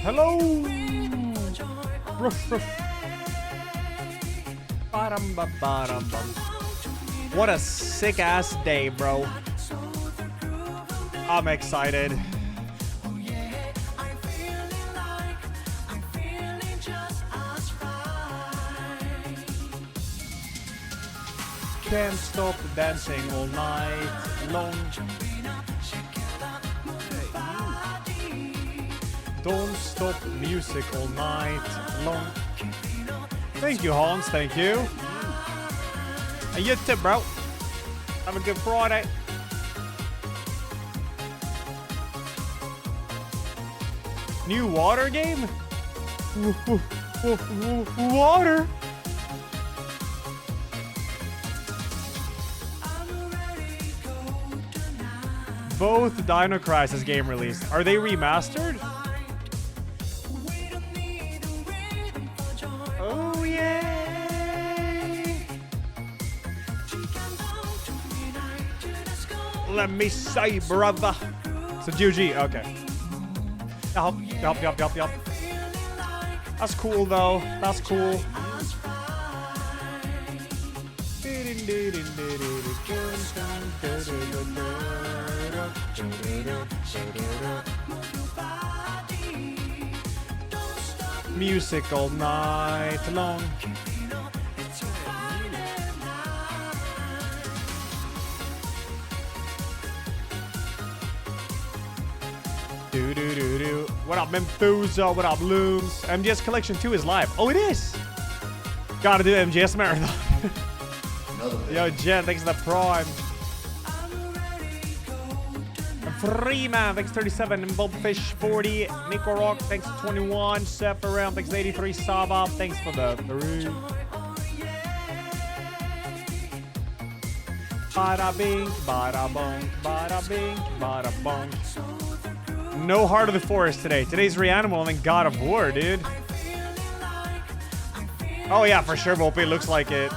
Hello. Ruff, ruff. What a sick ass day, bro. I'm excited. Can't stop dancing all night long. Don't stop music all night long. Thank you, Hans. Thank you. And you too, bro. Have a good Friday. New water game? Water? Both Dino Crisis game released. Are they remastered? Oh yeah! Let me say, brother. So GG, okay. Yup. That's cool though. That's cool. Music all night long. What up, Menthusa? What up, Looms? MGS Collection 2 is live. Oh, it is! Gotta do MGS Marathon. Yo, Jen, thanks for the prime. Freeman, thanks 37. And Bobfish 40. Nico Rock, thanks 21. Sep around, thanks 83. Saba, thanks for the 3. Bada bing, bada bong, bada bing, bada bong. No Heart of the Forest today. Today's Reanimal and then God of War, dude. Oh yeah, for sure, Volpe. It looks like it.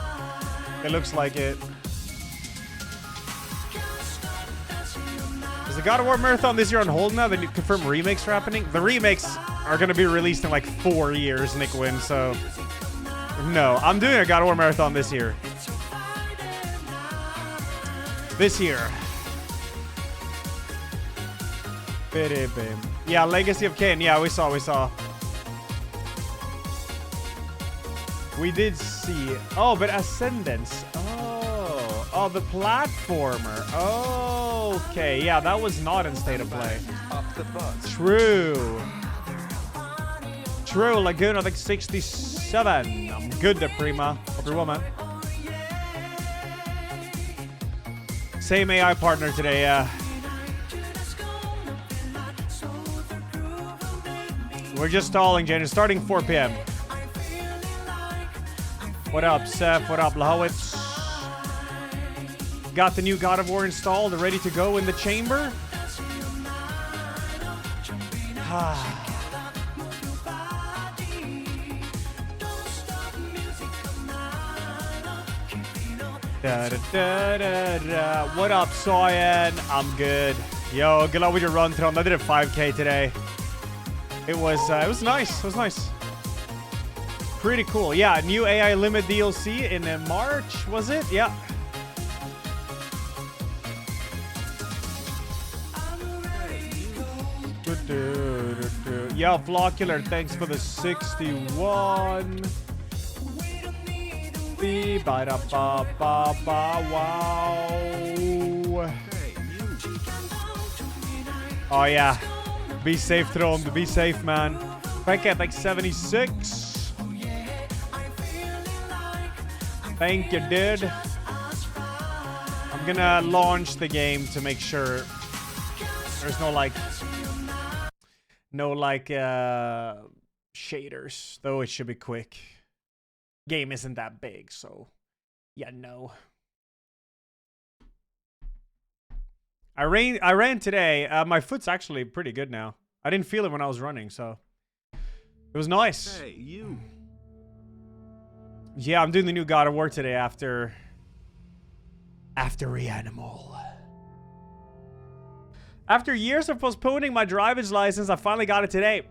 It looks like it. Is the God of War Marathon this year on hold now? The new confirmed remakes are happening? The remakes are going to be released in like 4 years, Nick Wynn, so... No, I'm doing a God of War Marathon this year. This year. Yeah, Legacy of Kain. Yeah, we saw. We did see. Oh, but Ascendance. Oh, the platformer. Oh, okay. Yeah, that was not in State of Play. True. Laguna, like 67. I'm good to Prima. Hope you're well, man. Same AI partner today, yeah. We're just stalling, Jen. It's starting 4 p.m. What up, Seth? What up, Lahowitz? Got the new God of War installed, ready to go in the chamber? What up, Soyan? I'm good. Yo, good luck with your run, Tron. I did a 5K today. It was nice. It was nice. Pretty cool. Yeah, new AI limit DLC in March, was it? Yeah. Yeah, Floccular, thanks for the 61. Wow. Oh yeah. Be safe, Tron. Be safe, man. Packet like 76. Thank you, dude. I'm gonna launch the game to make sure there's no shaders. Though it should be quick. Game isn't that big, so yeah, no. I ran today. My foot's actually pretty good now. I didn't feel it when I was running, so it was nice. Hey, you. Yeah, I'm doing the new God of War today after Reanimal. After years of postponing my driver's license, I finally got it today.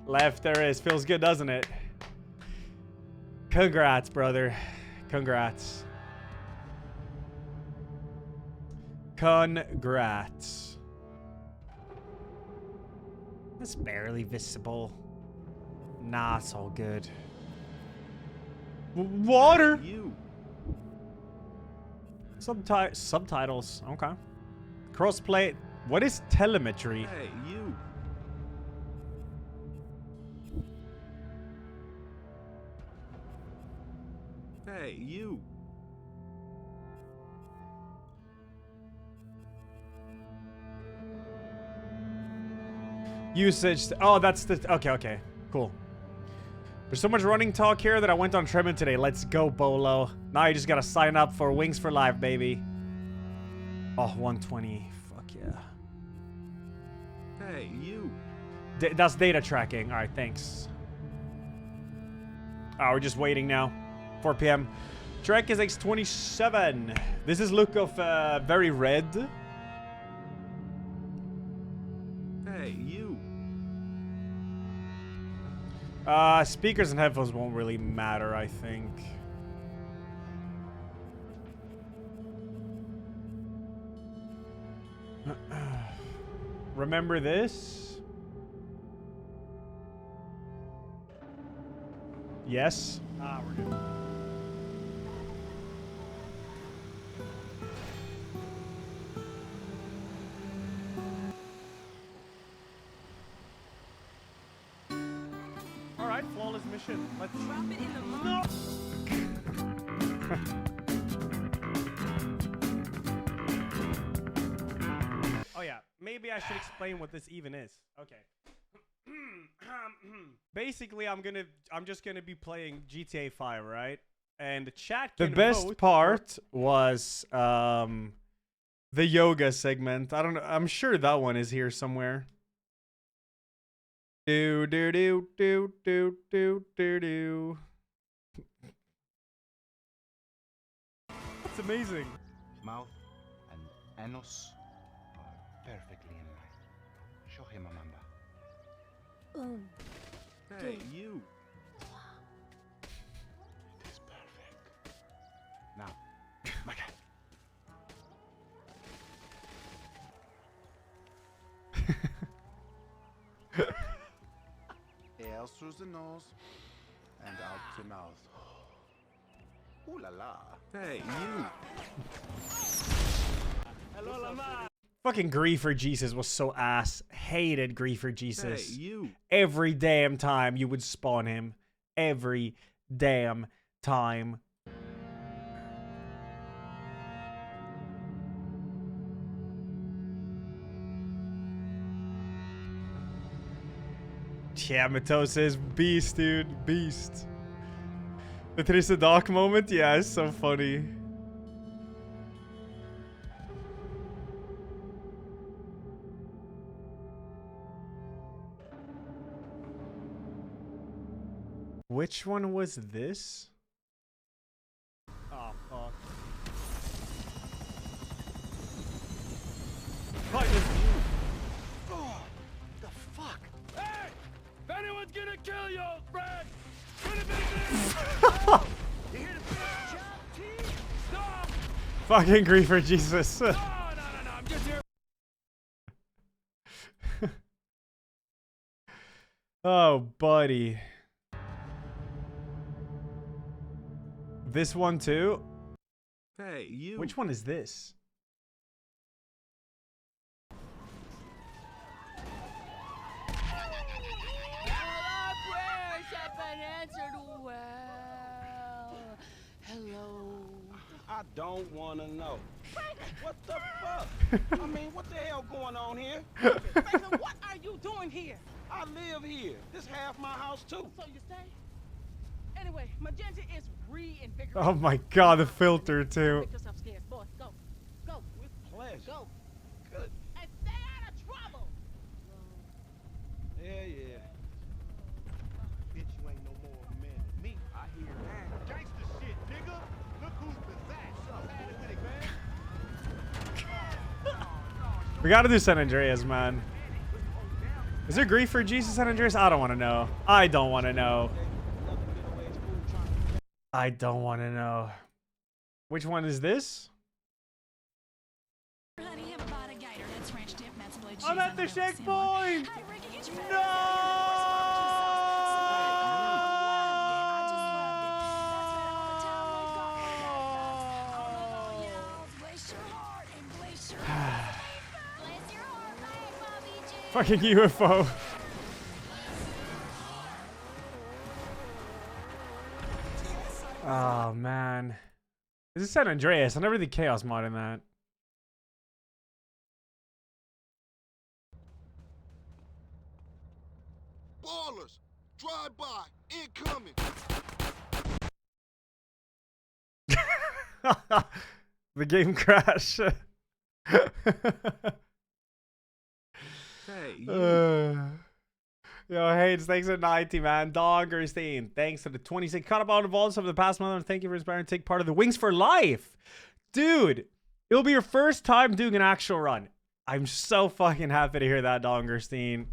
Left there is. Feels good, doesn't it? Congrats, brother. Congrats. Congrats. That's barely visible. Nah, it's all good. Water. You. Subtitles. Okay. Crossplay. What is telemetry? Hey, you. Hey, you. Usage. Oh, that's the. Okay. Cool. There's so much running talk here that I went on Tremor today. Let's go, Bolo. Now you just gotta sign up for Wings for Life, baby. Oh, 120. Fuck yeah. Hey, you. That's data tracking. All right, thanks. Oh, we're just waiting now. 4 p.m. Trek is X27. This is look of very red. Hey, you. Speakers and headphones won't really matter, I think. Remember this? Yes. Ah, we're good. All right, flawless mission. Let's drop it in the no. Oh yeah, maybe I should explain what this even is. Okay. Basically, I'm just gonna be playing GTA 5, right? And the chat can The best vote part was the yoga segment. I don't know. I'm sure that one is here somewhere. Do do do do do do do do. That's amazing. Mouth and anus are perfectly in line. Show him, Amanda. Hey, you. It is perfect. Now, my cat. Air through the nose and out the mouth. Ooh la la. Hey, you. Fucking Griefer Jesus was so ass. Hated Griefer Jesus. Hey, you. Every damn time you would spawn him. Every damn time. Yeah, Matos is beast, dude. Beast. The Trista Dark moment? Yeah, it's so funny. Which one was this? Oh, fuck. Oh, the fuck? Hey! If anyone's gonna kill you, old friend, put him in there! You hear the chop teeth? Stop! Fucking Griefer Jesus. No, I'm just here. Oh, buddy. This one too? Hey, you. Which one is this? I don't want to know. What the fuck? I mean, what the hell going on here? Franklin, what are you doing here? I live here. This half my house too. So you say? Anyway, Magenta is reinvigorated. Oh my god, the filter too. Make yourself scarce, boy. Go. Go. With pleasure. Go. Good. And stay out of trouble. Yeah. Bitch, you ain't no more of a man than me. I hear that. Gangsta shit, nigga. Look who's possessed. Had it with it, man. We gotta do San Andreas, man. Is there grief for Jesus San Andreas? I don't want to know. I don't want to know. I don't want to know. Which one is this? I'm at the checkpoint! Fucking UFO. Oh man. This is San Andreas. I never did chaos mod in that. Ballers, drive by, incoming. The game crash. Hey, you. Yo, Hayes, thanks for 90, man. Dongerstein, thanks for the 26. Caught up on the VODs over the past month, and thank you for inspiring to take part of the Wings for Life. Dude, it'll be your first time doing an actual run. I'm so fucking happy to hear that, Dongerstein.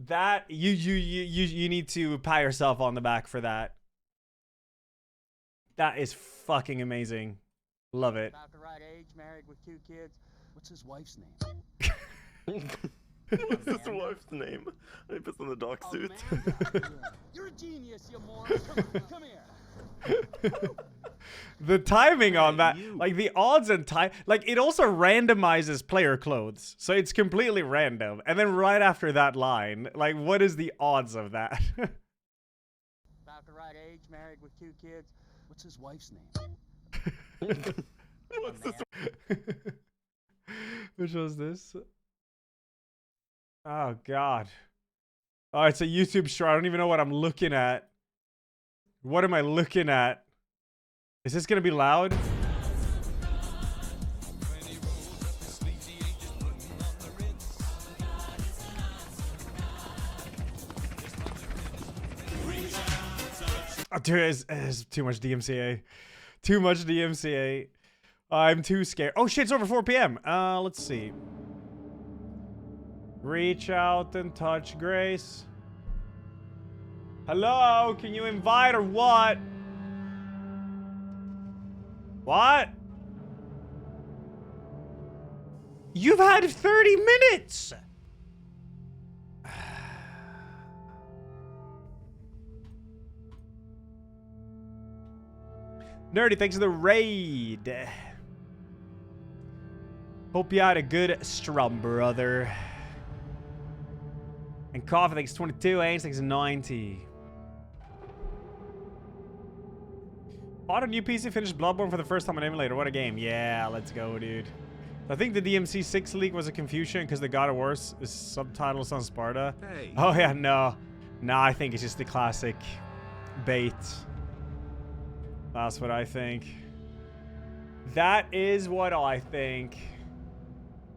That, you need to pat yourself on the back for that. That is fucking amazing. Love it. About the right age, married with 2 kids. What's his wife's name? What's his wife's name? He puts on the dog suit. You're a genius, you moron. Come here. The timing on that, you. like the odds and time, like it also randomizes player clothes. So it's completely random. And then right after that line, like what is the odds of that? About the right age, married with 2 kids. What's his wife's name? What's this? Which was this? Oh god. Oh, it's a YouTube short. I don't even know what I'm looking at. What am I looking at? Is this gonna be loud? Oh, dude, it's too much DMCA. Too much DMCA. I'm too scared. Oh shit, it's over 4 p.m. Let's see. Reach out and touch Grace. Hello, can you invite or what? What? You've had 30 minutes! Nerdy, thanks for the raid. Hope you had a good strum, brother. And Coffee, thanks 22. Ains, thanks 90. Bought a new PC, finished Bloodborne for the first time on emulator. What a game. Yeah, let's go, dude. I think the DMC 6 leak was a confusion because the God of War is subtitles on Sparta. Hey. Oh, yeah, no. No, I think it's just the classic bait. That's what I think. That is what I think.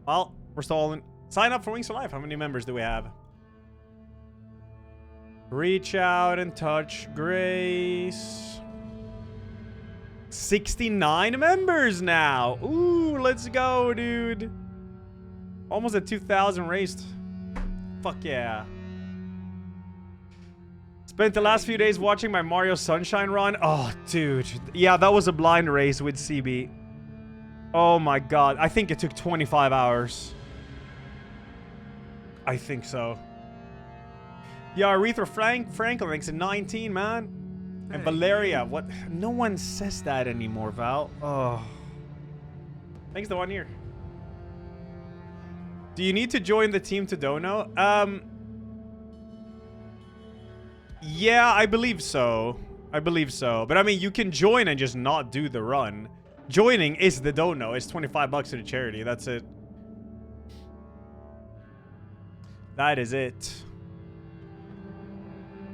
Well, we're stalling. Sign up for Wings for Life. How many members do we have? Reach out and touch Grace. 69 members now. Ooh, let's go, dude. Almost at 2,000 raced. Fuck yeah. Spent the last few days watching my Mario Sunshine run. Oh, dude. Yeah, that was a blind race with CB. Oh my god. I think it took 25 hours. I think so. Yeah, Aretha Franklin thinks at 19, man. And Valeria, what? No one says that anymore, Val. Oh. Thanks the 1 year. Do you need to join the team to dono? Yeah, I believe so. I believe so. But I mean, you can join and just not do the run. Joining is the dono. It's 25 bucks to the charity. That's it. That is it.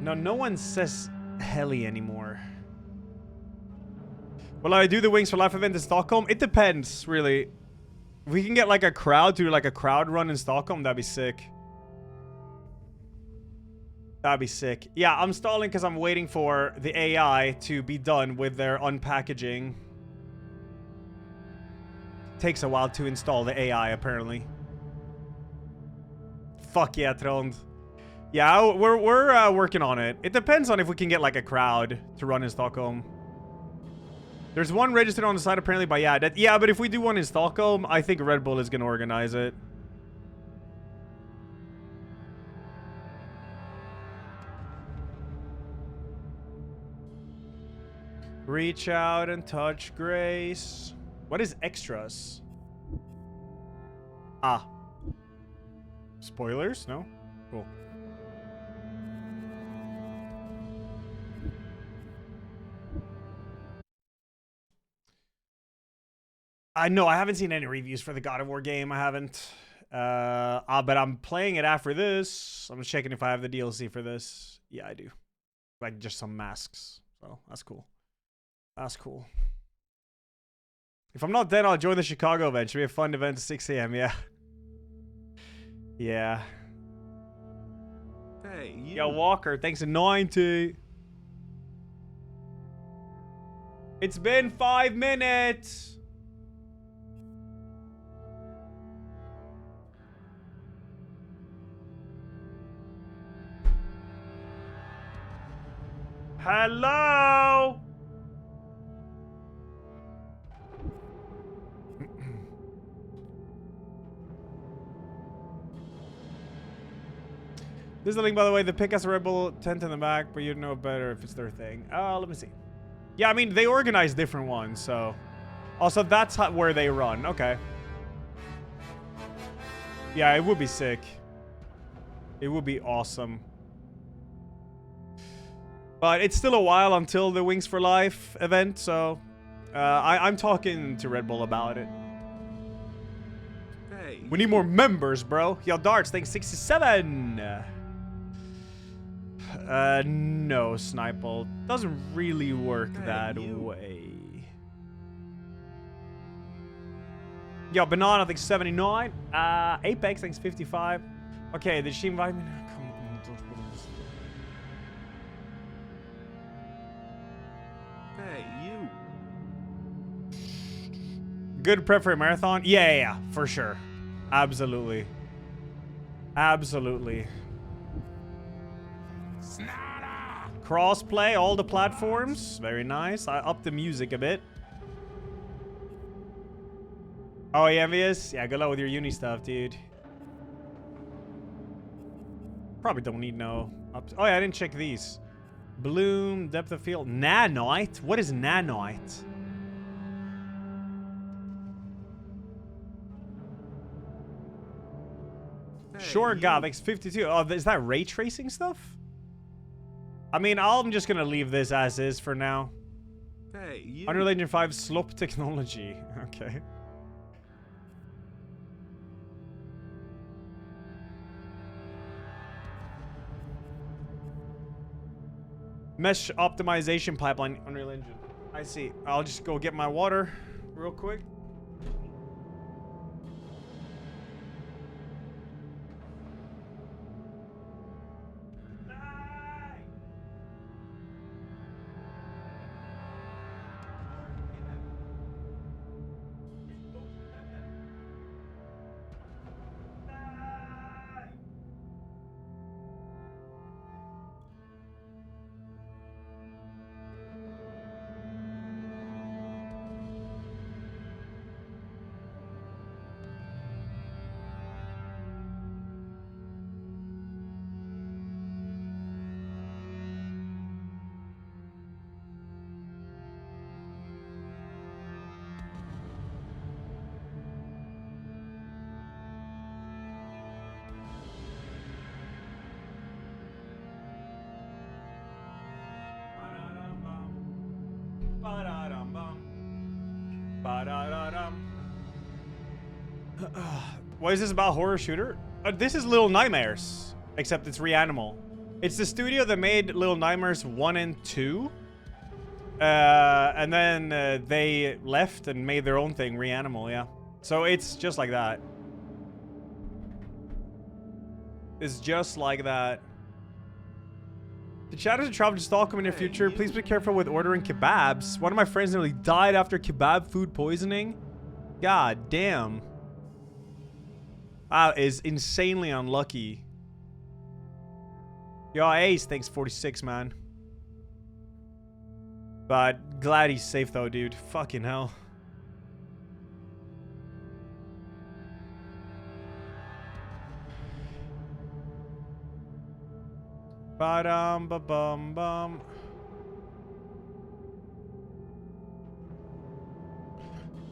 No one says heli anymore. Will I do the Wings for Life event in Stockholm? It depends, really. If we can get like a crowd to like a crowd run in Stockholm, that'd be sick. That'd be sick. Yeah, I'm stalling because I'm waiting for the AI to be done with their unpackaging. Takes a while to install the AI, apparently. Fuck yeah, Trond. Yeah, we're working on it. It depends on if we can get like a crowd to run in Stockholm. There's one registered on the side apparently, but yeah, but if we do one in Stockholm, I think Red Bull is gonna organize it. Reach out and touch grace. What is extras? Ah. Spoilers? No? Cool. No, I haven't seen any reviews for the God of War game. I haven't. But I'm playing it after this. I'm just checking if I have the DLC for this. Yeah, I do. Like, just some masks. So, that's cool. That's cool. If I'm not dead, I'll join the Chicago event. Should be a fun event at 6 a.m. Yeah. Yeah. Hey, you. Yo, Walker, thanks to 90. It's been 5 minutes. Hello. This is the link, by the way. The pick has a Red Bull tent in the back, but you'd know better if it's their thing. Let me see. Yeah, I mean, they organize different ones, so. Also, that's where they run. Okay. Yeah, it would be sick. It would be awesome. But it's still a while until the Wings for Life event, so. I'm talking to Red Bull about it. Hey, We need more members, bro. Yo, Darts, thanks 67. No, Sniple. Doesn't really work that way. Yo, Banana, thanks 79. Apex, thanks 55. Okay, did she invite me? Come on. hey, you. Good prep for a marathon? Yeah, for sure. Absolutely. Absolutely. Crossplay, all the platforms. Very nice. I upped the music a bit. Oh, yeah, envious? Yeah, good luck with your uni stuff, dude. Probably don't need no ups. Oh, yeah, I didn't check these. Bloom, depth of field. Nanite? What is nanite? Sure, God, thanks 52. Oh, is that ray tracing stuff? I mean, I'm just gonna leave this as is for now. Hey, you. Unreal Engine 5 slop technology. Okay. Mesh optimization pipeline, Unreal Engine. I see. I'll just go get my water real quick. What is this about, horror shooter? This is Little Nightmares, except it's REANIMAL. It's the studio that made Little Nightmares 1 and 2. And then they left and made their own thing, REANIMAL, yeah. So it's just like that. It's just like that. The chatters to travel to Stockholm in the future. Please be careful with ordering kebabs. One of my friends nearly died after kebab food poisoning. God damn. Is insanely unlucky. Yo, Ace, thanks 46, man. But glad he's safe though, dude. Fucking hell. Ba-dum, ba-bum, bum.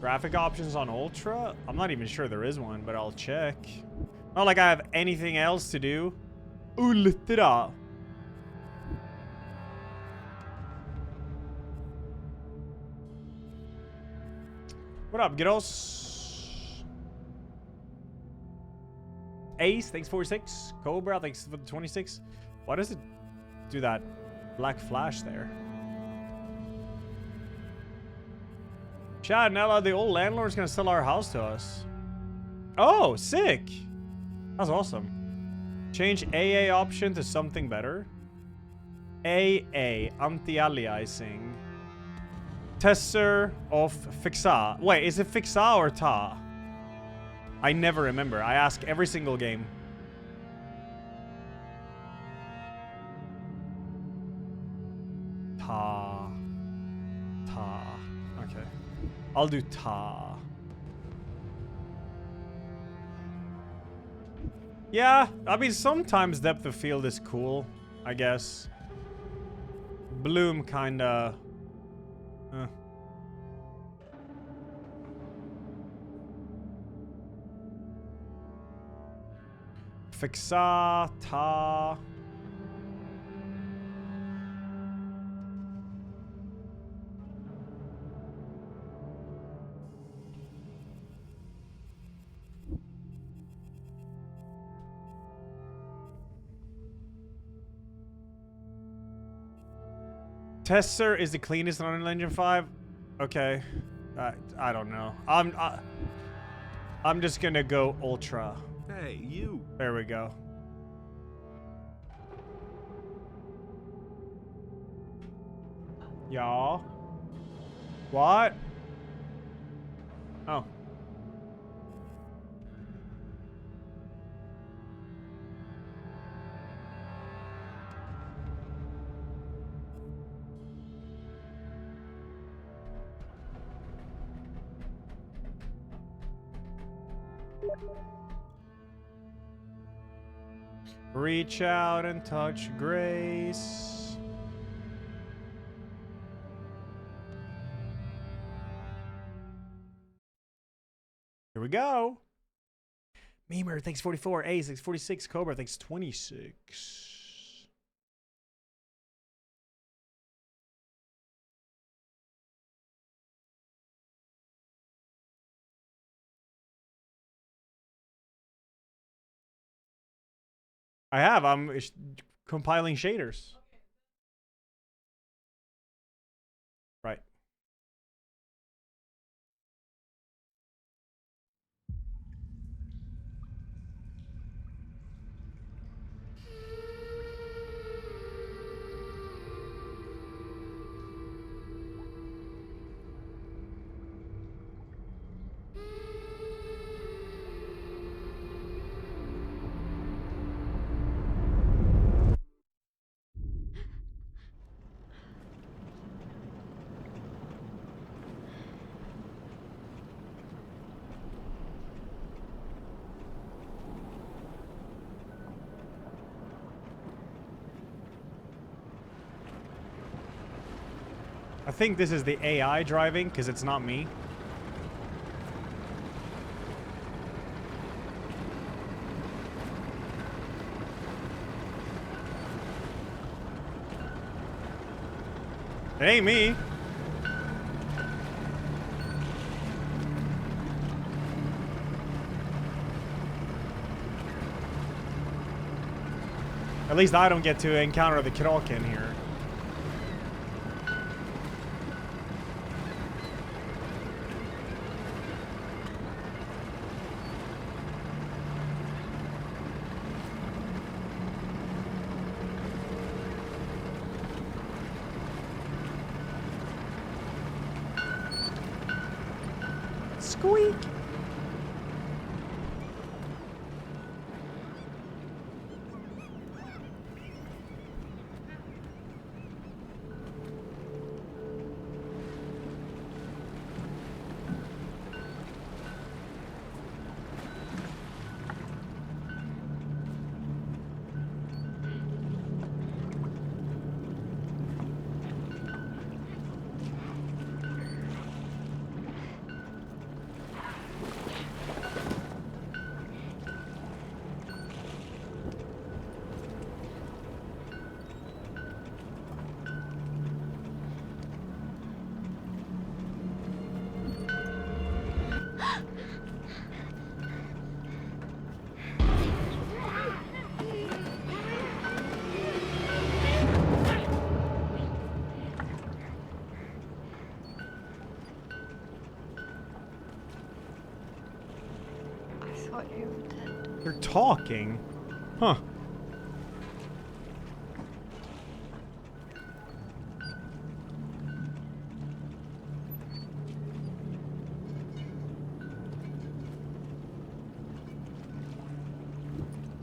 Graphic options on Ultra? I'm not even sure there is one, but I'll check. Not like I have anything else to do. Ultra. What up, kiddos? Ace, thanks 46. Cobra, thanks for the 26. Why does it do that black flash there? Chad, Nella, the old landlord's gonna sell our house to us. Oh, sick. That's awesome. Change AA option to something better. AA, anti-aliasing. Tesser of fixa. Wait, is it fixa or ta? I never remember. I ask every single game. Ta. Ta. Okay. I'll do ta. Yeah, I mean, sometimes depth of field is cool, I guess. Bloom kinda... Fixa, ta... Tesser is the cleanest on Unreal Engine 5? Okay. I don't know. I'm just gonna go Ultra. Hey, you. There we go. Y'all. What? Oh. Reach out and touch grace. Here we go. Memer, thanks 44. Ace, thanks 46. Cobra, thanks 26. I have. I'm compiling shaders. Right. I think this is the AI driving because it's not me. It ain't me. At least I don't get to encounter the Kraken here. Squeak. They're talking? Huh.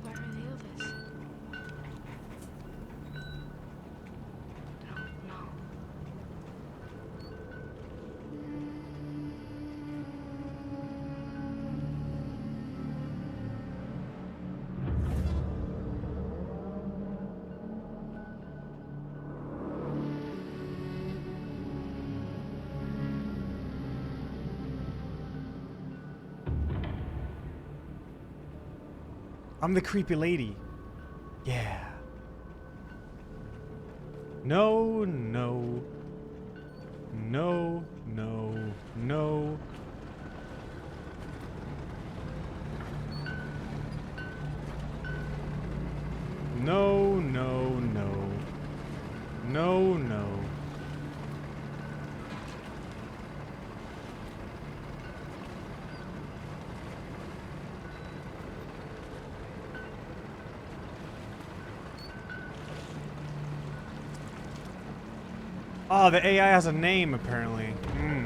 Where are the others? No. I'm the creepy lady. Yeah. No, no. No, no, no. No, no, no. No, no. Oh, the AI has a name, apparently. Hmm.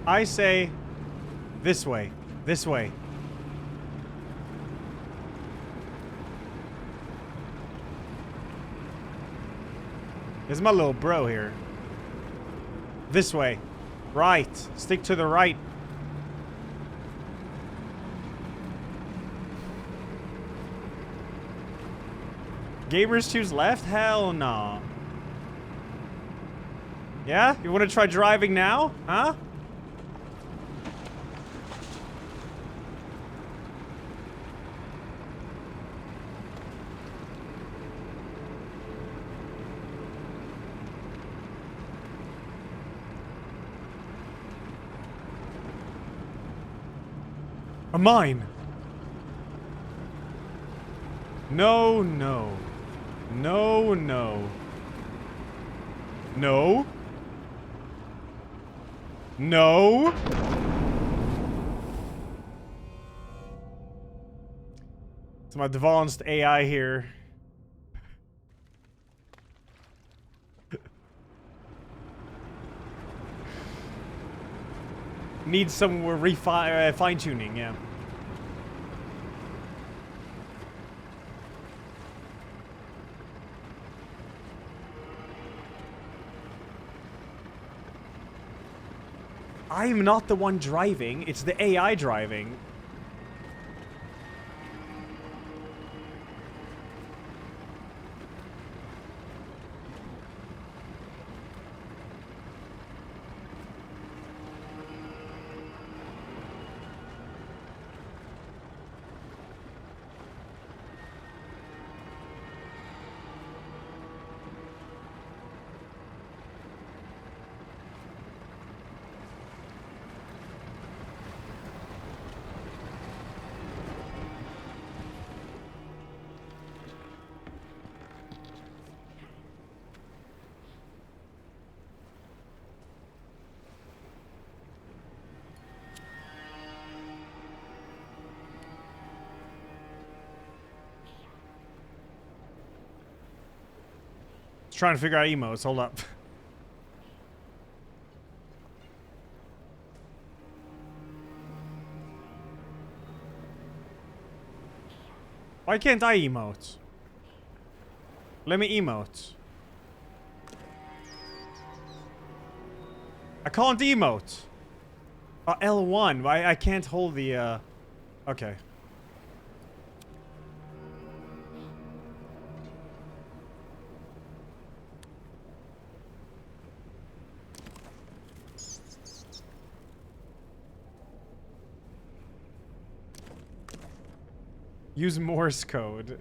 I say this way. This way. There's my little bro here. This way. Right. Stick to the right. Gamers choose left? Hell no. Yeah? You want to try driving now? Huh? Mine. No, no. No, no. No. No. It's my advanced AI here. Needs some fine-tuning, yeah. I'm not the one driving, it's the AI driving. Trying to figure out emotes. Hold up. Why can't I emote? Let me emote. I can't emote. L1. I can't hold the, okay. Use Morse code.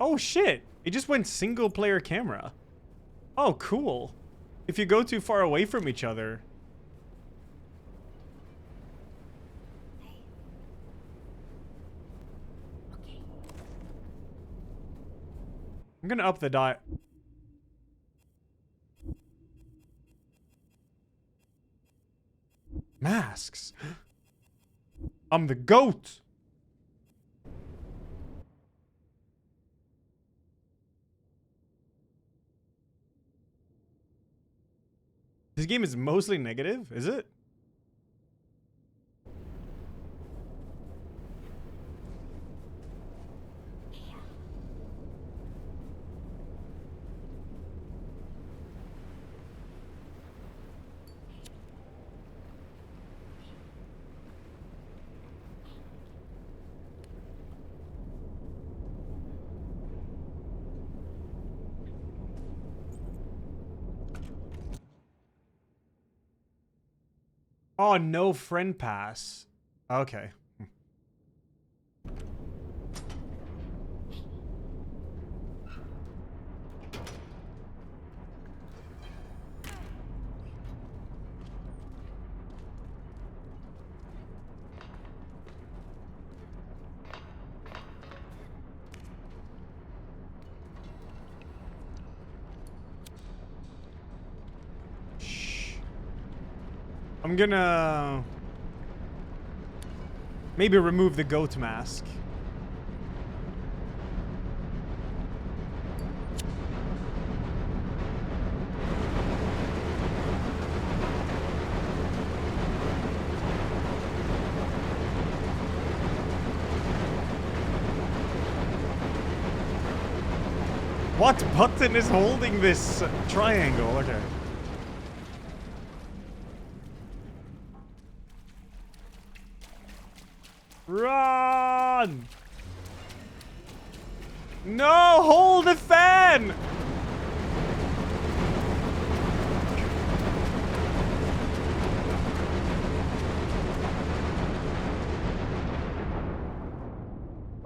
Oh shit! It just went single player camera. Oh, cool. If you go too far away from each other. I'm gonna up the dot. Masks. I'm the GOAT. This game is mostly negative, is it? Oh, no friend pass. Okay. I'm gonna maybe remove the goat mask. What button is holding this triangle? Okay. Run! No, hold the fan!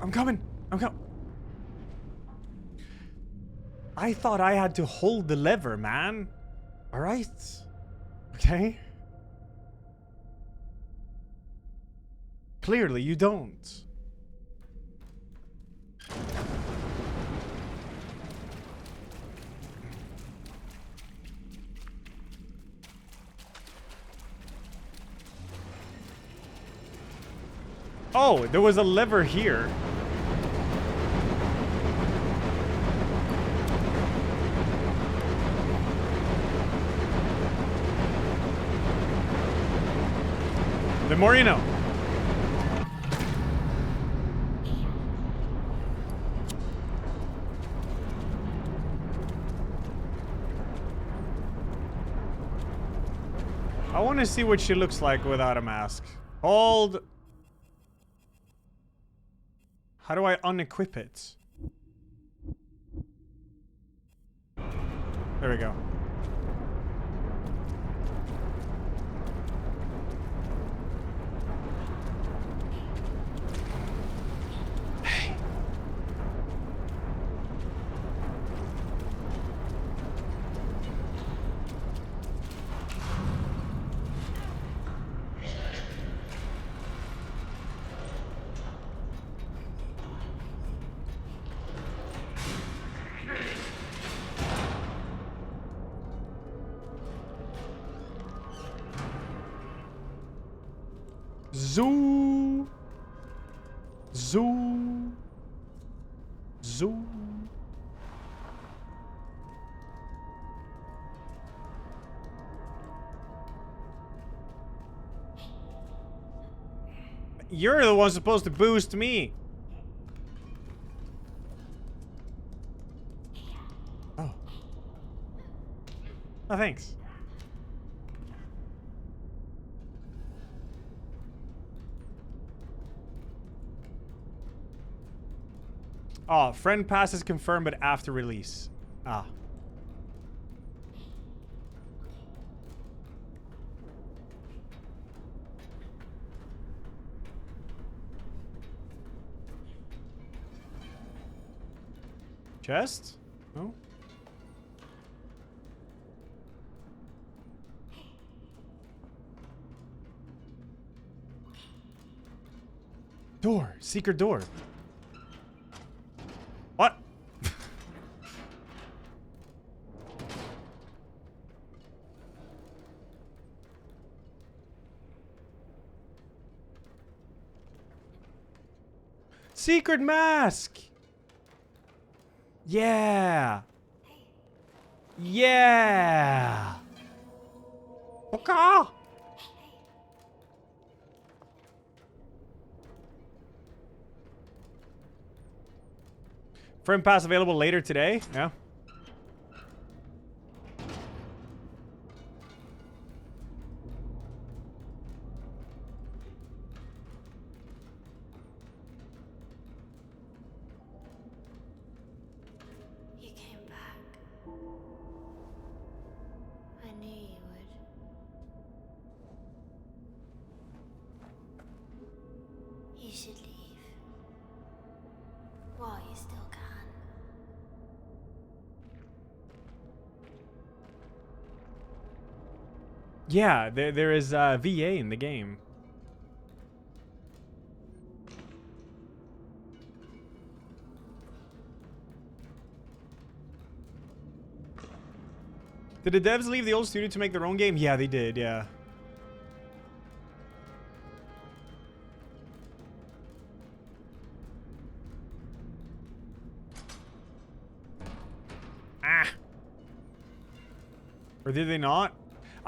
I'm coming. I'm coming. I thought I had to hold the lever, man. All right. Okay. Clearly, you don't. Oh, there was a lever here. The more you know. I want to see what she looks like without a mask. Hold. How do I unequip it? There we go. Hey. Zoo. Zoo. Zoo. You're the one supposed to boost me. Oh. Oh, thanks. Oh, friend pass is confirmed, but after release. Ah. Chest? No. Door. Secret door. What? Secret mask. Yeah. Yeah. Okay. Friend pass available later today. Yeah. You came back. I knew you would. You should leave. While you still can. Yeah, there is VA in the game. Did the devs leave the old studio to make their own game? Yeah, they did, yeah. Ah. Or did they not?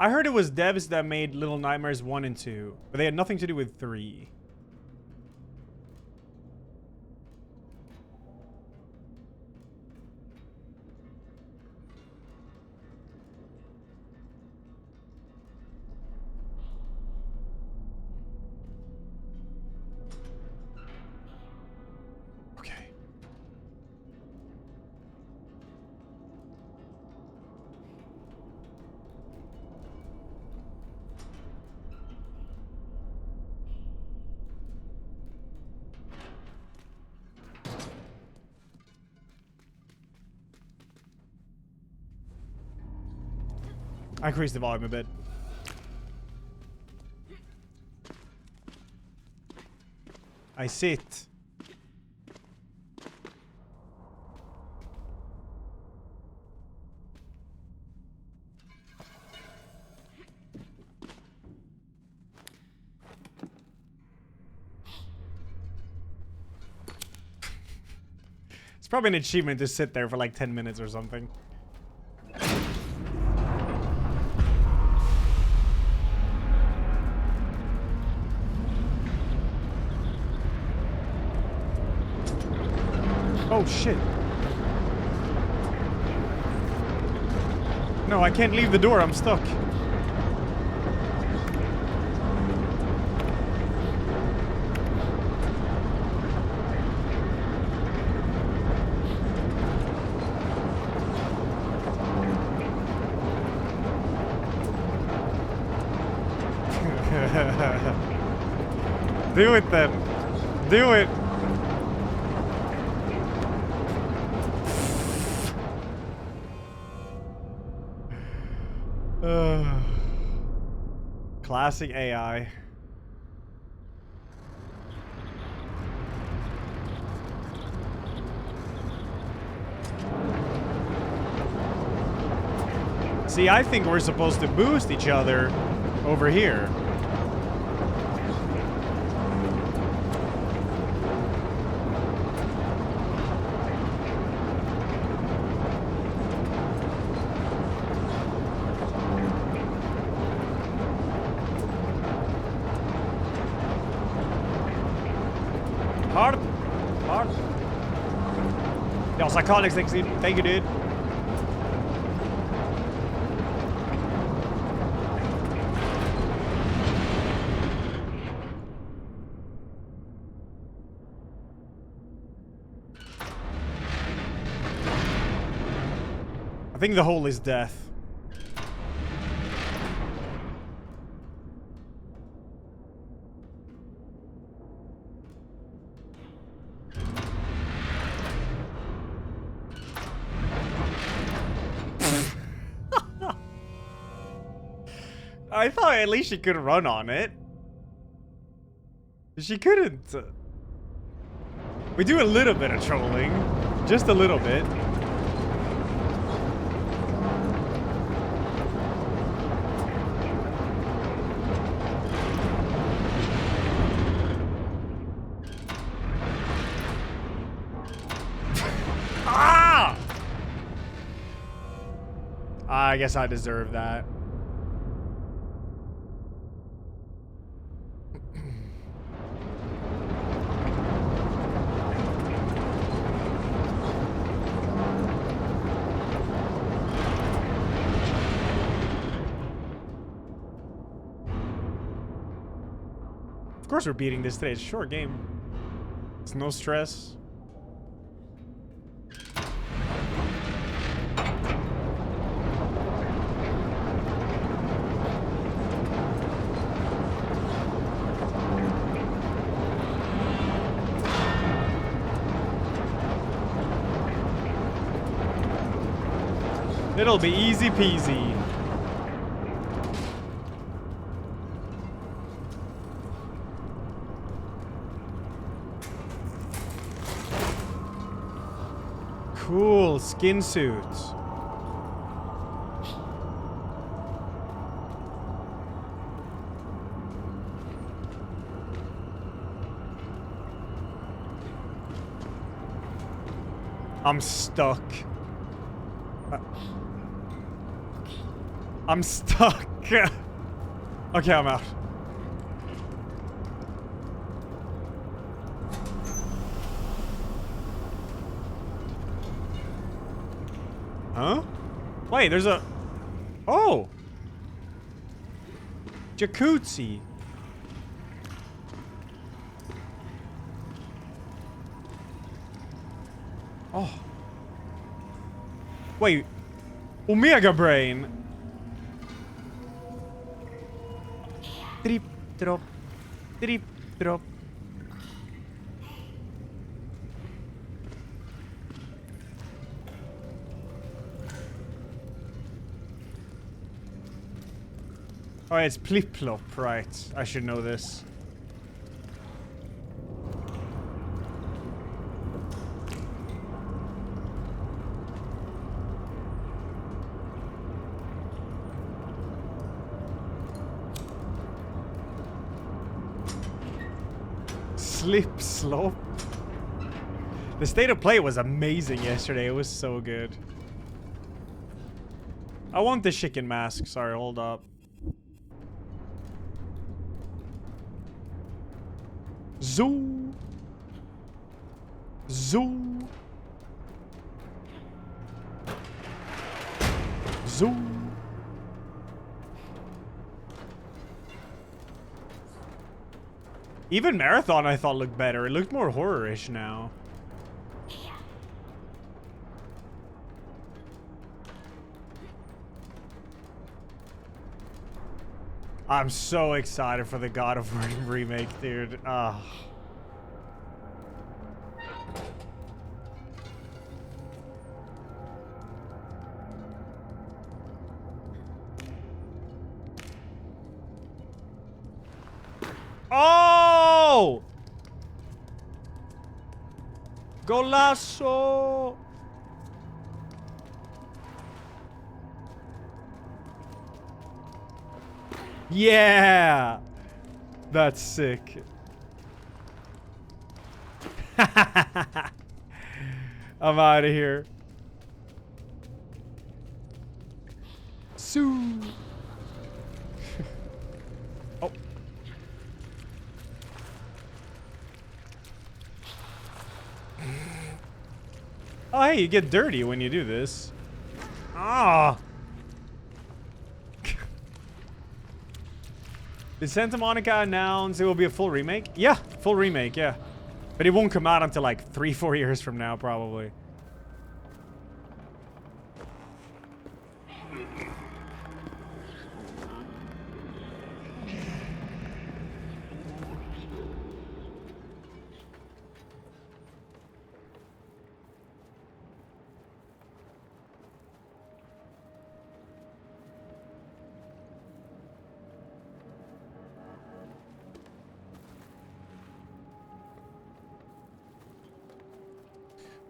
I heard it was devs that made Little Nightmares 1 and 2, but they had nothing to do with 3. Okay. I increased the volume a bit. I sit. It's probably an achievement to sit there for like 10 minutes or something. Oh shit. No, I can't leave the door. I'm stuck. Do it then. Do it. Classic AI. See, I think we're supposed to boost each other over here. Hard. Hard. Yo, Psychonics, thank you, dude. I think the hole is death. I thought at least she could run on it. She couldn't. We do a little bit of trolling. Just a little bit. Ah! I guess I deserve that. Of course we're beating this today. It's a short game. It's no stress. It'll be easy peasy. Cool skin suits. I'm stuck. I'm stuck. Okay, I'm out. Huh? Wait, there's a... Oh! Jacuzzi. Oh. Wait. Omega Brain. Trip, drop. Trip, drop. Oh, it's plip-plop, right. I should know this. Slip slop. The state of play was amazing yesterday. It was so good. I want the chicken mask. Sorry, hold up. Zoo. Zoo. Zoo. Even Marathon I thought looked better. It looked more horror-ish now. I'm so excited for the God of War remake, dude. Ah. Oh! Golasso! Yeah! That's sick. I'm out of here. Sue. Oh. Oh, hey, you get dirty when you do this. Ah. Did Santa Monica announce it will be a full remake? Yeah, full remake, yeah. But it won't come out until like 3-4 years from now, probably.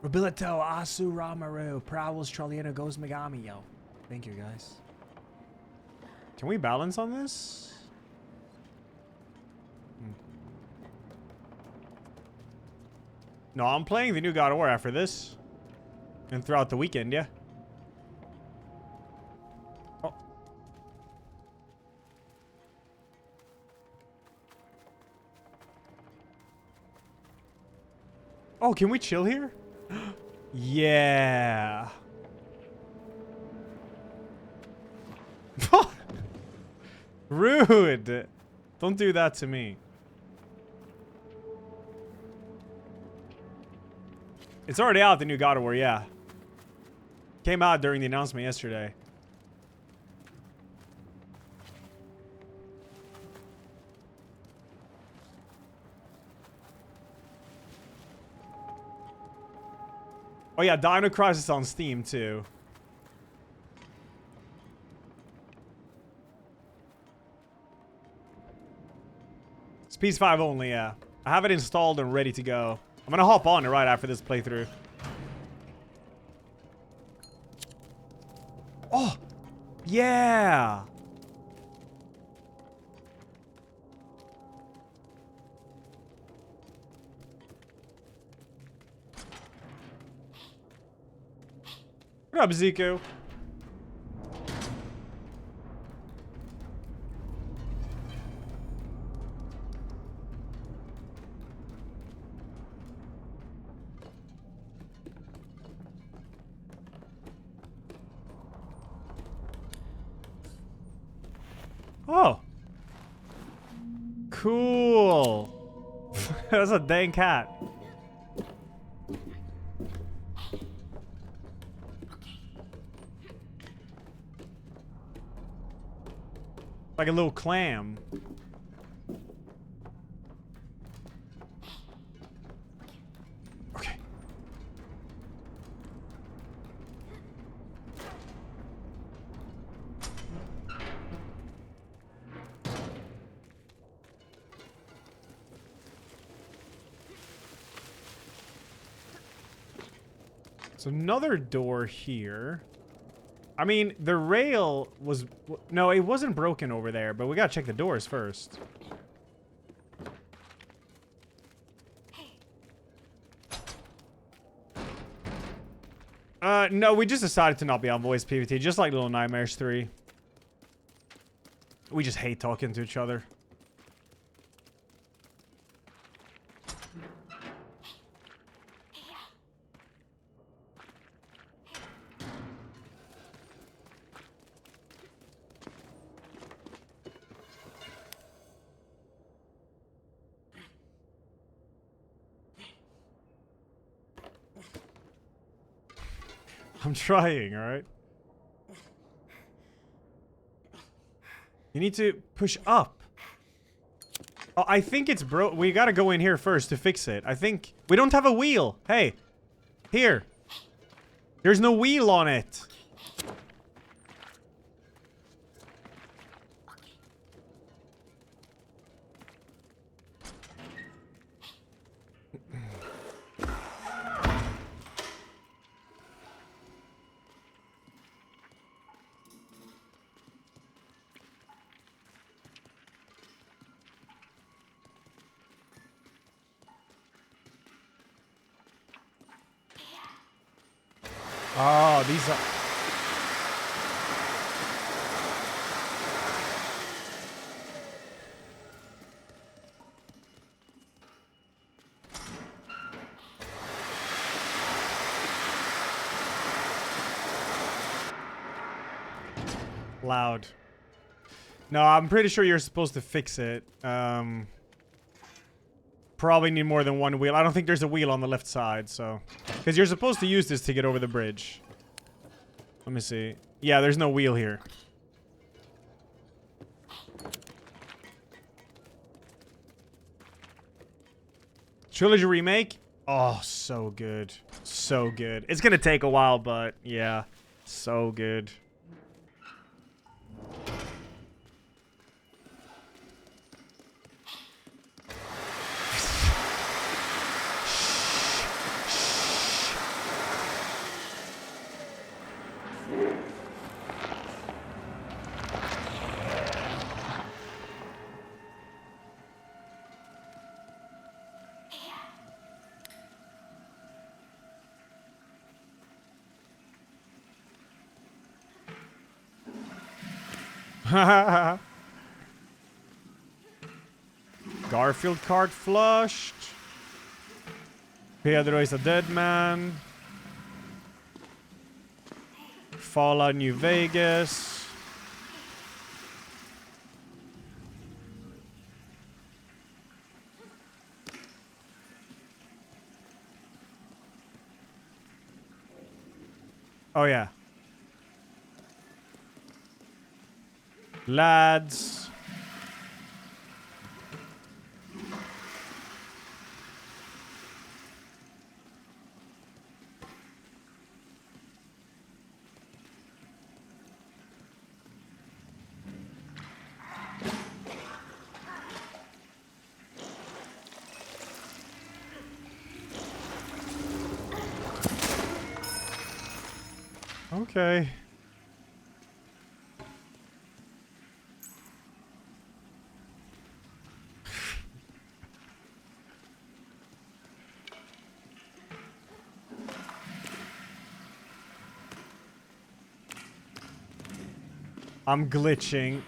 Robilito, Asu Ramaru, Prowls, Trolliano, Goes Megami, yo. Thank you, guys. Can we balance on this? No, I'm playing the new God of War after this. And throughout the weekend, yeah. Oh. Oh, can we chill here? Yeah. Rude. Don't do that to me. It's already out, the new God of War, yeah. Came out during the announcement yesterday. Oh yeah, Dino Crisis on Steam too. It's PS5 only, yeah. I have it installed and ready to go. I'm gonna hop on it right after this playthrough. Oh! Yeah! What up, Zico? Oh. Cool. That's a dang cat. Like a little clam. Okay. So another door here. I mean, the rail was... No, it wasn't broken over there, but we gotta check the doors first. No, we just decided to not be on voice PvT, just like Little Nightmares 3. We just hate talking to each other. I'm trying, alright? You need to push up. Oh, I think it's broke. We gotta go in here first to fix it. I think... We don't have a wheel. Hey. Here. There's no wheel on it. Oh, these are... Loud. No, I'm pretty sure you're supposed to fix it. Probably need more than one wheel. I don't think there's a wheel on the left side, so... Because you're supposed to use this to get over the bridge. Let me see. Yeah, there's no wheel here. Trilogy remake? Oh, so good. So good. It's gonna take a while, but yeah. So good. Garfield card flushed. Pedro is a dead man. Fallout New Vegas. Oh yeah. Lads. Okay. I'm glitching.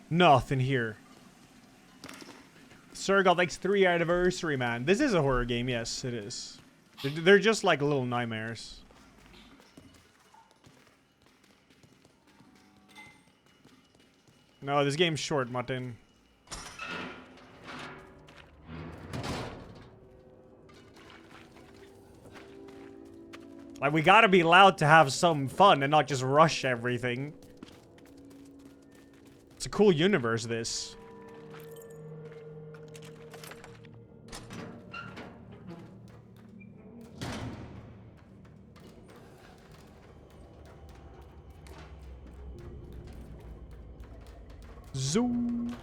Nothing here. Sir got like 3 anniversary, man. This is a horror game. Yes, it is. They're just like little nightmares. No, this game's short, Martin. Like, we gotta be allowed to have some fun and not just rush everything. It's a cool universe, this. Zoom.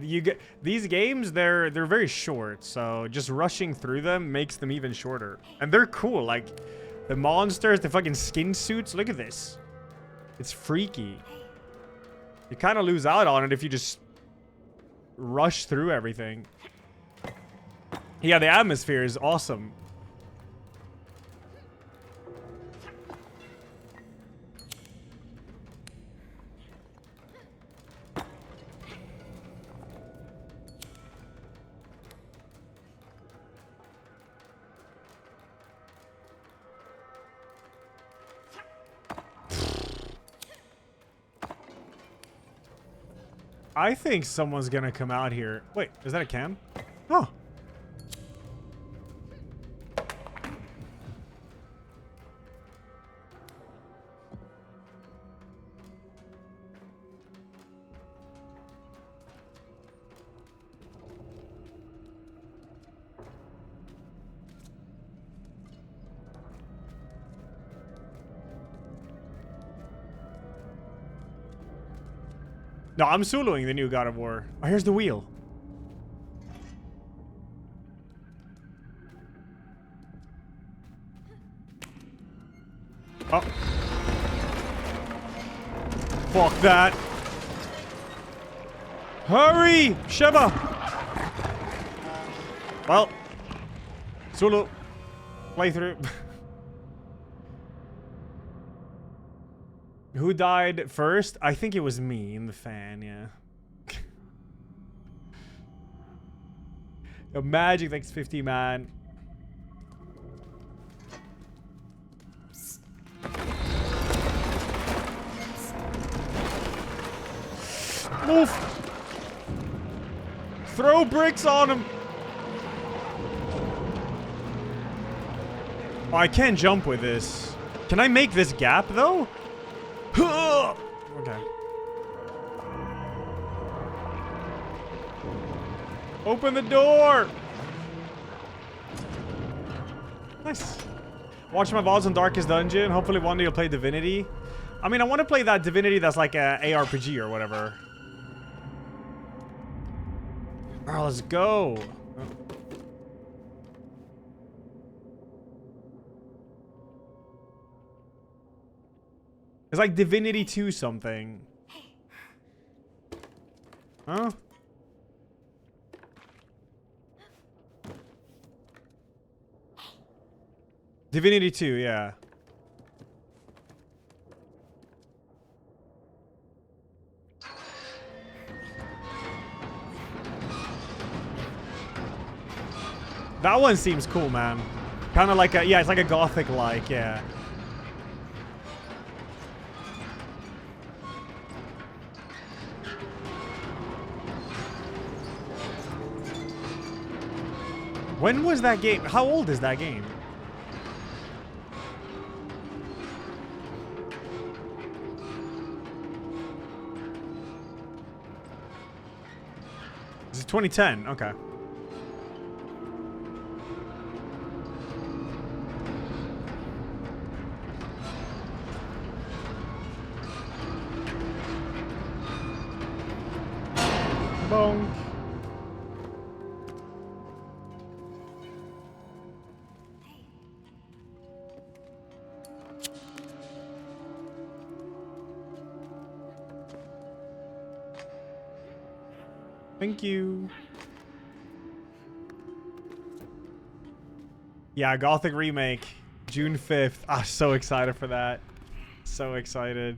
You get these games, they're very short, so just rushing through them makes them even shorter. And they're cool, like the monsters, the fucking skin suits. Look at this. It's freaky. You kind of lose out on it if you just rush through everything. Yeah, the atmosphere is awesome. I think someone's gonna come out here. Wait, is that a cam? Oh. No, I'm soloing the new God of War. Oh, here's the wheel. Oh. Fuck that. Hurry, Sheba. Well, solo playthrough. Who died first? I think it was me in the fan, yeah. Yo, Magic, thanks 50, man. Move! Throw bricks on him! Oh, I can't jump with this. Can I make this gap, though? Okay. Open the door. Nice. Watch my VODs on Darkest Dungeon. Hopefully one day you'll play Divinity. I mean, I want to play that Divinity that's like a ARPG or whatever. Alright, let's go. It's like Divinity 2 something. Huh? Divinity 2, yeah. That one seems cool, man. Kind of like a, yeah, it's like a gothic-like, yeah. When was that game? How old is that game? This is 2010. Okay. Bonk. Thank you. Yeah, Gothic remake, June 5th. I'm so excited for that. So excited.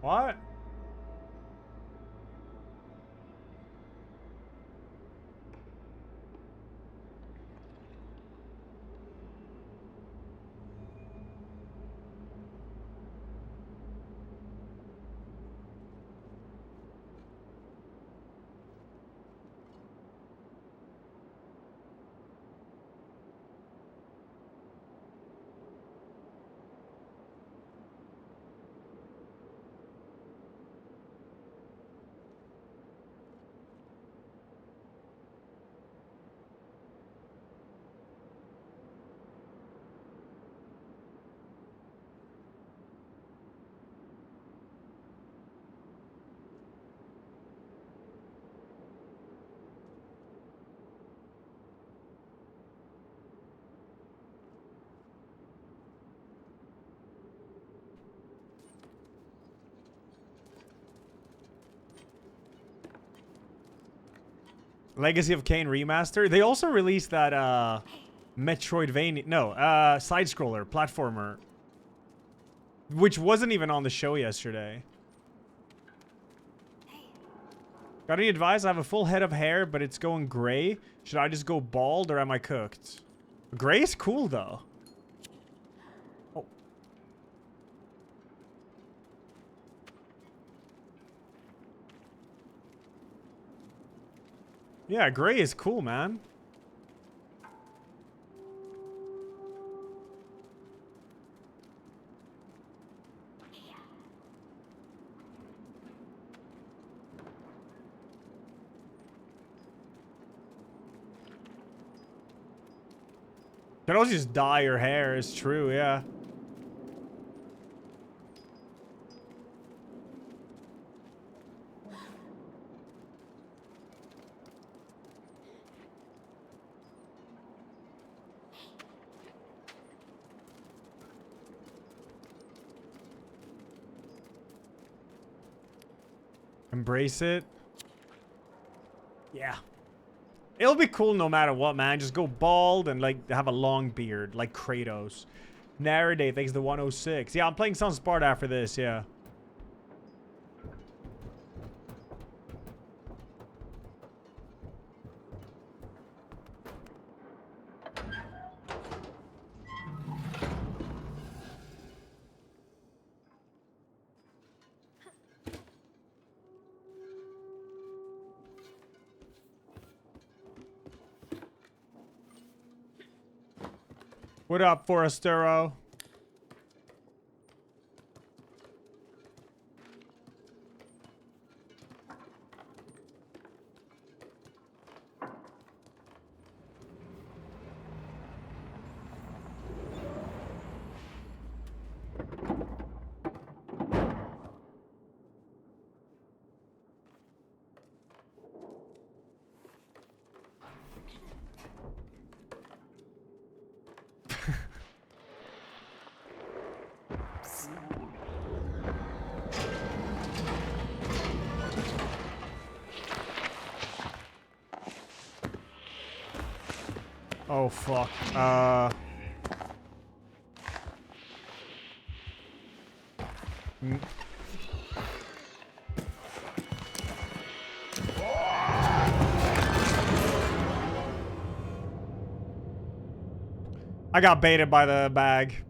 What? Legacy of Kain remaster. They also released that Metroidvania, no, side scroller platformer, which wasn't even on the show yesterday. Got any advice? I have a full head of hair, but it's going gray. Should I just go bald or am I cooked? Gray is cool though. Oh. Yeah, gray is cool, man. You can also just dye your hair, it's true, yeah. Embrace it. Yeah. It'll be cool no matter what, man. Just go bald and, like, have a long beard, like Kratos. Narrate, thanks to 106. Yeah, I'm playing some Sparta after this, yeah. What up, Forestero? Oh, fuck. I got baited by the bag.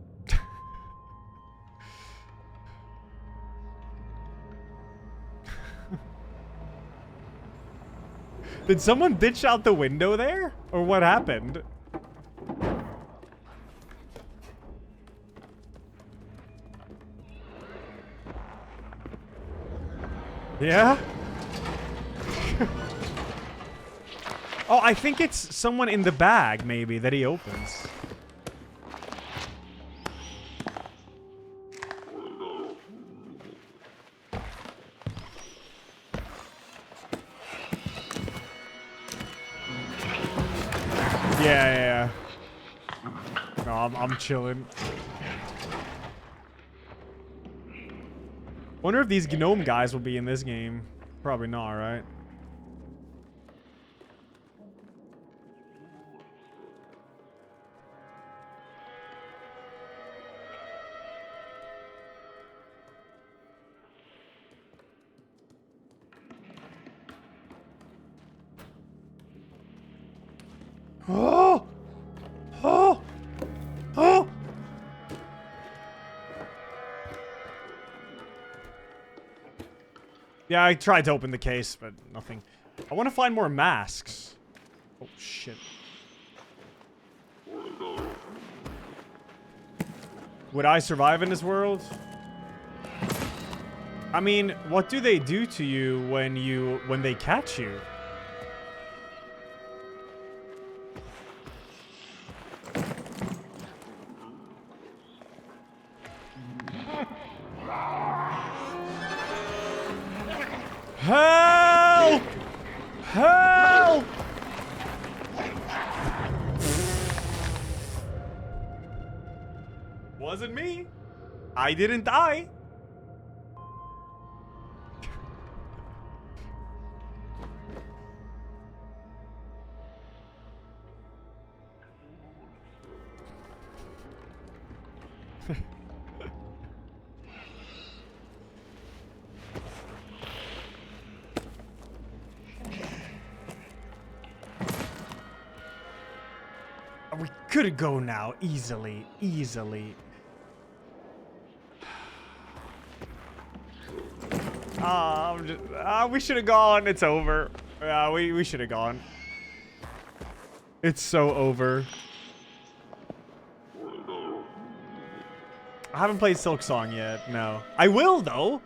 Did someone ditch out the window there? Or what happened? Yeah? Oh, I think it's someone in the bag, maybe, that he opens. Yeah. No, I'm chilling. Wonder if these gnome guys will be in this game. Probably not, right? Oh! Oh! Oh! Yeah, I tried to open the case, but nothing. I want to find more masks. Oh, shit. Would I survive in this world? I mean, what do they do to you when they catch you? Help! Help! Wasn't me. I didn't die. We could go now, easily. We should have gone. It's over. Yeah, we should have gone. It's so over. I haven't played Silk Song yet. No, I will though.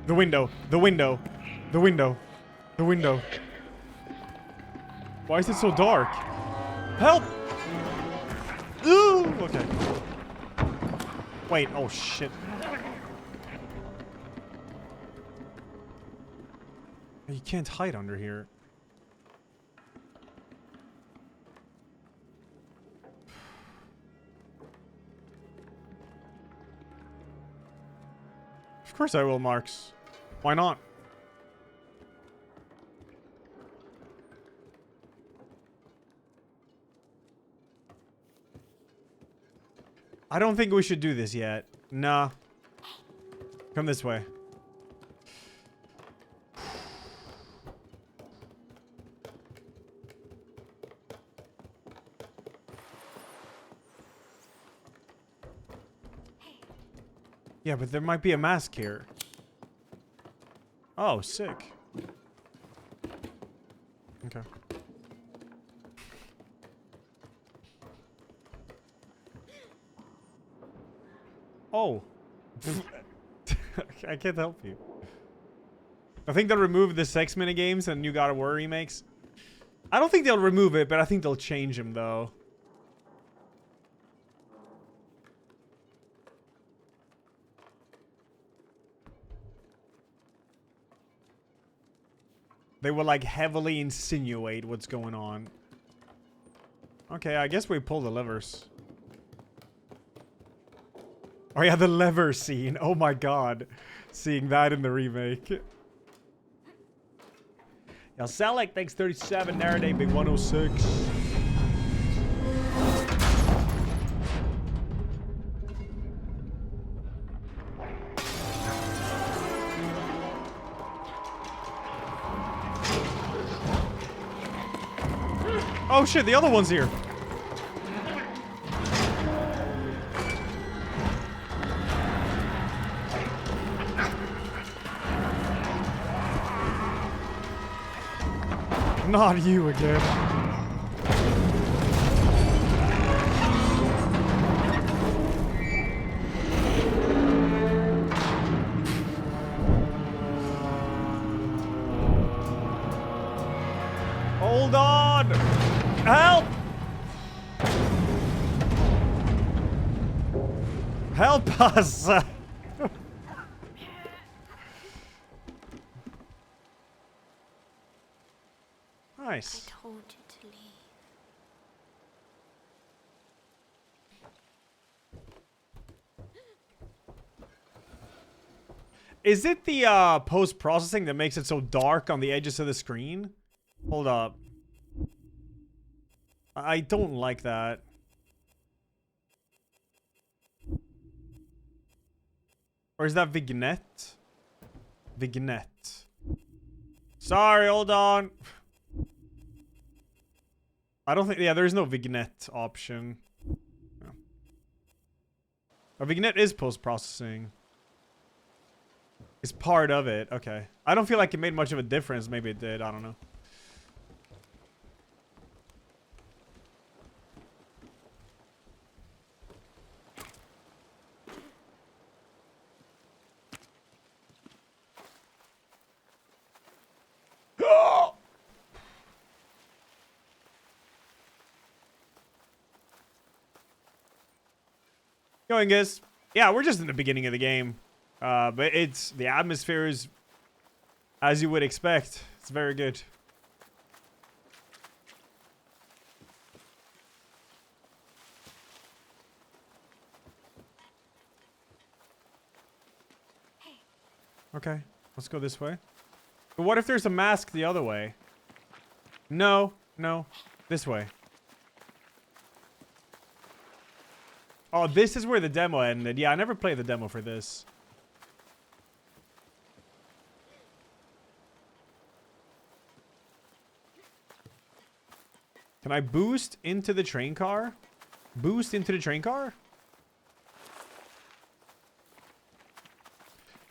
The window. Why is it so dark? Help! Ooh! Okay. Wait, oh shit. You can't hide under here. Of course I will, Marks. Why not? I don't think we should do this yet. Nah. Come this way. Yeah, but there might be a mask here. Oh, sick. Okay. Oh. I can't help you. I think they'll remove the sex minigames and New God of War remakes. I don't think they'll remove it, but I think they'll change them, though. They will, like, heavily insinuate what's going on. Okay, I guess we pull the levers. Oh, yeah, the lever scene. Oh, my God. Seeing that in the remake. Y'all sound like thanks 37, Narrative Big 106. Oh shit, the other one's here. Not you again. Hold on! Help! Help us! Nice. I told you to leave. Is it the post-processing that makes it so dark on the edges of the screen? Hold up. I don't like that. Or is that vignette? Vignette. Sorry, hold on. I don't think... Yeah, there's no vignette option. No. A vignette is post-processing. It's part of it. Okay. I don't feel like it made much of a difference. Maybe it did. I don't know. Going, guys. Yeah, we're just in the beginning of the game. But it's... The atmosphere is... As you would expect. It's very good. Okay. Let's go this way. But what if there's a mask the other way? No. No. This way. Oh, this is where the demo ended. Yeah, I never played the demo for this. Can I boost into the train car? Boost into the train car?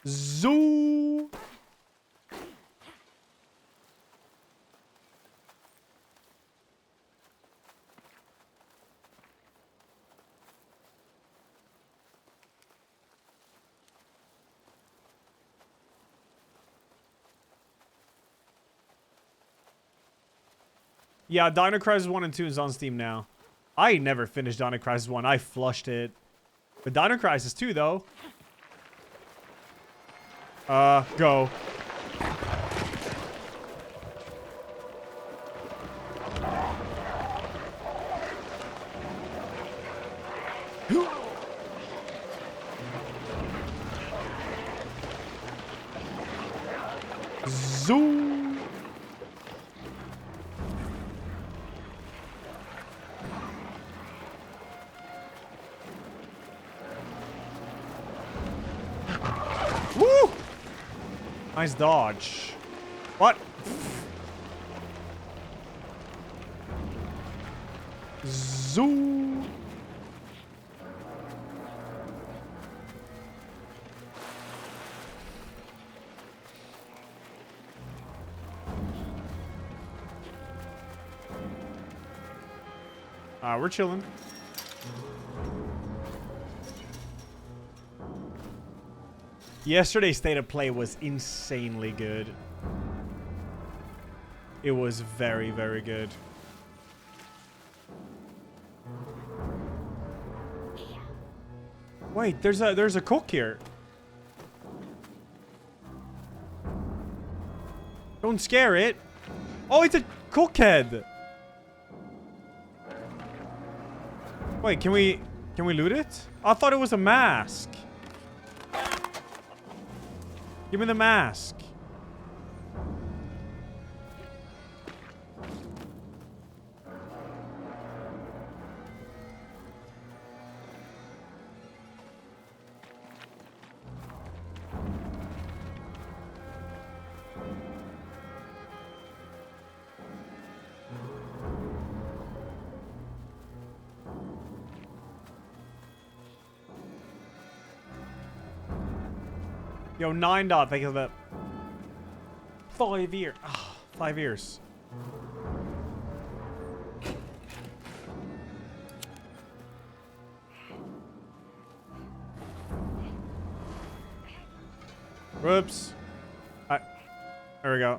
Zoo! Yeah, Dino Crisis 1 and 2 is on Steam now. I never finished Dino Crisis 1. I flushed it. But Dino Crisis 2, though. Go. Zoom. Woo! Nice dodge. What? Zoo. We're chilling. Yesterday's state of play was insanely good. It was very, very good. Wait, there's a cook here. Don't scare it. Oh, it's a cook head. Wait, can we loot it? I thought it was a mask. Give me the mask. Yo, 9 dot, thank you for that. 5 years. Oh, 5 years. Whoops. There we go.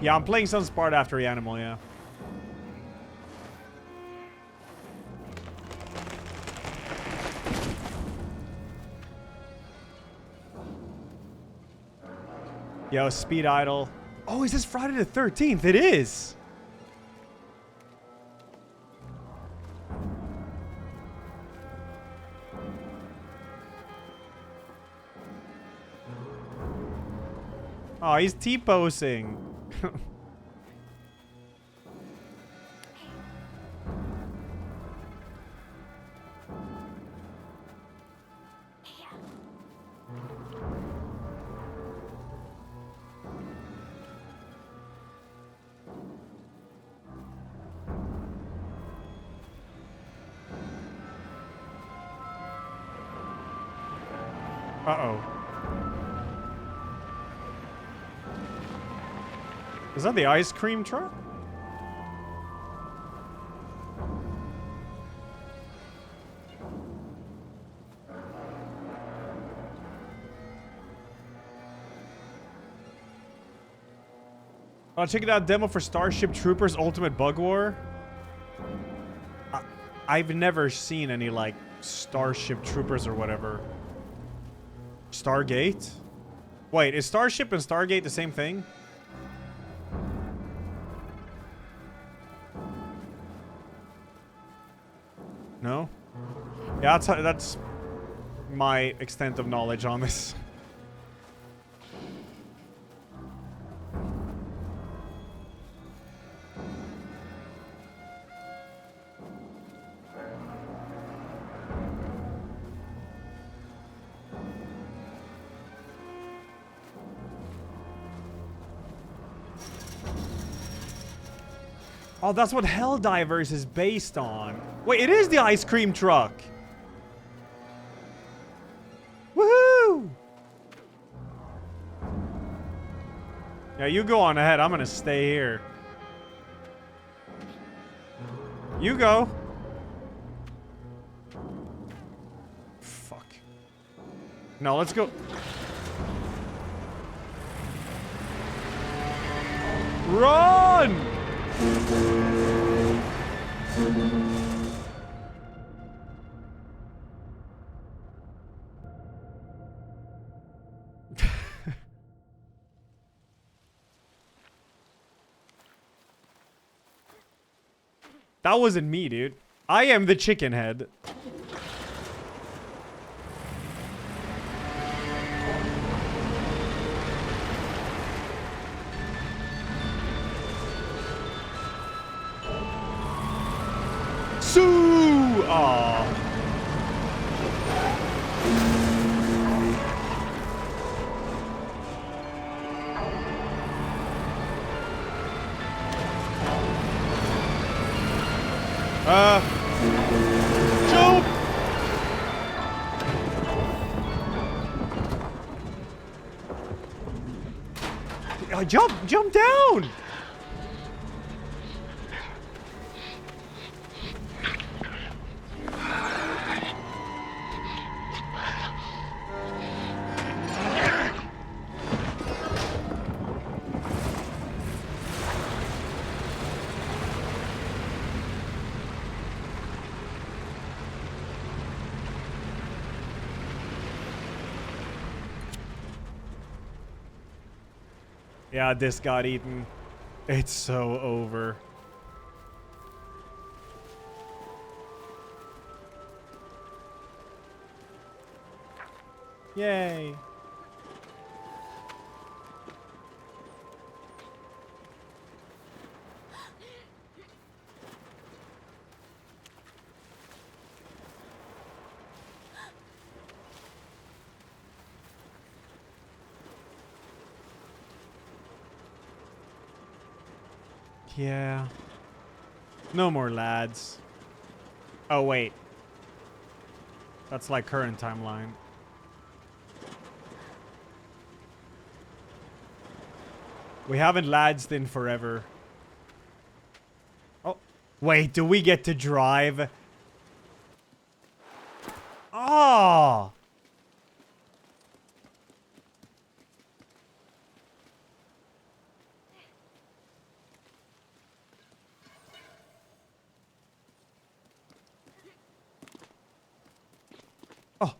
Yeah, I'm playing some Sparta after REANIMAL, yeah. Yo, speed idle. Oh, is this Friday the 13th? It is. Oh, he's T-posing. Uh-oh. Is that the ice cream truck? Oh, check it out. Demo for Starship Troopers Ultimate Bug War. I've never seen any, like, Starship Troopers or whatever. Stargate? Wait, is Starship and Stargate the same thing? No? Yeah, that's my extent of knowledge on this. Oh, that's what Helldivers is based on. Wait, it is the ice cream truck. Woohoo! Yeah, you go on ahead. I'm gonna stay here. You go. Fuck. No, let's go. Run! That wasn't me, dude. I am the chicken head. Sue! Aw. Jump! Jump down! Yeah, this got eaten. It's so over. Yay. Yeah. No more lads. Oh, wait. That's like current timeline. We haven't ladsed in forever. Oh, wait, do we get to drive? Oh! Oh.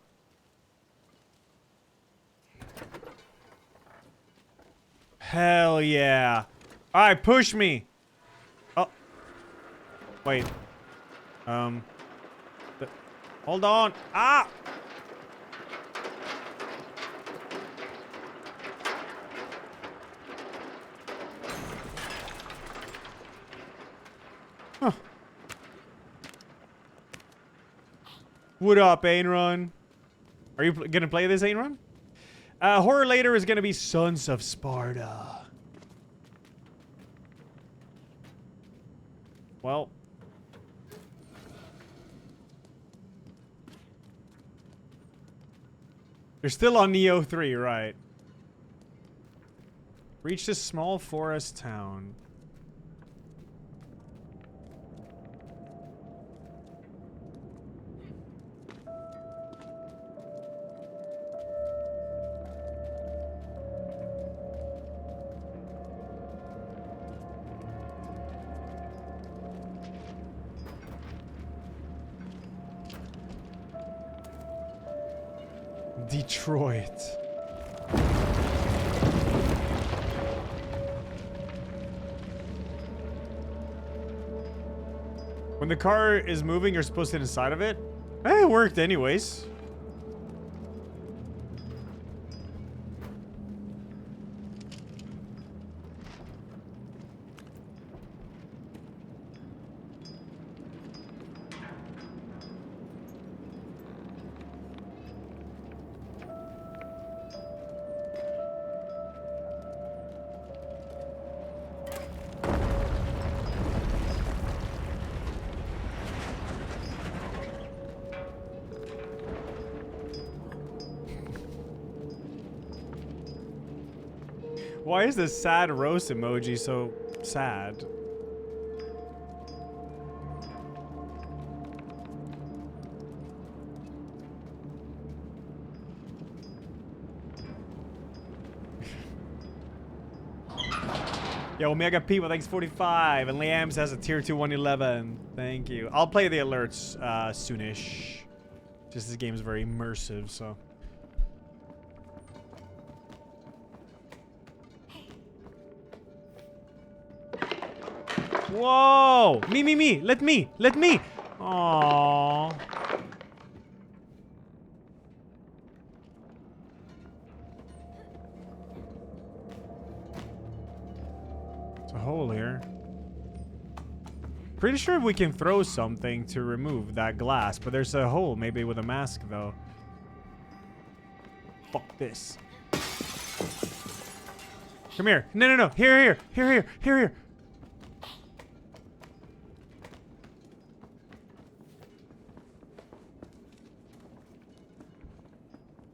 Hell yeah. All right, push me. Oh. Wait. Hold on. Ah! Huh. What up, Ain Run? Are you gonna play this, Ain Run? Horror later is gonna be Sons of Sparta. Well. You're still on Neo 3, right? Reach this small forest town. Detroit. When the car is moving, you're supposed to sit inside of it? Eh, it worked anyways. Why is the sad roast emoji so sad? Yo, Omega P, thanks 45, and Liams has a tier 2 111. Thank you. I'll play the alerts soonish. Just this game is very immersive, so. Whoa! Me! Let me! Aww. It's a hole here. Pretty sure we can throw something to remove that glass, but there's a hole, maybe with a mask, though. Fuck this. Come here. No. Here.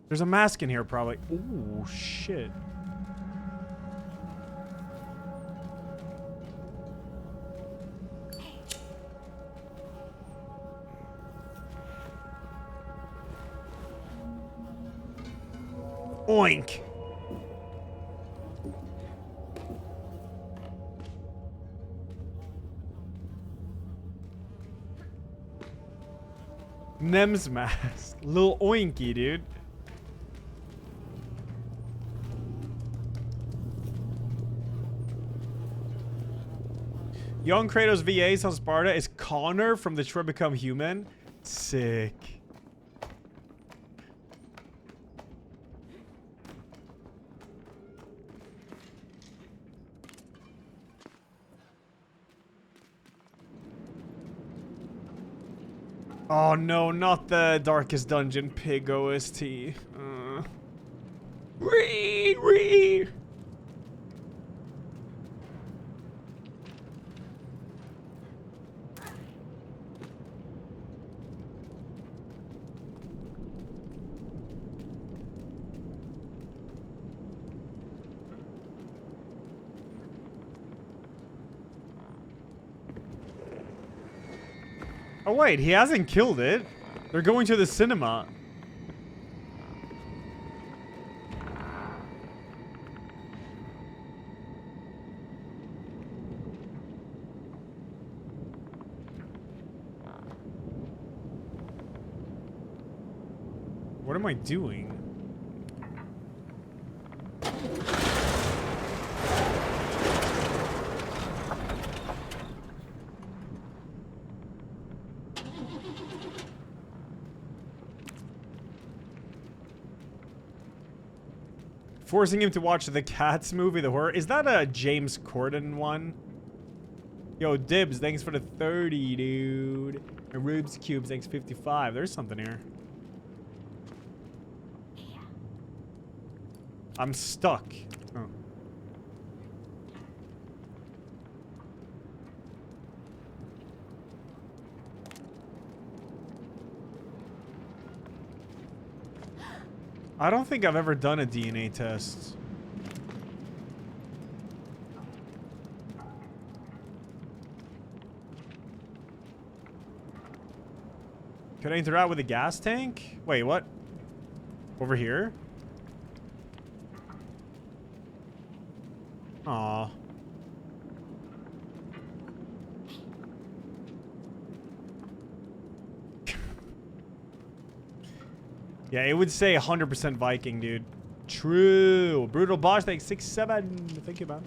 There's a mask in here, probably. Ooh, shit. Oink. Nem's mask. Little oinky, dude. Young Kratos VAs on Sparta is Connor from Detroit Become Human. Sick. Oh no, not the Darkest Dungeon Pig OST. Ree. Oh wait, he hasn't killed it. They're going to the cinema. What am I doing? Forcing him to watch the Cats movie, the horror. Is that a James Corden one? Yo, Dibs, thanks for the 30, dude. And Rubes Cubes, thanks 55. There's something here. I'm stuck. Oh. I don't think I've ever done a DNA test. Could I interact with a gas tank? Wait, what? Over here? Aw. Yeah, it would say 100% Viking, dude. True. Brutal Boss, thanks 6-7. Thank you, man.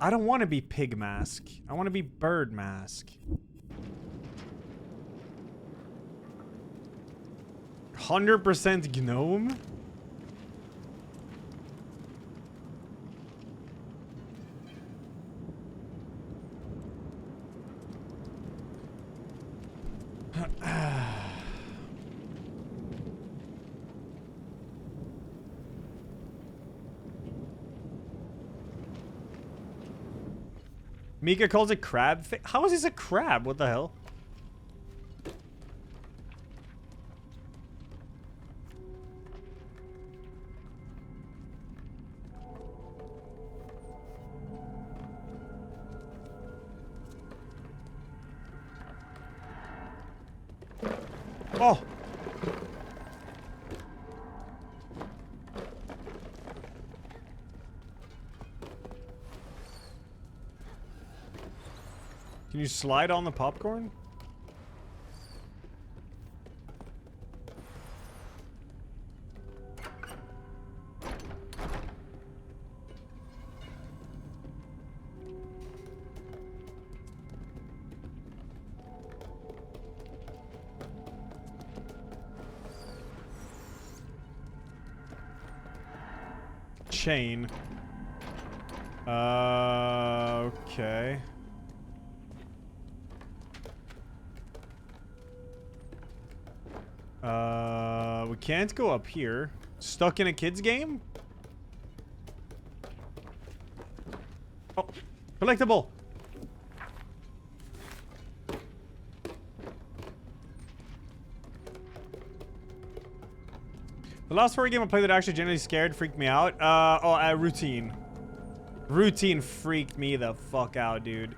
I don't want to be Pig Mask. I want to be Bird Mask. 100% Gnome? Mika calls it crab. How is this a crab? What the hell? Oh. Can you slide on the popcorn? Chain. Okay. We can't go up here. Stuck in a kid's game? Oh, collectible. The last horror game I played that actually genuinely scared, freaked me out. Routine. Routine freaked me the fuck out, dude.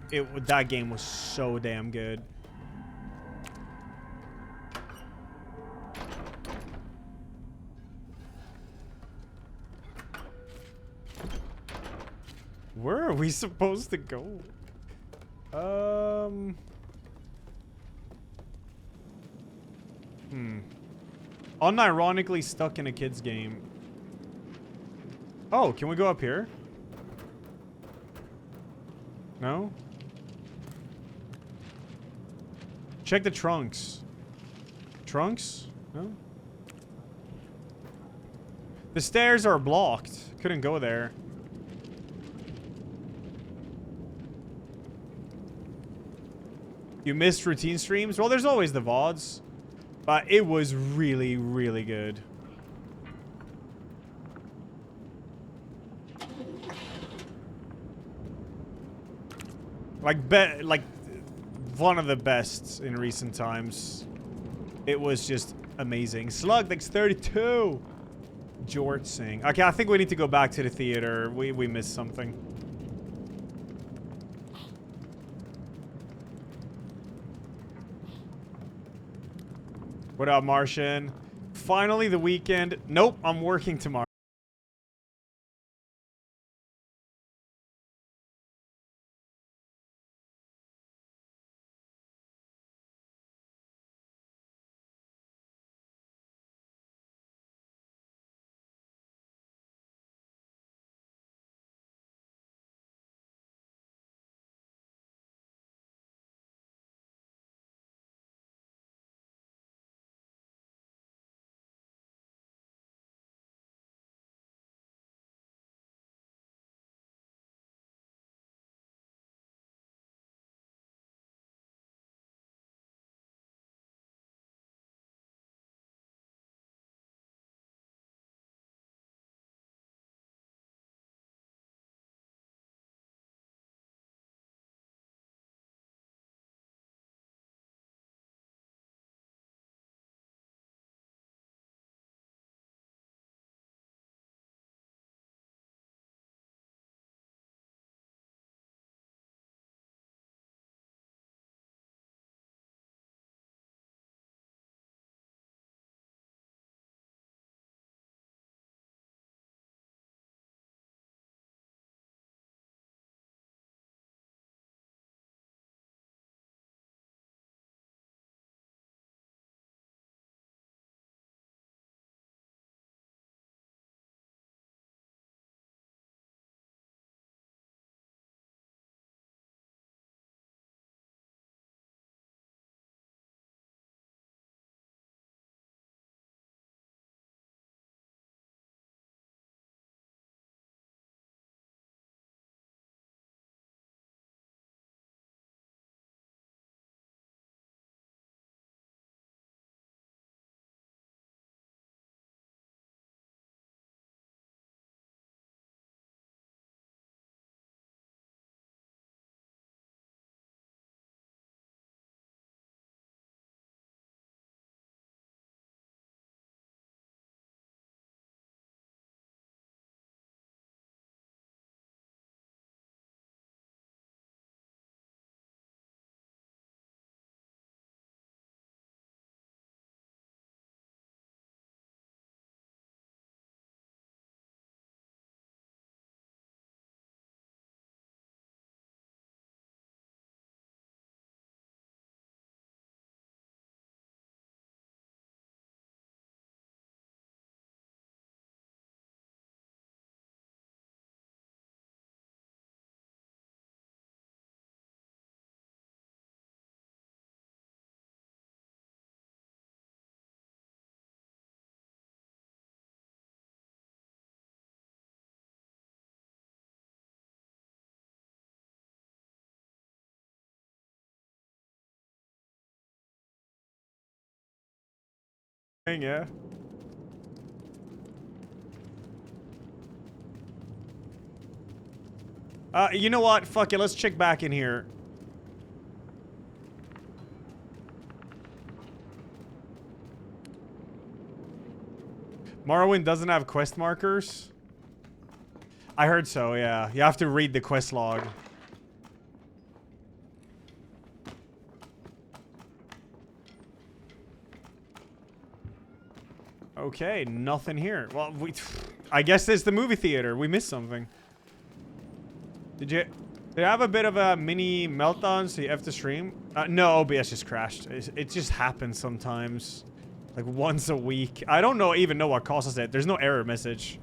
That game was so damn good. Where are we supposed to go? Unironically stuck in a kid's game. Oh, can we go up here? No? Check the trunks. Trunks? No? The stairs are blocked. Couldn't go there. You missed routine streams? Well, there's always the VODs. But it was really, really good. Like one of the best in recent times. It was just amazing. Slug, thanks 32. George Singh. Okay, I think we need to go back to the theater. We missed something. What up, Martian? Finally the weekend. Nope, I'm working tomorrow. Yeah. You know what? Fuck it. Let's check back in here. Morrowind doesn't have quest markers? I heard so, yeah. You have to read the quest log. Okay, nothing here. Well, I guess it's the movie theater. We missed something. Did you have a bit of a mini meltdown so you have to stream? No, OBS just crashed. It just happens sometimes. Like once a week. I don't even know what causes it. There's no error message.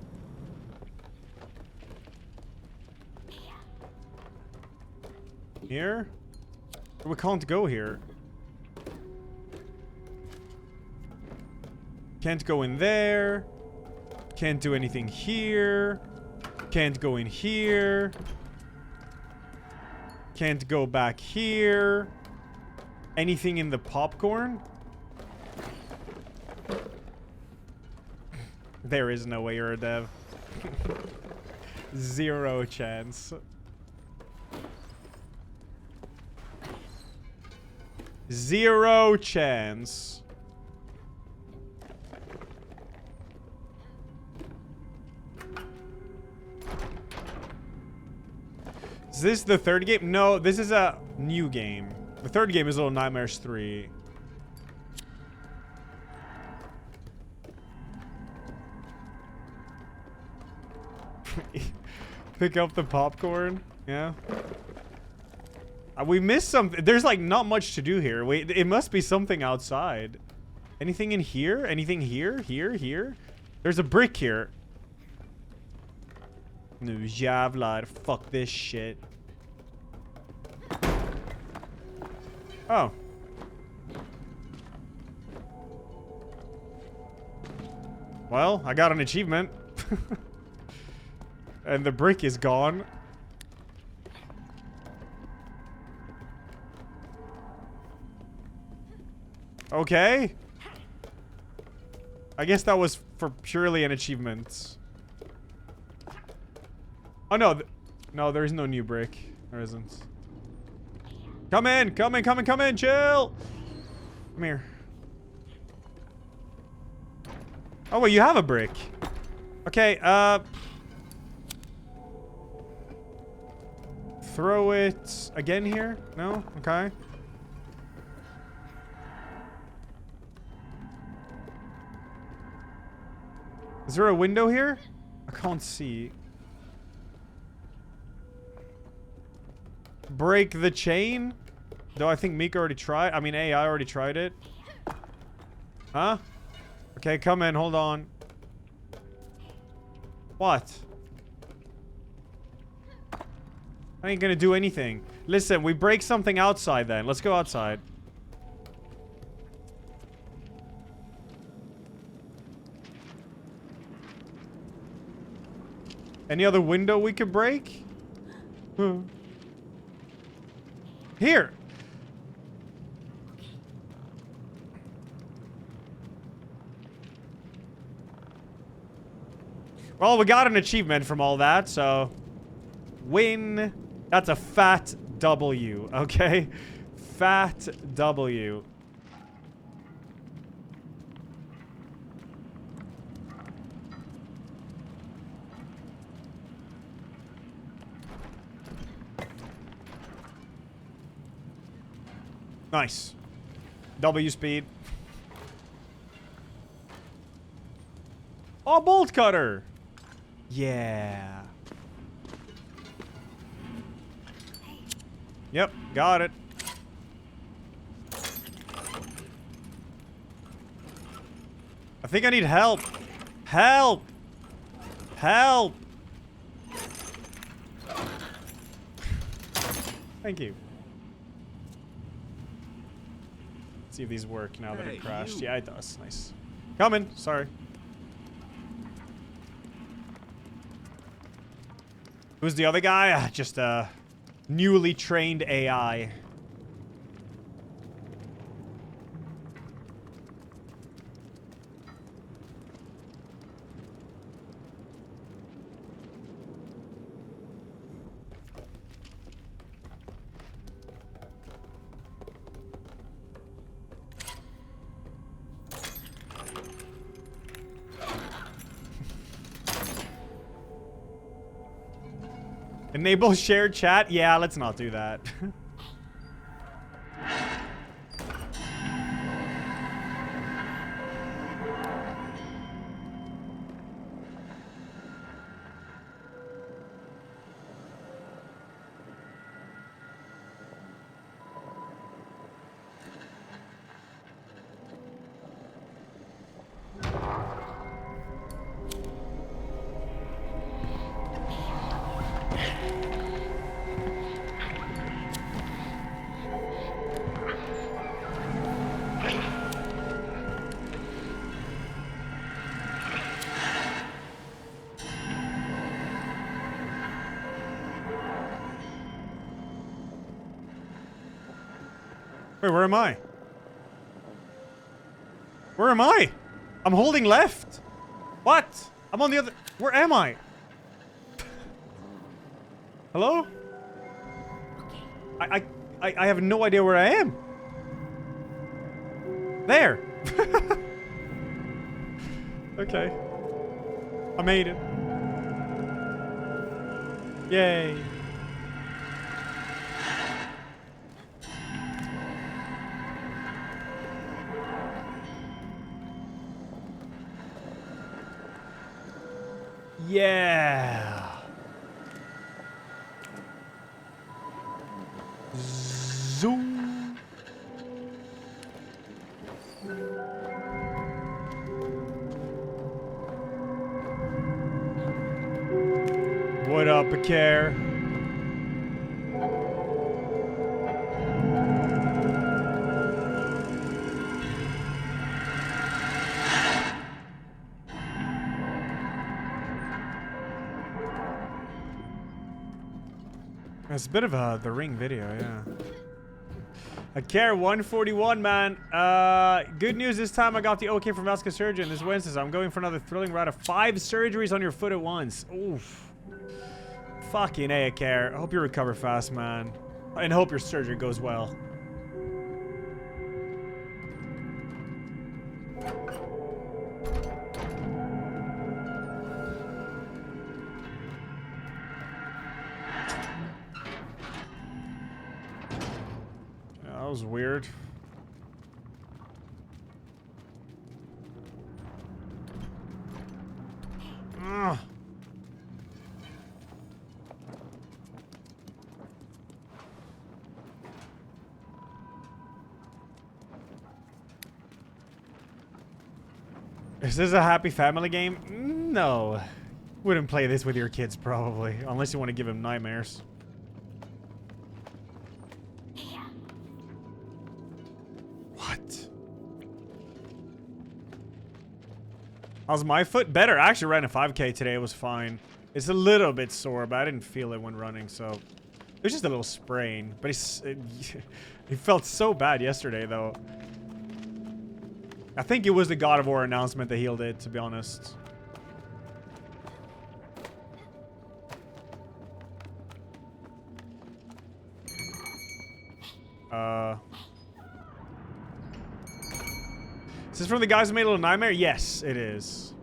Here? We can't go here. Can't go in there. Can't do anything here. Can't go in here. Can't go back here. Anything in the popcorn? There is no way you're a dev. Zero chance. Zero chance. Is this the third game? No, this is a new game. The third game is Little Nightmares 3. Pick up the popcorn. Yeah. We missed something. There's like not much to do here. Wait, it must be something outside. Anything in here? Anything here? Here? There's a brick here. Nu jävlar. Fuck this shit. Oh. Well, I got an achievement. And the brick is gone. Okay. I guess that was for purely an achievement. Oh, no. No, there is no new brick. There isn't. Come in. Come in. Chill. Come here. Oh, wait. You have a brick. Okay. Throw it again here? No? Okay. Is there a window here? I can't see. Break the chain? Though I think Mika already tried. I mean, AI already tried it. Huh? Okay, come in. Hold on. What? I ain't gonna do anything. Listen, we break something outside then. Let's go outside. Any other window we could break? Here. Well, we got an achievement from all that, so... Win. That's a fat W, okay? Fat W. Nice. W speed. Oh, bolt cutter. Yeah. Yep, got it. I think I need help. Help! Help! Thank you. See if these work now that it crashed. Yeah, it does. Nice. Coming. Sorry. Who's the other guy? Just a newly trained AI. Enable shared chat? Yeah, let's not do that. Wait, where am I? Where am I? I'm holding left. What? I'm on the other... Where am I? Hello? I have no idea where I am. There. Okay. I made it. Yay. Yeah. Zoom. What up, Akare? It's a bit of a The Ring video, yeah. Akare 141, man. Good news this time I got the okay from Vasquez Surgeon this Wednesday, so I'm going for another thrilling round of 5 surgeries on your foot at once. Oof. Fucking A, Akare. I hope you recover fast, man. And hope your surgery goes well. That was weird. Ugh. Is this a happy family game? No. Wouldn't play this with your kids, probably. Unless you want to give them nightmares. What? How's my foot? Better. I actually ran a 5K today. It was fine. It's a little bit sore, but I didn't feel it when running, so... It was just a little sprain. But it felt so bad yesterday, though. I think it was the God of War announcement that healed it, to be honest. Is this from the guys who made a Little Nightmare? Yes, it is.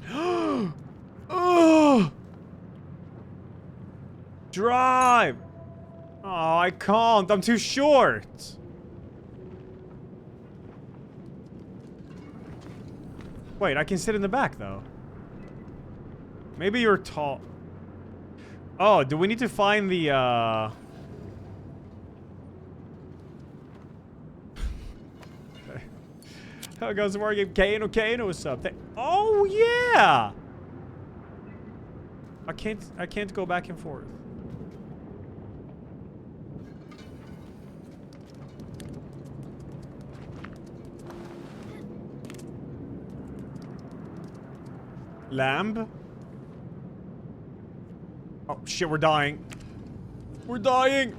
Oh! Drive! Oh, I can't. I'm too short. Wait, I can sit in the back, though. Maybe you're tall. Oh, do we need to find the, How goes the war game? Kano, what's up? Oh, yeah! I can't go back and forth. Lamb? Oh, shit, we're dying. We're dying!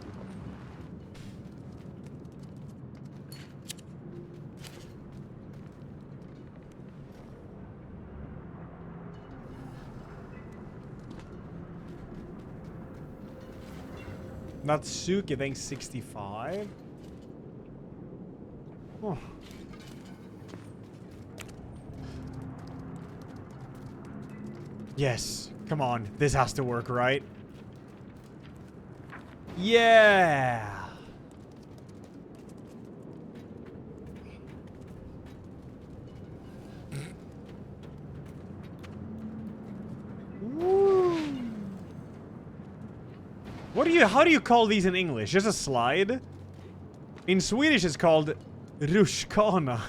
Natsuki, thanks 65. Oh. Yes. Come on. This has to work, right? Yeah. Woo. How do you call these in English? Just a slide? In Swedish it's called rutschkana.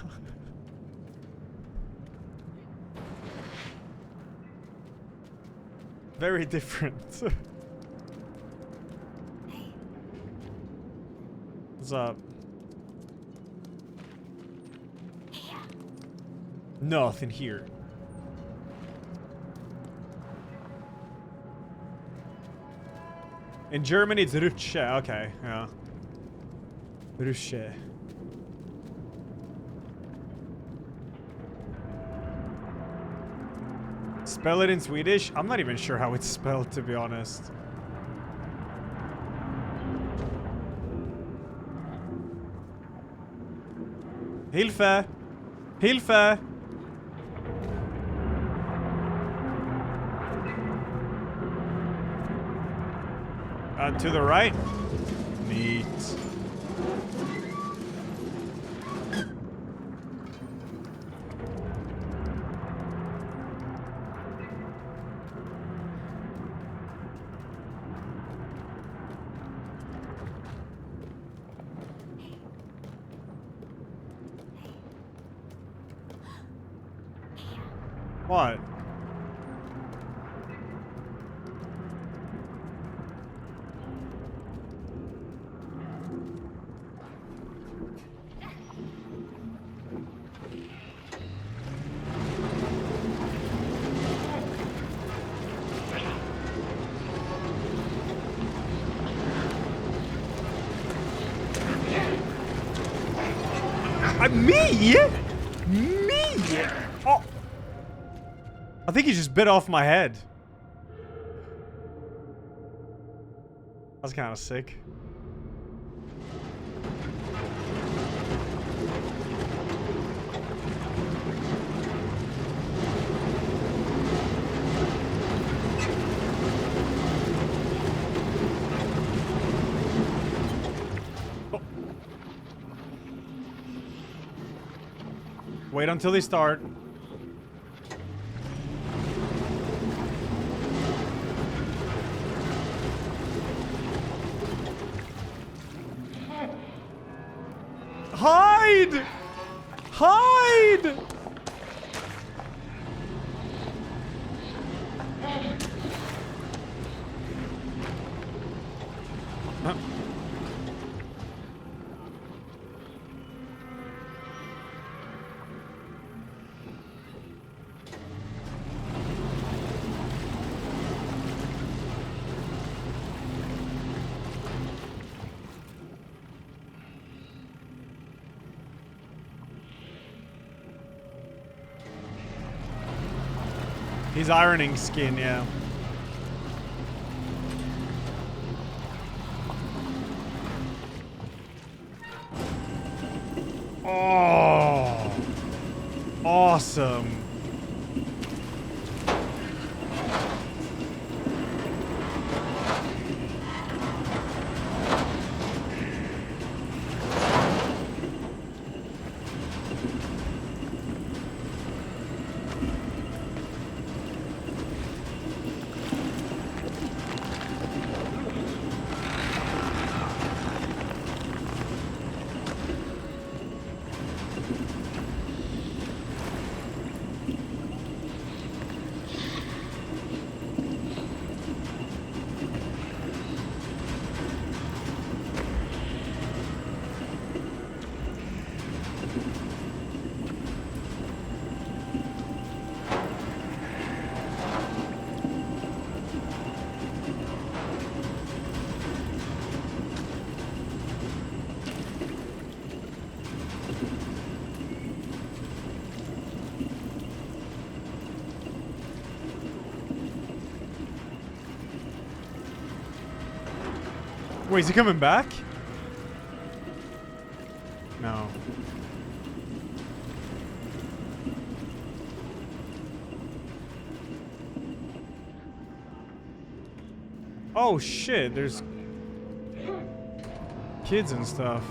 Very different. What's up? Nothing here. In Germany, it's Rutsche. Okay, yeah. Rutsche. Spell it in Swedish? I'm not even sure how it's spelled, to be honest. Hilfe! Hilfe! To the right. Neat. What? Me? Me? Oh. I think he just bit off my head. That's kind of sick. Wait until they start. Hide! Hide! He's ironing skin, yeah. Oh, awesome. Wait, is he coming back? No. Oh shit, there's kids and stuff.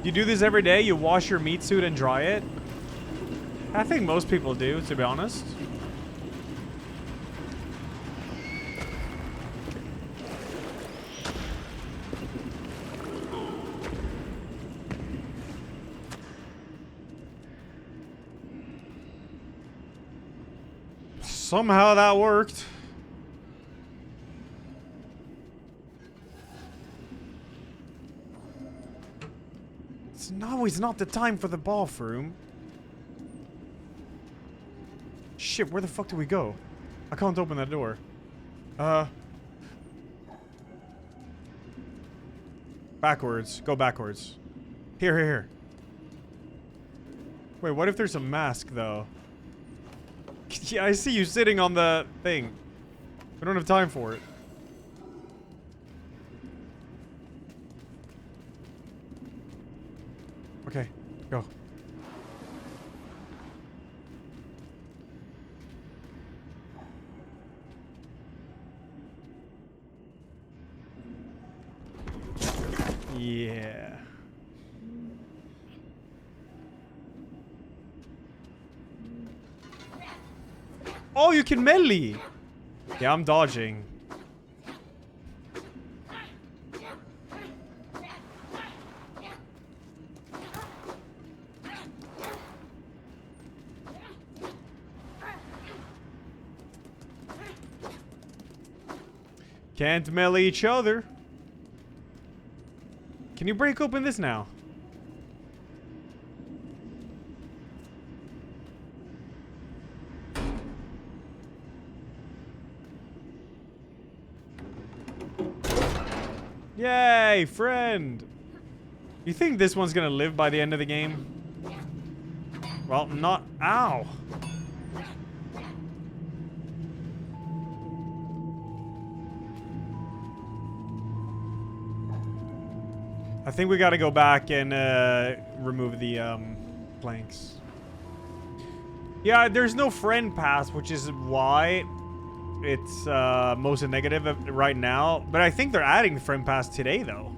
You do this every day? You wash your meat suit and dry it? I think most people do, to be honest. Somehow that worked. It's not the time for the bathroom. Shit, where the fuck do we go? I can't open that door. Backwards. Go backwards. Here. Wait, what if there's a mask, though? Yeah, I see you sitting on the thing. We don't have time for it. Okay, go. Yeah. Oh, you can melee. Yeah, I'm dodging. Can't melee each other. Can you break open this now? Yay, friend! You think this one's gonna live by the end of the game? Well, not... Ow! I think we gotta go back and remove the planks. Yeah, there's no friend pass, which is why it's most negative right now. But I think they're adding the friend pass today, though.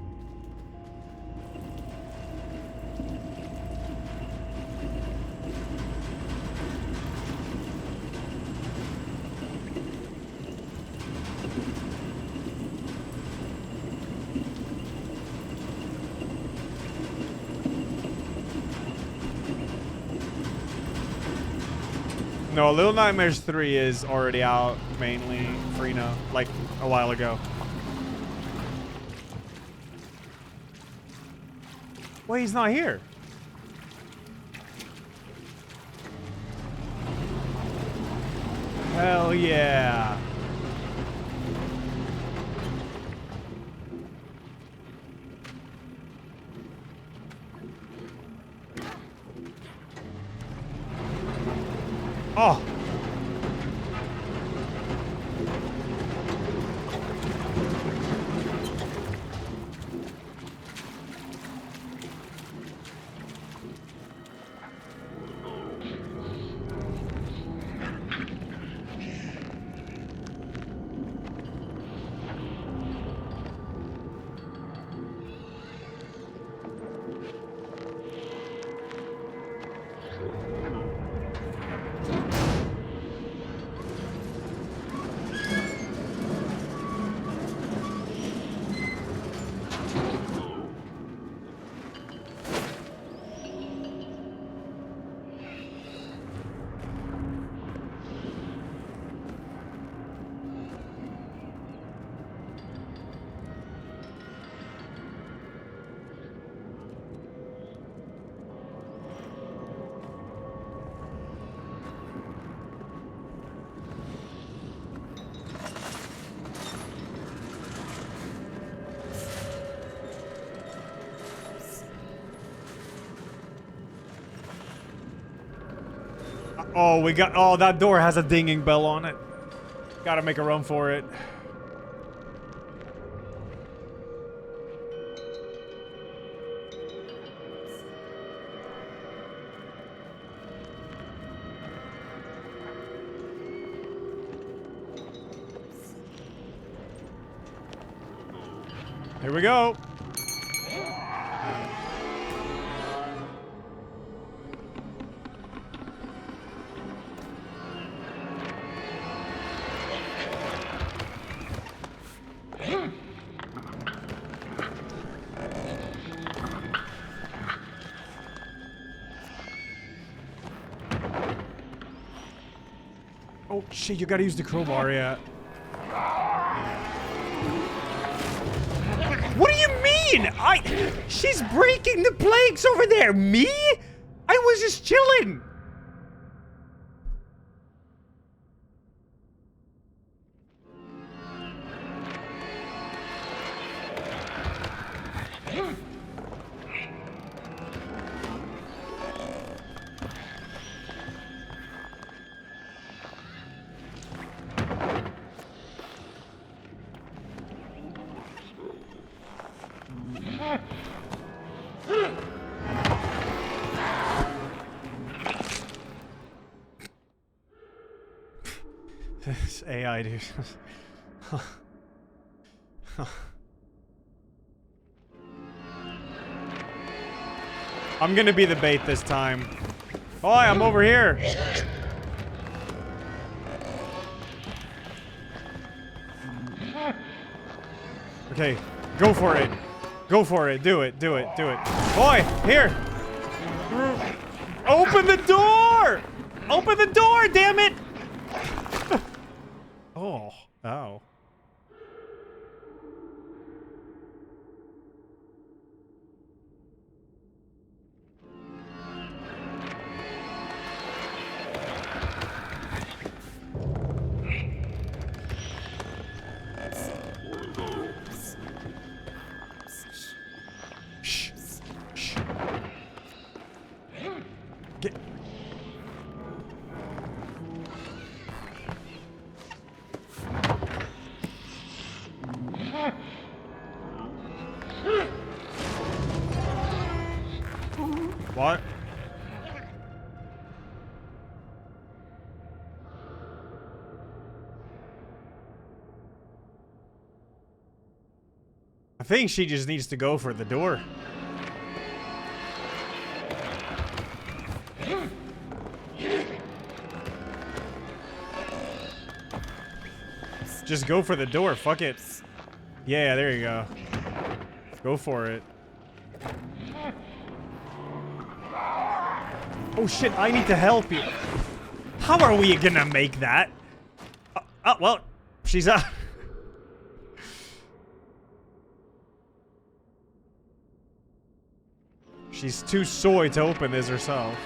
No, Little Nightmares 3 is already out, mainly free now, like a while ago. Wait, he's not here. Hell yeah. Oh. Oh, we got... Oh, that door has a dinging bell on it. Gotta make a run for it. Here we go. Oh shit, you gotta use the crowbar, yeah. What do you mean? She's breaking the planks over there. Me? I was just chilling. This AI, dude. I'm gonna be the bait this time. Oh, I'm over here. Okay, go for it. Go for it. Do it. Do it. Do it. Boy, here. Open the door! Open the door, damn it! Oh. Oh. Shh. Shh. Get. What? I think she just needs to go for the door. Just go for the door, fuck it. Yeah, there you go. Go for it. Oh shit, I need to help you. How are we gonna make that? Oh, well, she's out. She's too soy to open this herself.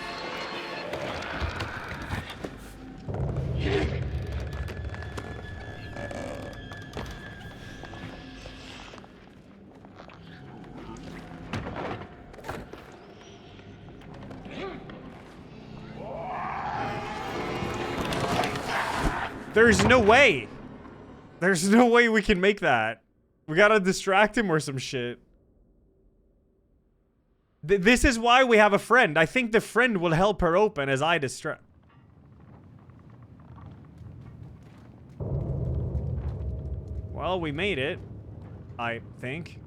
There's no way. There's no way we can make that. We gotta distract him or some shit. This is why we have a friend. I think the friend will help her open as I distract. Well, we made it. I think.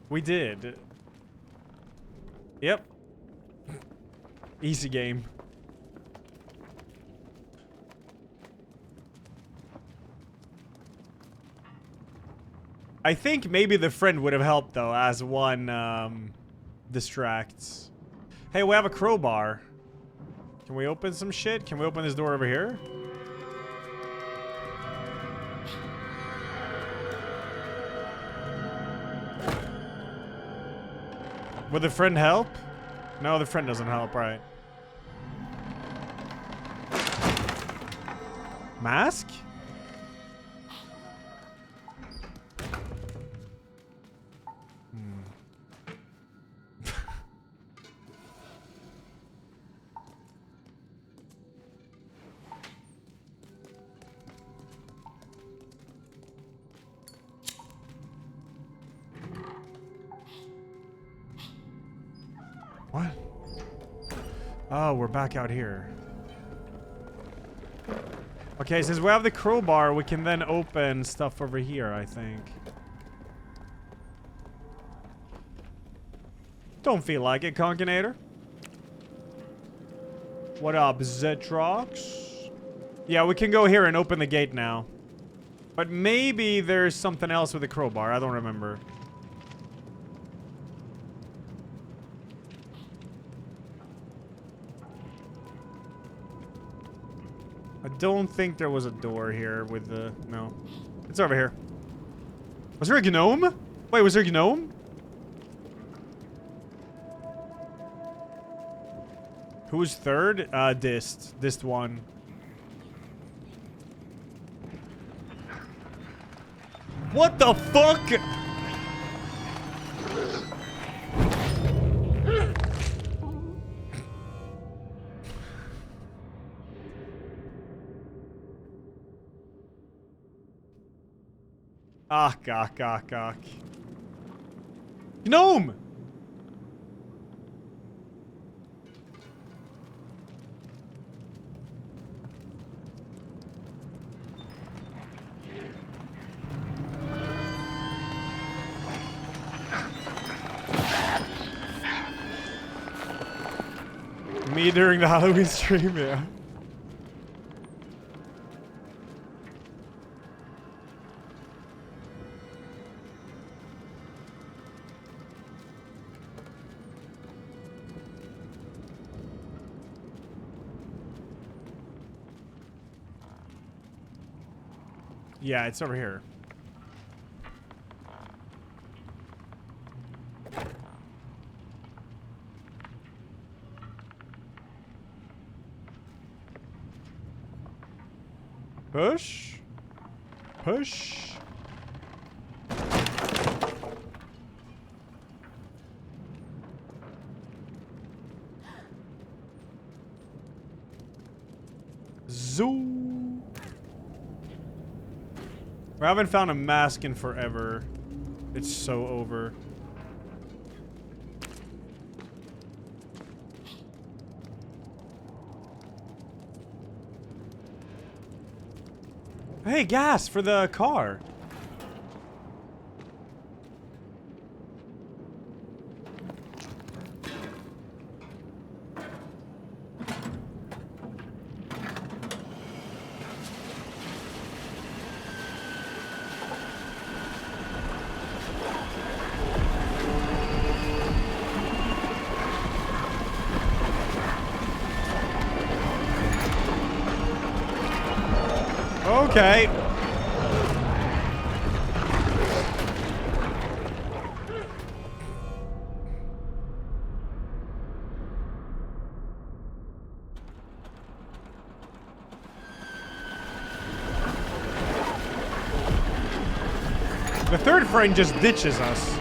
We did. Yep. Easy game. I think maybe the friend would have helped though, as one distracts. Hey, we have a crowbar. Can we open some shit? Can we open this door over here? Would the friend help? No, the friend doesn't help, right? Mask? What? Oh, we're back out here. Okay, since we have the crowbar, we can then open stuff over here, I think. Don't feel like it, Conkenator. What up, Zetrox? Yeah, we can go here and open the gate now. But maybe there's something else with the crowbar. I don't remember. don't think there was a door here with the... No. It's over here. Was there a gnome? Wait, was there a gnome? Who was third? Dist. Dist won. What the fuck? Ah, gawk. Gnome! Me during the Halloween stream, yeah. Yeah, it's over here. Push. Push. Zoo. I haven't found a mask in forever. It's so over. Hey, gas for the car. Okay. The third friend just ditches us.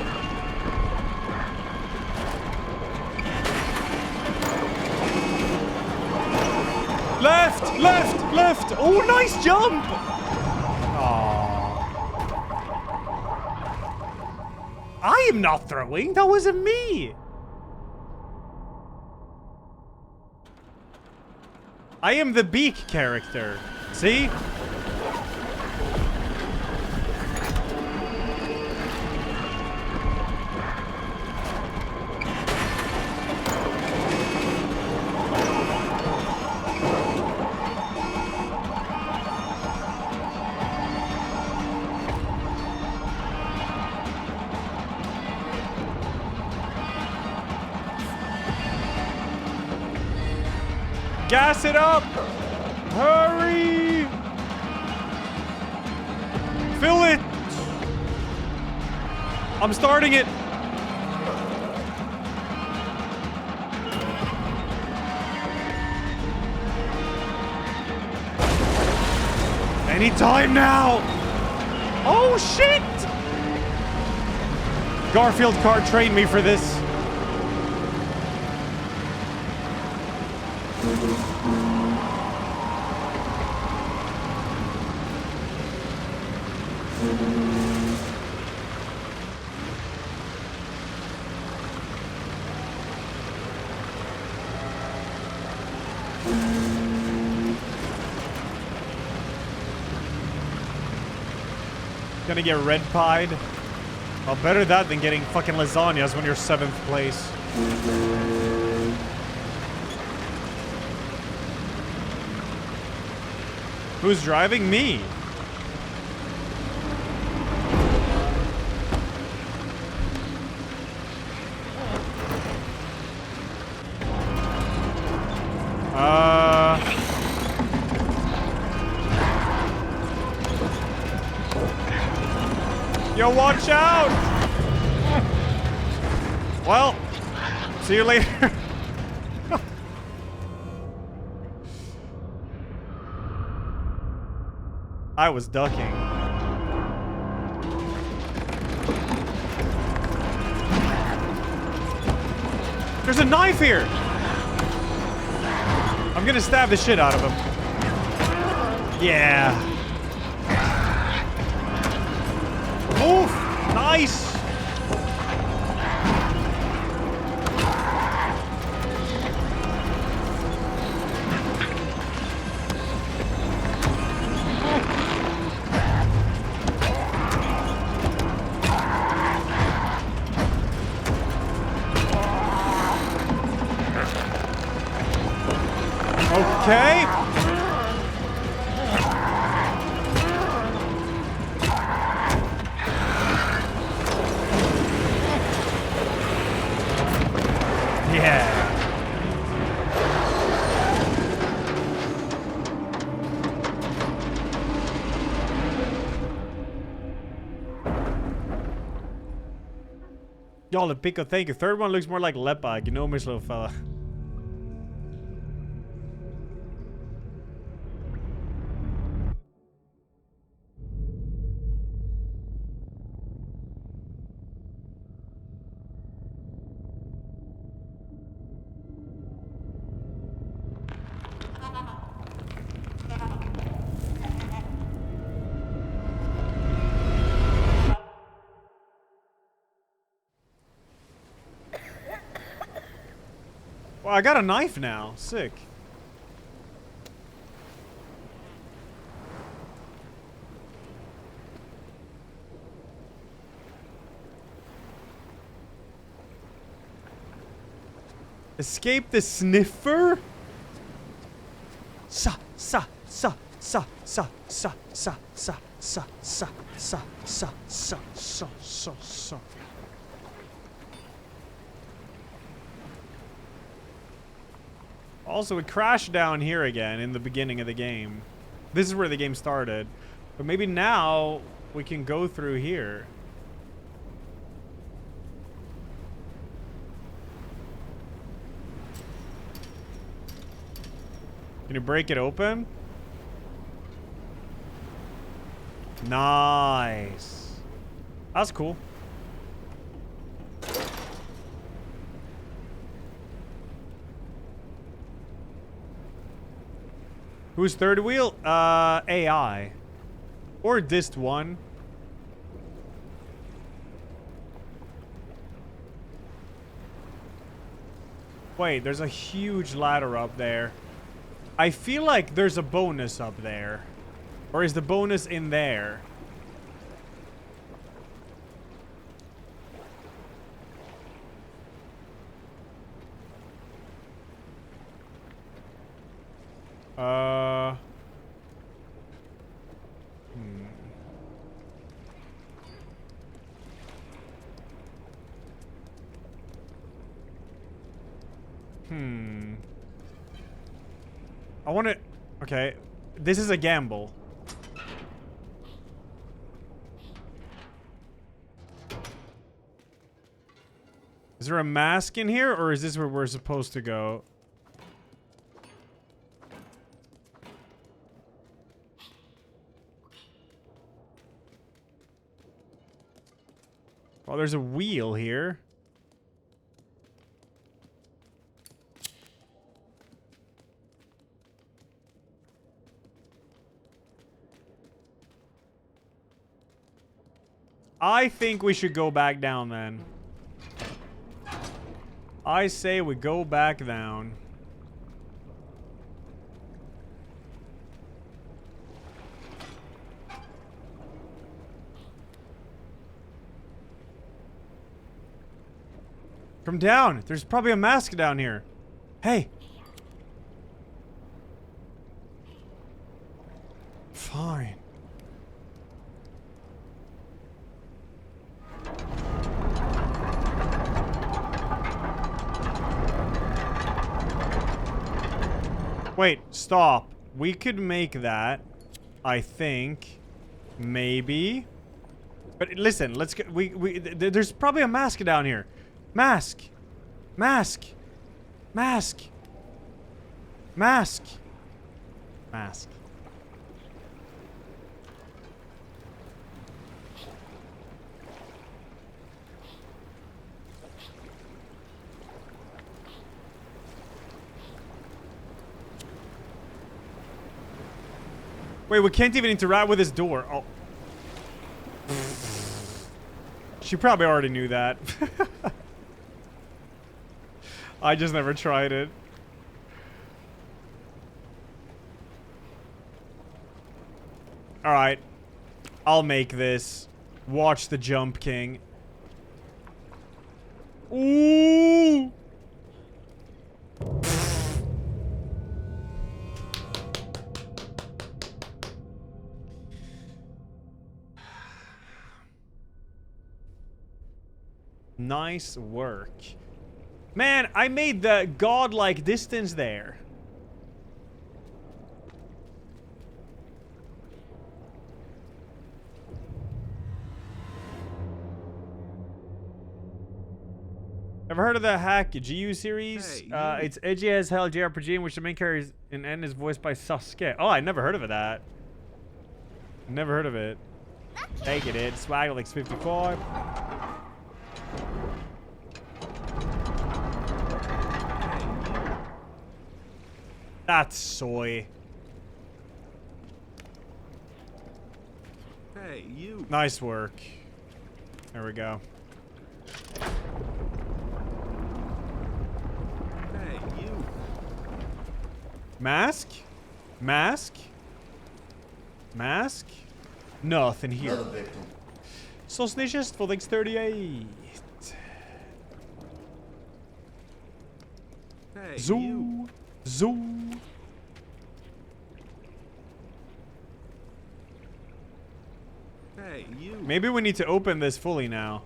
Left, left, left. Oh, nice jump. Aww. I am not throwing. That wasn't me. I am the beak character. See? Gas it up! Hurry! Fill it! I'm starting it! Anytime now! Oh shit! Garfield Kart trained me for this. Gonna get red pied. Well, better that than getting fucking lasagnas when you're 7th place. Who's driving? Me. gotta watch out! Well, see you later. I was ducking. There's a knife here! I'm gonna stab the shit out of him. Yeah. Oof! Nice! Okay. Yeah. Y'all, the pico, thank you. Third one looks more like Lepa. You know, Miss little fella. Well, I got a knife now. Sick. Escape the sniffer? Sa sa sa sa sa sa sa sa sa sa sa sa sa sa sa sa. Also, it crashed down here again in the beginning of the game. This is where the game started. But maybe now we can go through here. Can you break it open? Nice. That's cool. Who's third wheel? AI. Or dist 1. Wait, there's a huge ladder up there. I feel like there's a bonus up there. Or is the bonus in there? I want to... Okay. This is a gamble. Is there a mask in here, or is this where we're supposed to go? Oh, there's a wheel here. I think we should go back down then. I say we go back down. Come down. There's probably a mask down here. Hey. Fine. Wait, stop. We could make that, I think. Maybe. But listen, let's get. There's probably a mask down here. Mask. Mask. Mask. Mask. Mask. Wait, we can't even interact with this door. Oh. She probably already knew that. I just never tried it. Alright. I'll make this. Watch the Jump King. Ooh! Nice work. Man, I made the godlike distance there. Ever heard of the Hack GU series? Hey, It's edgy as hell JRPG in which the main character in N is voiced by Sasuke. Oh, I never heard of that. Never heard of it. Taking it. Swagger like 55. That's soy. Hey, you. Nice work. There we go. Hey, you. Mask? Mask? Mask? Nothing here. Another victim. Sausages for like 38. Hey, you. Zoo. Zoo. Hey, you. Maybe we need to open this fully now.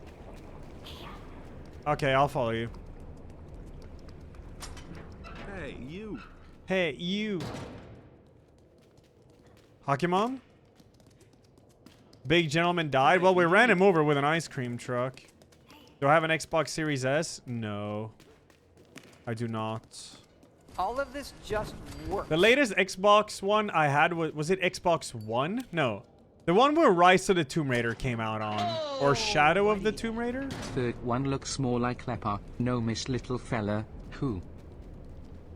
Okay, I'll follow you. Hey, you. Hey, you. Hakimon? Big gentleman died? Well, we ran him over with an ice cream truck. Do I have an Xbox Series S? No. I do not. All of this just works. The latest Xbox One I had was it Xbox One? No. The one where Rise of the Tomb Raider came out on. Or Shadow of the Tomb Raider? Third one looks more like Leper. No, Miss Little Fella. Who?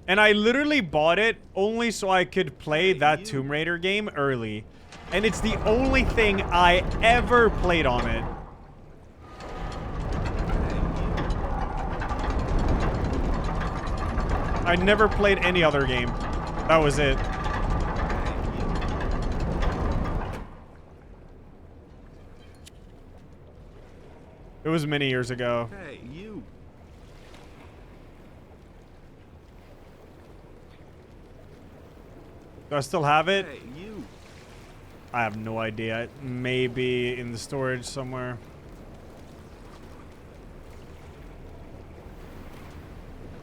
And I literally bought it only so I could play that Tomb Raider game early. And it's the only thing I ever played on it. I never played any other game. That was it. It was many years ago. Hey, you. Do I still have it? Hey, you. I have no idea. Maybe in the storage somewhere.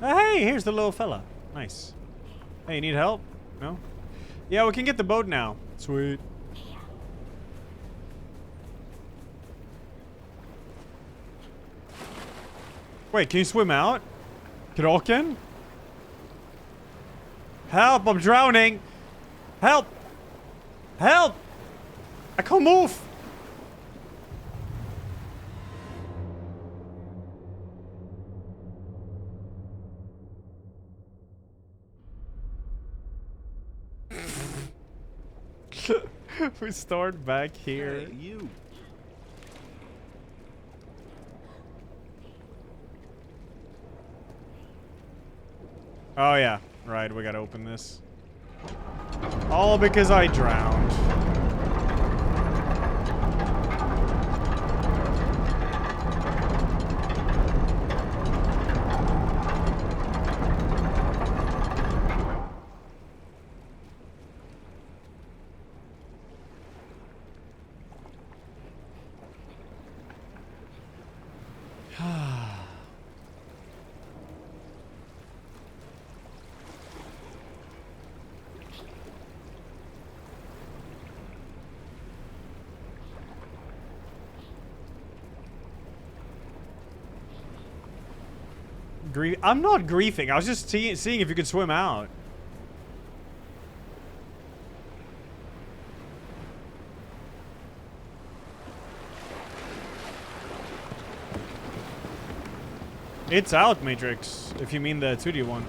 Hey, here's the little fella. Nice. Hey, you need help? No? Yeah, we can get the boat now. Sweet. Wait, can you swim out? Kroken? Help, I'm drowning. Help. Help. I can't move. We start back here. Hey, you. Oh yeah, right, we gotta open this. All because I drowned. I'm not griefing. I was just seeing if you could swim out. It's out, Matrix, if you mean the 2D one.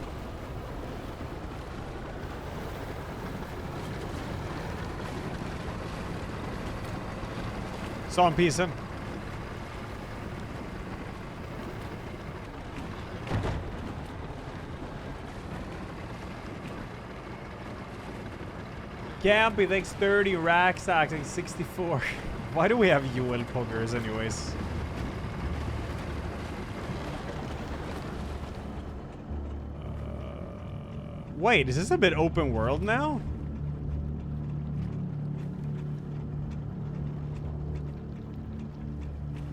Saw him piece in. Gampy thanks 30, Rax acting 64. Why do we have UL poggers anyways? Wait, is this a bit open world now?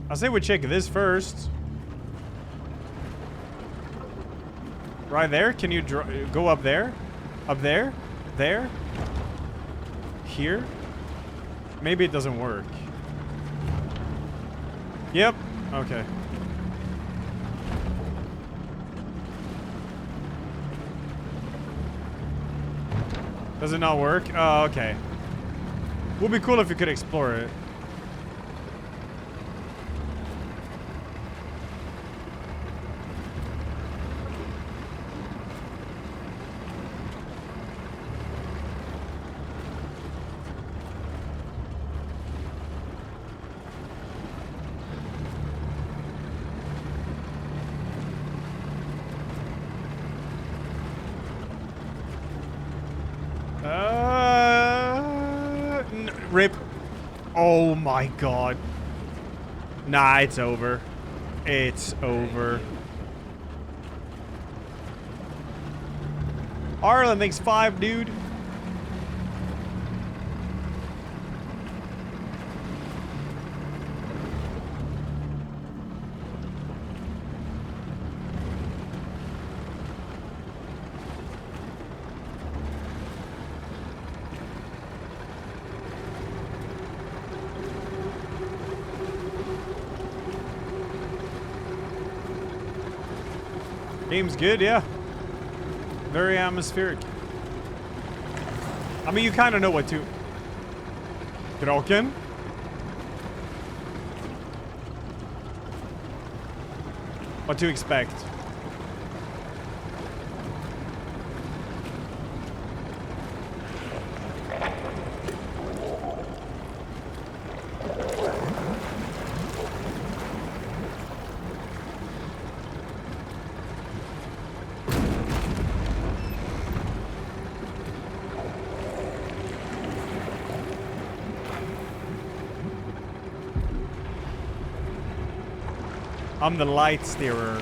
I say we check this first. Right there? Can you go up there? Up there? There? Here? Maybe it doesn't work. Yep. Okay. Does it not work? Oh, okay. Would be cool if you could explore it. Rip. Oh my god. Nah, it's over. It's over. Arlen thinks 5, dude. Game's good, yeah. Very atmospheric. I mean, you kind of know what to... Kroken? What to expect. I'm the light steerer.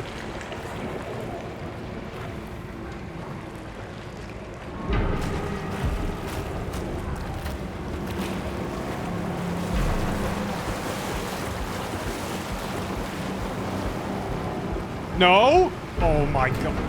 No? Oh my god.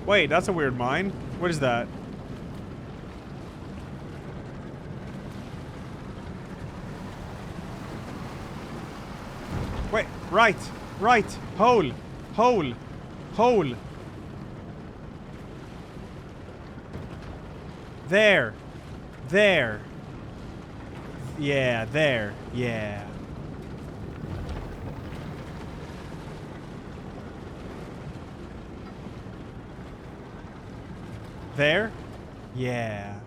Wait, that's a weird mine. What is that? Wait, right, hole, hole, hole. There, yeah, there, yeah. There? Yeah.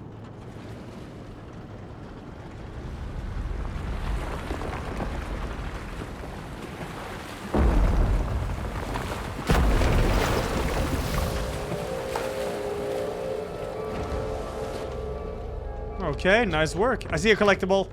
Okay, nice work. I see a collectible.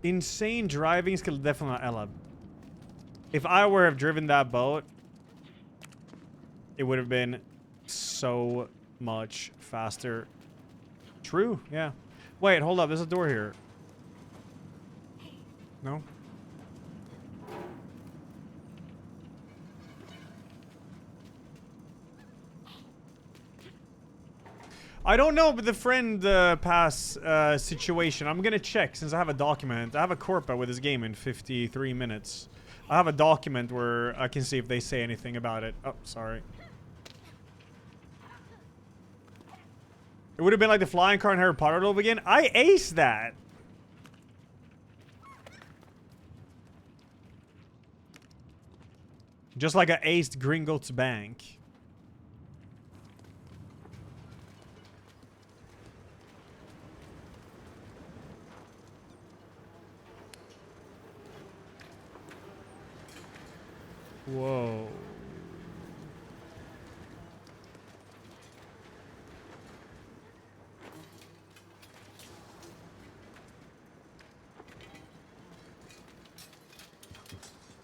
Insane driving skill, definitely not Ella. If I were have driven that boat, it would have been so much faster. True, yeah. Wait, hold up. There's a door here. No? I don't know, but the friend pass situation, I'm gonna check since I have a document. I have a corpo with this game in 53 minutes. I have a document where I can see if they say anything about it. Oh, sorry. It would have been like the flying car in Harry Potter all over again. I aced that. Just like I aced Gringotts Bank. Whoa.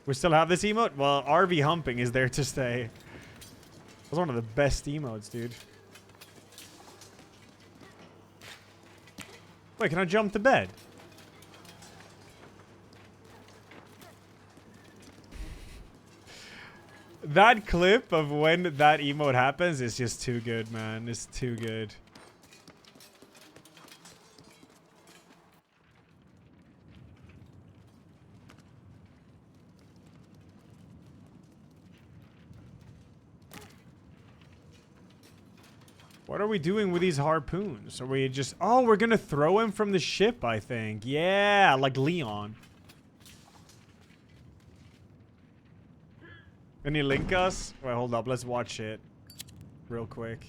We still have this emote? Well, RV humping is there to stay. That's one of the best emotes, dude. Wait, can I jump to bed? That clip of when that emote happens is just too good, man. It's too good. What are we doing with these harpoons? Are we just... Oh, we're gonna throw him from the ship, I think. Yeah, like Leon. Can you link us? Wait, hold up. Let's watch it. Real quick.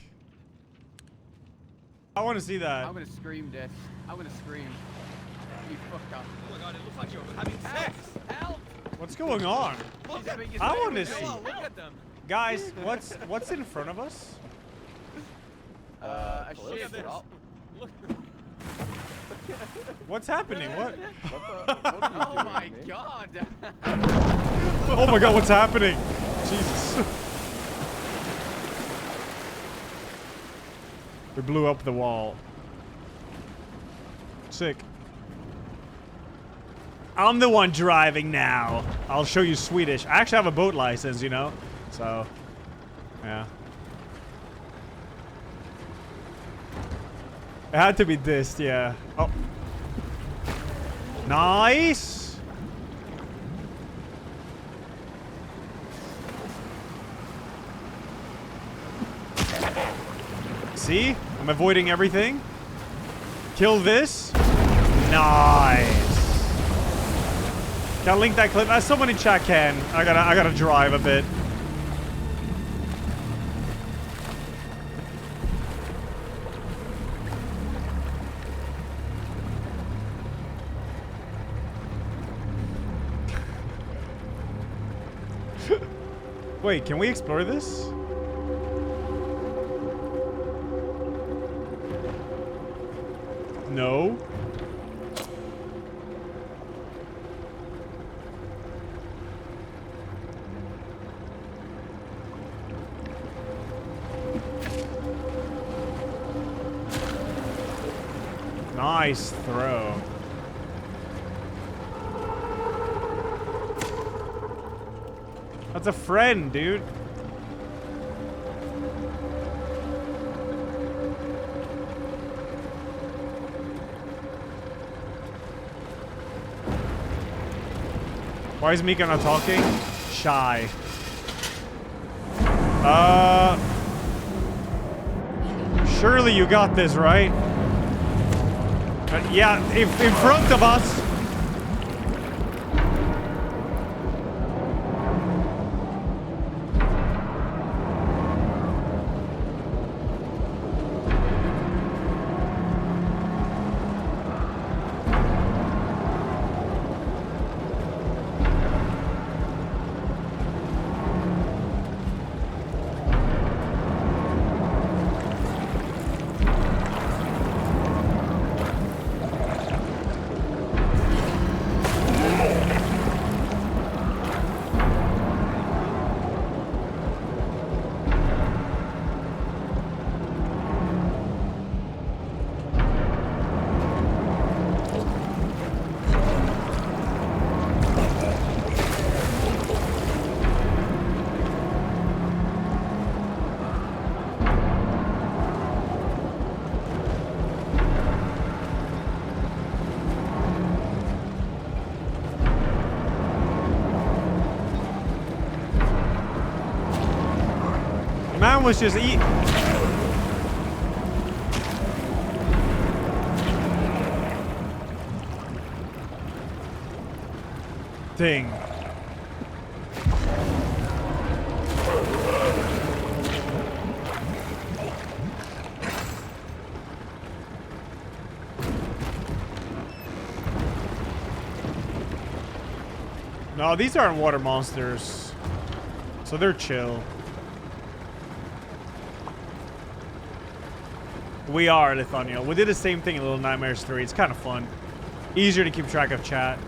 I want to see that. I'm gonna scream, Death. I'm gonna scream. You fucked up. Oh my god, it looks like you're having sex. Help! What's going on? Look at I want to see. Look at them. Guys, what's in front of us? A Look ship. at this. Look. What's happening? What? Oh my god. Oh my god, what's happening? Jesus. We blew up the wall. Sick. I'm the one driving now. I'll show you Swedish. I actually have a boat license, you know? So, yeah. It had to be dissed, yeah. Oh. Nice! See? I'm avoiding everything. Kill this. Nice. Can I link that clip? Someone in chat can. I gotta drive a bit. Wait, can we explore this? No. Nice throw. That's a friend, dude. Why is Mika not talking? Shy. Surely you got this, right? Yeah, in front of us. Man was just eating. Thing. No, these aren't water monsters. So they're chill. We are, Lithuania. We did the same thing in Little Nightmares 3. It's kind of fun. Easier to keep track of chat.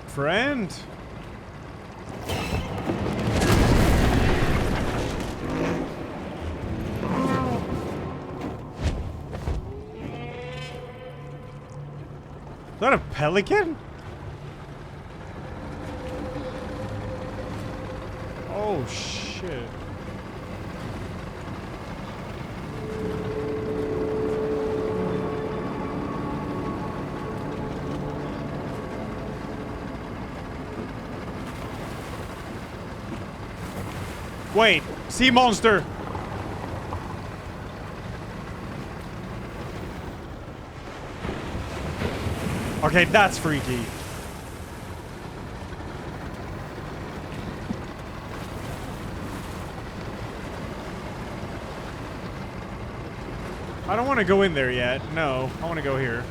Friend. Is that a pelican? Oh shit. Wait, sea monster. Okay, that's freaky. I don't want to go in there yet. No, I want to go here.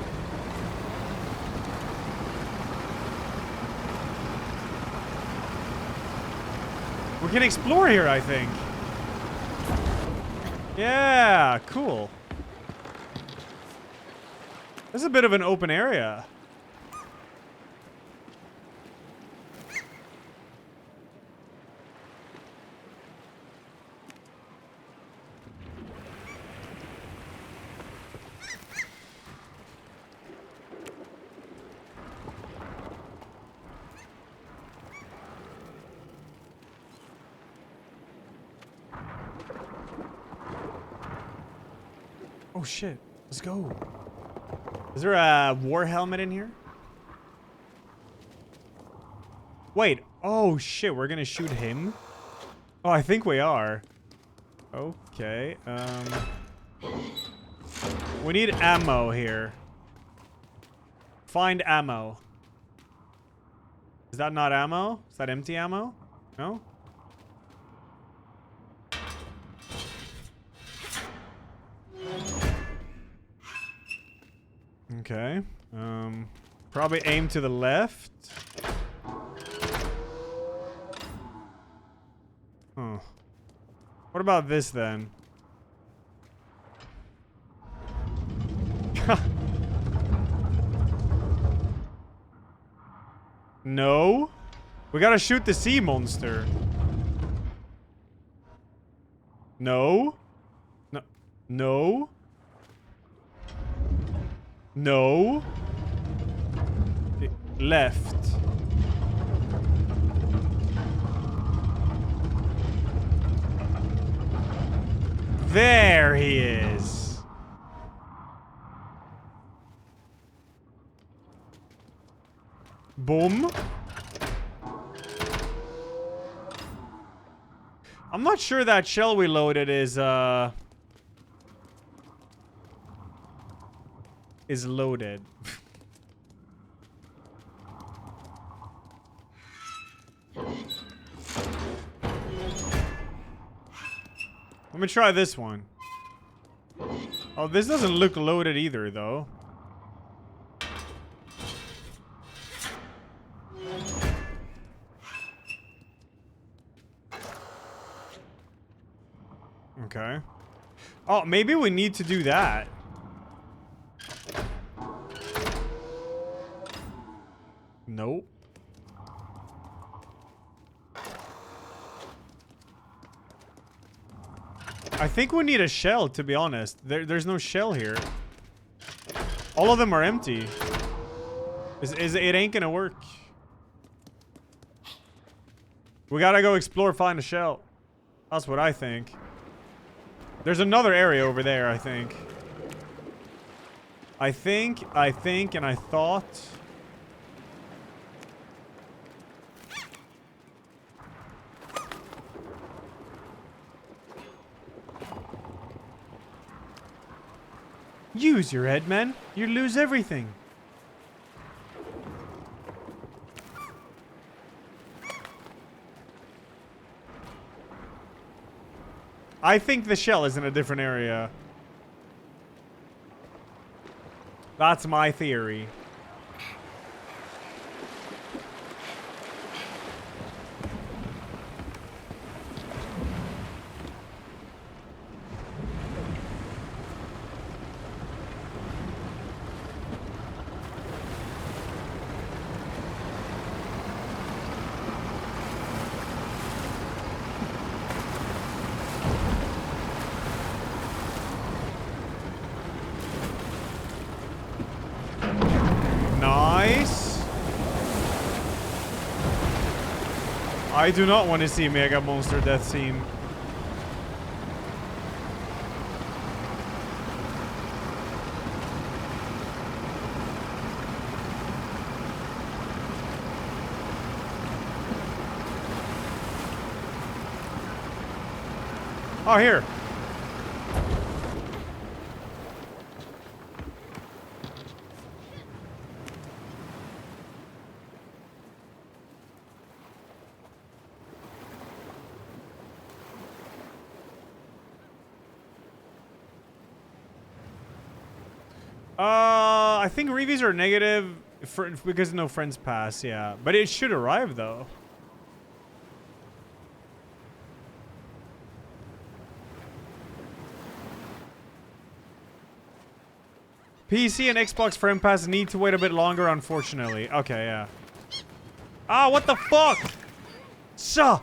We can explore here, I think. Yeah, cool. This is a bit of an open area. Oh shit, let's go. Is there a war helmet in here? Wait, oh shit, we're gonna shoot him? Oh, I think we are. Okay, we need ammo here. Find ammo. Is that not ammo? Is that empty ammo? No? Okay. Probably aim to the left. Huh. What about this then? No. We gotta shoot the sea monster. No. No. No. No. Left. There he is. Boom. I'm not sure that shell we loaded is loaded. Let me try this one. Oh, this doesn't look loaded either, though. Okay. Oh, maybe we need to do that. Nope. I think we need a shell, to be honest. There's no shell here. All of them are empty. It ain't gonna work. We gotta go explore, find a shell. That's what I think. There's another area over there, I think. I think, and I thought... Use your head, man. You lose everything. I think the shell is in a different area. That's my theory. Nice. I do not want to see Mega Monster death scene. Oh, here. I think reviews are negative because no friends pass, yeah. But it should arrive, though. PC and Xbox Friend Pass need to wait a bit longer, unfortunately. Okay, yeah. Ah, what the fuck? Suh!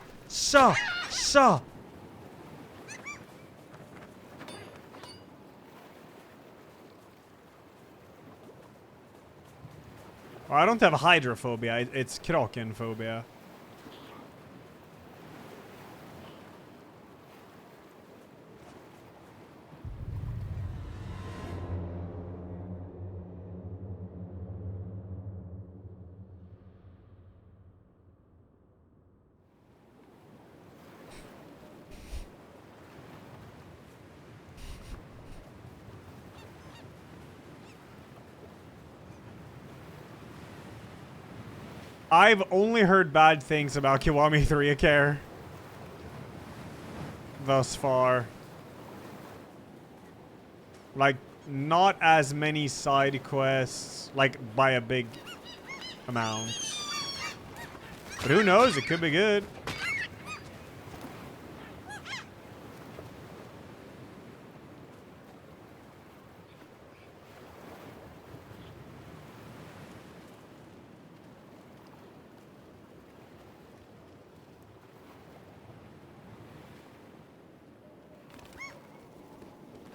Well, I don't have hydrophobia, it's kraken phobia. I've only heard bad things about Kiwami 3 Care thus far. Like, not as many side quests, like, by a big amount. But who knows? It could be good.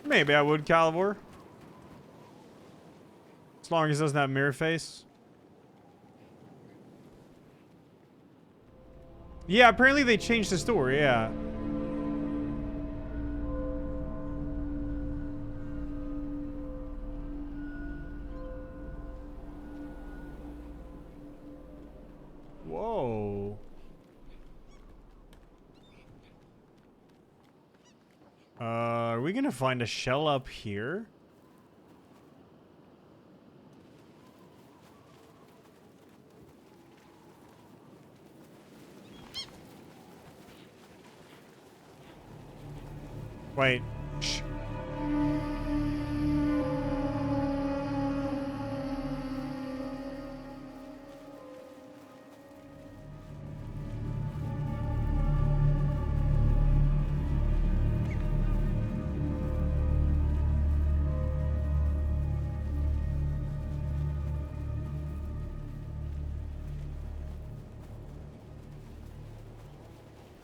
Maybe I would, Calivor. As long as it doesn't have mirror face. Yeah, apparently they changed the story, yeah. Whoa. Are we gonna find a shell up here? Wait. Shh.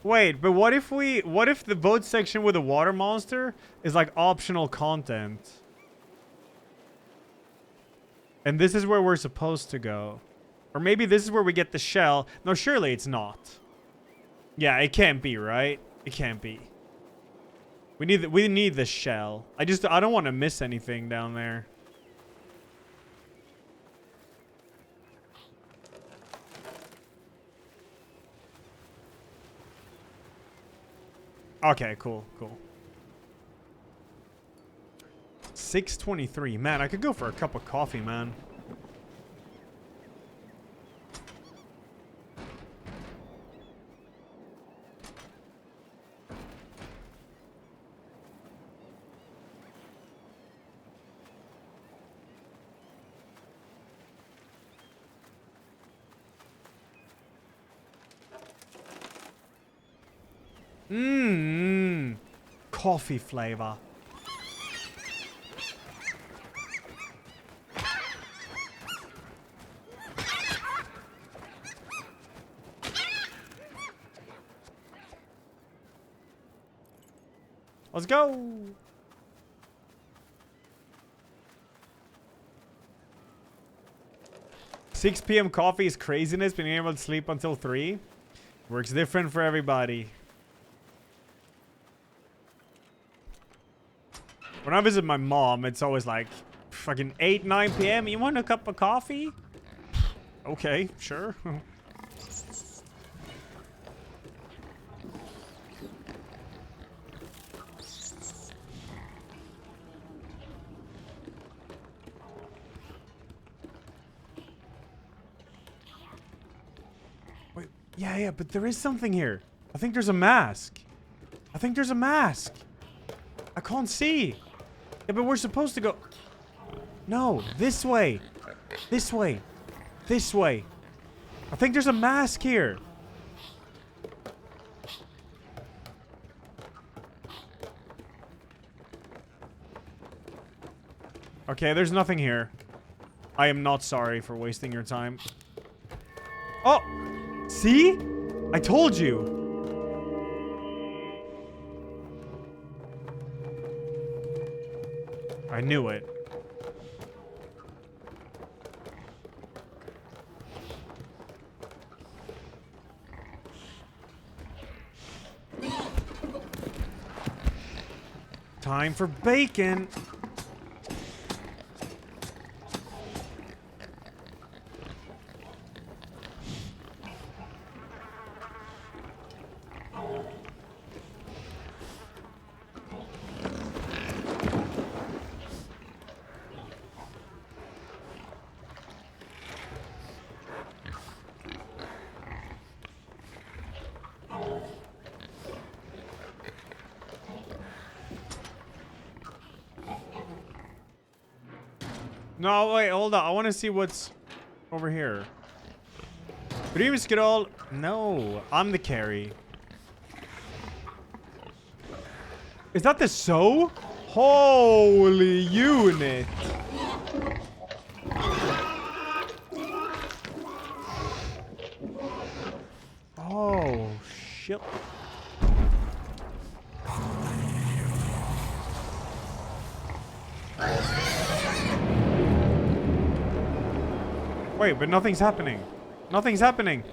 Wait, but what if the vote section with a water monster is like optional content? And this is where we're supposed to go. Or maybe this is where we get the shell. No, surely it's not. Yeah, it can't be, right? It can't be. We need the shell. I don't want to miss anything down there. Okay, cool, cool. 6:23. Man, I could go for a cup of coffee, man. Coffee flavor. Let's go. $6 p.m. coffee is craziness. Being able to sleep until 3 works different for everybody. When I visit my mom, it's always like fucking 8, 9 p.m. You want a cup of coffee? Okay, sure. Wait, yeah, but there is something here. I think there's a mask. I think there's a mask. I can't see. Yeah, but we're supposed to go... No, this way. This way. This way. I think there's a mask here. Okay, there's nothing here. I am not sorry for wasting your time. Oh! See? I told you. I knew it. Time for bacon. No, wait, hold on. I want to see what's over here. Dreams get all... No, I'm the carry. Is that the sow? Holy unit. Oh, shit. Wait, but nothing's happening. Nothing's happening.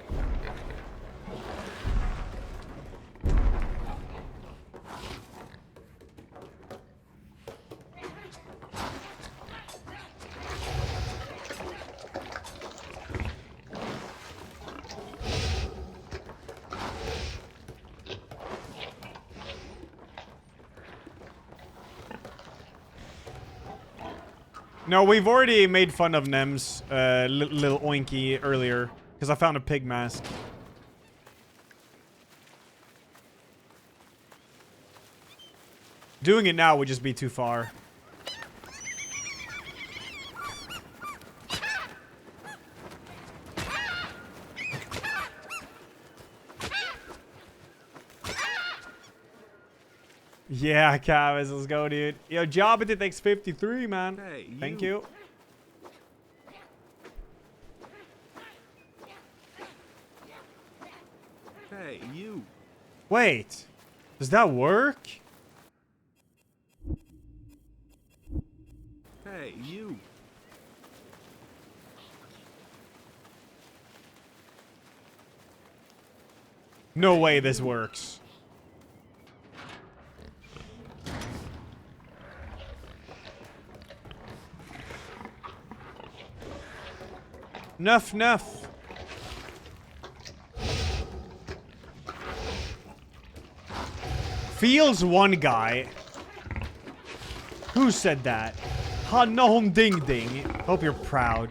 No, we've already made fun of Nem's little oinky earlier because I found a pig mask. Doing it now would just be too far. Yeah, Cavis, let's go, dude. Yo, job at it takes 53, man. Hey, you. Thank you. Hey, you. Wait, does that work? Hey, you. No way this works. Nuff, nuff. feels one guy. Who said that? Ha no ding ding. Hope you're proud.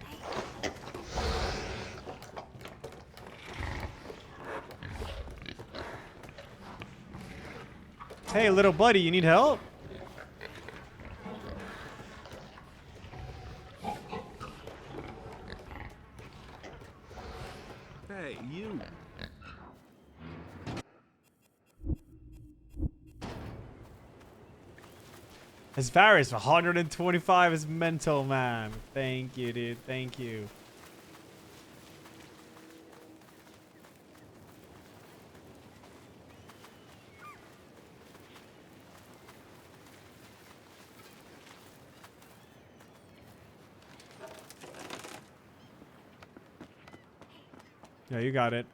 Hey, little buddy, you need help? Hey, you. As far as 125 is mental, man. Thank you, dude. Thank you. Yeah, you got it.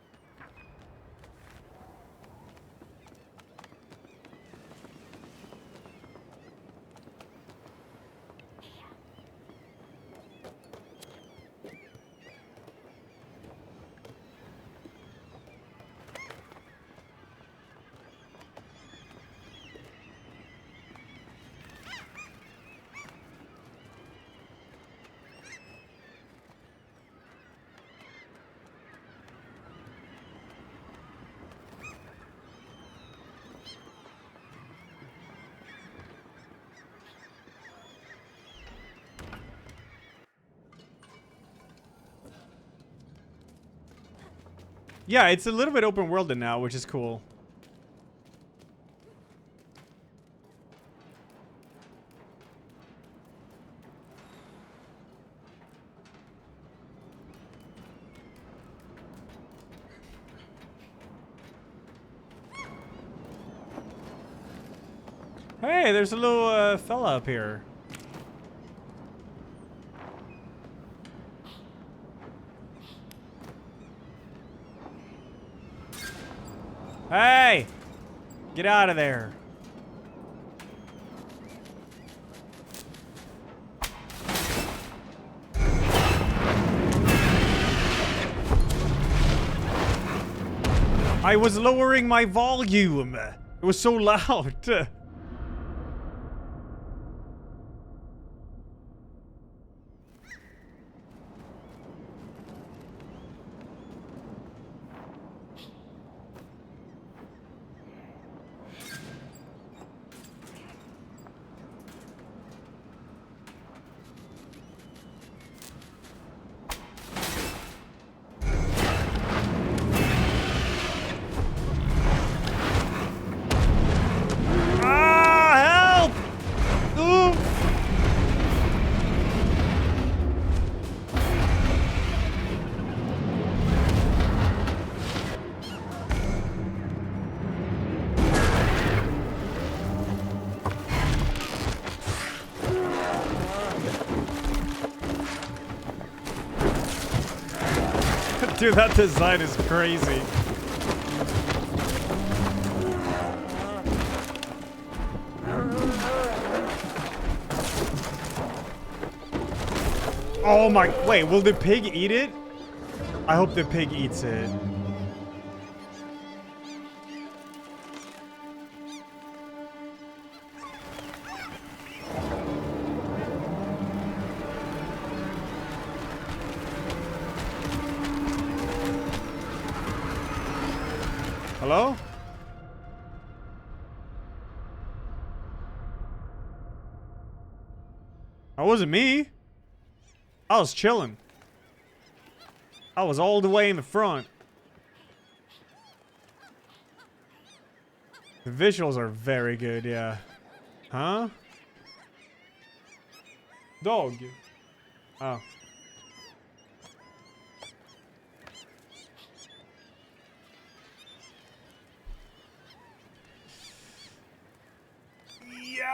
Yeah, it's a little bit open worlded now, which is cool. Hey, there's a little fella up here. Hey! Get out of there. I was lowering my volume. It was so loud. Dude, that design is crazy. Oh my, wait, will the pig eat it? I hope the pig eats it. Hello? That wasn't me. I was chilling. I was all the way in the front. The visuals are very good, yeah. Huh? Dog. Oh. Yeah!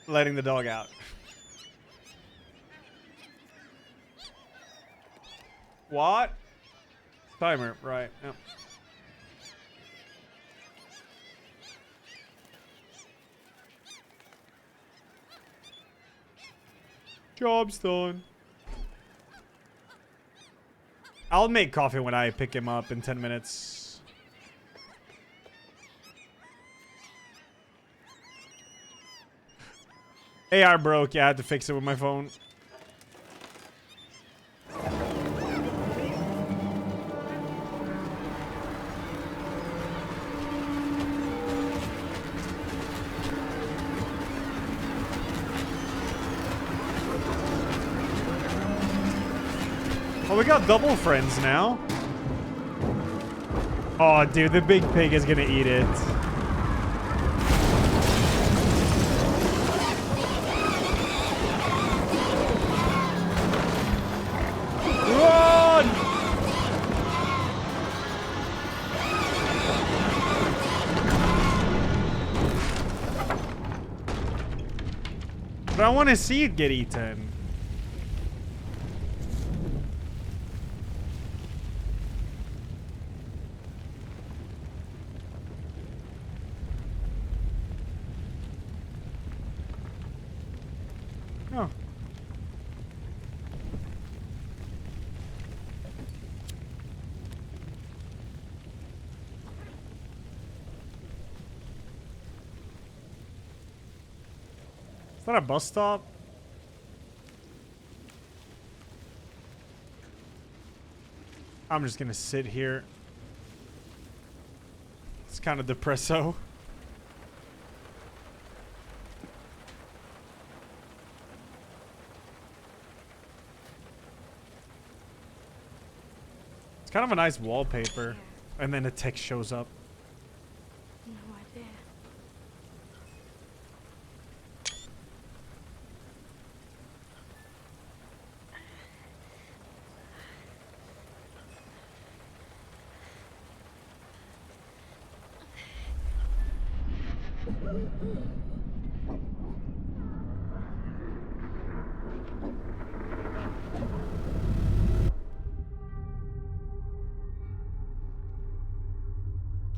Letting the dog out. What? Timer, right. Yep. Job's done. I'll make coffee when I pick him up in 10 minutes. AR broke. Yeah, I had to fix it with my phone. Oh, we got double friends now. Oh, dude, the big pig is gonna eat it. Run! But I want to see it get eaten. Oh. Is that a bus stop? I'm just gonna sit here. It's kind of depresso. It's kind of a nice wallpaper. And then the text shows up. No idea.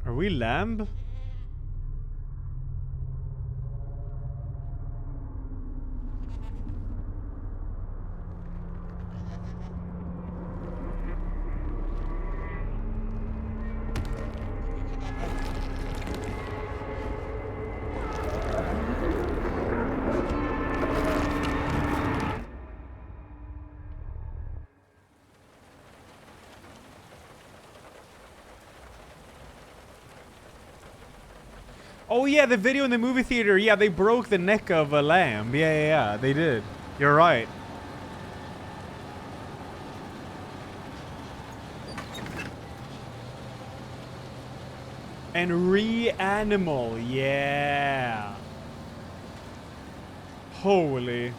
Are we lamb? Oh yeah, the video in the movie theater. Yeah, they broke the neck of a lamb. Yeah, they did. You're right. And REANIMAL. Yeah. Holy.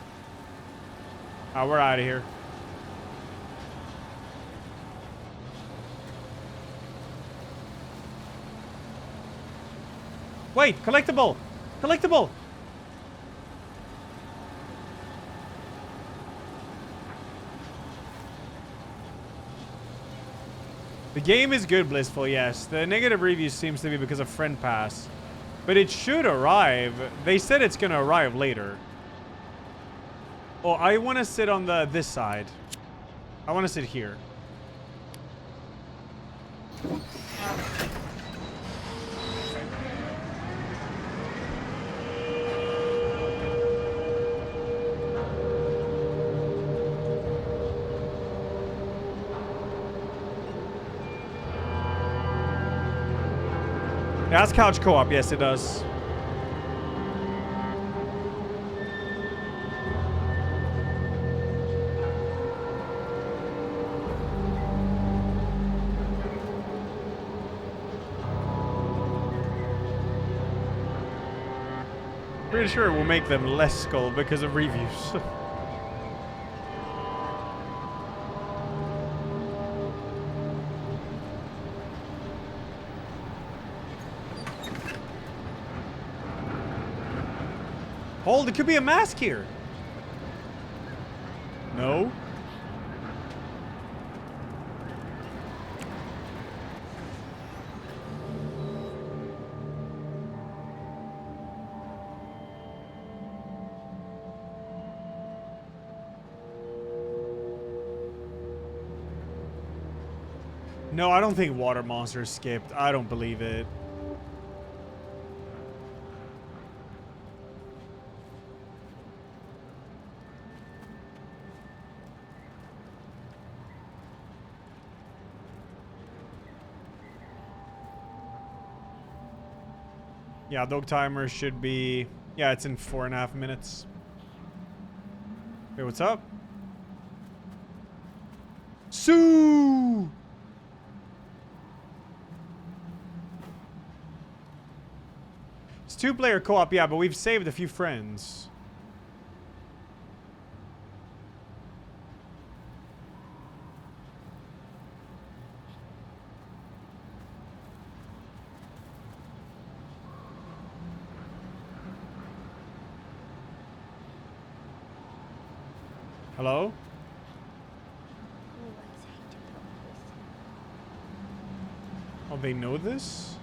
Ah, we're out of here. Wait, collectible! Collectible! The game is good, Blissful, yes. The negative review seems to be because of friend pass. But it should arrive. They said it's gonna arrive later. Oh, I want to sit on this side. I want to sit here. It has couch co-op, yes it does. Pretty sure it will make them less skull because of reviews. Hold, it could be a mask here. No. No, I don't think Water Monster skipped. I don't believe it. Yeah, dog timer should be... Yeah, it's in 4.5 minutes. Hey, what's up? Sue! It's 2-player co-op, yeah, but we've saved a few friends. Hello? Oh, they know this?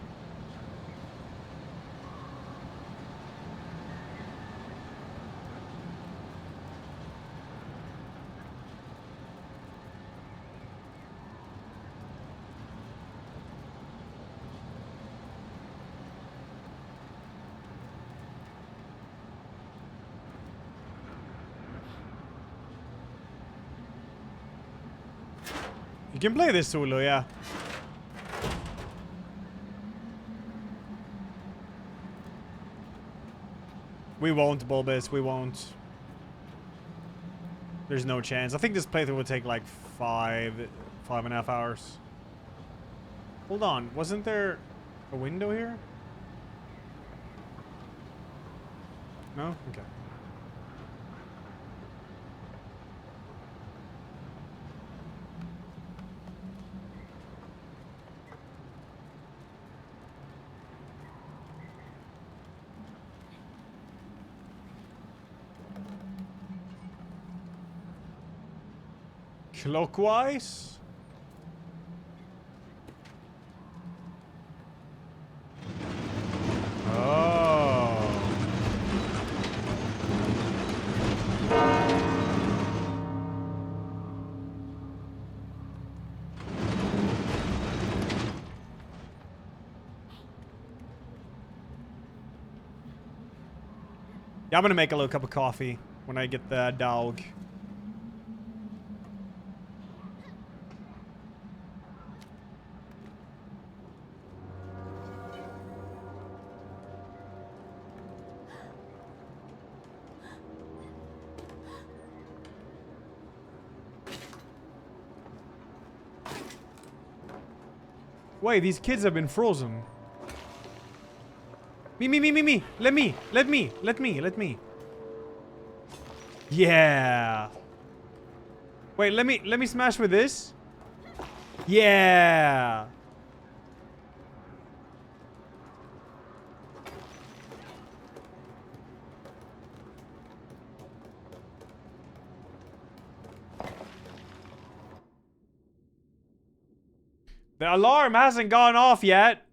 You can play this solo, yeah. We won't, Bulbous. We won't. There's no chance. I think this playthrough will take like 5.5 hours. Hold on. Wasn't there a window here? No? Okay. Clockwise? Oh. Yeah, I'm gonna make a little cup of coffee when I get the dog. Wait, these kids have been frozen. Me. Let me. Yeah. Wait, let me smash with this. Yeah. The alarm hasn't gone off yet.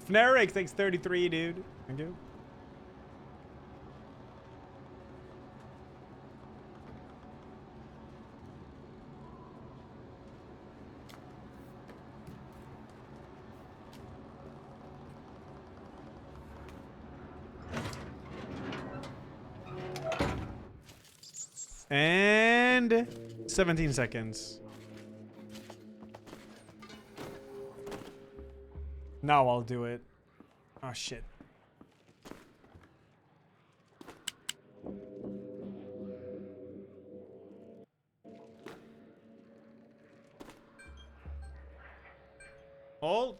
Fnarex takes 33, dude. Thank you. And 17 seconds. Now I'll do it. Oh, shit. Hold.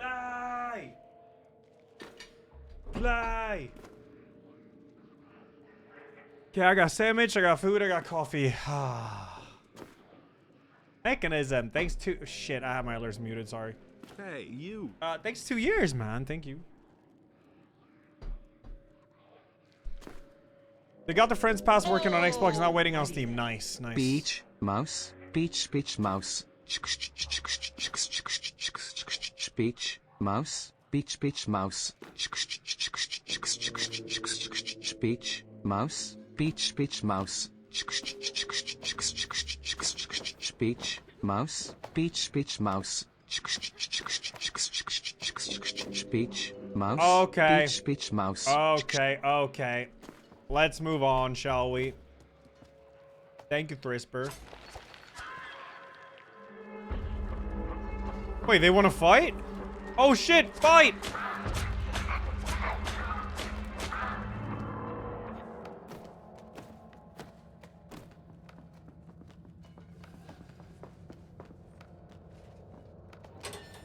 Fly! Fly! Okay, I got sandwich, I got food, I got coffee. Mechanism. Thanks to... Shit, I have my alerts muted, sorry. Hey, you. Thanks 2 years, man. Thank you. They got the Friends Pass working on Xbox, not waiting on Steam. Nice, nice. Beach, mouse, beach, mouse. Beach, mouse, beach, mouse. Beach, mouse, beach, mouse. Beach, mouse, beach, mouse. Beach, mouse. Okay. Beach, mouse. Okay, okay. Let's move on, shall we? Thank you, Thrisper. Wait, they want to fight? Oh shit, fight!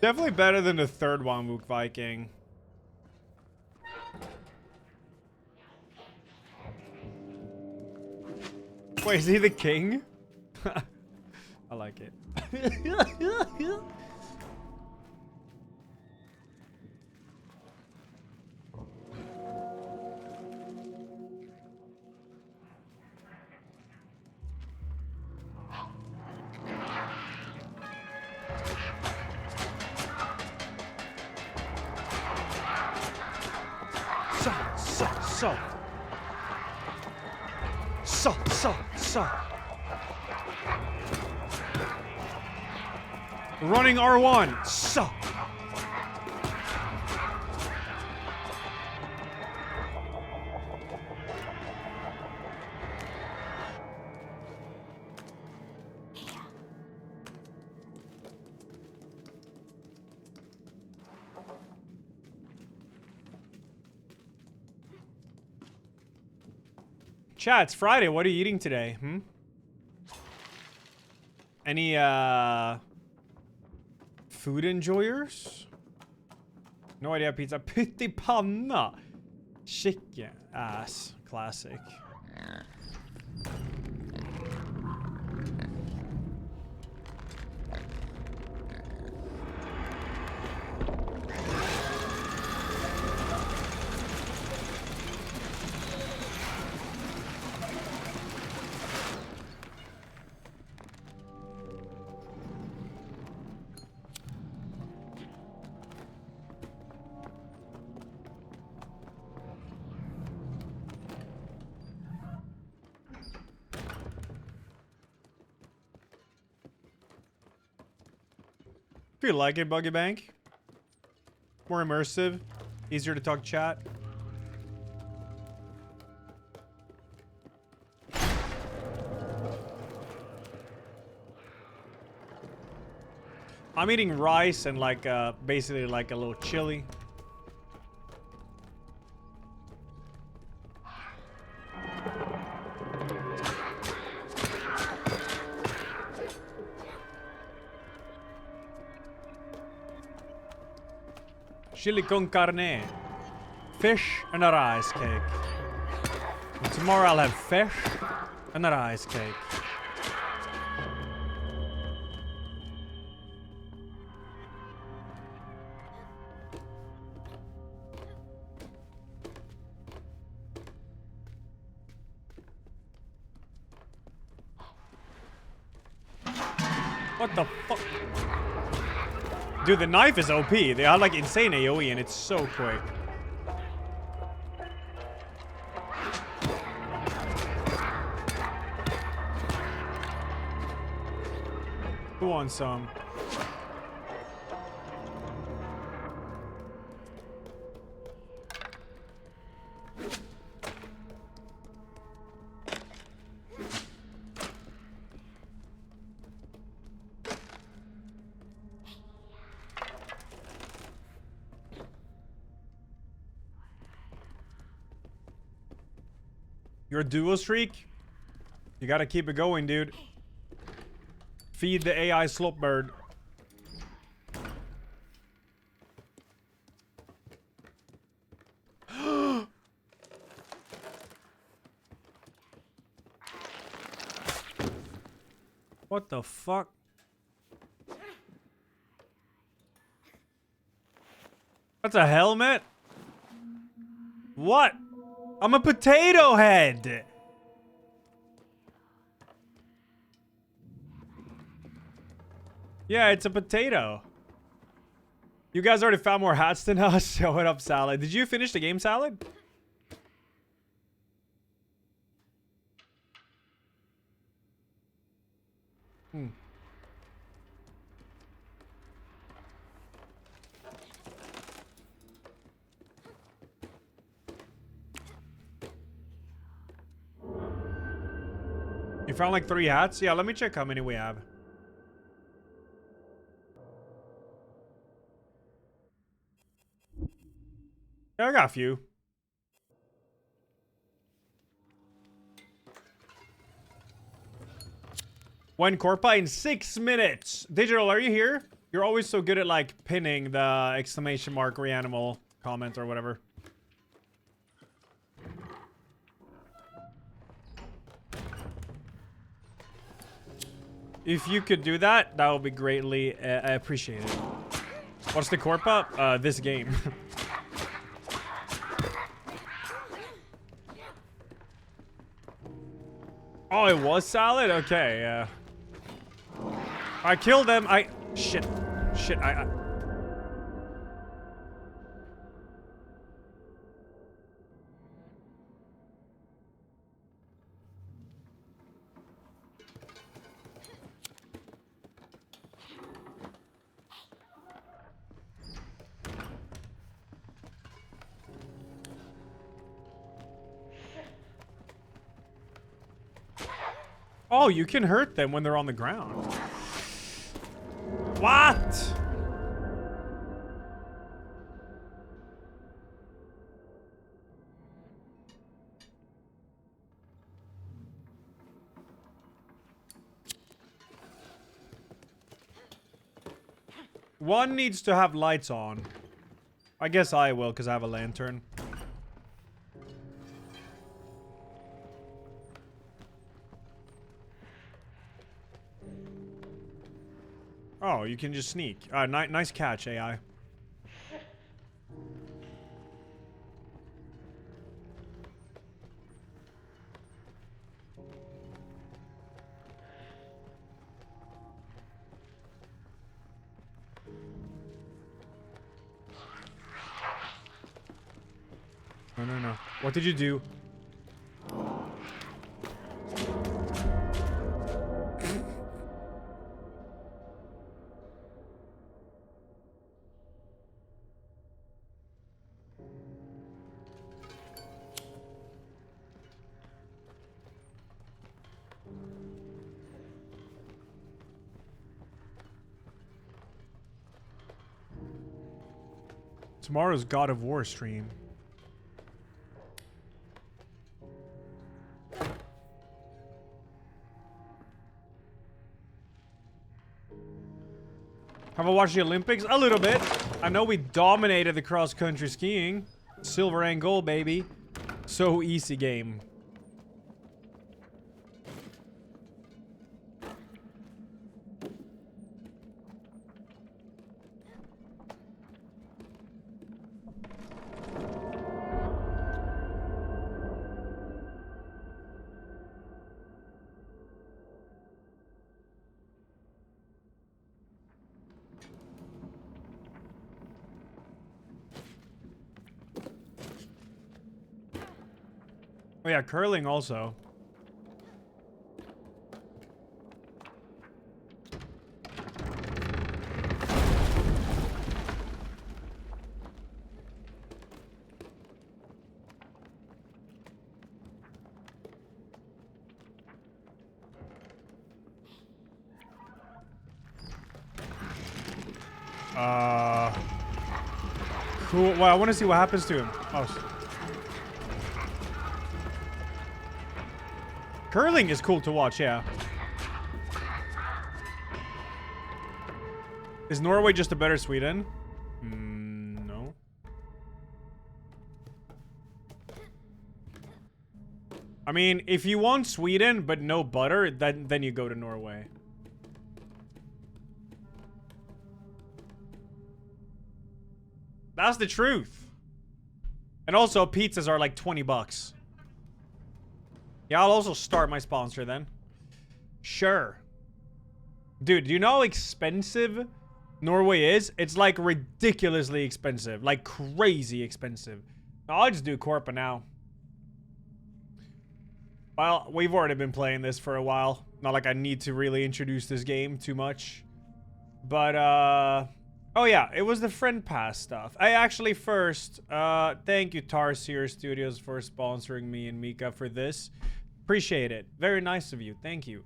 Definitely better than the third one, Wook Viking. Wait, is he the king? I like it. So. Running R1. So. Chat, it's Friday. What are you eating today? Any food enjoyers? No idea. Pizza. Pytti panna. Chicken ass. Classic. If you like it, Buggy Bank. More immersive. Easier to talk chat. I'm eating rice and like basically like a little chili. Chili con carne. Fish and a rice cake. And tomorrow I'll have fish and a rice cake. What the fuck? Dude, the knife is OP. They are like insane AoE and it's so quick. Who wants some? Your duo streak? You gotta keep it going, dude. Feed the AI slop bird. What the fuck? That's a helmet? What? I'm a potato head! Yeah, it's a potato. You guys already found more hats than us? What up, Salad? Did you finish the game, Salad? You found like 3 hats? Yeah, let me check how many we have. Yeah, I got a few. One Corpa in 6 minutes. Digital, are you here? You're always so good at like pinning the exclamation mark REANIMAL comment or whatever. If you could do that, that would be greatly appreciated. What's the Corpa? This game. Oh, it was Salad? Okay, yeah. I killed them. Shit. Shit, Oh, you can hurt them when they're on the ground. What? One needs to have lights on. I guess I will, because I have a lantern. Oh, you can just sneak. Nice catch, AI. No. What did you do? Tomorrow's God of War stream. Have I watched the Olympics? A little bit. I know we dominated the cross-country skiing. Silver and gold, baby. So easy game. Oh yeah, curling also. Cool. Well, I want to see what happens to him. Oh. Curling is cool to watch, yeah. Is Norway just a better Sweden? No. I mean, if you want Sweden but no butter, then you go to Norway. That's the truth. And also, pizzas are like 20 bucks. Yeah, I'll also start my sponsor then. Sure. Dude, do you know how expensive Norway is? It's like ridiculously expensive. Like crazy expensive. I'll just do Corpa now. Well, we've already been playing this for a while. Not like I need to really introduce this game too much. But, oh yeah, it was the friend pass stuff. I actually first, thank you Tarsier Studios for sponsoring me and Mika for this. Appreciate it. Very nice of you. Thank you.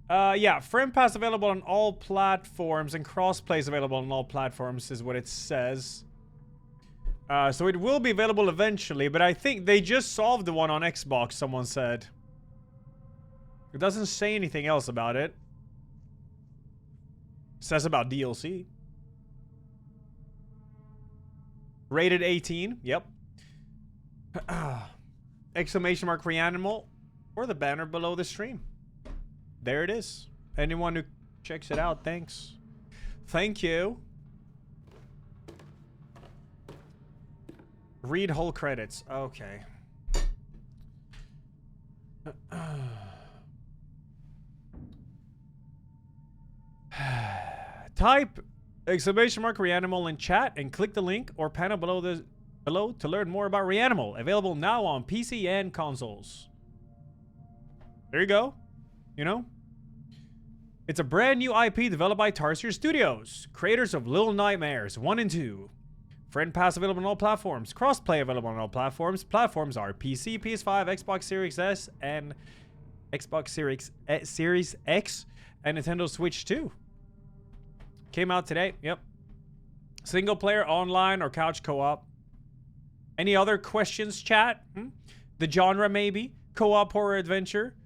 Yeah, friend pass available on all platforms and crossplay is available on all platforms is what it says. So it will be available eventually, but I think they just solved the one on Xbox, someone said. It doesn't say anything else about it. It says about DLC. Rated 18. Yep. Exclamation mark REANIMAL or the banner below the stream. There it is. Anyone who checks it out, thanks. Thank you. Read whole credits. Okay. Type exclamation mark REANIMAL in chat and click the link or panel below to learn more about REANIMAL. Available now on PC and consoles. There you go. You know? It's a brand new IP developed by Tarsier Studios, creators of Little Nightmares 1 and 2. Friend pass available on all platforms. Crossplay available on all platforms. Platforms are PC, PS5, Xbox Series S, and Xbox Series X, and Nintendo Switch 2. Came out today. Yep. Single player, online, or couch co-op. Any other questions, chat? The genre, maybe? Co-op horror adventure?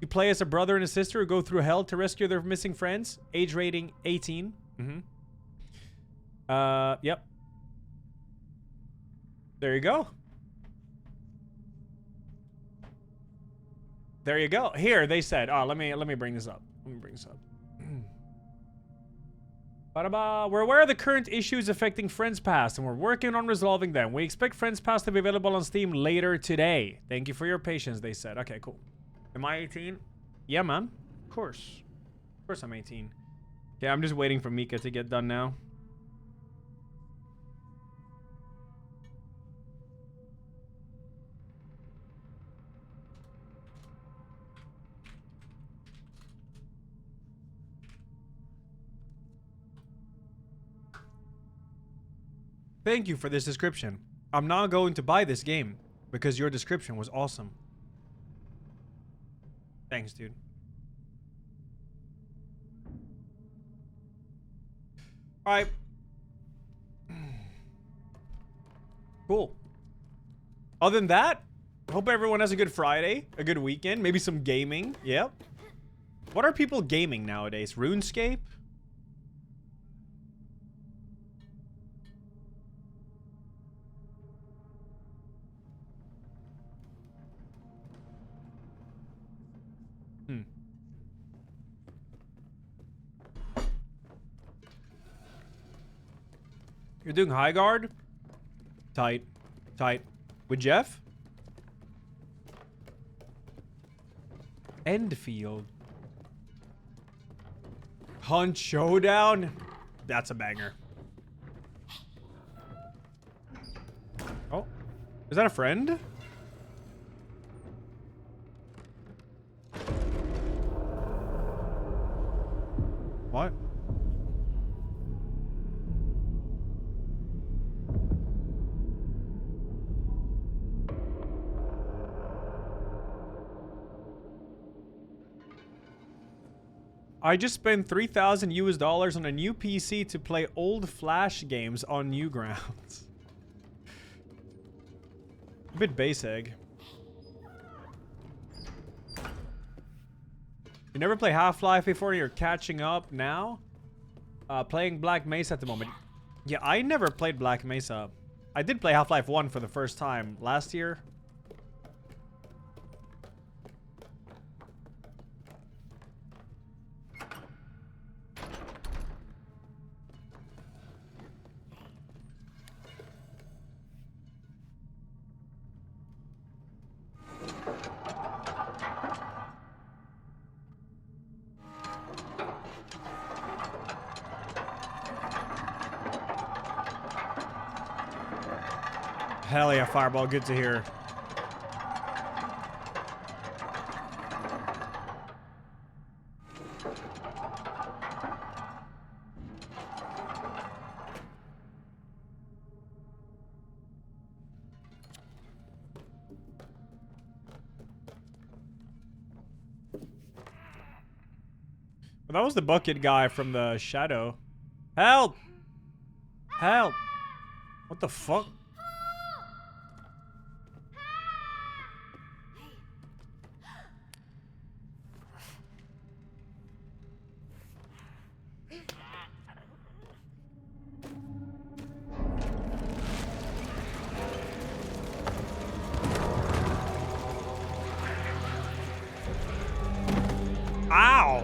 You play as a brother and a sister who go through hell to rescue their missing friends. Age rating 18. Yep. There you go. There you go. Here, they said, oh, let me bring this up. Let me bring this up. We're aware of the current issues affecting Friends Pass, and we're working on resolving them. We expect Friends Pass to be available on Steam later today. Thank you for your patience, they said. Okay, cool. Am I 18? Yeah, man. Of course. Of course I'm 18. Okay, I'm just waiting for Mika to get done now. Thank you for this description. I'm now going to buy this game because your description was awesome. Thanks, dude. All right. Cool. Other than that, hope everyone has a good Friday, a good weekend, maybe some gaming. Yep. What are people gaming nowadays? RuneScape? You're doing high guard? Tight. Tight. With Jeff? Endfield. Hunt Showdown? That's a banger. Oh. Is that a friend? What? I just spent $3,000 on a new PC to play old Flash games on Newgrounds. A bit basic. You never play Half-Life before and you're catching up now? Playing Black Mesa at the moment. Yeah, I never played Black Mesa. I did play Half-Life 1 for the first time last year. Hell yeah, fireball. Good to hear. Well, that was the bucket guy from the shadow. Help! Help! What the fuck? Ow!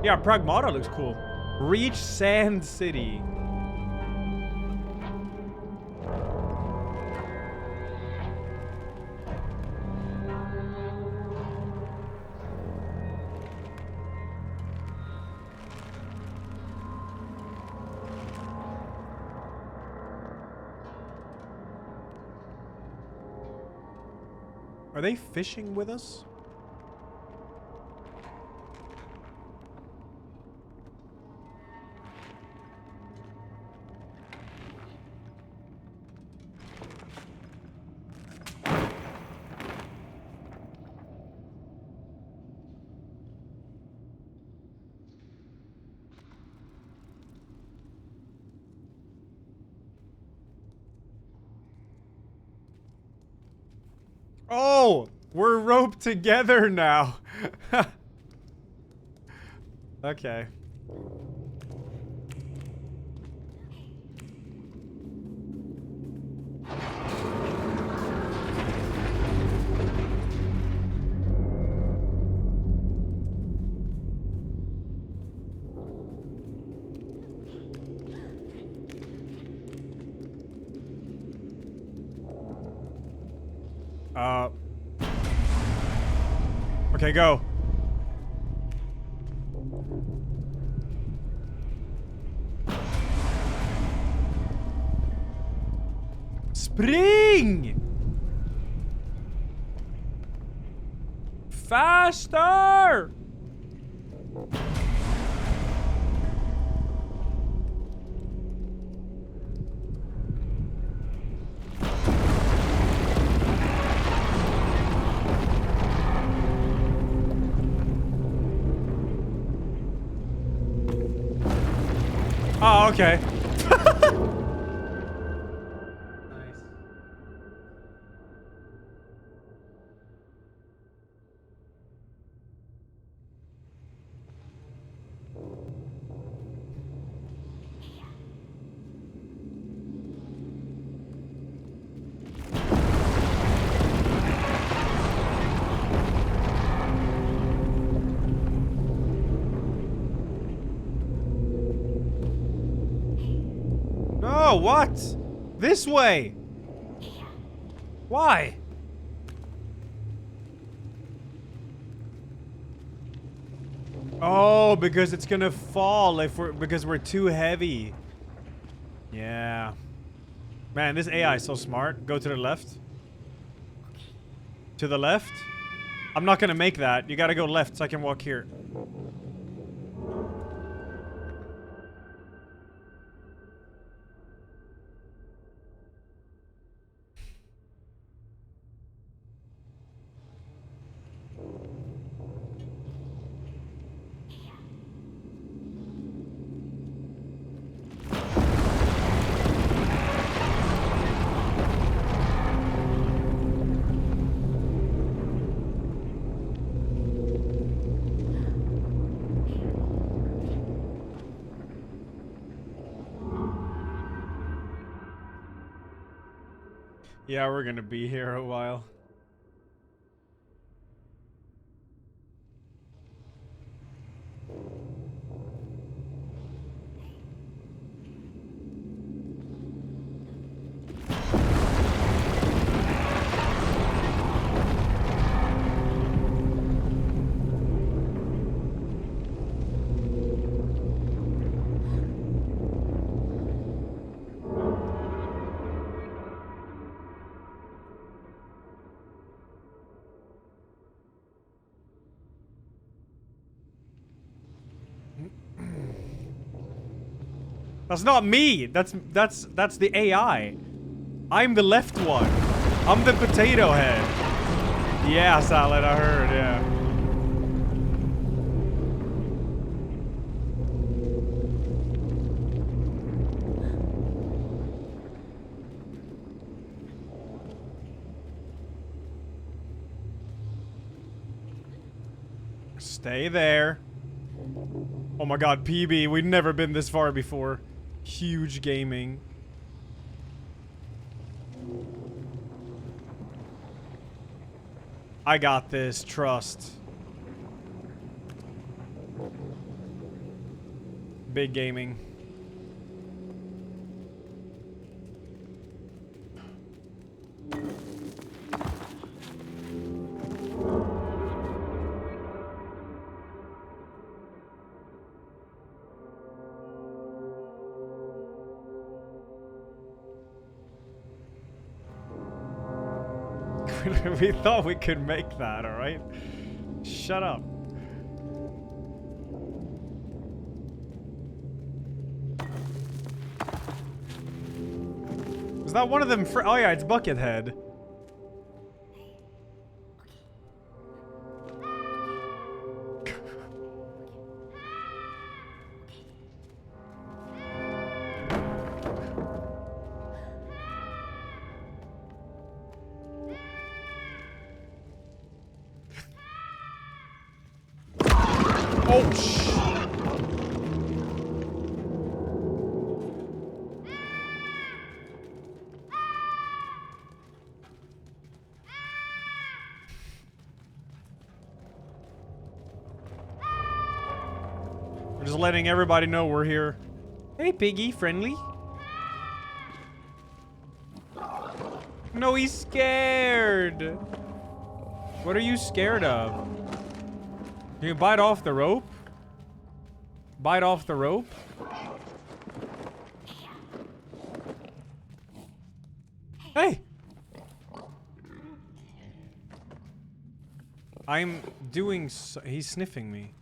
Yeah, Pragmata looks cool. Reach Sand City. Are they fishing with us? Oh, we're roped together now. Okay. Okay, go. Spring! Faster! Oh, okay. Nice. No, what? This way. Why? Oh, because it's gonna fall if because we're too heavy. Yeah. Man, this AI is so smart. Go to the left. To the left? I'm not gonna make that. You gotta go left so I can walk here. Yeah, we're gonna be here a while. That's not me. That's the AI. I'm the left one. I'm the potato head. Yeah, Salad, I heard, yeah. Stay there. Oh my god, PB, we've never been this far before. Huge gaming. I got this, trust. Big gaming. We thought we could make that, alright? Shut up. Was that one of them? Oh yeah, it's Buckethead. Oh, we're just letting everybody know we're here. Hey, piggy, friendly. No, he's scared. What are you scared of? Can you bite off the rope? Bite off the rope? Hey! I'm doing so— he's sniffing me.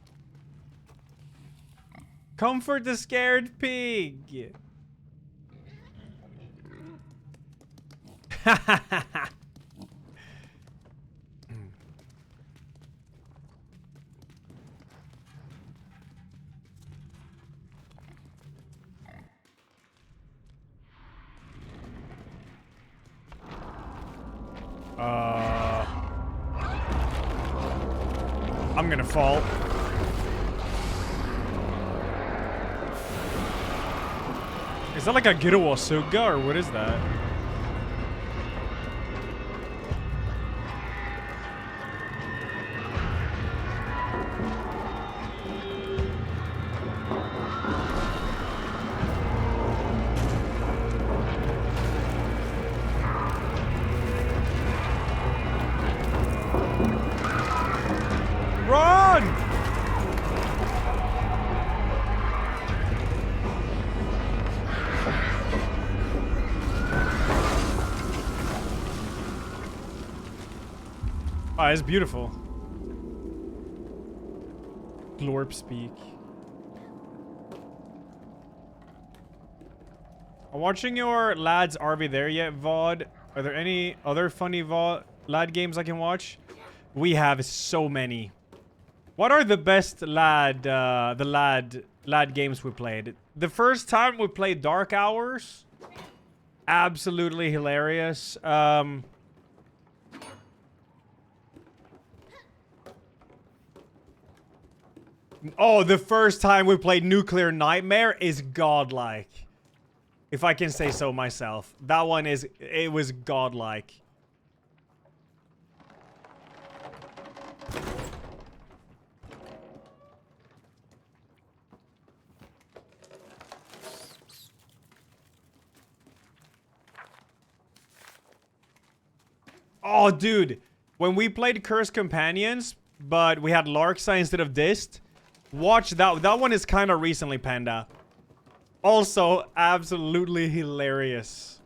Comfort the scared pig! I'm gonna fall. Is that like a Girawasuga or what is that? Run! Oh, it's beautiful. Glorp speak. I'm watching your lads. Are we there yet, VOD? Are there any other funny lad games I can watch? We have so many. What are the best lad games we played? The first time we played Dark Hours, absolutely hilarious. Oh, the first time we played Nuclear Nightmare is godlike. If I can say so myself. That one is, it was godlike. Oh, dude. When we played Cursed Companions, but we had Larksa instead of Dist, watch that. That one is kind of recently, Panda. Also, absolutely hilarious.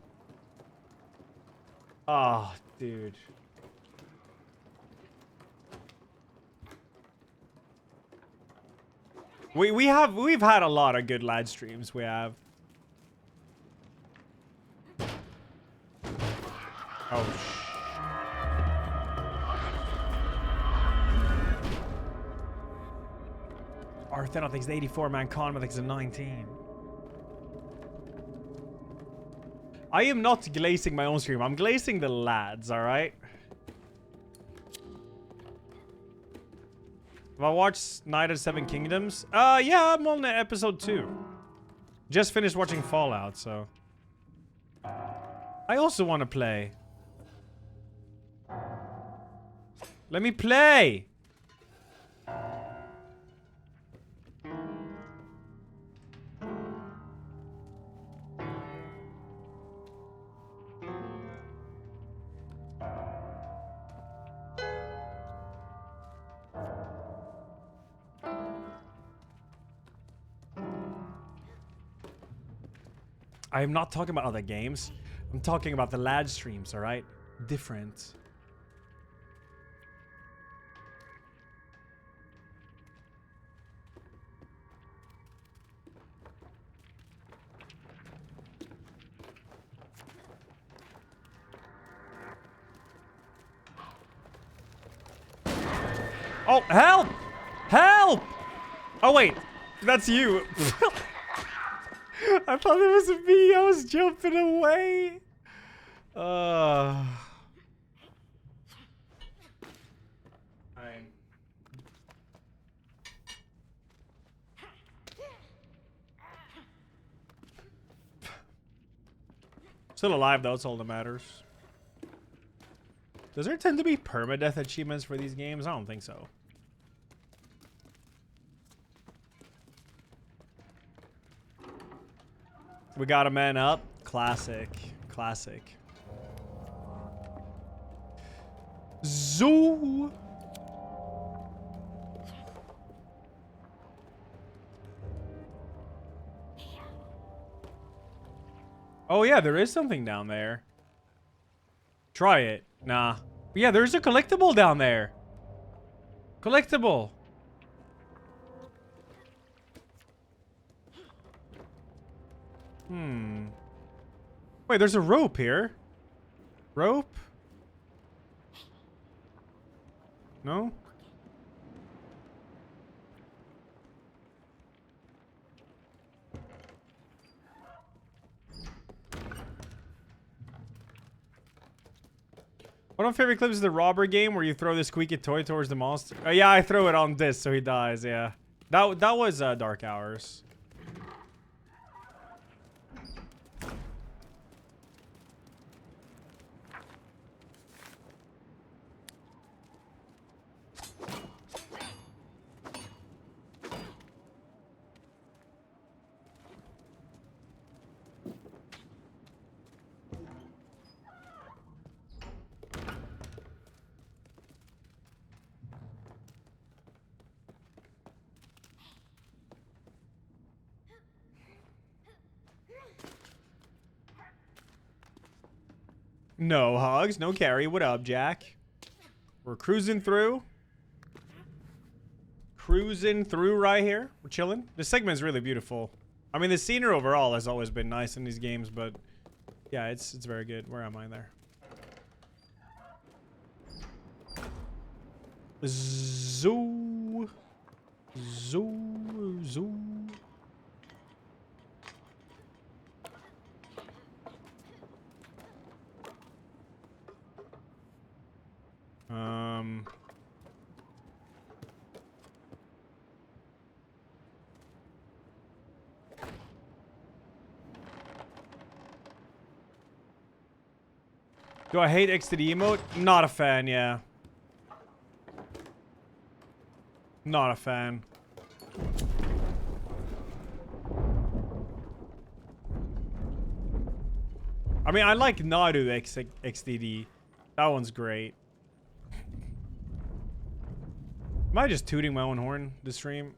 Oh, dude. We've had a lot of good lad streams, we have. Oh, Artheno thinks the 84-man Conman thinks the 19. I am not glazing my own stream. I'm glazing the lads, alright? Have I watched Night of Seven Kingdoms? Yeah, I'm on episode 2. Just finished watching Fallout, so... I also want to play. Let me play! I am not talking about other games. I'm talking about the lad streams, alright? Different. Oh, help! Help! Oh, wait. That's you. I thought it was me. I was jumping away. Fine. Still alive, though. It's all that matters. Does there tend to be permadeath achievements for these games? I don't think so. We got a man up. Classic. Classic. Zoo. Oh yeah, there is something down there. Try it. Nah. But yeah, there's a collectible down there. Collectible. Wait, there's a rope here. Rope? No? One of my favorite clips is the robber game where you throw the squeaky toy towards the monster. Oh yeah, I throw it on this so he dies, yeah. That was Dark Hours. No hugs, no carry. What up, Jack? We're cruising through. Cruising through right here. We're chilling. This segment is really beautiful. I mean, the scenery overall has always been nice in these games, but yeah, it's very good. Where am I there? Zoo. Zoo. Zoo. Do I hate XTD emote? Not a fan, yeah. Not a fan. I mean, I like Naru XDD. That one's great. Am I just tooting my own horn this stream?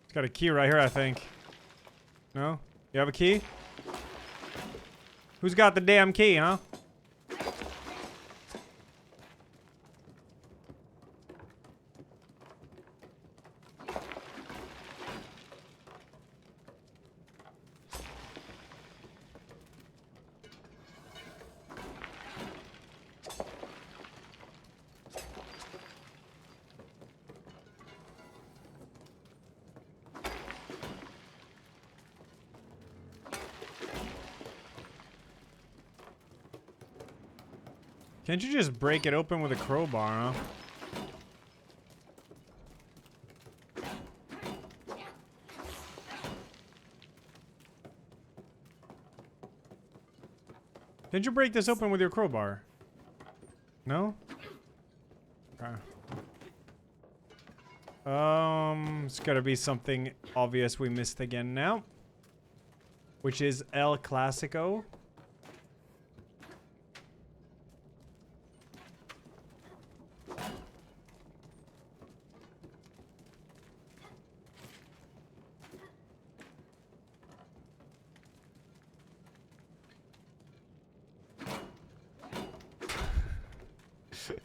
It's got a key right here, I think. No? You have a key? Who's got the damn key, huh? Can't you just break it open with a crowbar, huh? Can't you break this open with your crowbar? No? Okay. It's gotta be something obvious we missed again now. Which is El Clasico.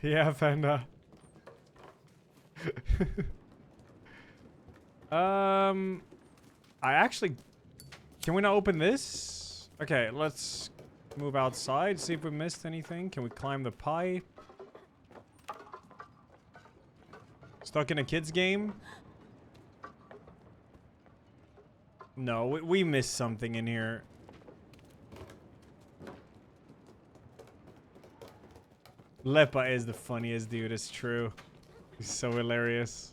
Yeah, Fenda. I actually... Can we not open this? Okay, let's move outside, see if we missed anything. Can we climb the pipe? Stuck in a kid's game? No, we missed something in here. Lepa is the funniest dude, it's true. He's so hilarious.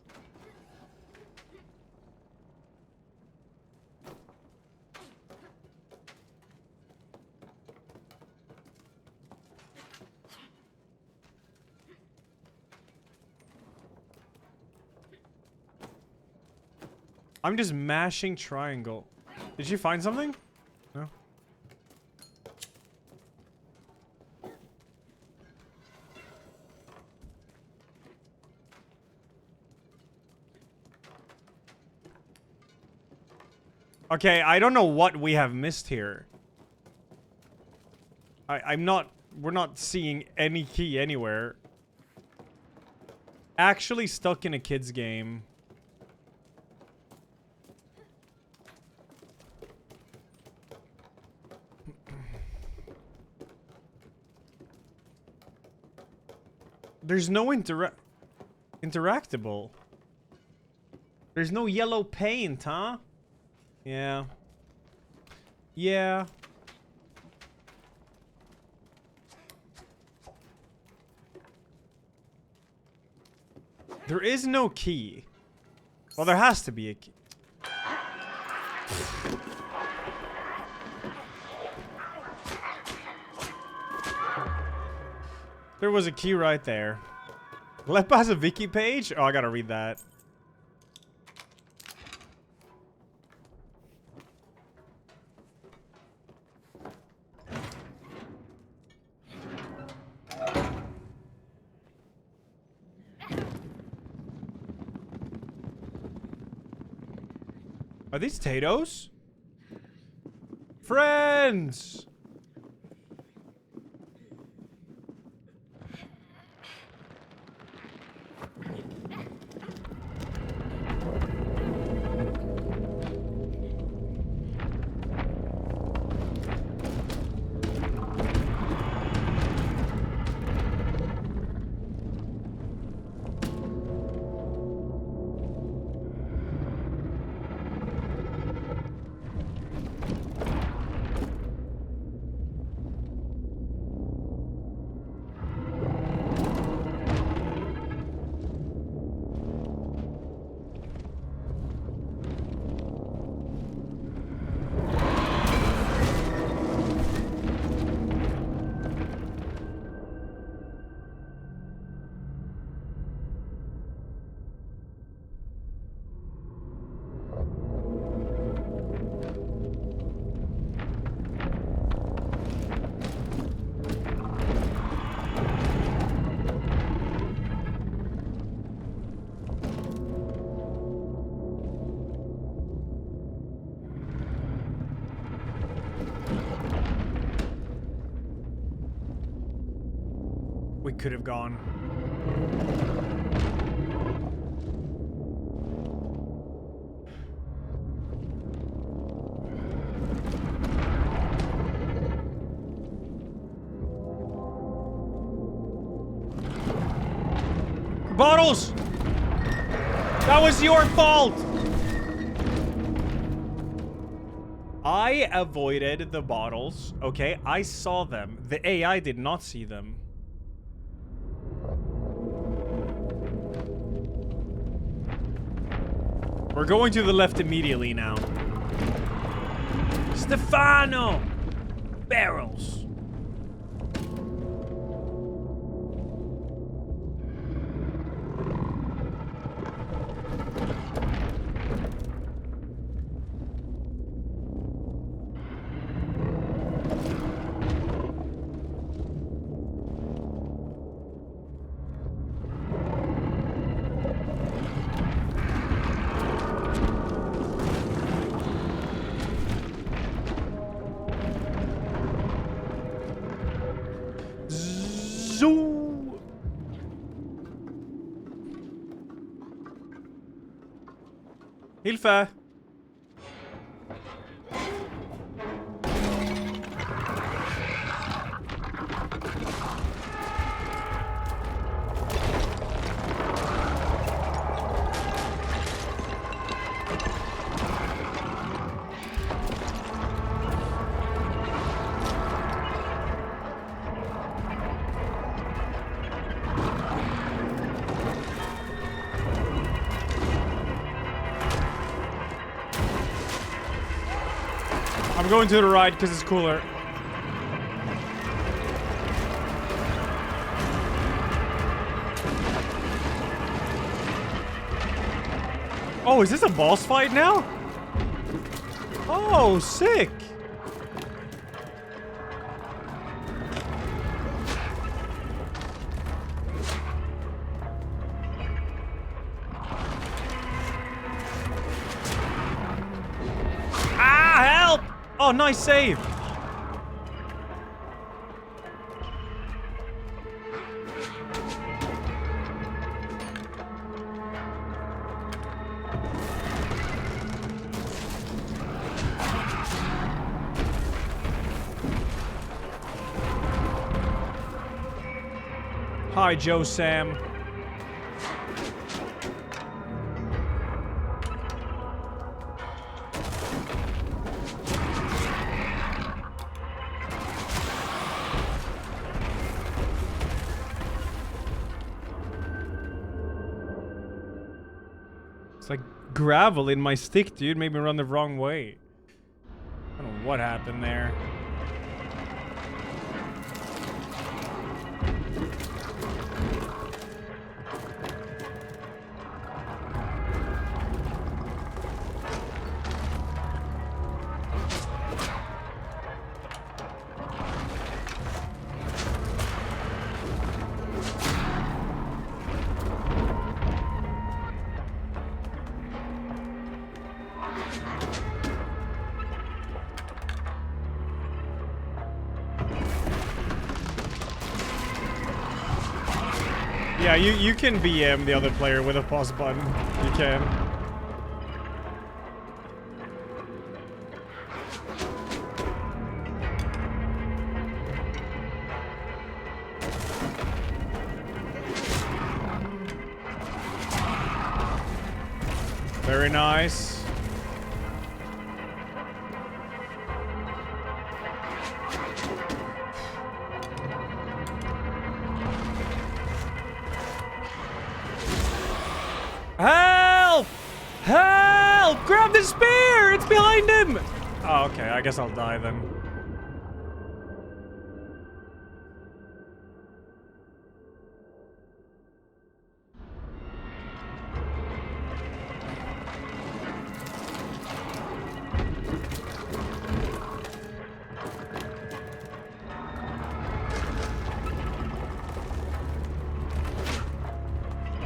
I'm just mashing triangle. Did you find something? No. Okay, I don't know what we have missed here. We're not seeing any key anywhere. Actually stuck in a kid's game. There's no interactable. There's no yellow paint, huh? Yeah. Yeah. There is no key. Well, there has to be a key. There was a key right there. Lepa has a wiki page? Oh, I gotta read that. Are these potatoes? Friends! could have gone. Bottles! That was your fault! I avoided the bottles, okay? I saw them. The AI did not see them. We're going to the left immediately now. Stefano! Barrels. Hilfe! I'm going to the right because it's cooler. Oh, is this a boss fight now? Oh, sick. Oh, nice save. Hi, Joe Sam. It's like gravel in my stick, dude. Made me run the wrong way. I don't know what happened there. Yeah, you can BM the other player with a pause button. You can. Very nice. Help! Help! Grab the spear! It's behind him! Oh, okay. I guess I'll die then.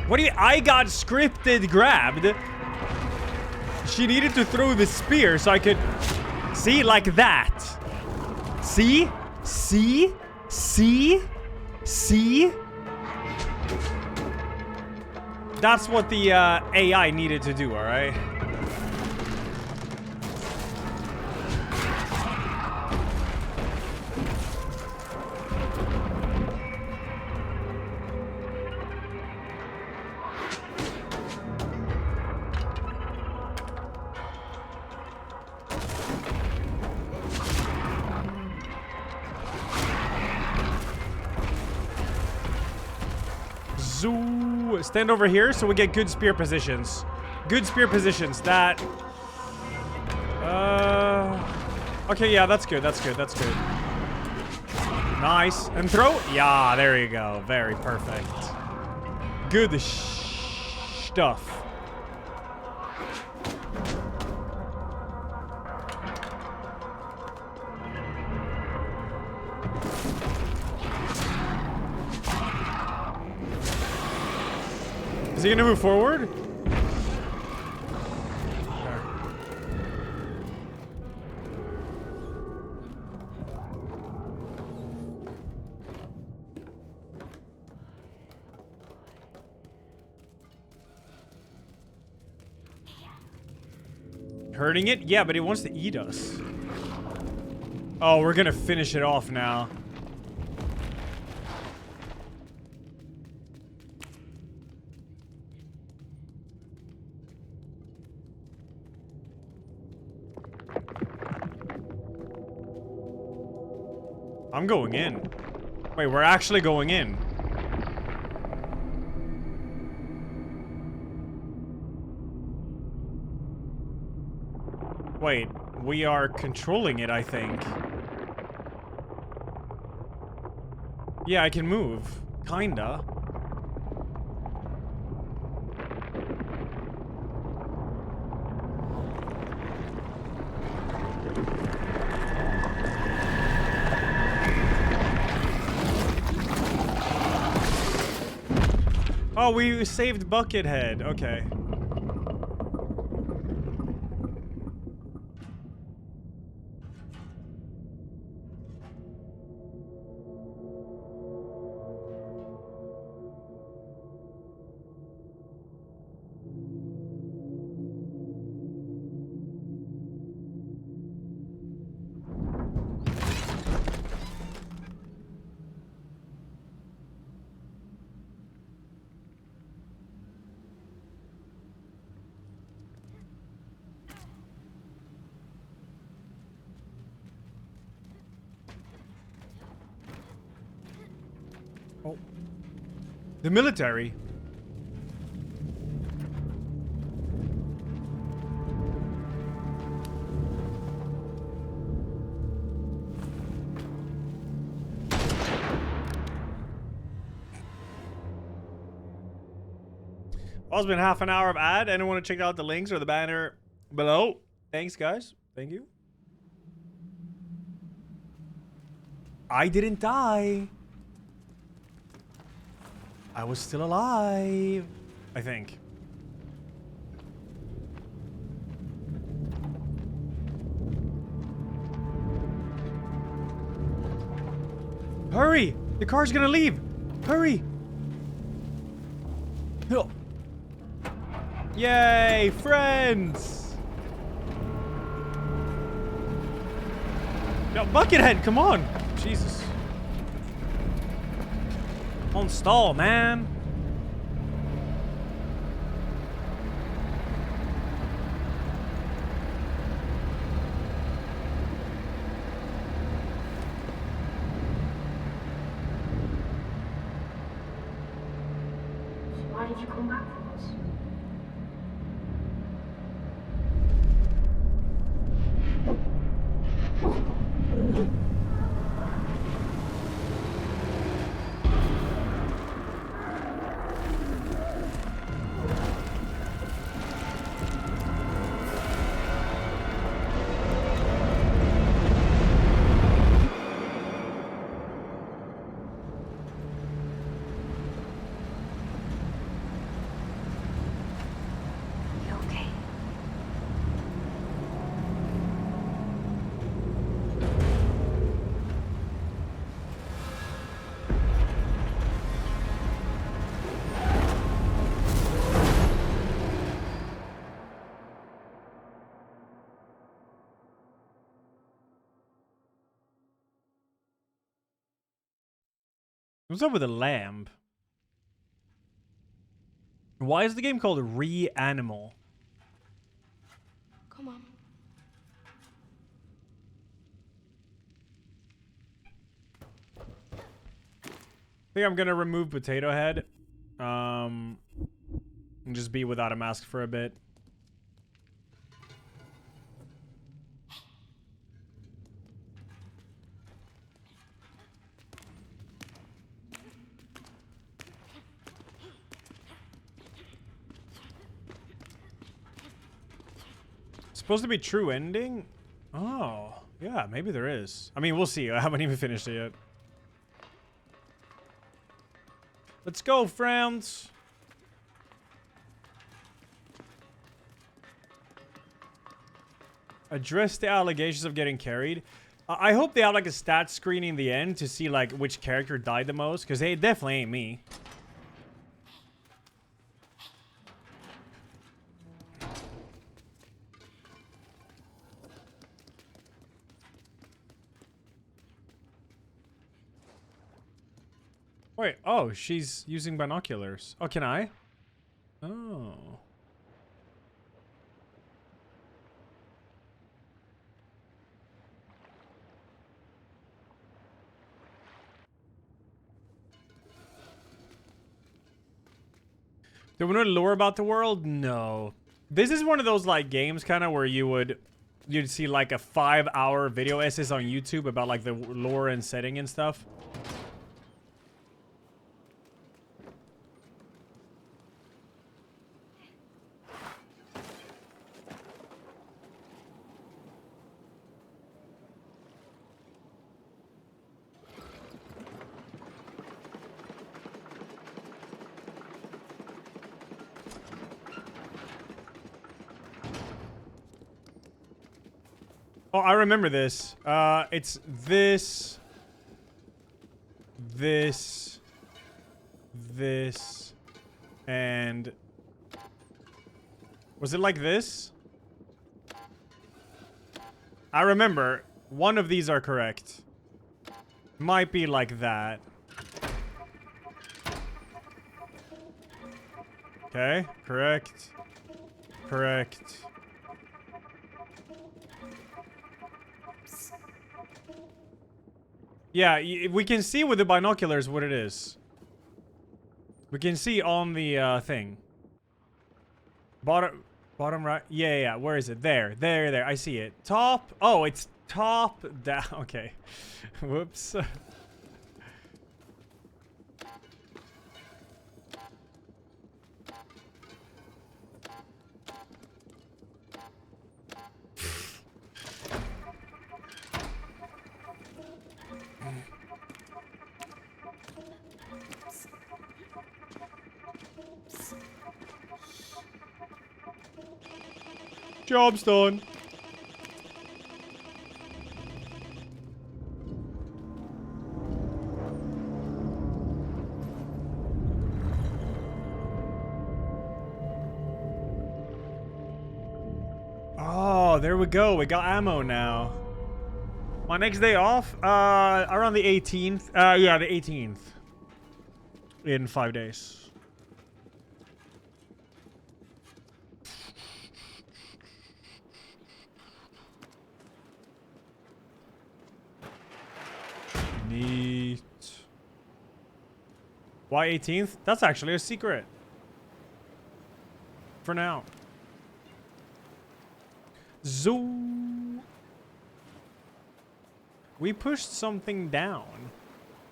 What do you... I got scripted grabbed. She needed to throw the spear so I could... See? Like that. See? See? See? See? That's what the AI needed to do, alright? Zoo. Stand over here so we get good spear positions. Good spear positions. That. Okay, yeah, that's good. That's good. That's good. Nice. And throw. Yeah, there you go. Very perfect. Good stuff. Is he gonna move forward? Hurting it? Yeah, but it wants to eat us. Oh, we're gonna finish it off now. I'm going in. Wait, we're actually going in. Wait, we are controlling it, I think. Yeah, I can move. Kinda. Oh, we saved Buckethead. Okay. Oh. The military. Well, it's been half an hour of ad. Anyone want to check out the links or the banner below? Thanks, guys. Thank you. I didn't die. I was still alive, I think. Hurry! The car's gonna leave! Hurry! Oh. Yay, friends! No, Buckethead, come on! Jesus. Don't stall, man. Why did you come back for us? What's up with the lamb? Why is the game called REANIMal? Come on. I think I'm gonna remove Potato Head. And just be without a mask for a bit. Supposed to be true ending? Oh, yeah, maybe there is. I mean, we'll see. I haven't even finished it yet. Let's go, friends. Address the allegations of getting carried. I hope they have like a stat screen in the end to see like which character died the most, because they definitely ain't me. Wait, oh, she's using binoculars. Oh, can I? Oh. Do we know lore about the world? No. This is one of those like games kind of where you'd see like a 5-hour video essays on YouTube about like the lore and setting and stuff. Oh, I remember this. It's this, and was it like this? I remember one of these are correct. Might be like that. Okay, correct. Correct. Yeah, we can see with the binoculars what it is. We can see on the thing. Bottom right. Yeah. Where is it? There. I see it. Top. Oh, it's top down. Okay. Whoops. Job's done. Oh, there we go. We got ammo now. My next day off, around the 18th. Yeah, the 18th. In 5 days. Neat. Why 18th? That's actually a secret. For now. Zoo. We pushed something down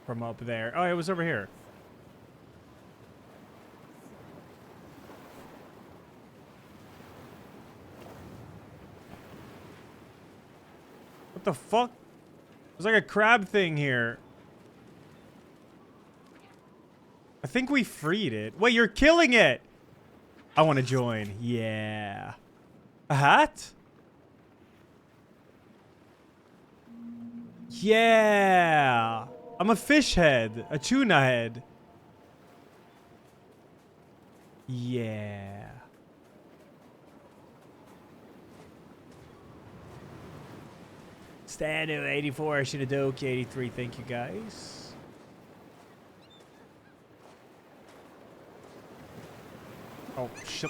from up there. Oh, it was over here. What the fuck? There's like a crab thing here. I think we freed it. Wait, you're killing it! I want to join. Yeah. A hat? Yeah. I'm a fish head. A tuna head. Yeah. Stanu 84, Shinadoki 83, thank you guys. Oh, shit.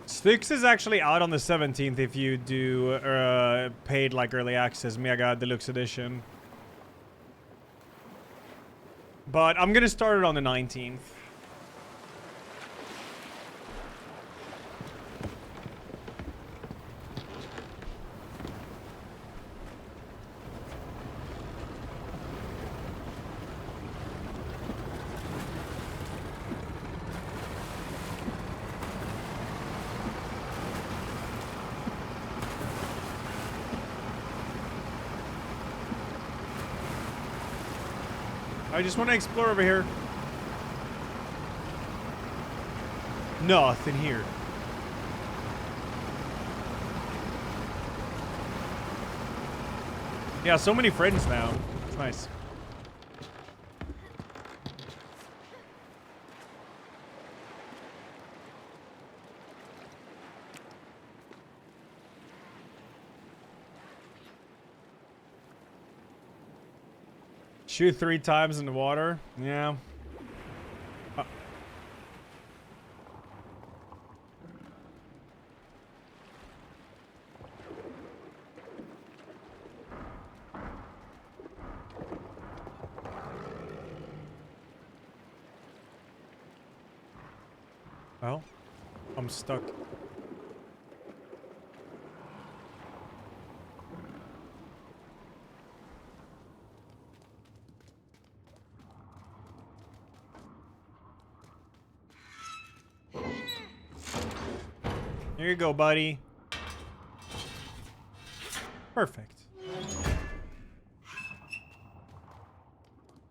Styx is actually out on the 17th if you do paid like early access Mega Deluxe Edition. But I'm gonna start it on the 19th. I just want to explore over here. Nothing here. Yeah, so many friends now. It's nice. Shoot 3 times in the water. Yeah. Well, I'm stuck. Here you go, buddy. Perfect.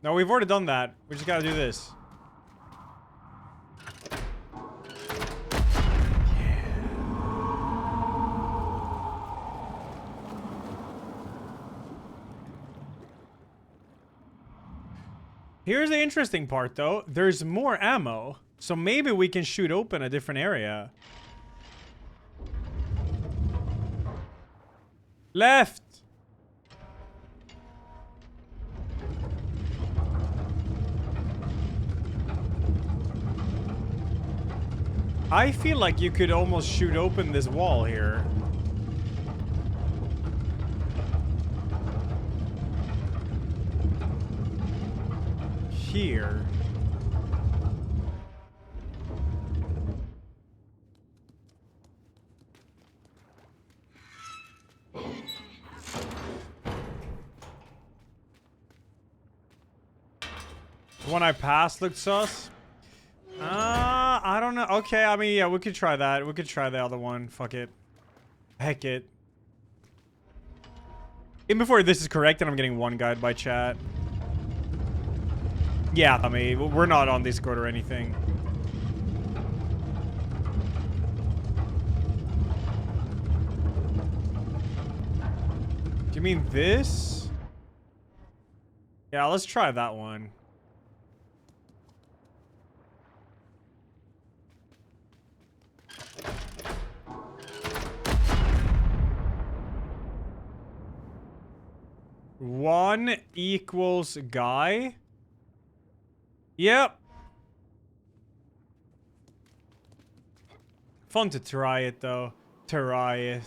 No, we've already done that. We just gotta do this. Here's the interesting part, though. There's more ammo. So maybe we can shoot open a different area. Left! I feel like you could almost shoot open this wall here. Here. The one I passed looked sus. I don't know. Okay, I mean, yeah, we could try that. We could try the other one. Fuck it. Heck it. Even before this is correct, and I'm getting one guide by chat. Yeah, I mean, we're not on Discord or anything. Do you mean this? Yeah, let's try that one. One equals guy. Yep. Fun to try it, though. Try it.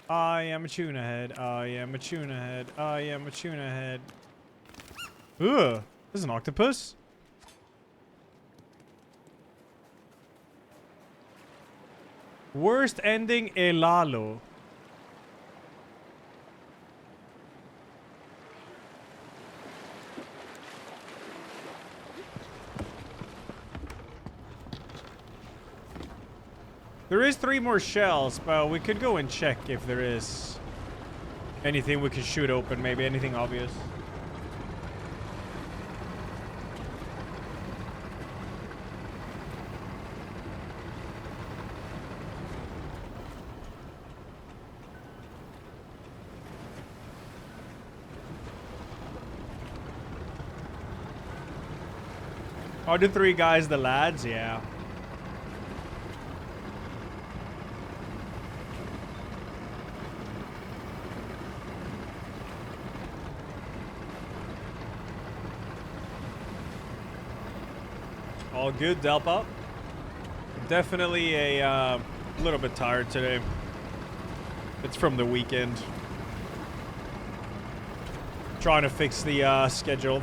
I am a tuna head. I am a tuna head. I am a tuna head. Ugh. This is an octopus? Worst ending, Elalo. There is 3 more shells, but we could go and check if there is anything we could shoot open, maybe anything obvious. Are the 3 guys the lads? Yeah. All good, Delp up. Definitely a little bit tired today. It's from the weekend. Trying to fix the schedule.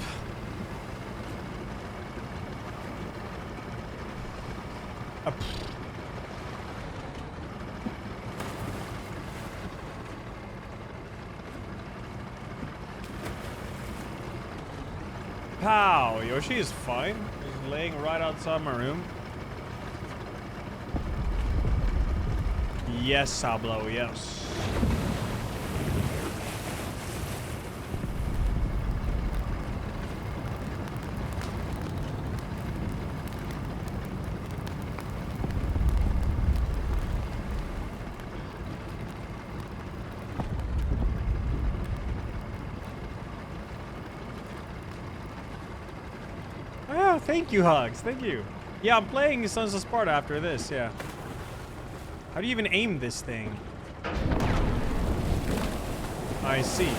Pow! Yoshi is fine. He's laying right outside my room. Yes, Sablo, yes. Oh, thank you, Hugs. Thank you. Yeah, I'm playing Sons of Sparta after this, yeah. How do you even aim this thing? I see.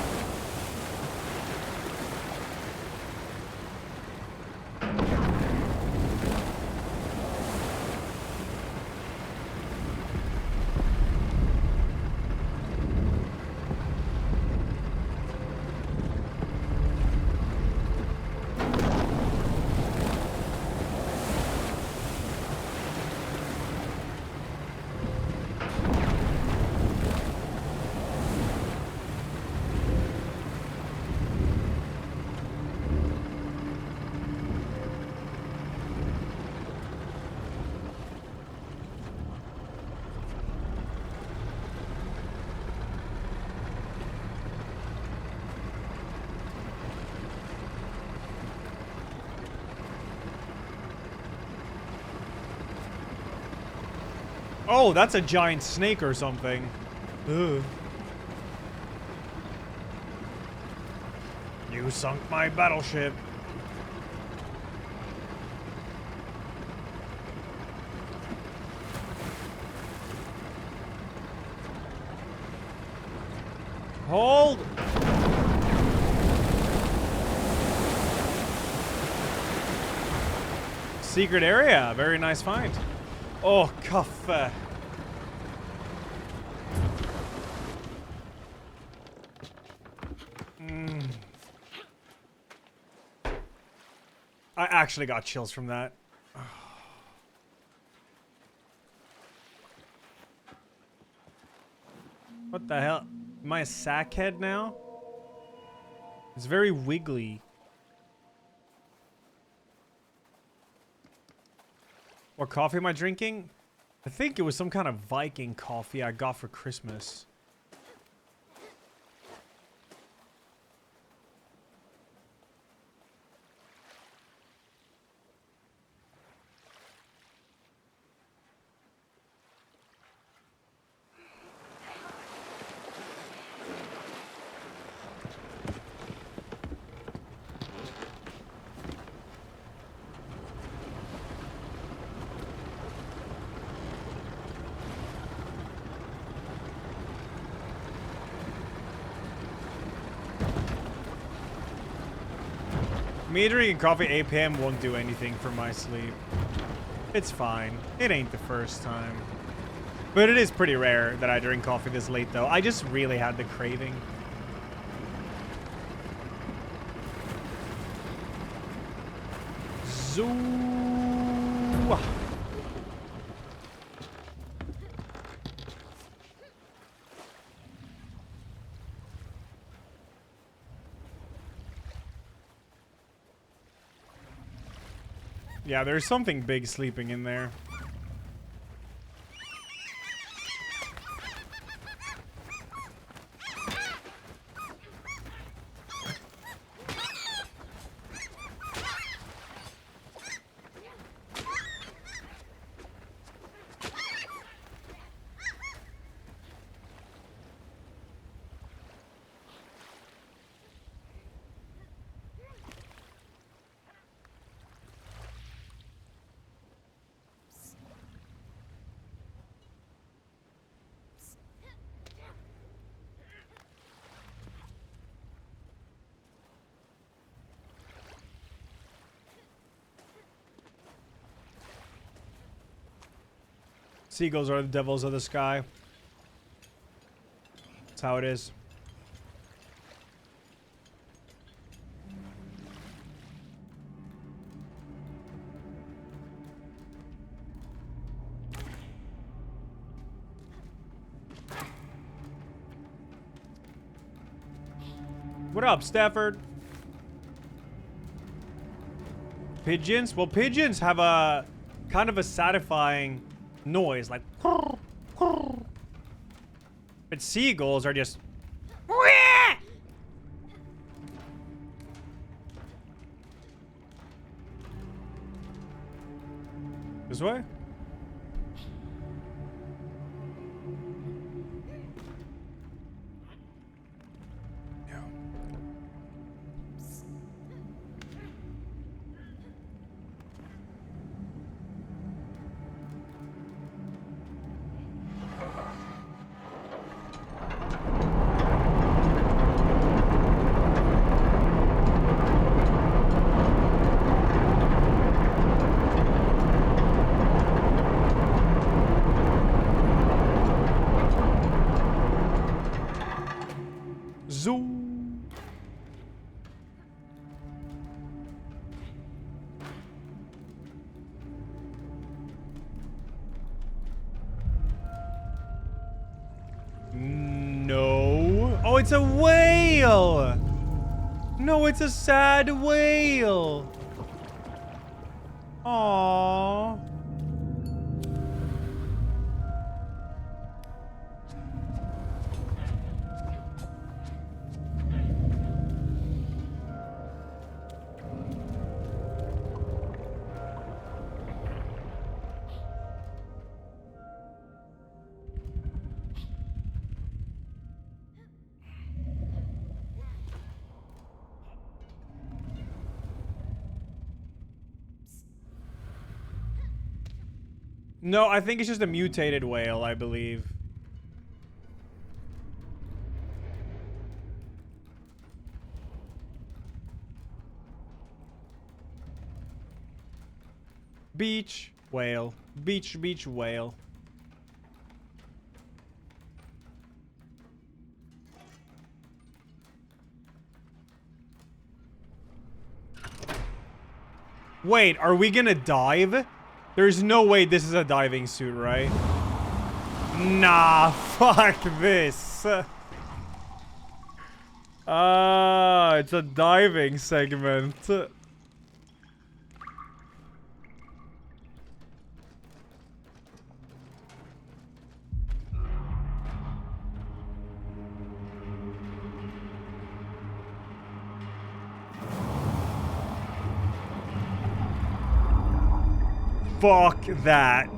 Oh, that's a giant snake or something. Ugh. You sunk my battleship. Hold! Secret area. Very nice find. Oh, cuff. I actually got chills from that. What the hell? Am I a sackhead now? It's very wiggly. What coffee am I drinking? I think it was some kind of Viking coffee I got for Christmas. Me drinking coffee 8 p.m. won't do anything for my sleep. It's fine. It ain't the first time. But it is pretty rare that I drink coffee this late, though. I just really had the craving. Zoo. Yeah, there's something big sleeping in there. Seagulls are the devils of the sky. That's how it is. What up, Stafford? Pigeons? Well, pigeons have a kind of a satisfying noise, like. But seagulls are just. This way? No. Oh, it's a whale. No, it's a sad whale. Aww. No, I think it's just a mutated whale, I believe. Beach whale. Beach whale. Wait, are we gonna dive? There's no way this is a diving suit, right? Nah, fuck this. It's a diving segment. Fuck that.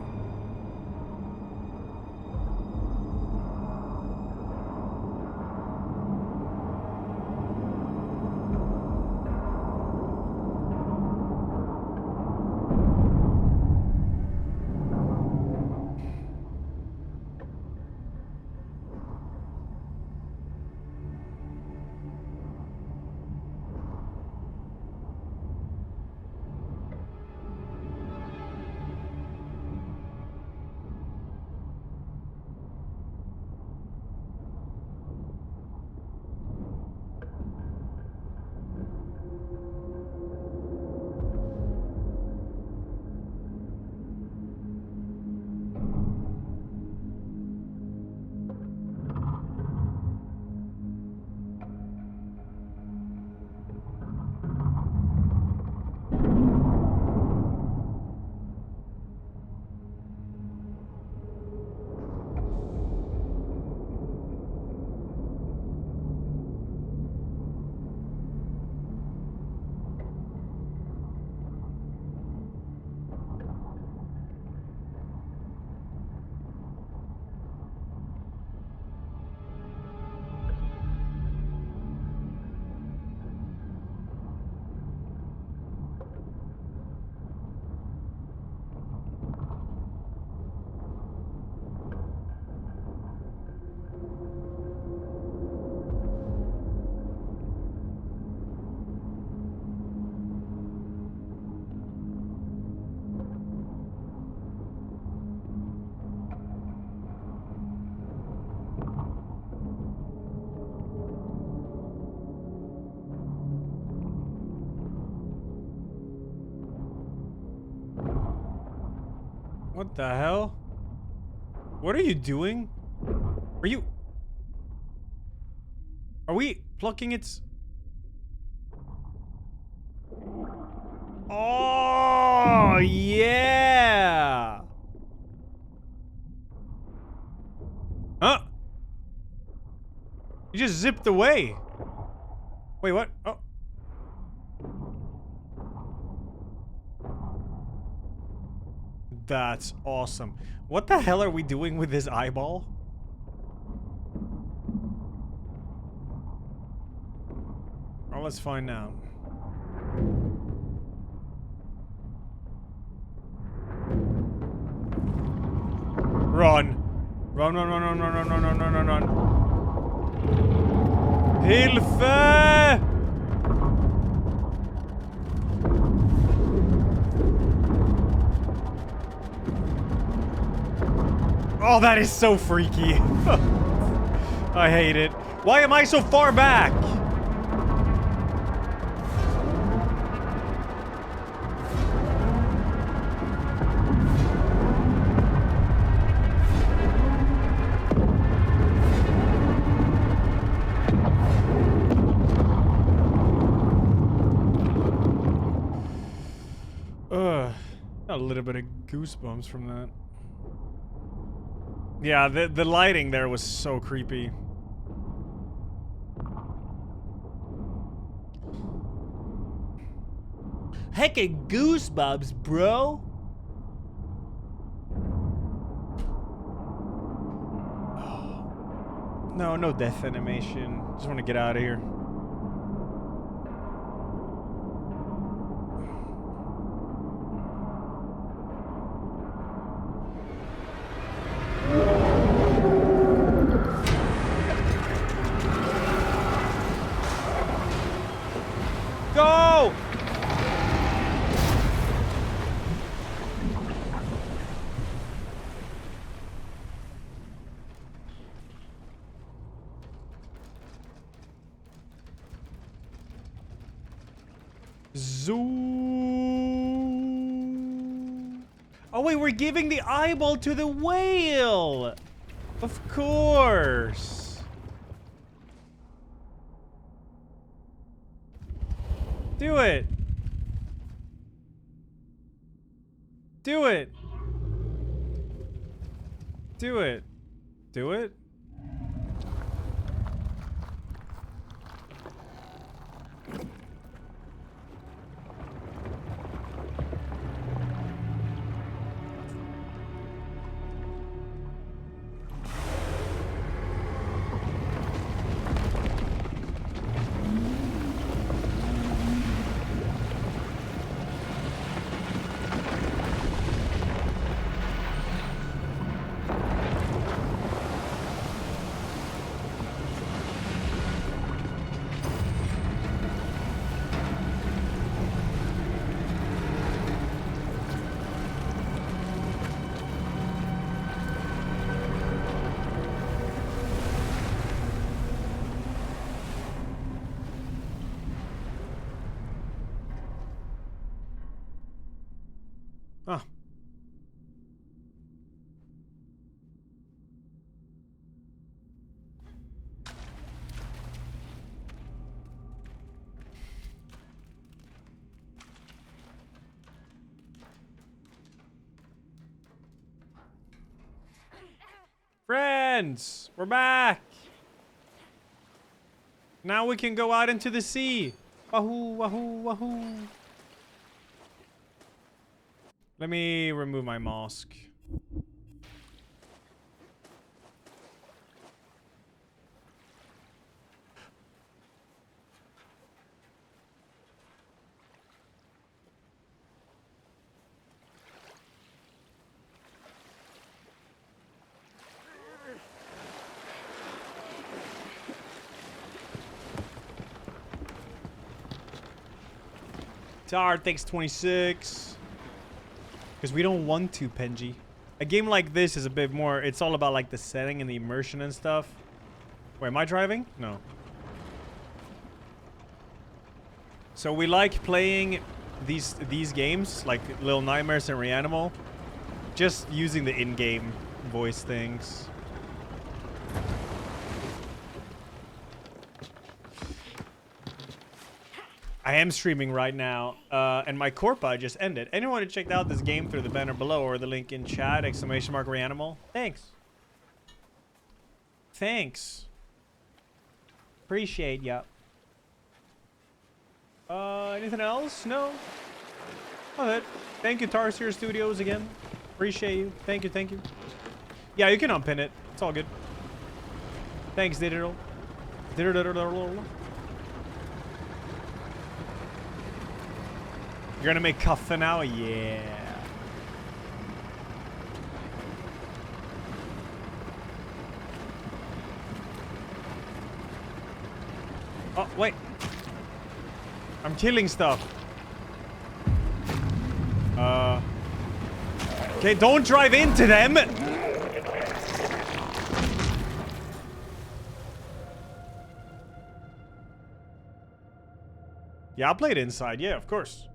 What the hell? What are you doing? Are we plucking its... Oh, yeah! Huh? You just zipped away. Wait, what? Oh. That's awesome. What the hell are we doing with this eyeball? Oh, let's find out. Run. Run, run, run, run, run, run, run, run, run, run, run. Hilfe! Oh, that is so freaky. I hate it. Why am I so far back? Got a little bit of goosebumps from that. Yeah, the lighting there was so creepy. Heckin' goosebumps, bro. No, no death animation. Just want to get out of here. Go! Zoom. Oh wait, we're giving the eyeball to the whale. Of course. Do it. Do it. Do it. Do it. Ah. Friends, we're back. Now we can go out into the sea. Wahoo, wahoo, wahoo. Let me remove my mask. Tar, thanks 26. Because we don't want to, Penji. A game like this is a bit more... It's all about, like, the setting and the immersion and stuff. Wait, am I driving? No. So we like playing these games, like Little Nightmares and REANIMAL, just using the in-game voice things. I am streaming right now, and my Corpa just ended. Anyone who checked out this game through the banner below or the link in chat, !REANIMAL. Thanks. Thanks. Appreciate ya. Anything else? No? Alright. Thank you, Tarsier Studios again. Appreciate you. Thank you, thank you. Yeah, you can unpin it. It's all good. Thanks, Digital. You're gonna make kaffe now? Yeah. Oh, wait. I'm killing stuff. Okay, don't drive into them. Yeah, I played inside. Yeah, of course.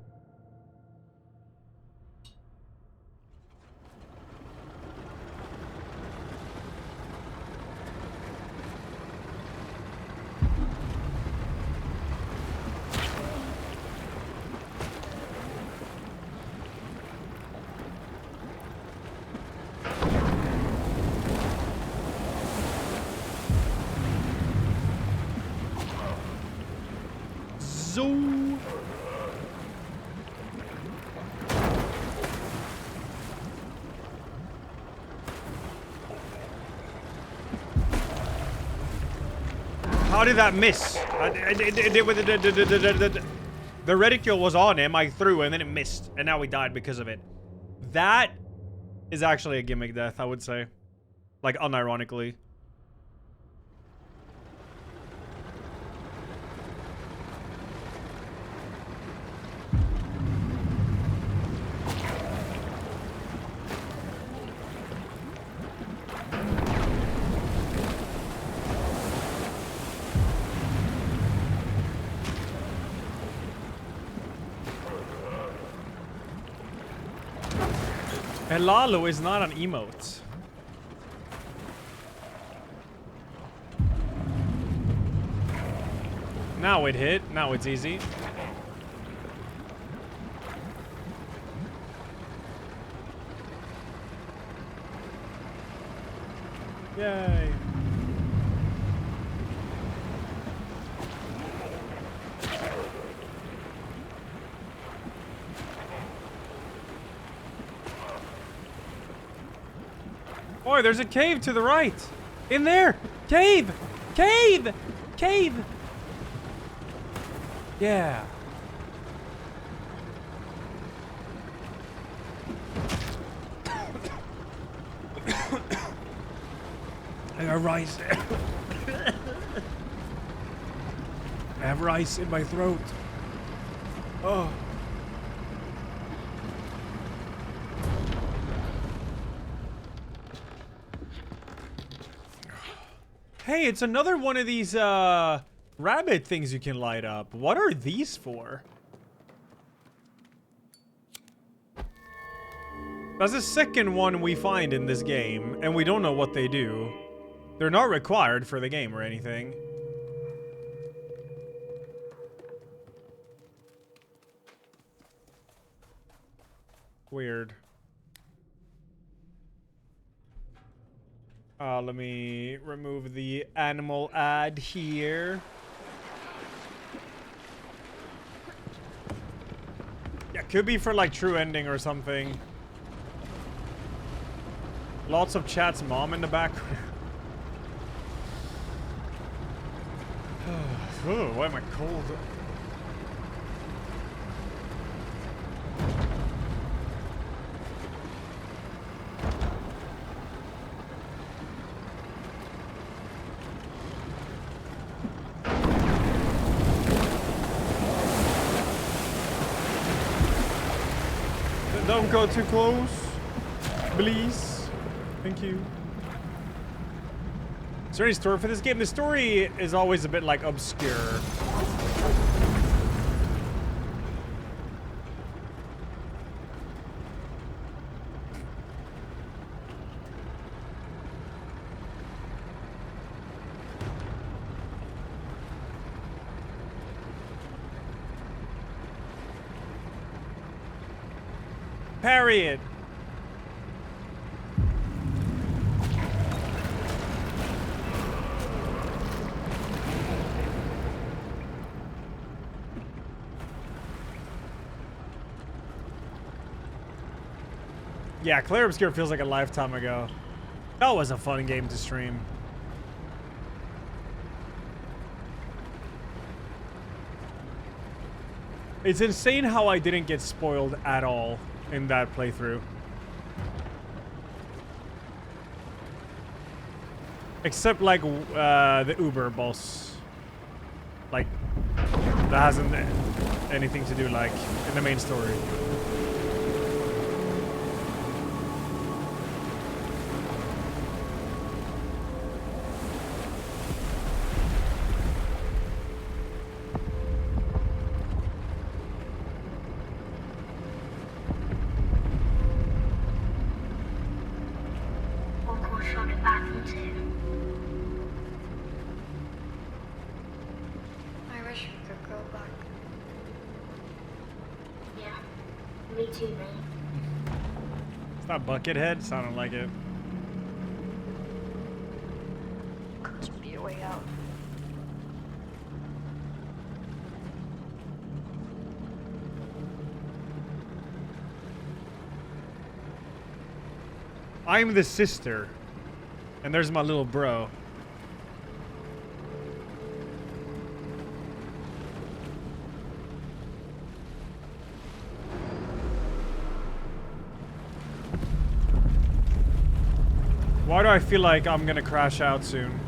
How did that miss? The reticule was on him, I threw, and then it missed. And now we died because of it. That is actually a gimmick death, I would say. Like, unironically. Helalo is not an emote. Now it hit. Now it's easy. Yay. Boy, there's a cave to the right. In there. Cave. Cave. Cave. Yeah. I got rice. I have rice in my throat. Oh. Hey, it's another one of these rabbit things you can light up. What are these for? That's the second one we find in this game, and we don't know what they do. They're not required for the game or anything. Weird. Let me remove the animal ad here. Yeah, could be for like true ending or something. Lots of chat's mom in the background. Oh, why am I cold? Don't go too close, please. Thank you. Is there any story for this game? The story is always a bit like obscure. Parry it. Yeah, Clair Obscure feels like a lifetime ago. That was a fun game to stream. It's insane how I didn't get spoiled at all in that playthrough. Except like the Uber boss. Like, that hasn't anything to do like in the main story. I wish I could go back. Yeah, me too, mate. It's not Buckethead? Sounded like it. Could be a way out. I'm the sister. And there's my little bro. Why do I feel like I'm gonna crash out soon?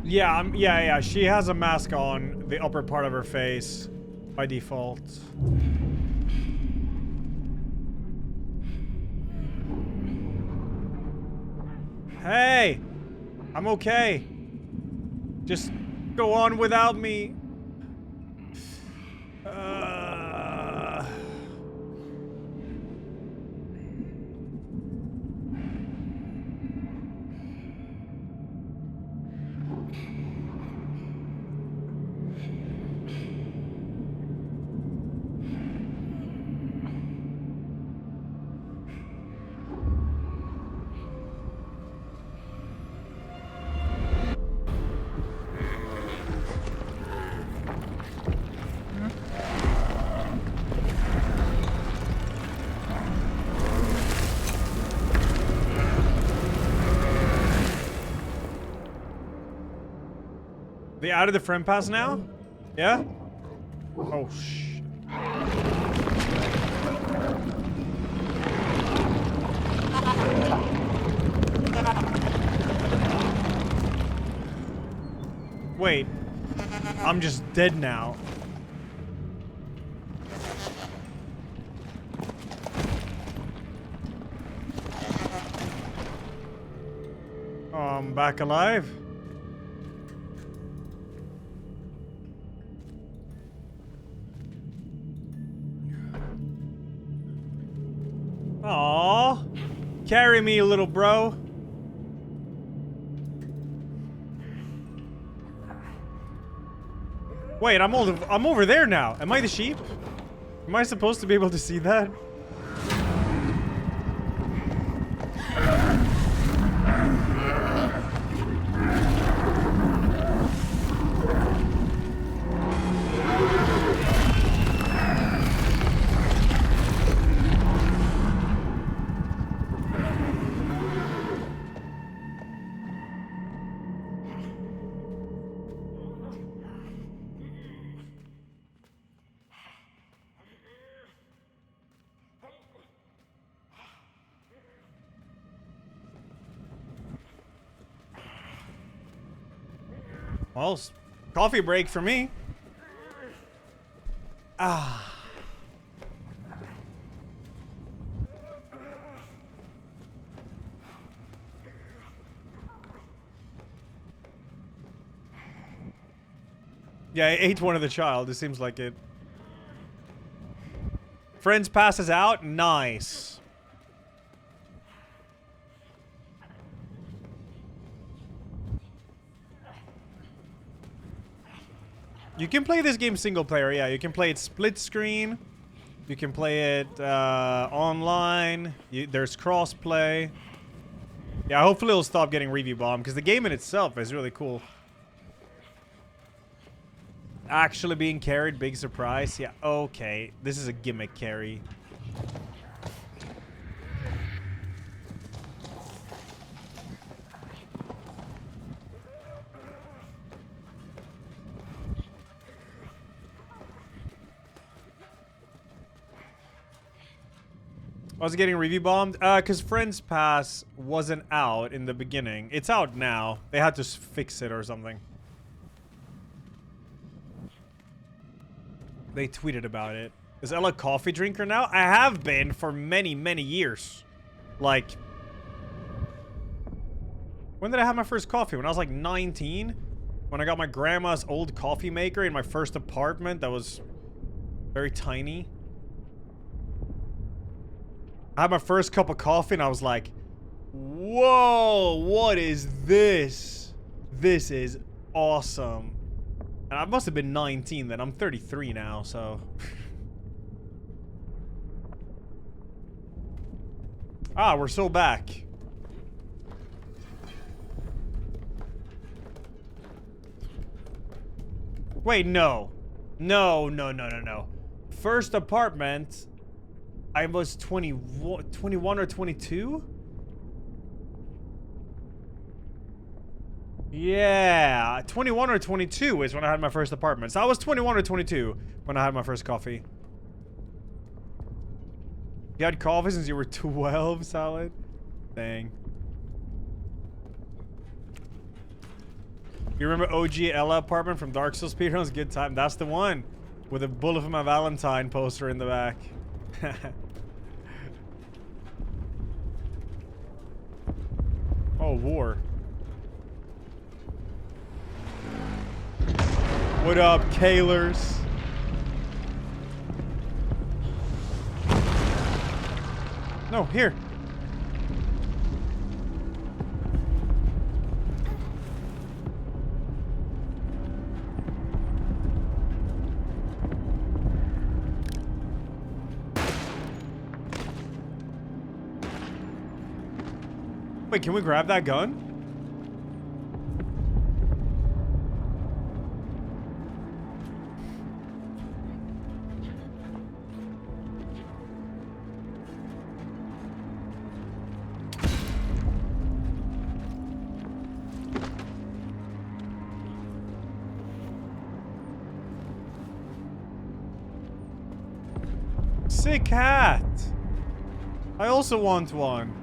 Yeah, yeah, she has a mask on the upper part of her face by default. Hey! I'm okay. Just go on without me. They added the friend pass now? Yeah? Oh, shit. Wait. I'm just dead now. Oh, I'm back alive? Aww. Carry me, little bro. Wait, I'm over there now. Am I the sheep? Am I supposed to be able to see that? Well, coffee break for me. Ah. Yeah, I ate one of the child. It seems like it. Friends passes out. Nice. You can play this game single player. Yeah, you can play it split screen. You can play it online. There's cross-play. Yeah, hopefully it'll stop getting review bombed, because the game in itself is really cool. Actually being carried, big surprise. Yeah, okay. This is a gimmick carry. I was getting review bombed because Friends Pass wasn't out in the beginning. It's out now. They had to fix it or something. They tweeted about it. Is Ella a coffee drinker now? I have been for many, many years. Like, when did I have my first coffee? When I was like 19? When I got my grandma's old coffee maker in my first apartment that was very tiny. I had my first cup of coffee and I was like, whoa, what is this? This is awesome. And I must have been 19 then. I'm 33 now, so. Ah, we're so back. Wait, no. No. First apartment, I was 21 or 22? Yeah, 21 or 22 is when I had my first apartment. So I was 21 or 22 when I had my first coffee. You had coffee since you were 12, Salad? Dang. You remember OG Ella apartment from Dark Souls speedruns? Good time. That's the one. With a Bullet for My Valentine poster in the back. Oh, war. What up, Kaylers? No, here. Wait, can we grab that gun? Sick hat! I also want one.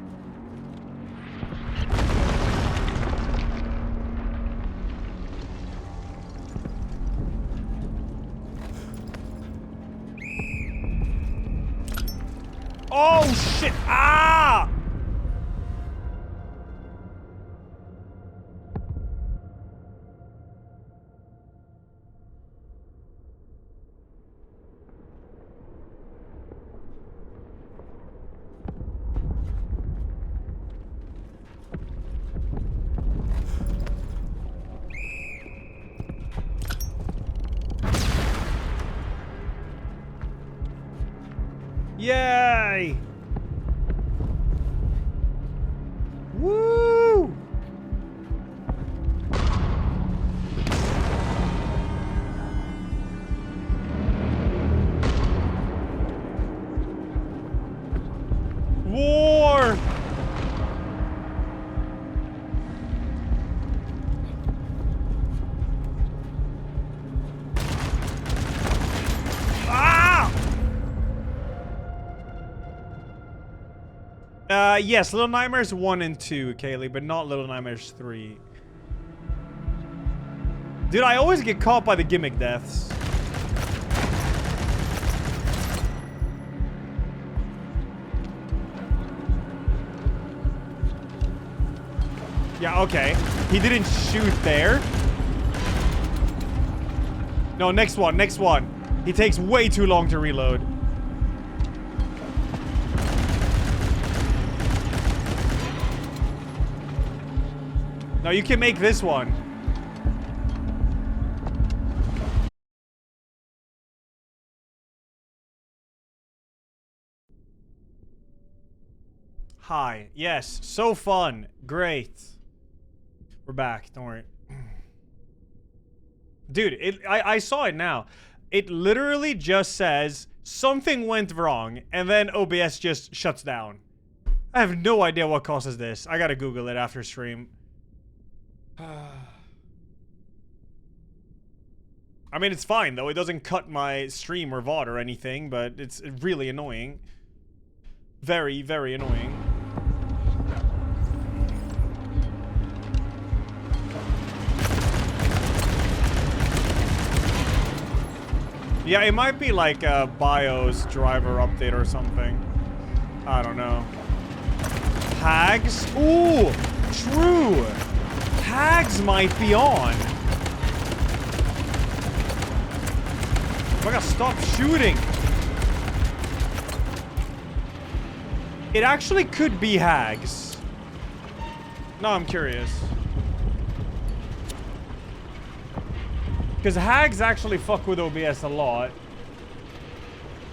Oh shit! Ah! Yay! Woo! War! Yes, Little Nightmares 1 and 2, Kaylee, but not Little Nightmares 3. Dude, I always get caught by the gimmick deaths. Yeah, okay. He didn't shoot there. No, next one, next one. He takes way too long to reload. No, you can make this one. Hi. Yes. So fun. Great. We're back. Don't worry. Dude, I saw it now. It literally just says something went wrong and then OBS just shuts down. I have no idea what causes this. I gotta Google it after stream. I mean, it's fine though. It doesn't cut my stream or VOD or anything, but it's really annoying. Very, very annoying. Yeah, it might be like a BIOS driver update or something. I don't know. Hags? Ooh, true. Hags might be on. I gotta stop shooting. It actually could be Hags. No, I'm curious. Because Hags actually fuck with OBS a lot.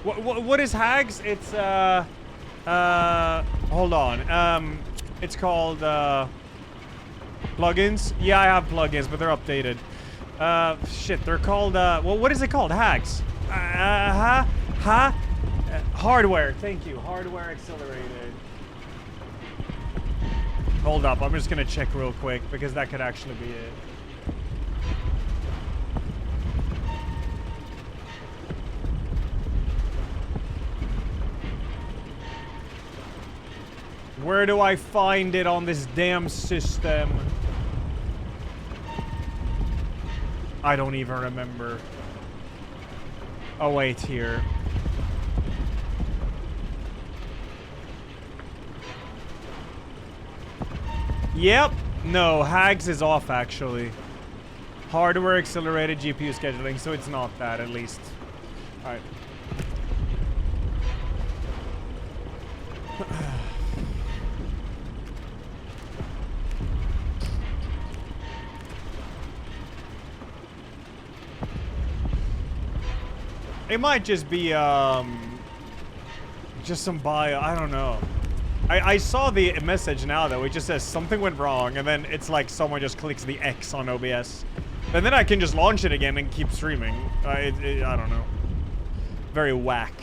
What is Hags? It's, hold on. It's called, plugins? Yeah, I have plugins, but they're updated. Shit, they're called, well, what is it called? Hags. Hardware. Thank you. Hardware accelerated. Hold up. I'm just gonna check real quick because that could actually be it. Where do I find it on this damn system? I don't even remember. Oh, wait, here. Yep. No, Hags is off, actually. Hardware accelerated GPU scheduling, so it's not that, at least. Alright. It might just be, just some bio. I don't know. I saw the message now, though. It just says something went wrong, and then it's like someone just clicks the X on OBS. And then I can just launch it again and keep streaming. I don't know. Very whack.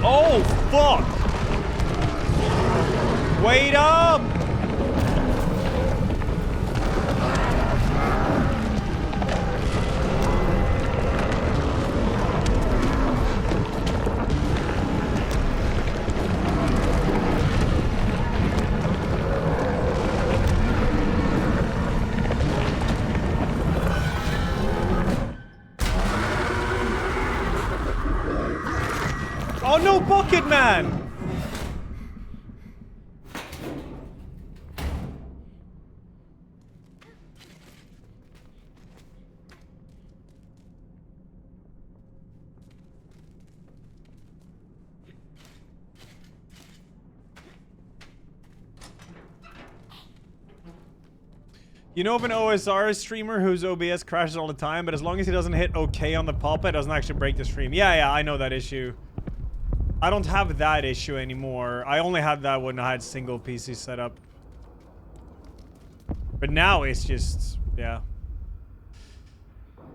Oh, fuck! Wait up! Oh no, Bucket Man! You know of an OSR streamer whose OBS crashes all the time, but as long as he doesn't hit OK on the pop, it doesn't actually break the stream. Yeah, I know that issue. I don't have that issue anymore. I only had that when I had single PC set up. But now it's just, yeah.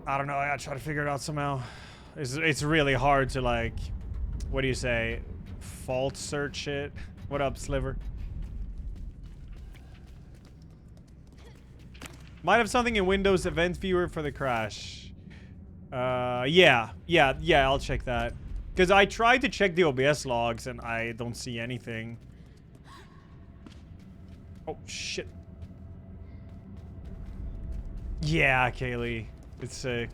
I don't know, I gotta try to figure it out somehow. It's really hard to, like, what do you say? Fault search it? What up, Sliver? Might have something in Windows Event Viewer for the crash. Yeah, I'll check that. Because I tried to check the OBS logs and I don't see anything. Oh, shit. Yeah, Kaylee. It's sick.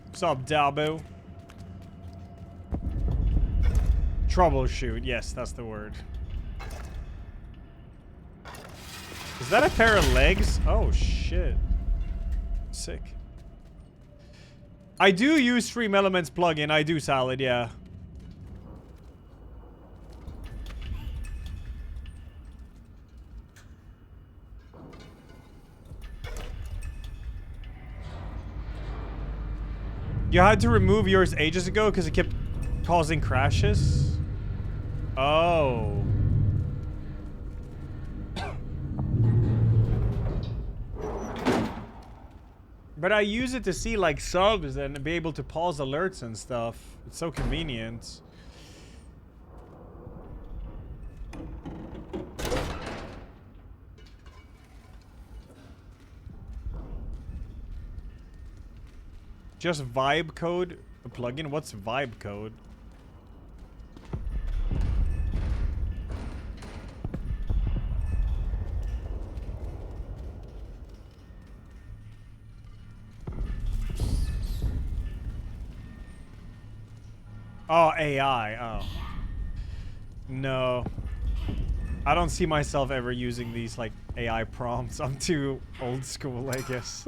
What's up, Dalbo? Troubleshoot. Yes, that's the word. Is that a pair of legs? Oh, shit. Sick. I do use Stream Elements plugin. I do, Salad, yeah. You had to remove yours ages ago because it kept causing crashes? Oh. But I use it to see like subs and be able to pause alerts and stuff. It's so convenient. Just vibe code a plugin? What's vibe code? Oh, AI. Oh. No. I don't see myself ever using these, like, AI prompts. I'm too old school, I guess.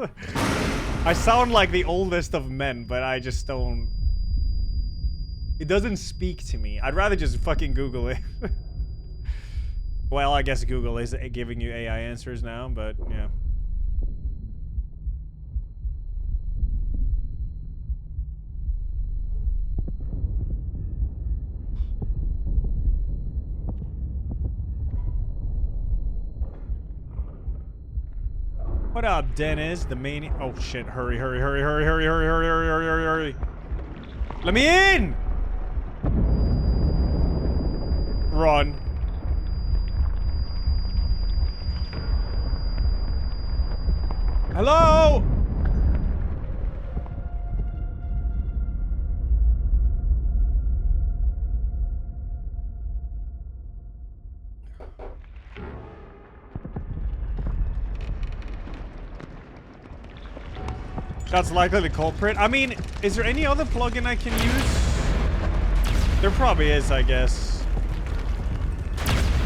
I sound like the oldest of men, but I just don't... It doesn't speak to me. I'd rather just fucking Google it. Well, I guess Google is giving you AI answers now, but yeah. What up, Dennis? The main... Oh, shit. Hurry, hurry, hurry, hurry, hurry, hurry, hurry, hurry, hurry, hurry, hurry. Let me in! Run. Hello? That's likely the culprit. I mean, is there any other plugin I can use? There probably is, I guess.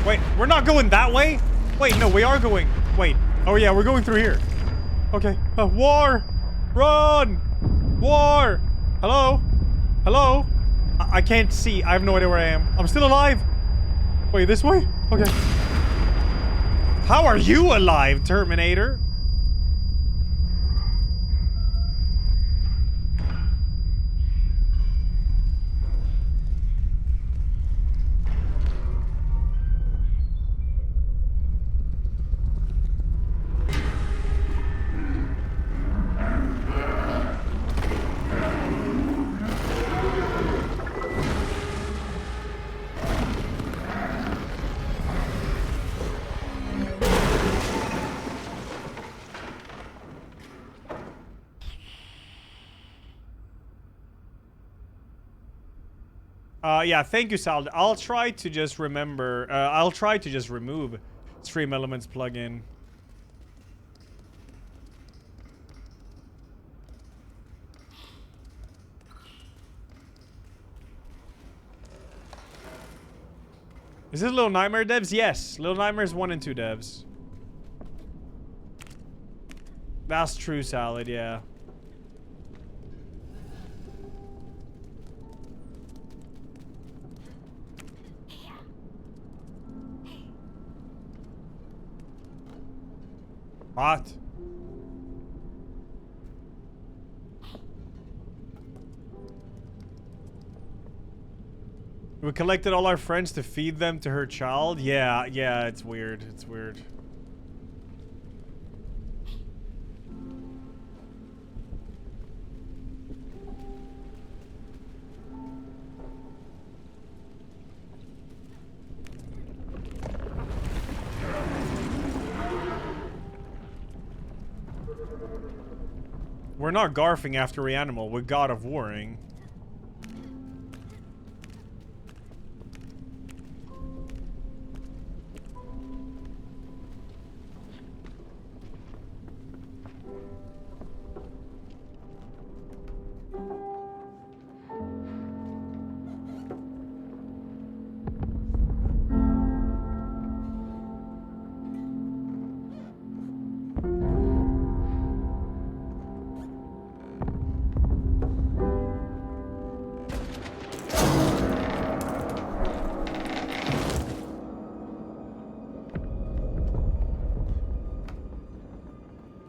Wait, we're not going that way? Wait, no, we are going... Wait. Oh, yeah, we're going through here. Okay. War! Run! War! Hello? Hello? I can't see. I have no idea where I am. I'm still alive. Wait, this way? Okay. How are you alive, Terminator? Yeah, thank you, Sal. I'll try to just remember, I'll try to just remove Stream Elements plugin. Is this Little Nightmare devs? Yes, Little Nightmares 1 and 2 devs. That's true, Salad, yeah. What? We collected all our friends to feed them to her child? Yeah, it's weird. It's weird. We're not garfing after Reanimal, we're God of Warring.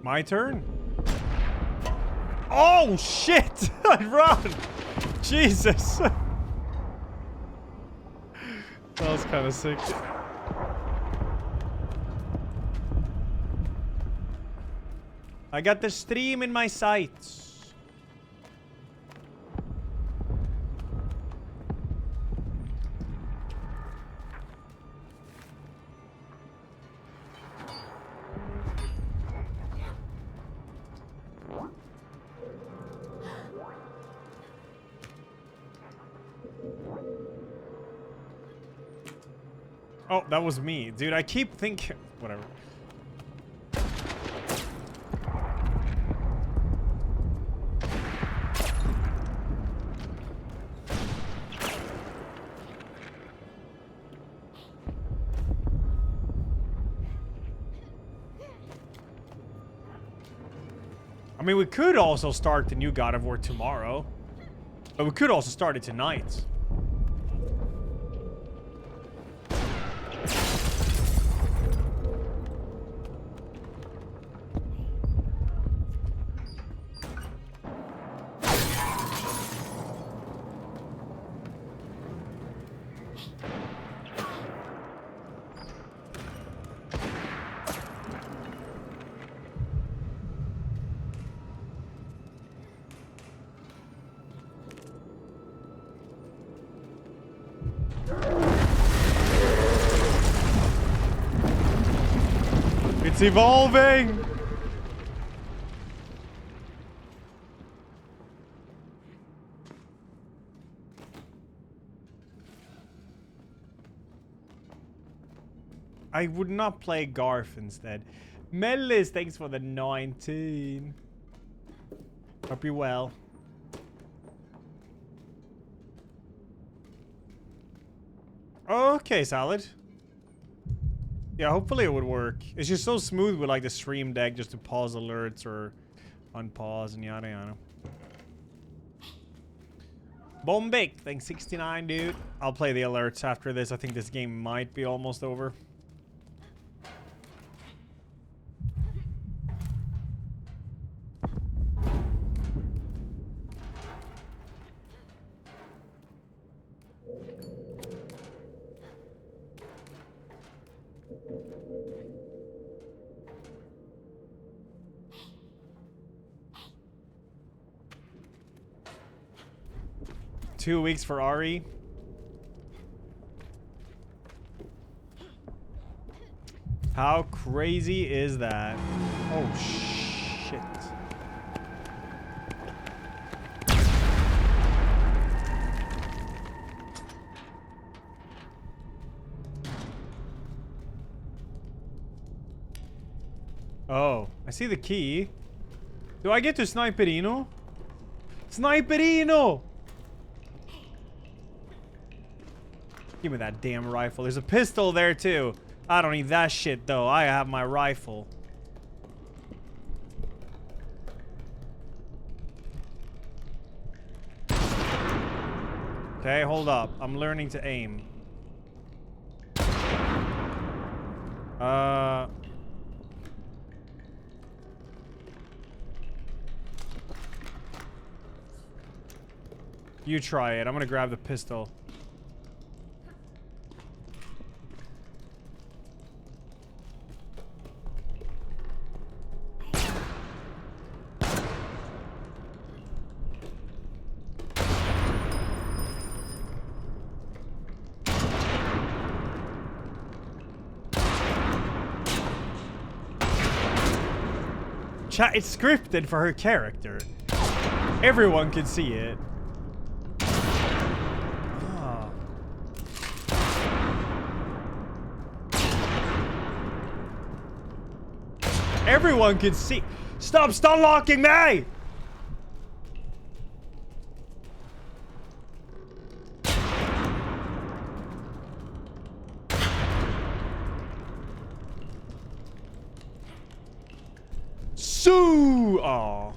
My turn? Oh, shit! Run! Jesus! That was kind of sick. I got the stream in my sights. Oh, that was me. Dude, I keep thinking... Whatever. I mean, we could also start the new God of War tomorrow. But we could also start it tonight. It's evolving! I would not play Garf instead. Melis, thanks for the 19. Hope you're well. Okay, Salad. Yeah, hopefully it would work. It's just so smooth with like the stream deck just to pause alerts or unpause and yada yada. Bombik, thanks 69, dude. I'll play the alerts after this. I think this game might be almost over. Two weeks for RE. How crazy is that? Oh, shit. Oh, I see the key. Do I get to Sniperino? Sniperino! Give me that damn rifle. There's a pistol there too. I don't need that shit though. I have my rifle. Okay, hold up. I'm learning to aim. You try it. I'm gonna grab the pistol. Chat, it's scripted for her character. Everyone can see it. Oh. Everyone can see. Stop stun locking me! Oh.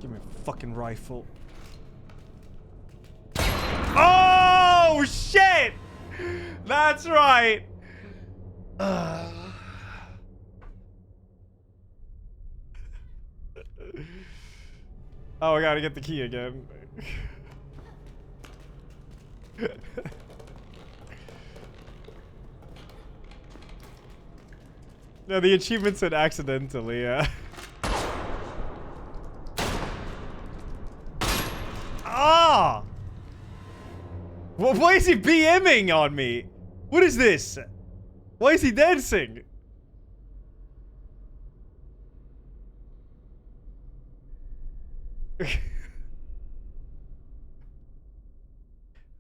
Give me a fucking rifle. Oh shit! That's right. Oh, I gotta get the key again. No, the achievement said accidentally, yeah. Ah! Well, why is he BMing on me? What is this? Why is he dancing?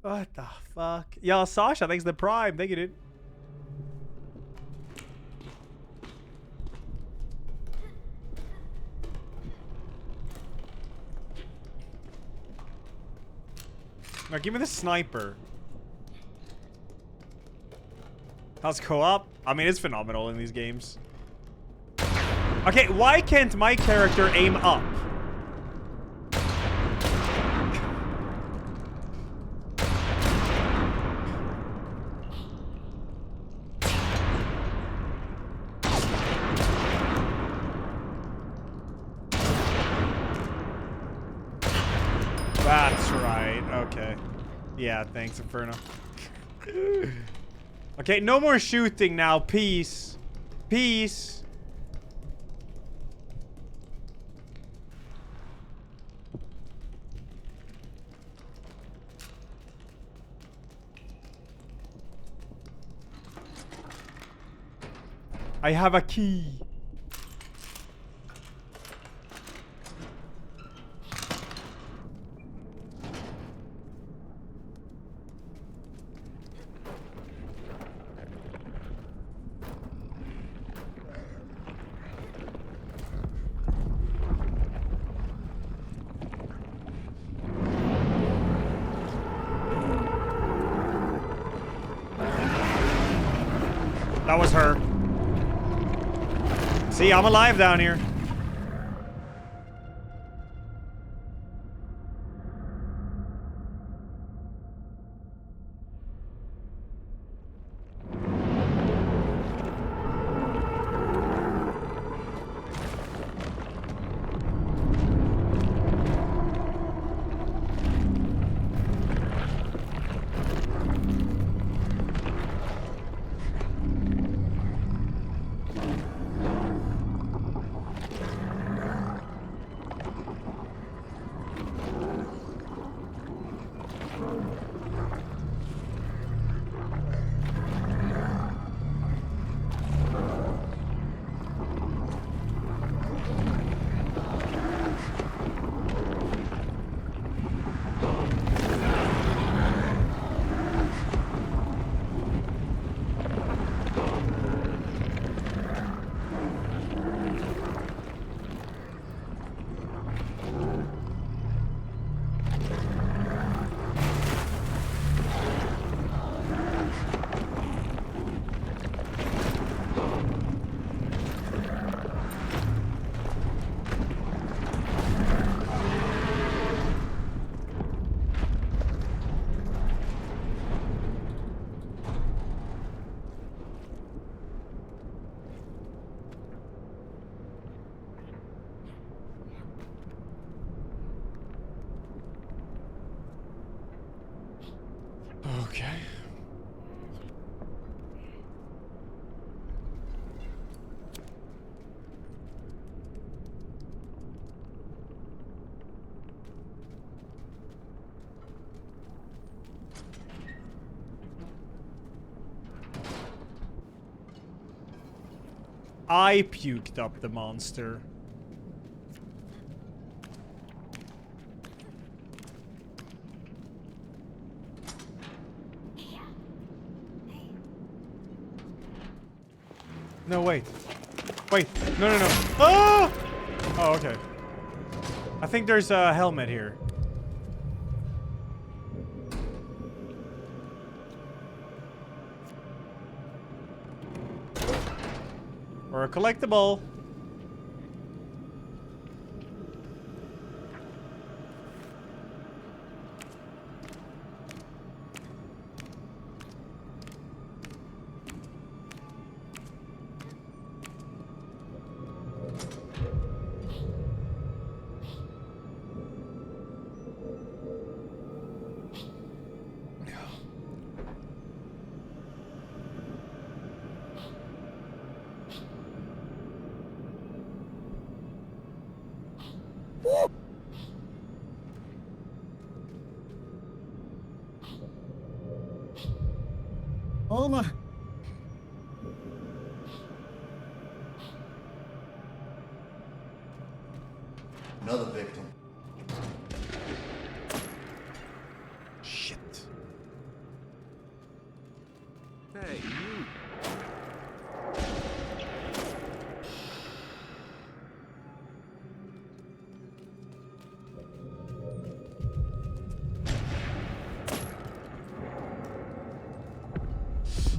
What the fuck? Yo, Sasha, thanks for the prime. Thank you, dude. Now give me the sniper. How's co-op? I mean, it's phenomenal in these games. Okay, why can't my character aim up? That's right. Okay. Yeah, thanks, Inferno. Okay, no more shooting now. Peace. Peace. I have a key. That was her. See, I'm alive down here. Okay. I puked up the monster. No, wait. Wait. No, no, no. Oh! Oh, okay. I think there's a helmet here. Or a collectible. Oh my. Another victim. Shit. Hey, you.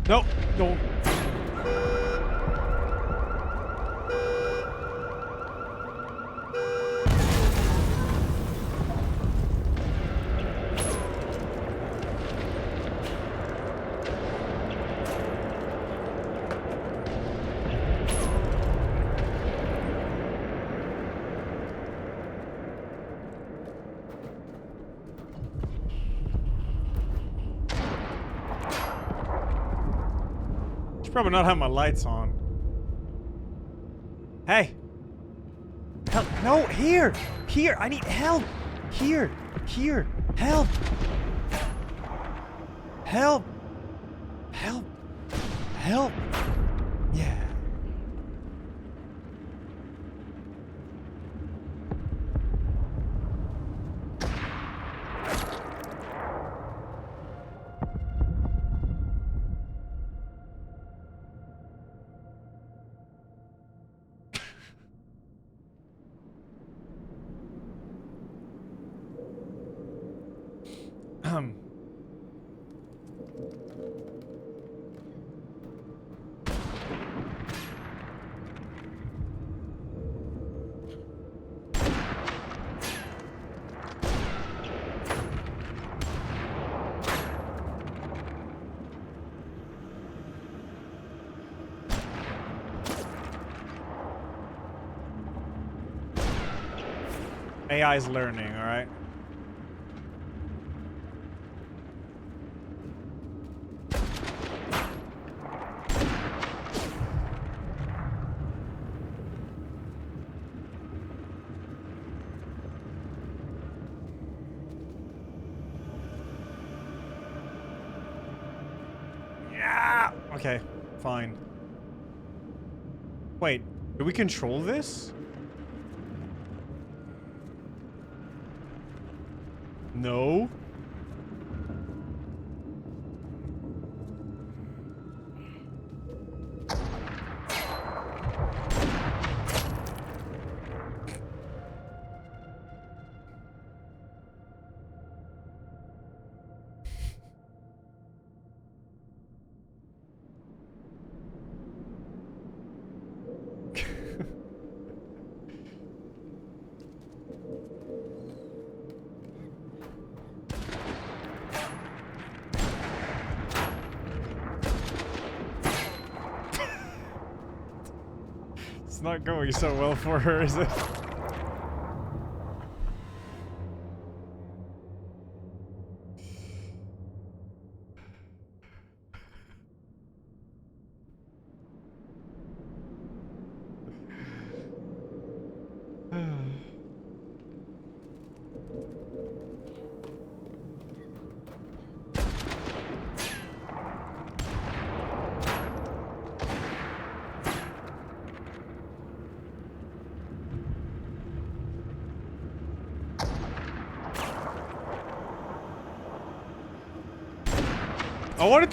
Nope. Don't. Probably not have my lights on. Hey. Help. No, here. Here. I need help. Here. Here. Help. Help. Help. Help. Yeah. AI's learning, all right? Yeah. Okay, fine. Wait, do we control this? No. It's not going so well for her, is it?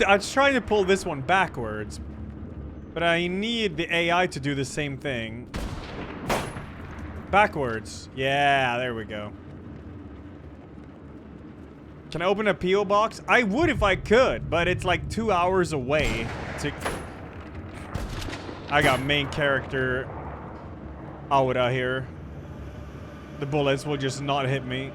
I was trying to pull this one backwards, but I need the AI to do the same thing. Backwards. Yeah, there we go. Can I open a P.O. box? I would if I could, but it's like 2 hours away to... I got main character Aura here. The bullets will just not hit me.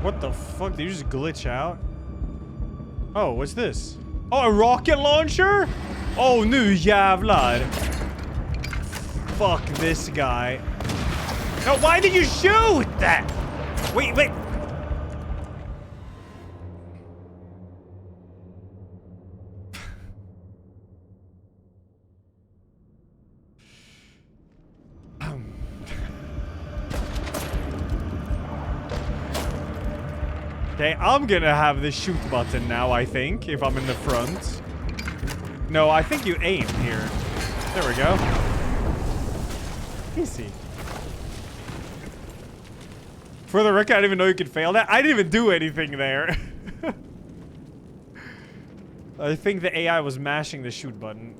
What the fuck? Did you just glitch out? Oh, what's this? Oh, a rocket launcher? Oh, nu jävlar. Fuck this guy. No, why did you shoot that? Wait, wait. Okay, I'm gonna have the shoot button now, I think, if I'm in the front. No, I think you aim here. There we go. Easy. For the record, I didn't even know you could fail that. I didn't even do anything there. I think the AI was mashing the shoot button.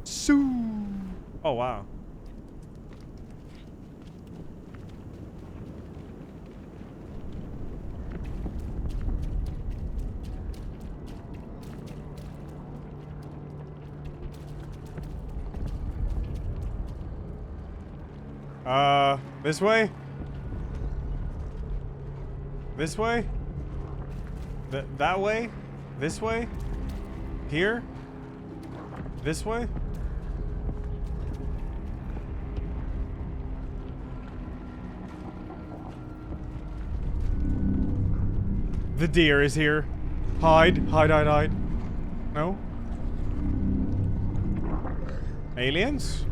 Sue. Oh, wow. This way? This way? That way? This way? Here? This way? The deer is here. Hide, hide, hide, hide. No? Aliens?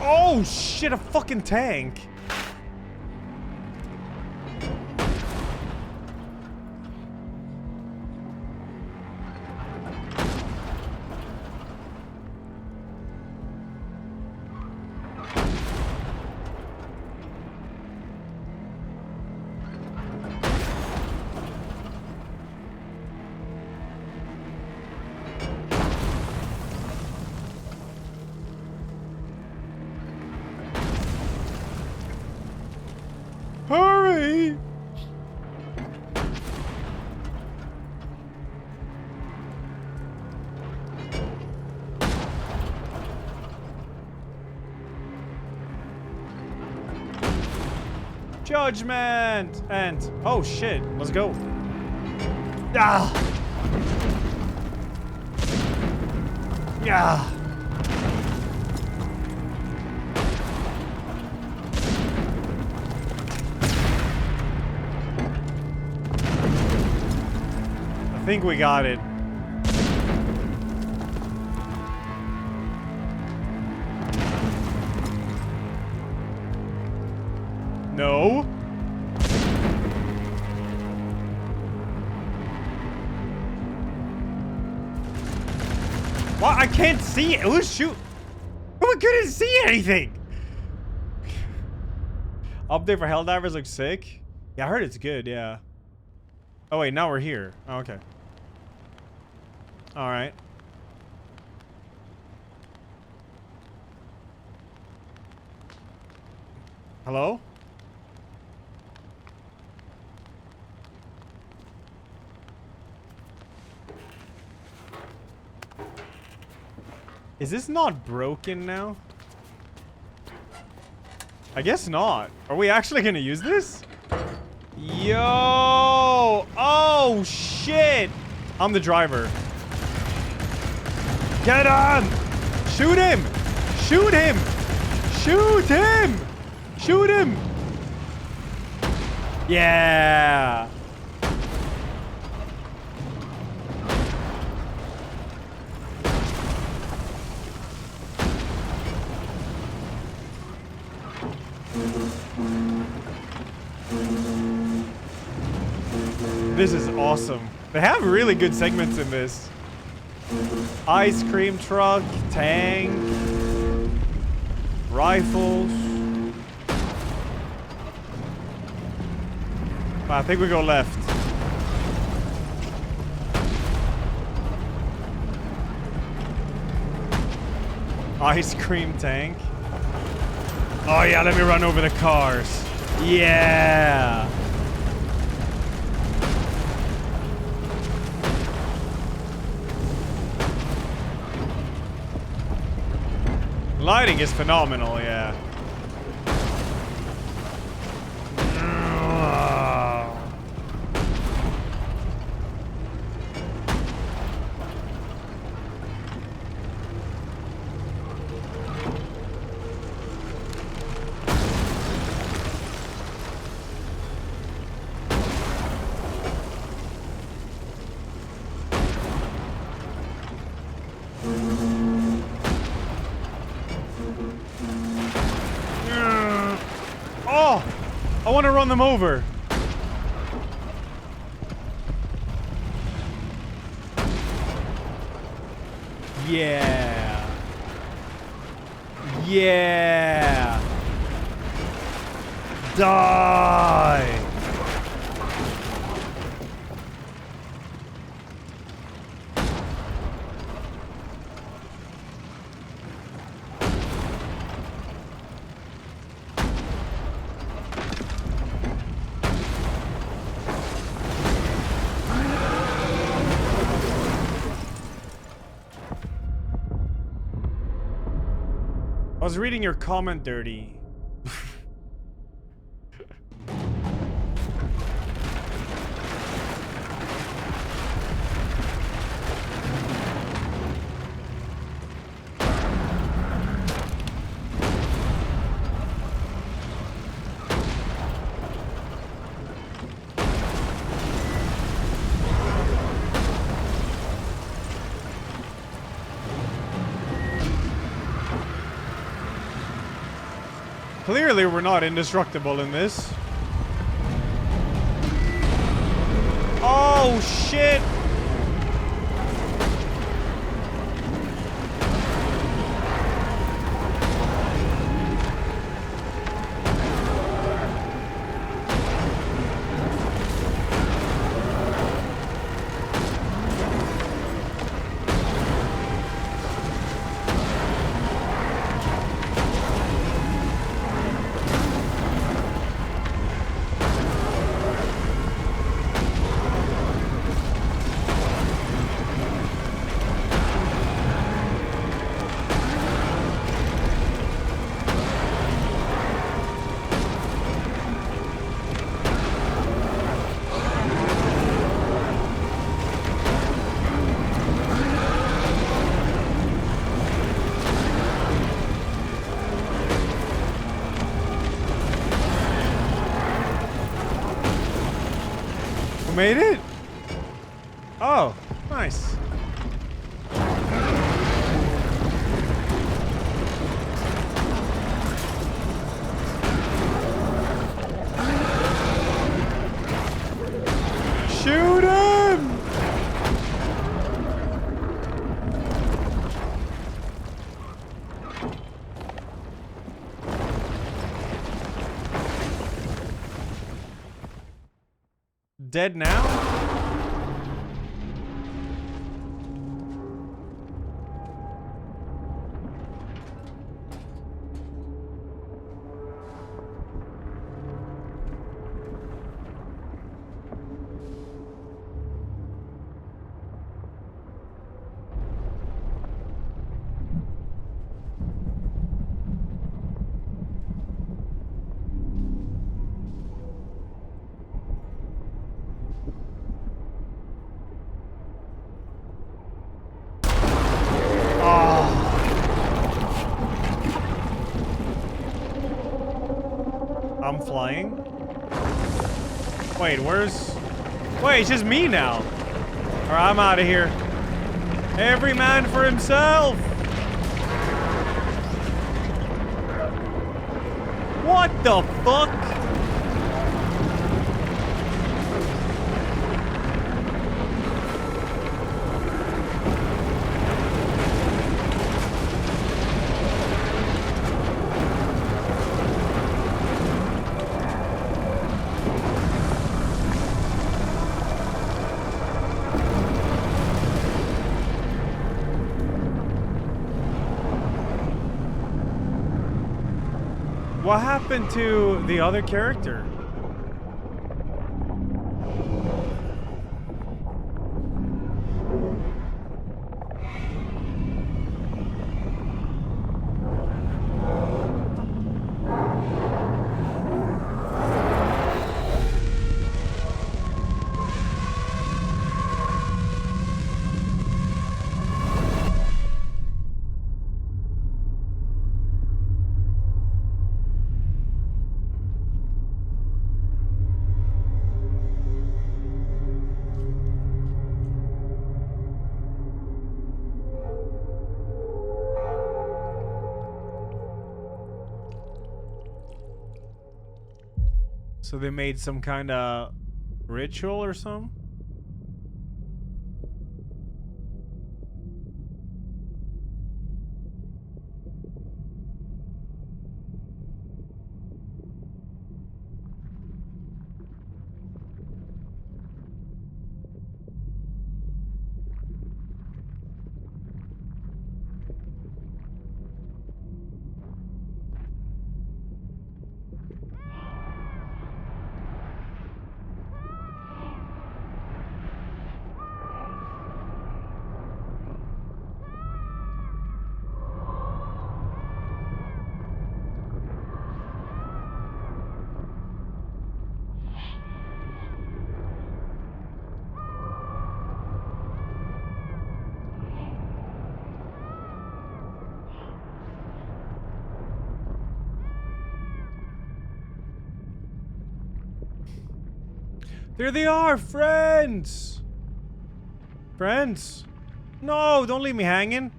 Oh shit, a fucking tank. Hurry! Judgment! And oh shit, let's go. Ah! Yeah. I think we got it. No. What? I can't see it. Who's shoot? Oh, I couldn't see anything. Update for Helldivers looks sick. Yeah, I heard it's good. Yeah. Oh wait, now we're here. Oh, okay. All right. Hello? Is this not broken now? I guess not. Are we actually gonna use this? Yo! Oh, shit! I'm the driver. Get on! Shoot him! Shoot him! Shoot him! Shoot him! Yeah! This is awesome. They have really good segments in this. Ice cream truck, tank, rifles. I think we go left. Ice cream tank. Oh yeah, let me run over the cars. Yeah. Lighting is phenomenal, yeah. Oh! I want to run them over. Yeah. Yeah. Die. I was reading your comment, Dirty. Clearly, we're not indestructible in this. Oh, shit! Made it? Oh, nice. Shoot him! Dead now? I'm flying. Wait, where's... Wait, it's just me now. Alright, I'm out of here. Every man for himself. What the fuck? What happened to the other character? So they made some kind of ritual or something? There they are, friends! Friends? No, don't leave me hanging.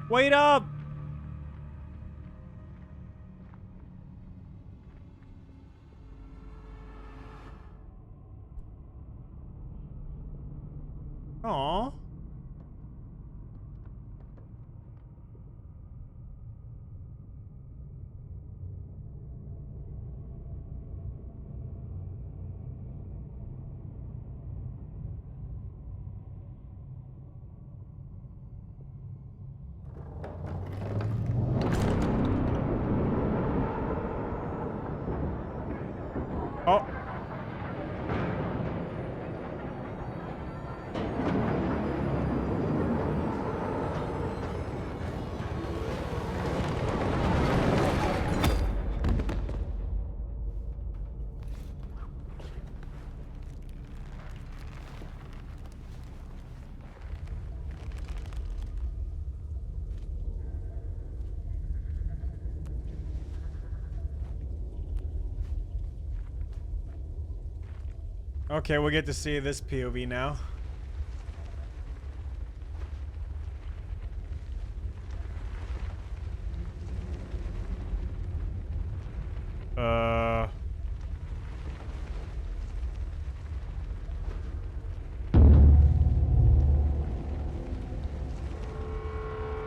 Wait up! Aww. Oh. Okay, we'll get to see this POV now.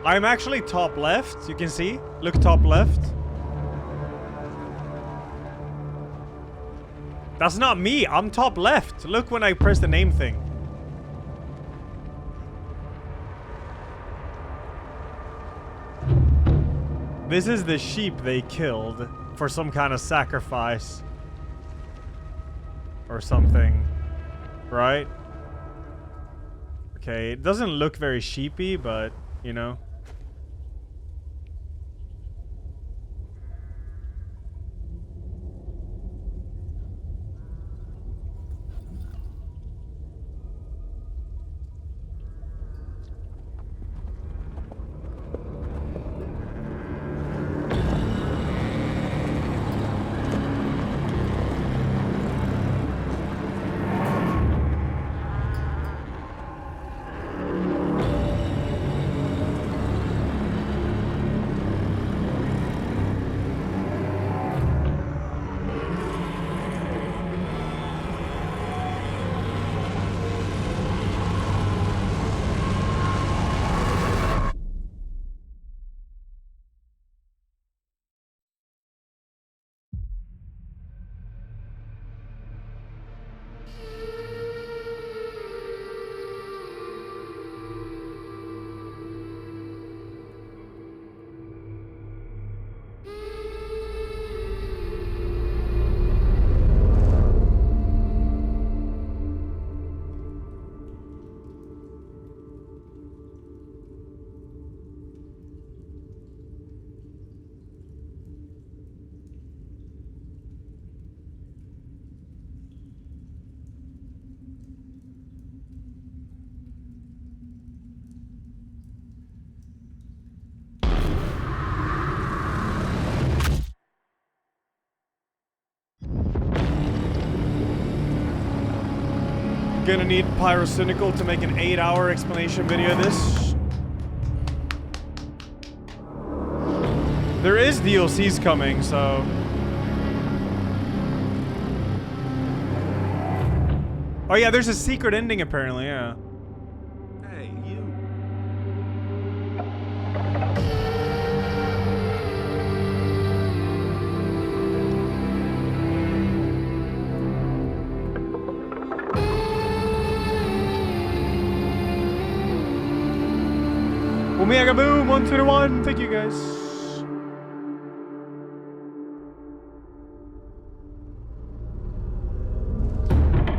I'm actually top left, you can see. Look top left. That's not me, I'm top left. Look when I press the name thing. This is the sheep they killed for some kind of sacrifice. Or something. Right? Okay, it doesn't look very sheepy, but, you know. Gonna need Pyrocynical to make an 8-hour explanation video of this. There is DLCs coming, so... Oh yeah, there's a secret ending apparently, yeah. Hey, you. Omega Boom 121, thank you guys.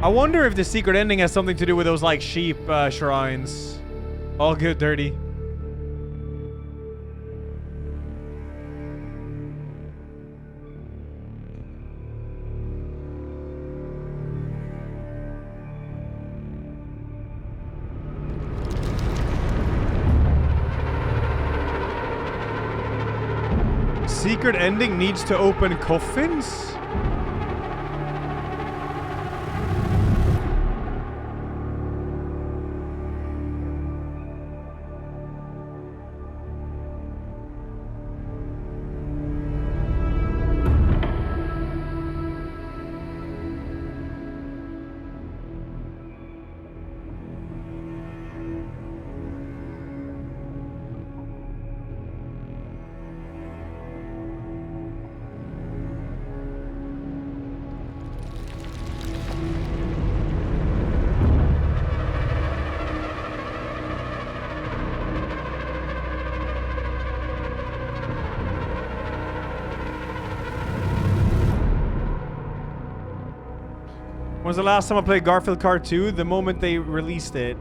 I wonder if the secret ending has something to do with those like sheep shrines. All good, dirty. Secret ending needs to open coffins? When was the last time I played Garfield Kart 2? The moment they released it.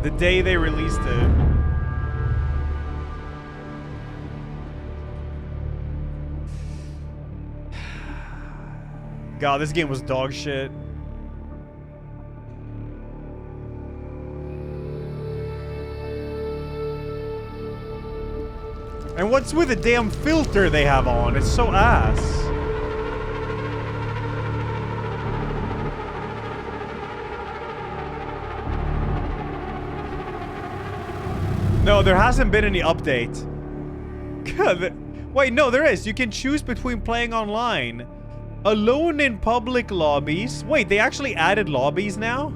The day they released it. God, this game was dog shit. And what's with the damn filter they have on? It's so ass. No, there hasn't been any update. Wait, no, there is. You can choose between playing online, alone in public lobbies. Wait, they actually added lobbies now?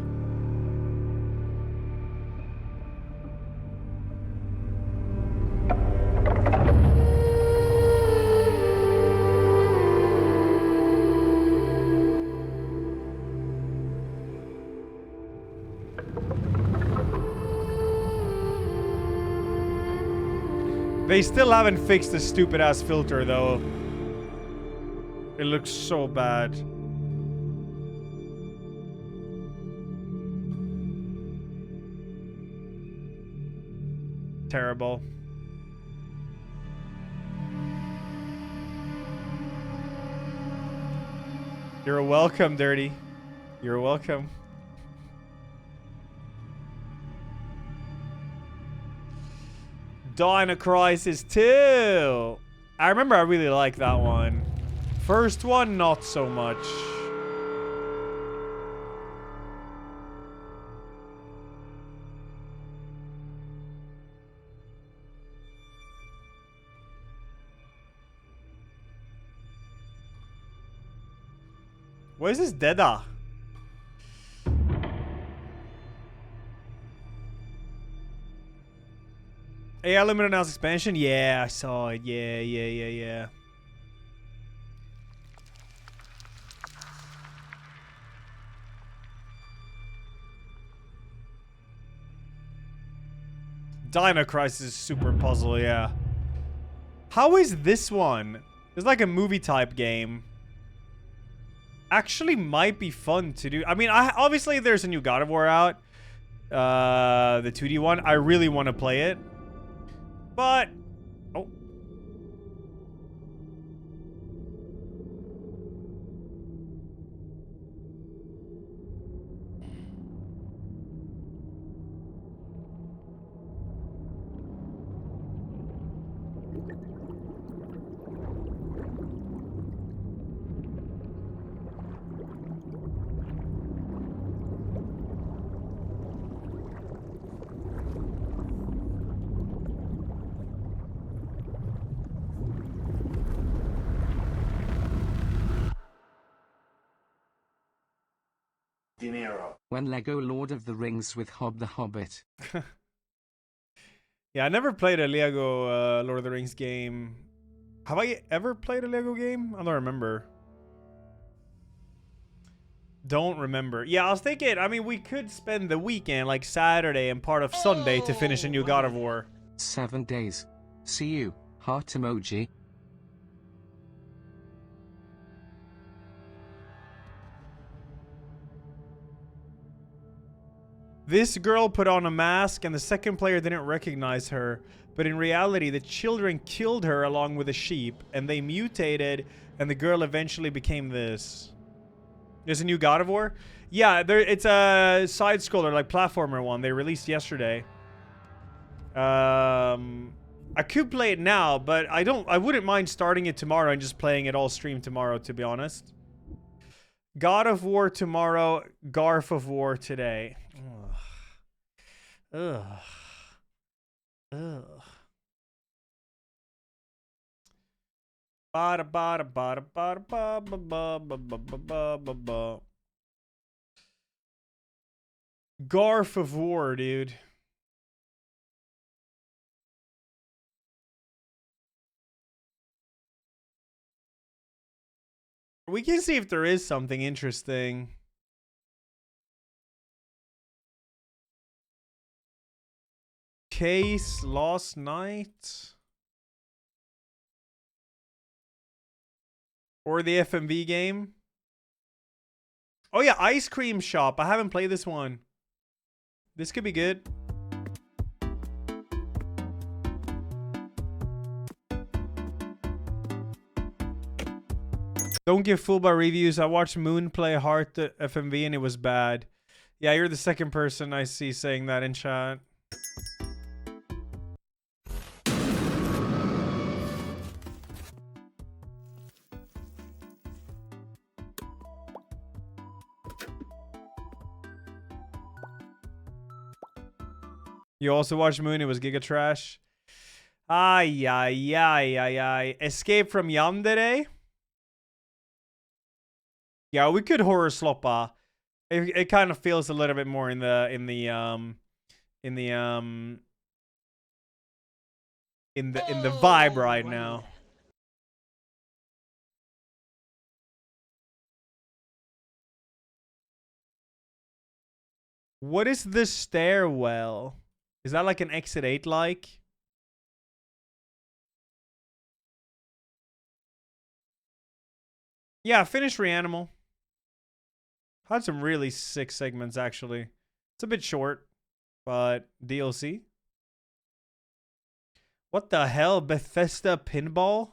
They still haven't fixed the stupid ass filter though. It looks so bad. Terrible. You're welcome, Dirty. You're welcome. Dino Crisis 2. I remember I really liked that one. First one, not so much. What is this Deda? AI Limited announced expansion? Yeah, I saw it. Yeah. Dino Crisis is super puzzle, yeah. How is this one? It's like a movie type game. Actually might be fun to do. I mean, obviously there's a new God of War out. The 2D one. I really want to play it. But... oh. dinero. When Lego Lord of the Rings with Hob the Hobbit. Yeah, I never played a Lego Lord of the Rings game. Have I ever played a Lego game? I don't remember. Don't remember. Yeah, I was thinking, I mean, we could spend the weekend, like Saturday and part of Sunday, to finish a new God of War. 7 days. See you. Heart emoji. This girl put on a mask and the second player didn't recognize her, but in reality the children killed her along with the sheep and they mutated and the girl eventually became this. There's a new God of War? Yeah, it's a side scroller, like platformer one they released yesterday. I could play it now, but I wouldn't mind starting it tomorrow and just playing it all stream tomorrow, to be honest. God of War tomorrow, Garf of War today. Ugh. Ugh. Bada bada bada bada ba ba ba ba ba ba ba ba. Garf of War, dude. We can see if there is something interesting. Case last night. Or the FMV game. Oh yeah, Ice Cream Shop. I haven't played this one. This could be good. Don't give fooled by reviews. I watched Moon play Heart at FMV and it was bad. Yeah, you're the second person I see saying that in chat. You also watched Moon, it was Giga Trash. Ay, ay, ay, ay, ay. Escape from Yandere? Yeah, we could horror sloppa. It kind of feels a little bit more in the vibe right now. What is this stairwell? Is that like an Exit 8 like? Yeah, finish Reanimal. Had some really sick segments actually. It's a bit short, but DLC. What the hell? Bethesda Pinball?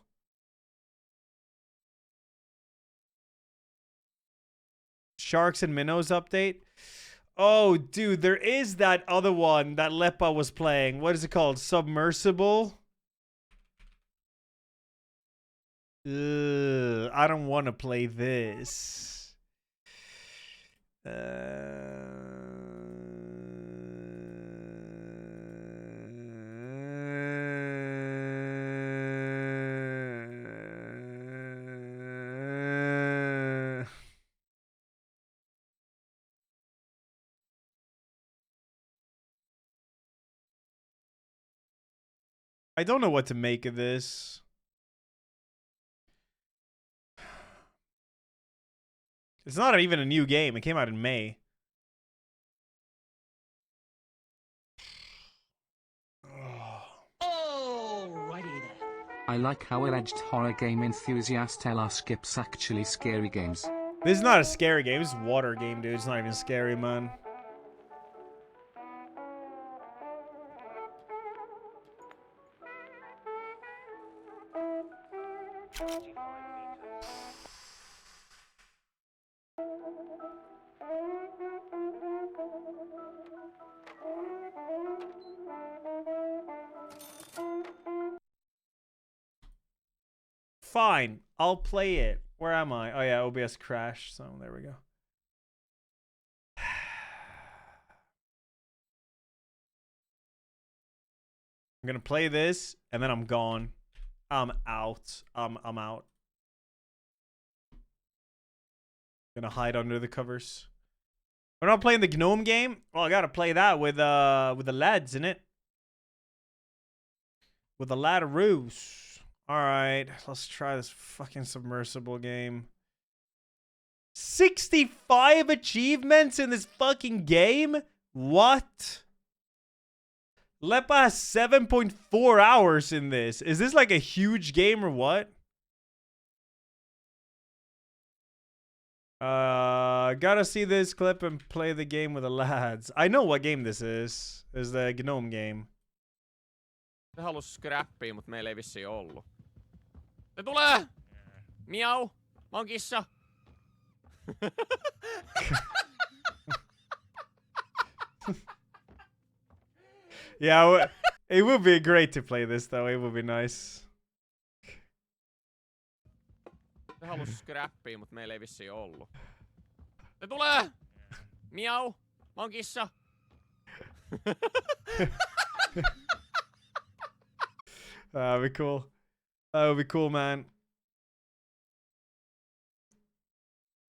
Sharks and Minnows update? Oh, dude, there is that other one that Lepa was playing. What is it called? Submersible? Ugh, I don't want to play this. I don't know what to make of this. It's not even a new game. It came out in May. Alrighty then. I like how alleged horror game enthusiast Ella skips actually scary games. This is not a scary game. It's a water game, dude. It's not even scary, man. Fine, I'll play it. Where am I? Oh yeah, OBS crashed, so there we go. I'm gonna play this, and then I'm gone. I'm out. I'm out. Gonna hide under the covers. We're not playing the gnome game? Well, I gotta play that with the lads in it. With the ladaroos. Alright, let's try this fucking submersible game. 65 achievements in this fucking game? What? Lepa has 7.4 hours in this. Is this like a huge game or what? Gotta see this clip and play the game with the lads. I know what game this is. It's the gnome game. Se halus scrappia, mut meillä ei vissiin ollu. Se tulee! Miau! Mä oon kissa! Yeah, it would be great to play this though. It would be nice. Se halus scrappia, mut meillä ei vissiin ollu. Se tulee! Miau! Mä oon kissa! That would be cool. That would be cool, man.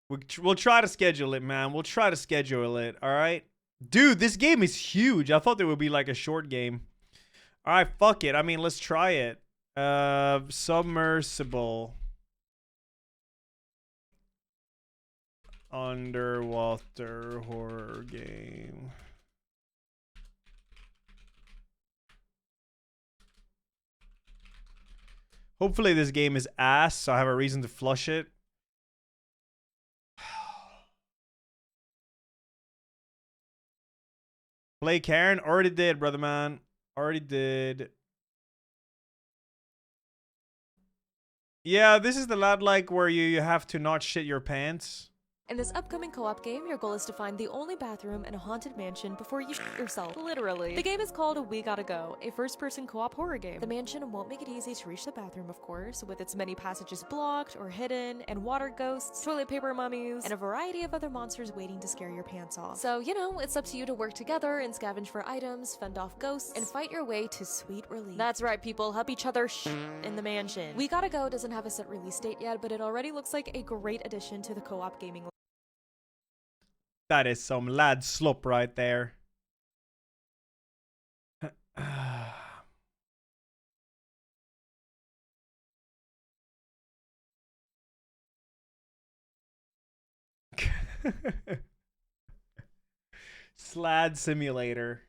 We'll try to schedule it, man. We'll try to schedule it, alright? Dude, this game is huge. I thought it would be like a short game. Alright, fuck it. I mean, let's try it. Submersible. Underwater horror game. Hopefully this game is ass, so I have a reason to flush it. Play Karen? Already did, brother man. Already did. Yeah, this is the lad like where you have to not shit your pants. In this upcoming co-op game, your goal is to find the only bathroom in a haunted mansion before you shit yourself. Literally. The game is called We Gotta Go, a first-person co-op horror game. The mansion won't make it easy to reach the bathroom, of course, with its many passages blocked or hidden, and water ghosts, toilet paper mummies, and a variety of other monsters waiting to scare your pants off. So, you know, it's up to you to work together and scavenge for items, fend off ghosts, and fight your way to sweet relief. That's right, people. Help each other in the mansion. We Gotta Go doesn't have a set release date yet, but it already looks like a great addition to the co-op gaming. That is some lad slop right there. Slad simulator.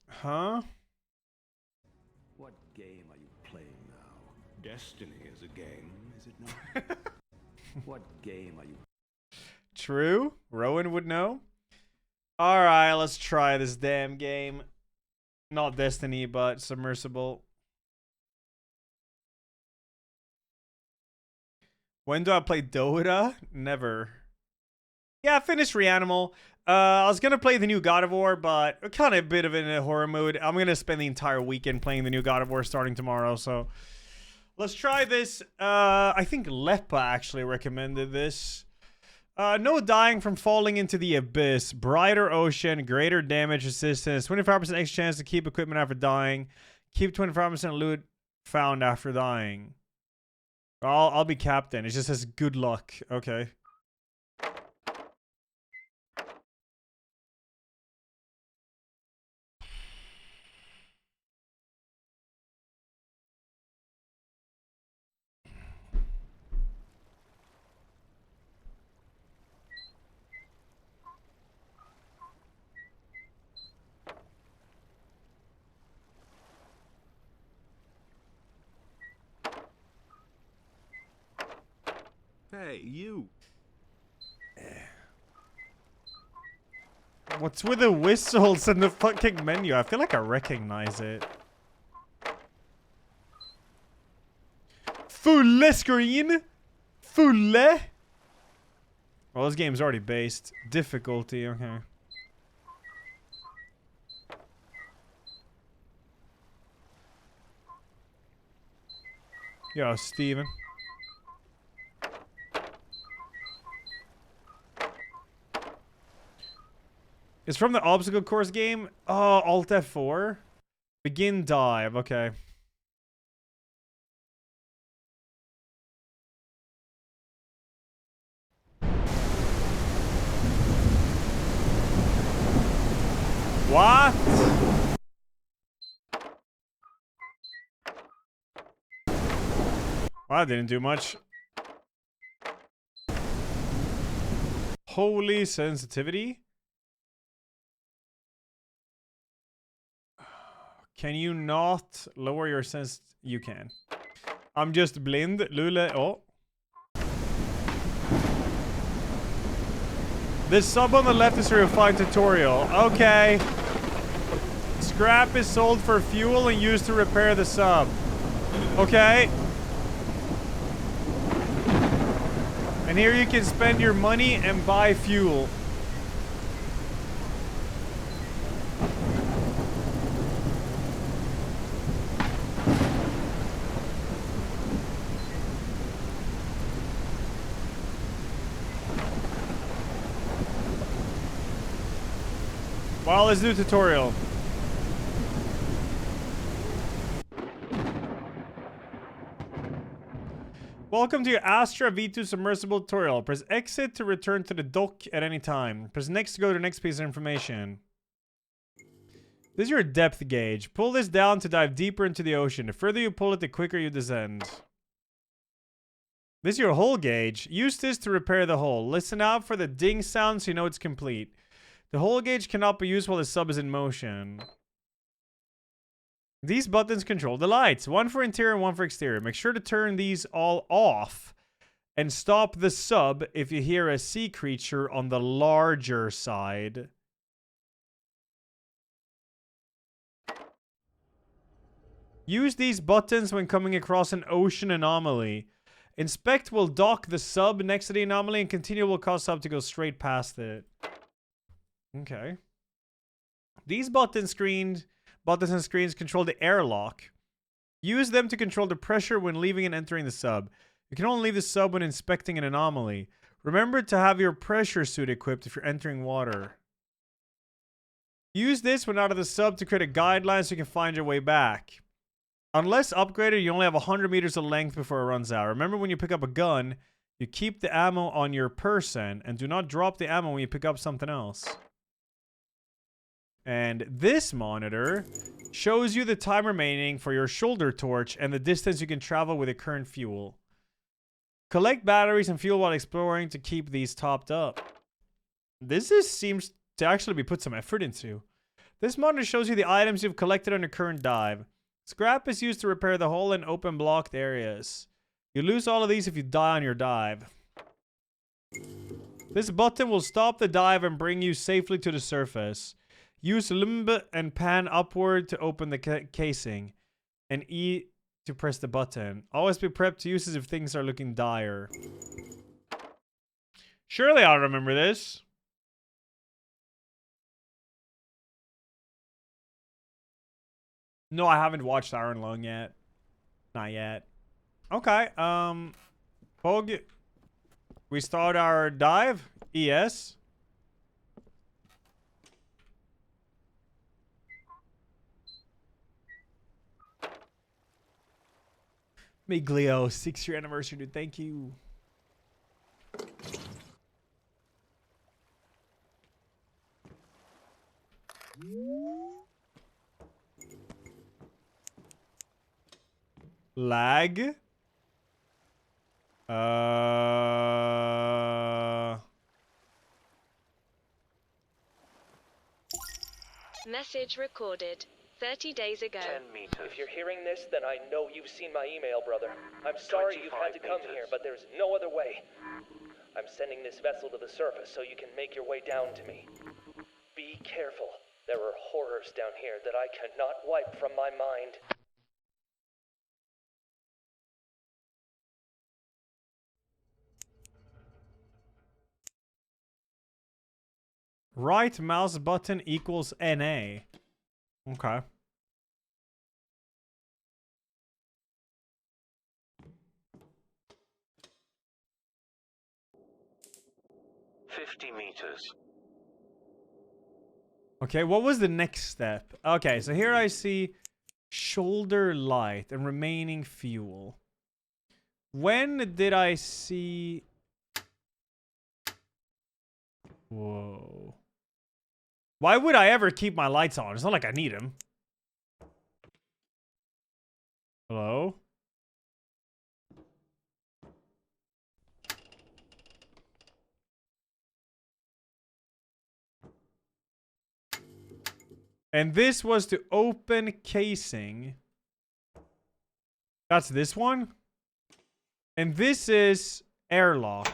Huh? What game are you playing now? Destiny is a game, is it not? What game are you? True. Rowan would know. Alright, let's try this damn game. Not Destiny, but Submersible. When do I play Dota? Never. Yeah, I finished REANIMAL. I was gonna play the new God of War, but kind of a bit of in a horror mood. I'm gonna spend the entire weekend playing the new God of War starting tomorrow, so let's try this. I think Lepa actually recommended this. No dying from falling into the abyss. Brighter ocean, greater damage resistance, 25% extra chance to keep equipment after dying. Keep 25% loot found after dying. I'll be captain. It just says good luck. Okay. Hey, you. What's with the whistles and the fucking menu? I feel like I recognize it. Full screen? Full? Well, this game's already based. Difficulty, okay. Yo, Steven. It's from the obstacle course game. Oh, Alt F4. Begin dive. Okay. What? Well, that didn't do much. Holy sensitivity. Can you not lower your sense? You can. I'm just blind. Lule. Oh. This sub on the left is a refined tutorial. Okay. Scrap is sold for fuel and used to repair the sub. Okay. And here you can spend your money and buy fuel. Well, let's do a tutorial. Welcome to your Astra V2 submersible tutorial. Press exit to return to the dock at any time. Press next to go to the next piece of information. This is your depth gauge. Pull this down to dive deeper into the ocean. The further you pull it, the quicker you descend. This is your hull gauge. Use this to repair the hull. Listen out for the ding sound so you know it's complete. The hull gauge cannot be used while the sub is in motion. These buttons control the lights. One for interior and one for exterior. Make sure to turn these all off. And stop the sub if you hear a sea creature on the larger side. Use these buttons when coming across an ocean anomaly. Inspect will dock the sub next to the anomaly and continue will cause sub to go straight past it. Okay. These buttons and screens control the airlock. Use them to control the pressure when leaving and entering the sub. You can only leave the sub when inspecting an anomaly. Remember to have your pressure suit equipped if you're entering water. Use this when out of the sub to create a guideline so you can find your way back. Unless upgraded, you only have 100 meters of length before it runs out. Remember when you pick up a gun, you keep the ammo on your person and do not drop the ammo when you pick up something else. And this monitor shows you the time remaining for your shoulder torch and the distance you can travel with the current fuel. Collect batteries and fuel while exploring to keep these topped up. This seems to actually be put some effort into. This monitor shows you the items you've collected on your current dive. Scrap is used to repair the hull and open blocked areas. You lose all of these if you die on your dive. This button will stop the dive and bring you safely to the surface. Use limb and pan upward to open the casing. And E to press the button. Always be prepped to use this if things are looking dire. Surely I'll remember this. No, I haven't watched Iron Lung yet. Not yet. Okay, Pog. We start our dive. ES. Miglio, 6-year anniversary, dude. Thank you. Lag. Message recorded 30 days ago. 10 meters. If you're hearing this, then I know you've seen my email, brother. I'm sorry you've had to come here, but there's no other way. I'm sending this vessel to the surface so you can make your way down to me. Be careful. There are horrors down here that I cannot wipe from my mind. Right mouse button equals NA. Okay. $50 meters. Okay, what was the next step? Okay, so here I see shoulder light and remaining fuel. When did I see... Whoa. Why would I ever keep my lights on? It's not like I need them. Hello? And this was to open casing. That's this one? And this is airlock.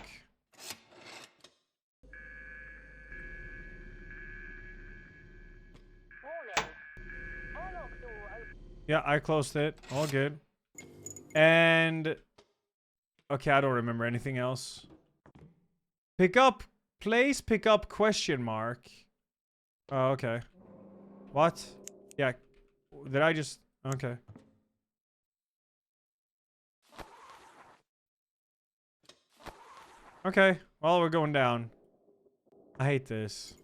Yeah, I closed it. All good. And... Okay, I don't remember anything else. Pick up... Place pick up question mark. Oh, okay. What? Yeah. Did I just... Okay. Okay. Well, we're going down. I hate this.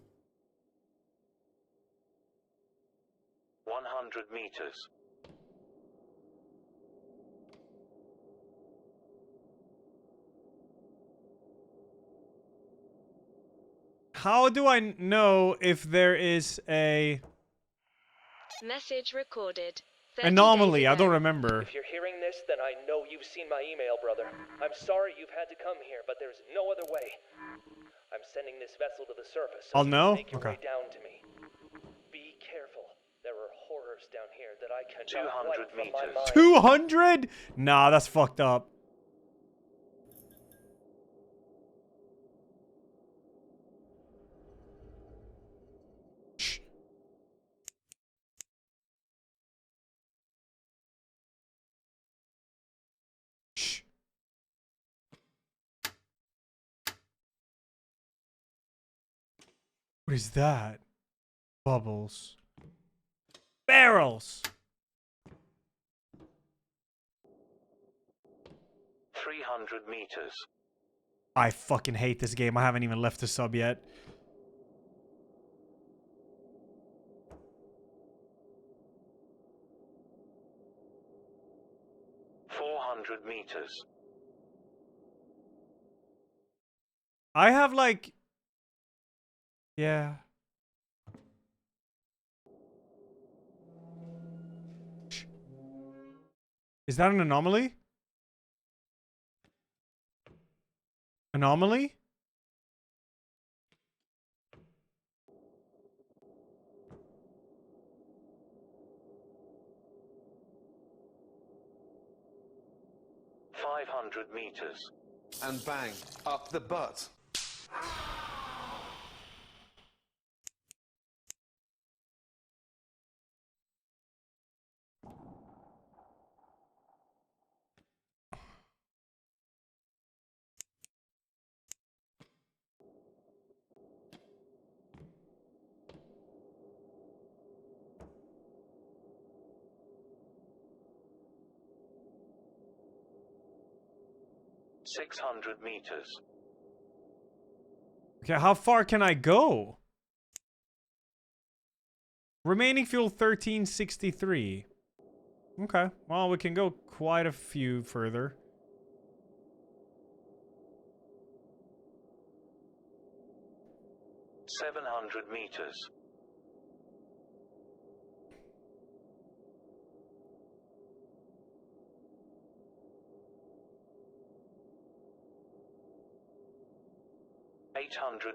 100 meters. How do I know if there is a... Message recorded. Anomaly? I don't remember. If you're hearing this, then I know you've seen my email, brother. I'm sorry you've had to come here, but there's no other way. I'm sending this vessel to the surface, so I'll you know? can make your Okay. way down to me. Be careful. There are horrors down here that I cannot wipe from my mind. 200? Nah, that's fucked up. What is that? Bubbles. Barrels! 300 meters. I fucking hate this game. I haven't even left the sub yet. Meters. I have like... Yeah. Is that an anomaly? Anomaly? Meters. And bang, up the butt. Meters. Okay, how far can I go? Remaining fuel 1363. Okay, well, we can go quite a few further. Meters.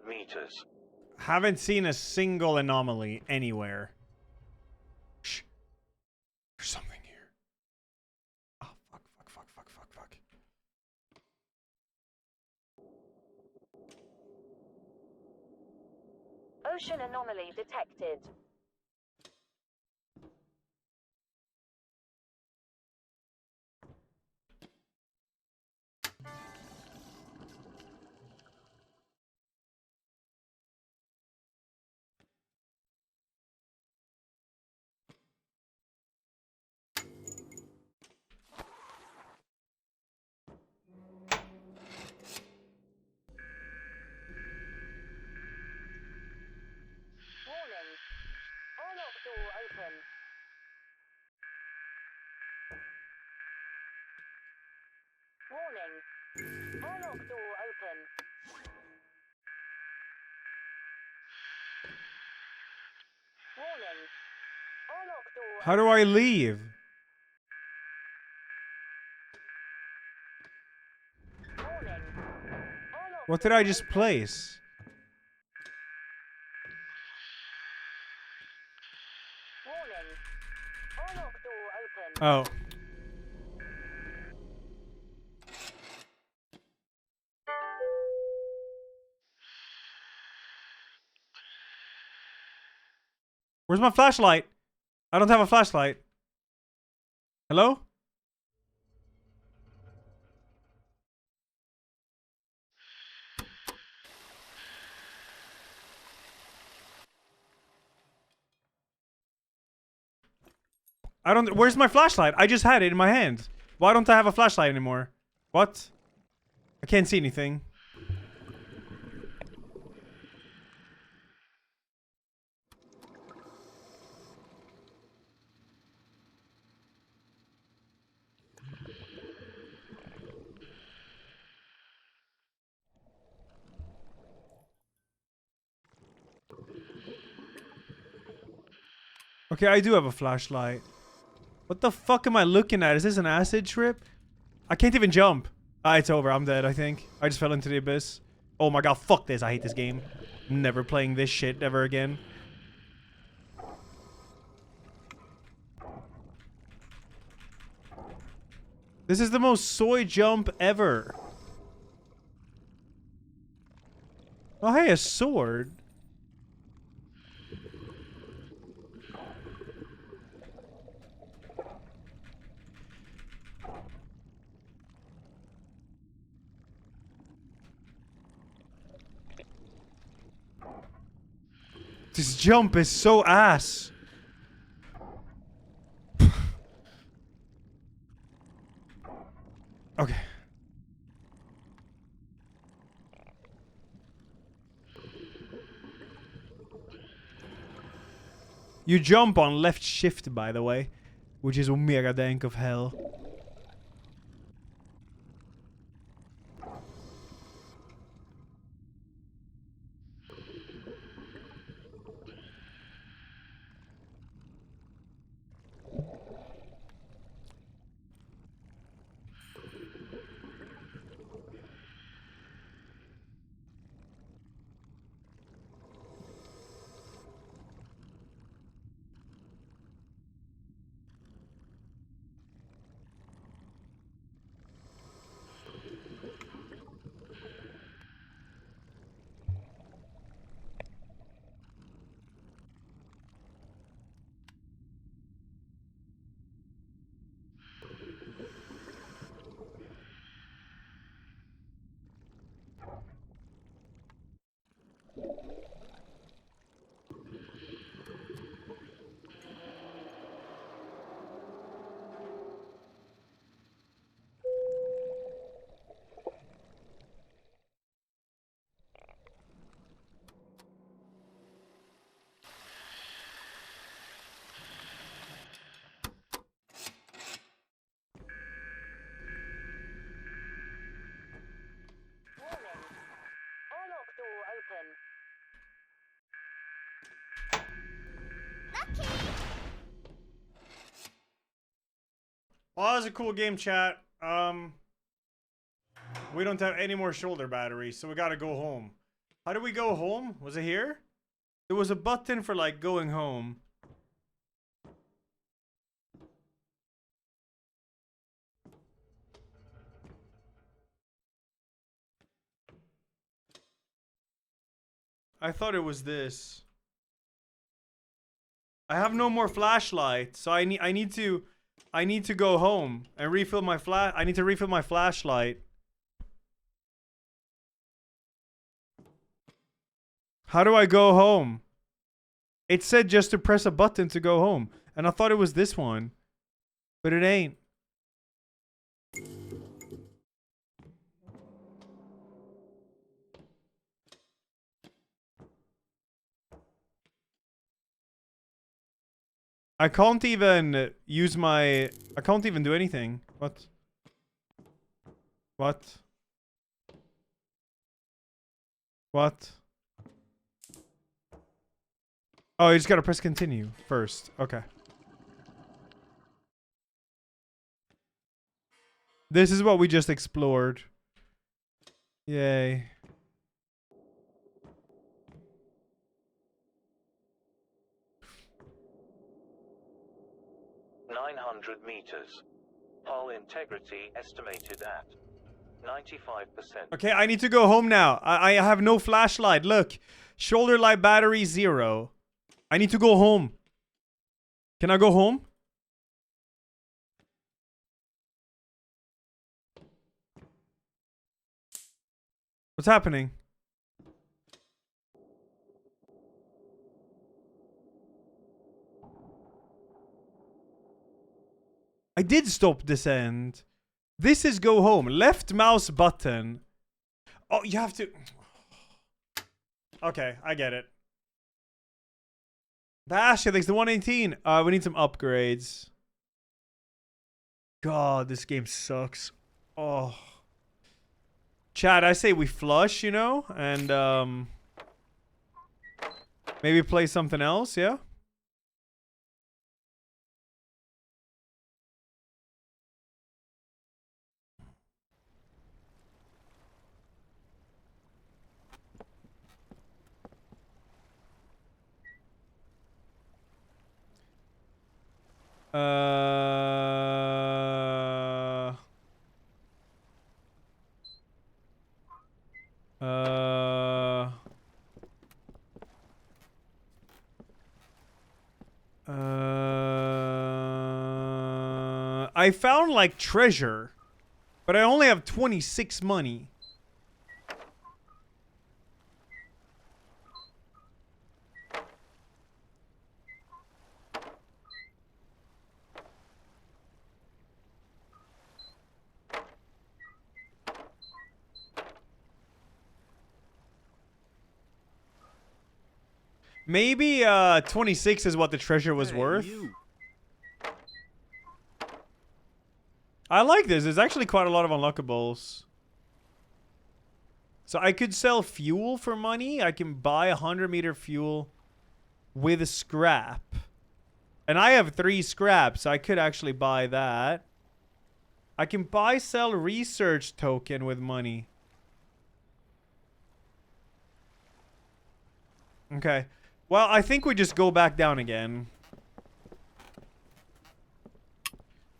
Meters. Haven't seen a single anomaly anywhere. Shh. There's something here. Oh, fuck. Ocean anomaly detected. Warning. Airlock door open. Warning. Airlock door How do I leave? Warning. What did I just place? Warning. Airlock door open. Oh. Where's my flashlight? I don't have a flashlight. Hello? I don't. Where's my flashlight? I just had it in my hand. Why don't I have a flashlight anymore? What? I can't see anything. Okay, I do have a flashlight. What the fuck am I looking at? Is this an acid trip? I can't even jump. Ah, it's over. I'm dead, I think. I just fell into the abyss. Oh my god, fuck this. I hate this game. I'm never playing this shit ever again. This is the most soy jump ever. Oh, hey, a sword. This jump is so ass. Okay. You jump on left shift, by the way, which is mega dank of hell. Well, that was a cool game, chat. We don't have any more shoulder batteries, so we gotta go home. How do we go home? Was it here? There was a button for, like, going home. I thought it was this. I have no more flashlight, so I need to go home and refill my I need to refill my flashlight. How do I go home? It said just to press a button to go home, and I thought it was this one, but it ain't. I can't even use my... I can't even do anything. What? What? What? Oh, you just gotta press continue first. Okay. This is what we just explored. Yay. meters. Hull integrity estimated at 95%. Okay, I need to go home now. I have no flashlight. Look. Shoulder light battery 0. I need to go home. Can I go home? What's happening? I did stop descent. This is go home. Left mouse button. Oh, you have to... Okay, I get it. Dash, I think it's the 118. We need some upgrades. God, this game sucks. Oh. Chad, I say we flush, you know? And, maybe play something else, yeah? I found like treasure, but I only have 26 money. Maybe 26 is what the treasure was worth. I like this. There's actually quite a lot of unlockables. So I could sell fuel for money. I can buy 100-meter fuel with scrap. And I have 3 scraps, so I could actually buy that. I can buy, sell research token with money. Okay. Well, I think we just go back down again.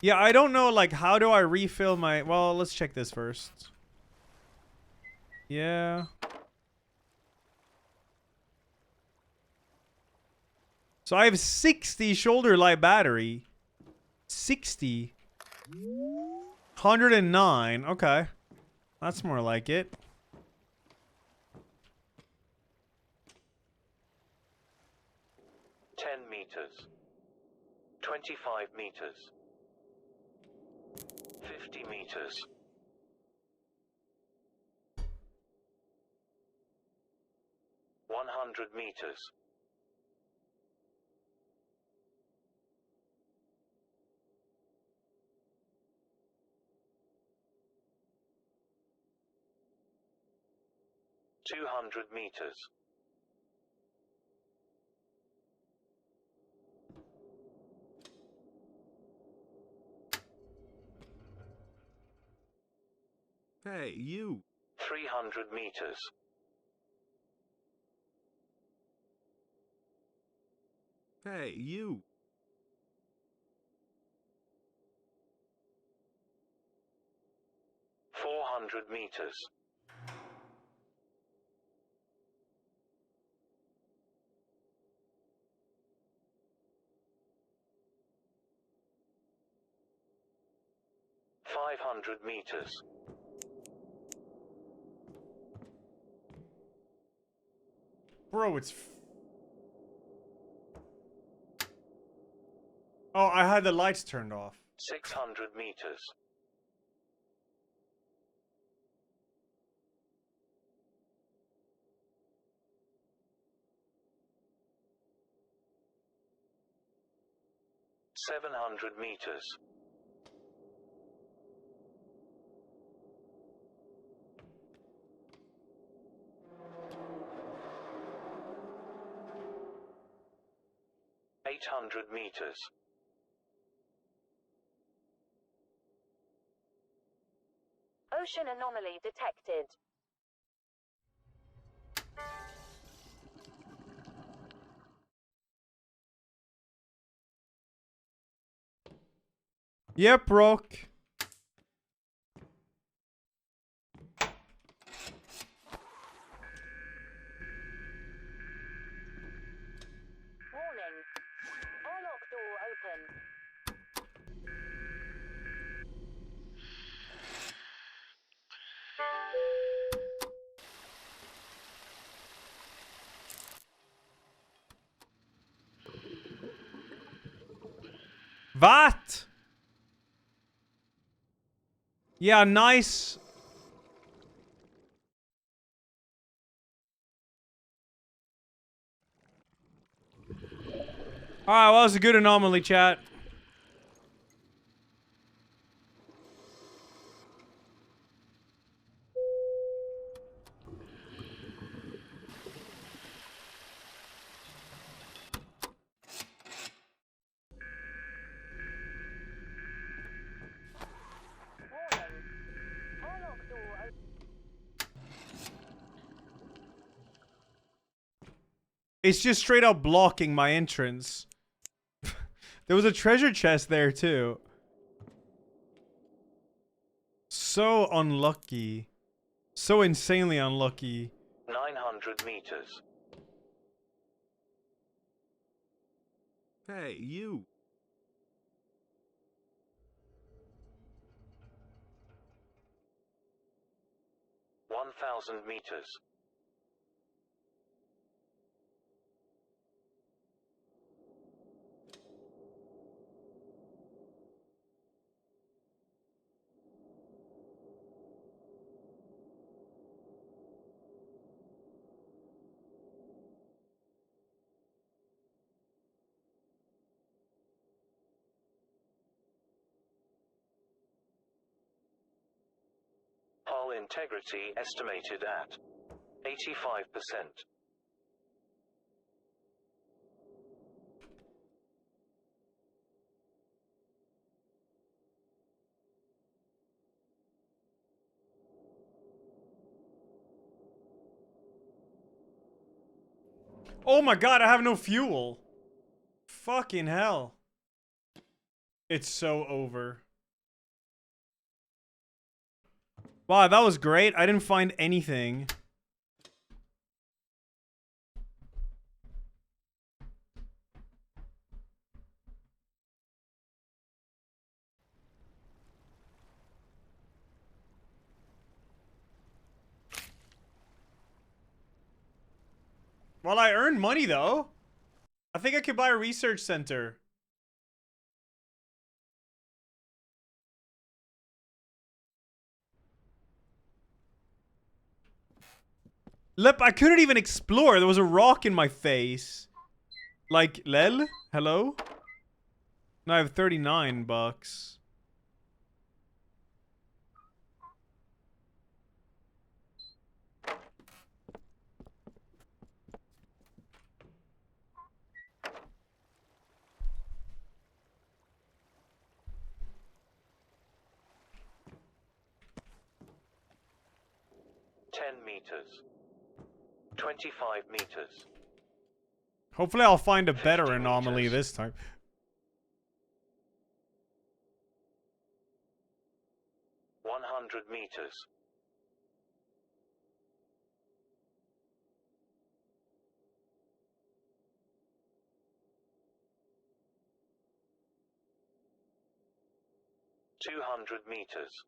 Yeah, I don't know, like, how do I refill my... Well, let's check this first. Yeah. So I have 60 shoulder light battery. 60. 109. Okay. That's more like it. Meters. 25 meters. 50 meters. 100 meters. 200 meters. 300 meters. 400 meters. 500 meters. Bro, it's... Oh, I had the lights turned off. 600 meters. 700 meters. 800 meters. Ocean anomaly detected. Yep, Rock. Warning. Airlock door open. What? Yeah, nice. Alright, well, that was a good anomaly, chat. Warning. Airlock door open. It's just straight up blocking my entrance. There was a treasure chest there, too. So unlucky. So insanely unlucky. 900 meters. Hey, you. One 1,000 meters. Hull integrity estimated at 85%. Oh my god, I have no fuel. Fucking hell. It's so over. Wow, that was great. I didn't find anything. Well, I earned money, though. I think I could buy a research center. Lip, I couldn't even explore. There was a rock in my face. Like, lel? Hello? No, I have 39 bucks. Meters. 25 meters. Hopefully I'll find a better anomaly this time. 100 meters. 200 meters.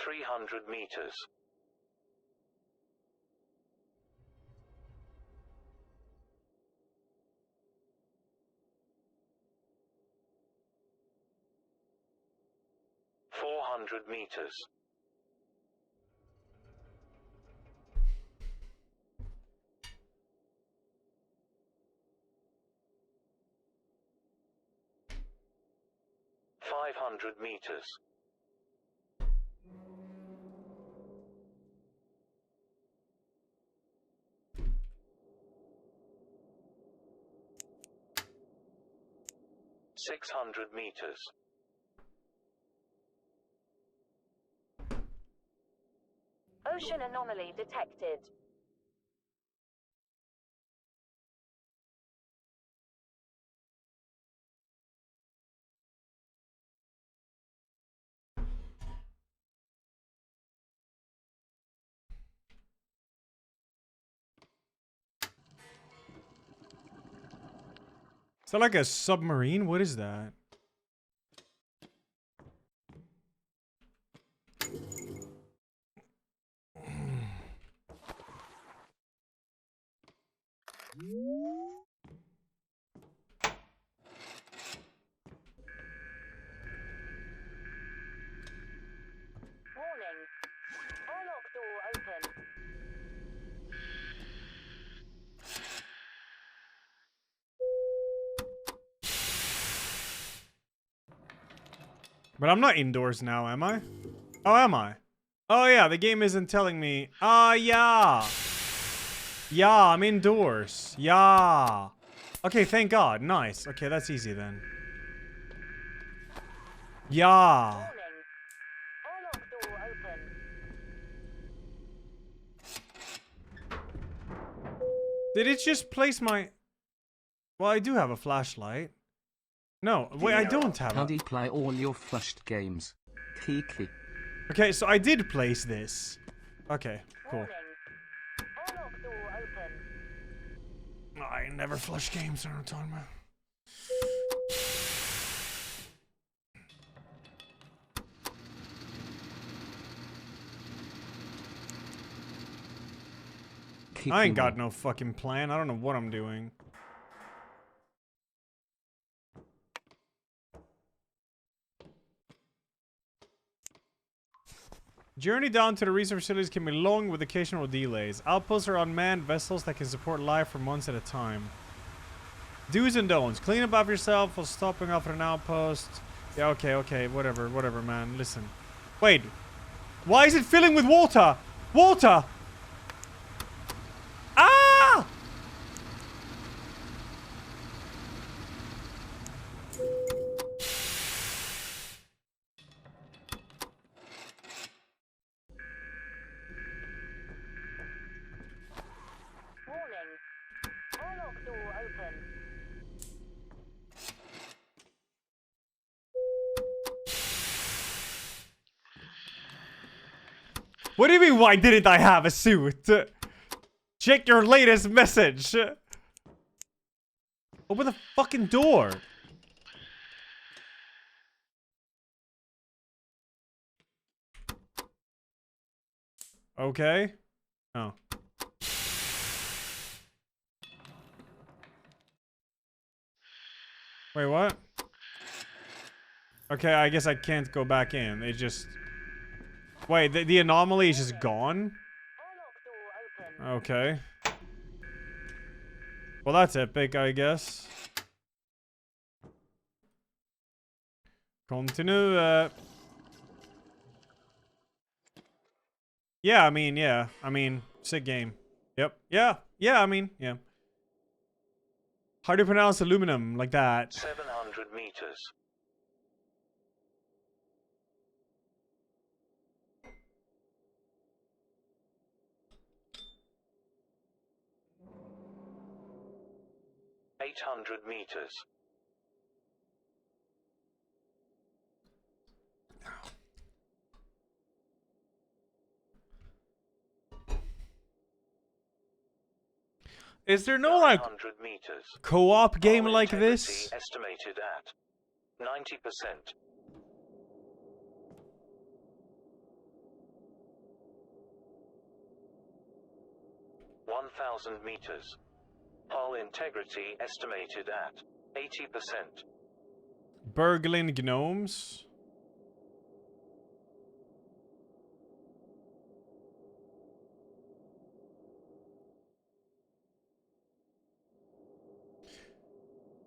300 meters. 400 meters. 500 500 meters. $600 meters. Ocean anomaly detected. Is that like a submarine? What is that? Warning. Airlock door open. But I'm not indoors now, am I? Oh, am I? Oh, yeah, the game isn't telling me. Ah, yeah. Yeah, I'm indoors. Yeah. Okay, thank God. Nice. Okay, that's easy then. Yeah. Warning. Airlock door open. Did it just place my... Well, I do have a flashlight. No, wait, I don't have How a... do you play all your flushed games? Kiki. Okay, so I did place this. Okay, cool. Warning. Airlock door open. I never flush games, I don't know what I'm talking about. I ain't got no fucking plan. I don't know what I'm doing. Journey down to the research facilities can be long with occasional delays. Outposts are unmanned vessels that can support life for months at a time. Do's and don'ts. Clean up after yourself while stopping off at an outpost. Yeah, okay, whatever, man. Listen. Wait. Why is it filling with water? Water! Ah! Warning. Airlock door open. What do you mean, why didn't I have a suit? Check your latest message. Open the fucking door. Okay. Oh. Wait, what? Okay, I guess I can't go back in. It just... Wait, the anomaly is just gone? Okay. Well, that's epic, I guess. Continue. Yeah, I mean, yeah. I mean, sick game. Yep. Yeah. Yeah, I mean, yeah. How do you pronounce aluminum like that? 700 meters. $800 meters. Is there no like co-op game like this? Estimated at 90%. $1,000 meters. Hull integrity estimated at 80%. Burgling gnomes?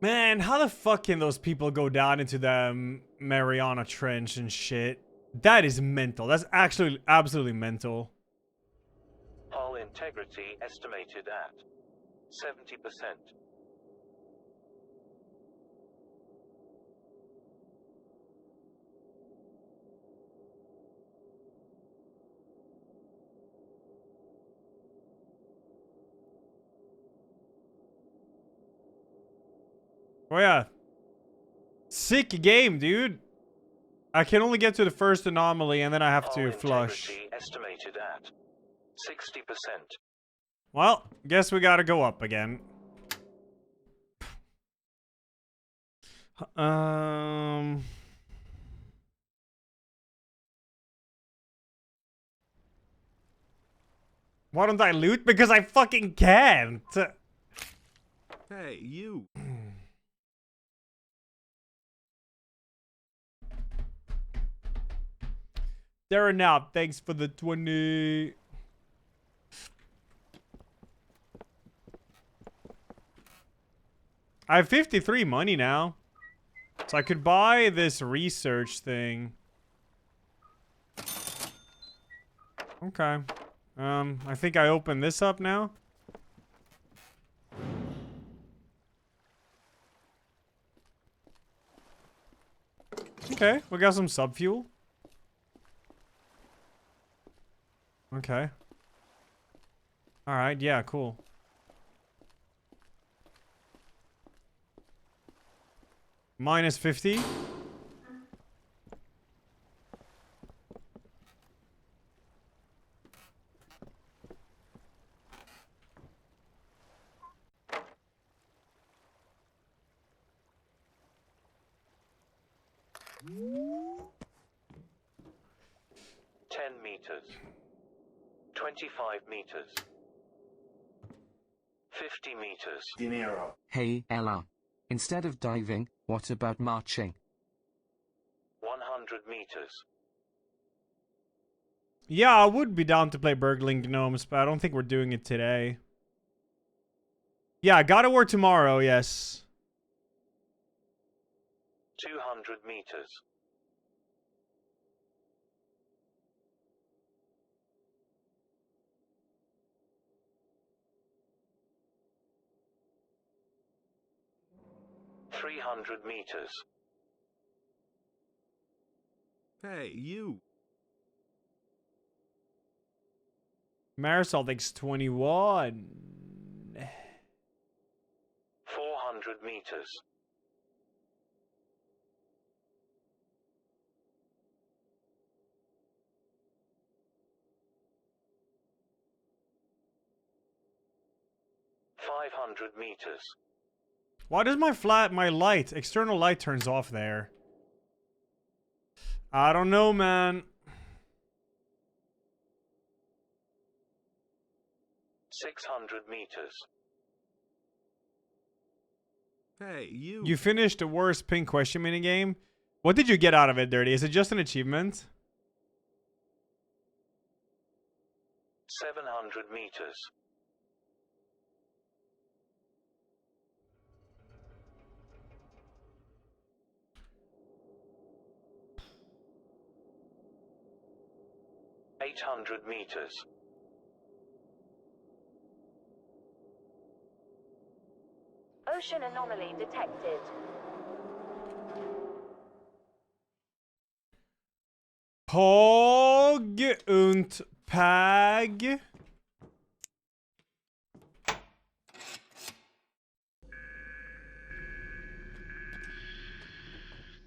Man, how the fuck can those people go down into the Mariana Trench and shit. That is mental. That's actually absolutely mental. Hull integrity estimated at 70%. Oh yeah. Sick game, dude. I can only get to the first anomaly and then I have to flush. Estimated at 60%. Well, guess we gotta go up again. Why don't I loot? Because I fucking can't. Hey, you. Darren now, thanks for the 20. I have 53 money now. So I could buy this research thing. Okay. I think I open this up now. Okay, we got some sub fuel. Okay. Alright, yeah, cool. Minus 50. Meters. 25 meters. 50 meters. Dinero. Hey, Ella. Instead of diving, what about marching? 100 meters. Yeah, I would be down to play Burgling Gnomes, but I don't think we're doing it today. Yeah, God of War tomorrow, yes. 200 meters. $300 meters. Hey, you. Marisol thinks 21. 400 meters. $500 meters. Why does my light, external light turns off there? I don't know, man. 600 meters. Hey, you. You finished the worst pink question minigame? What did you get out of it, Dirty? Is it just an achievement? 700 meters. $800 meters. Ocean anomaly detected. Pog und Pag.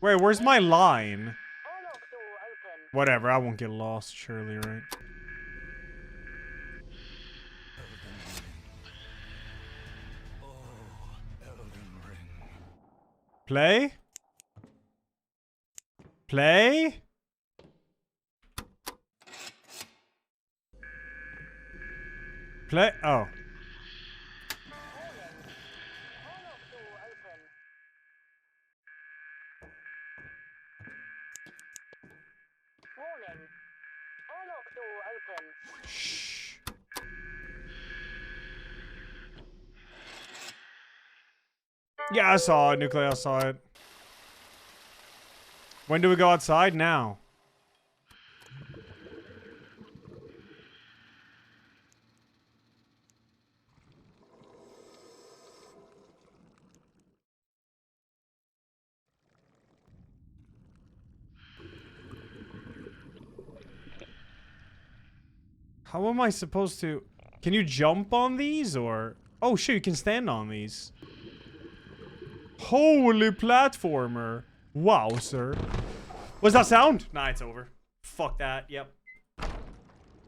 Wait, where's my line? Whatever, I won't get lost, surely, right? Play? Play? Play? Oh. Warning. Airlock door open. Shh. Yeah, I saw it. Nuclear, I saw it. When do we go outside? Now. How am I supposed to... Can you jump on these, or... Oh shit, you can stand on these. Holy platformer. Wow, sir. What's that sound? Nah, it's over. Fuck that, yep.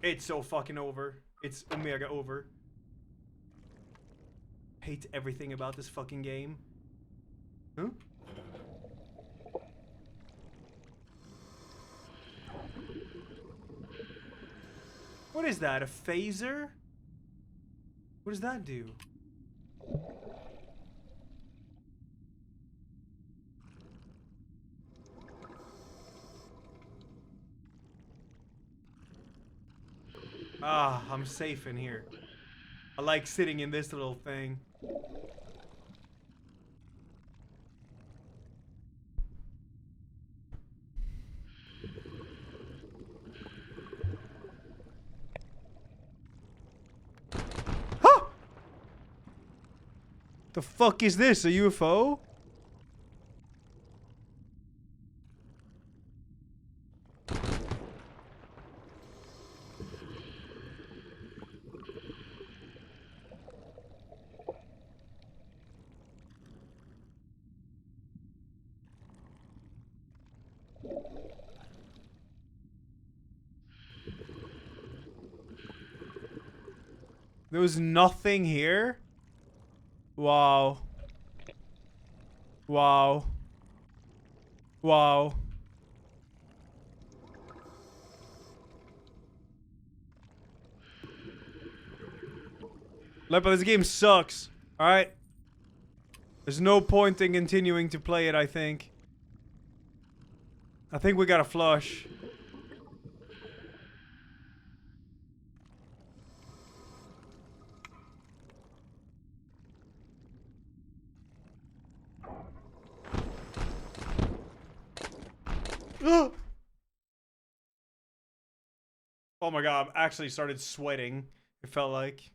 It's so fucking over. It's omega over. Hate everything about this fucking game. Huh? What is that? A phaser? What does that do? Ah, I'm safe in here. I like sitting in this little thing. The fuck is this? A UFO? There was nothing here? Wow. Wow. Wow. But this game sucks. Alright? There's no point in continuing to play it, I think. I think we gotta flush. Oh my god, I actually started sweating. It felt like.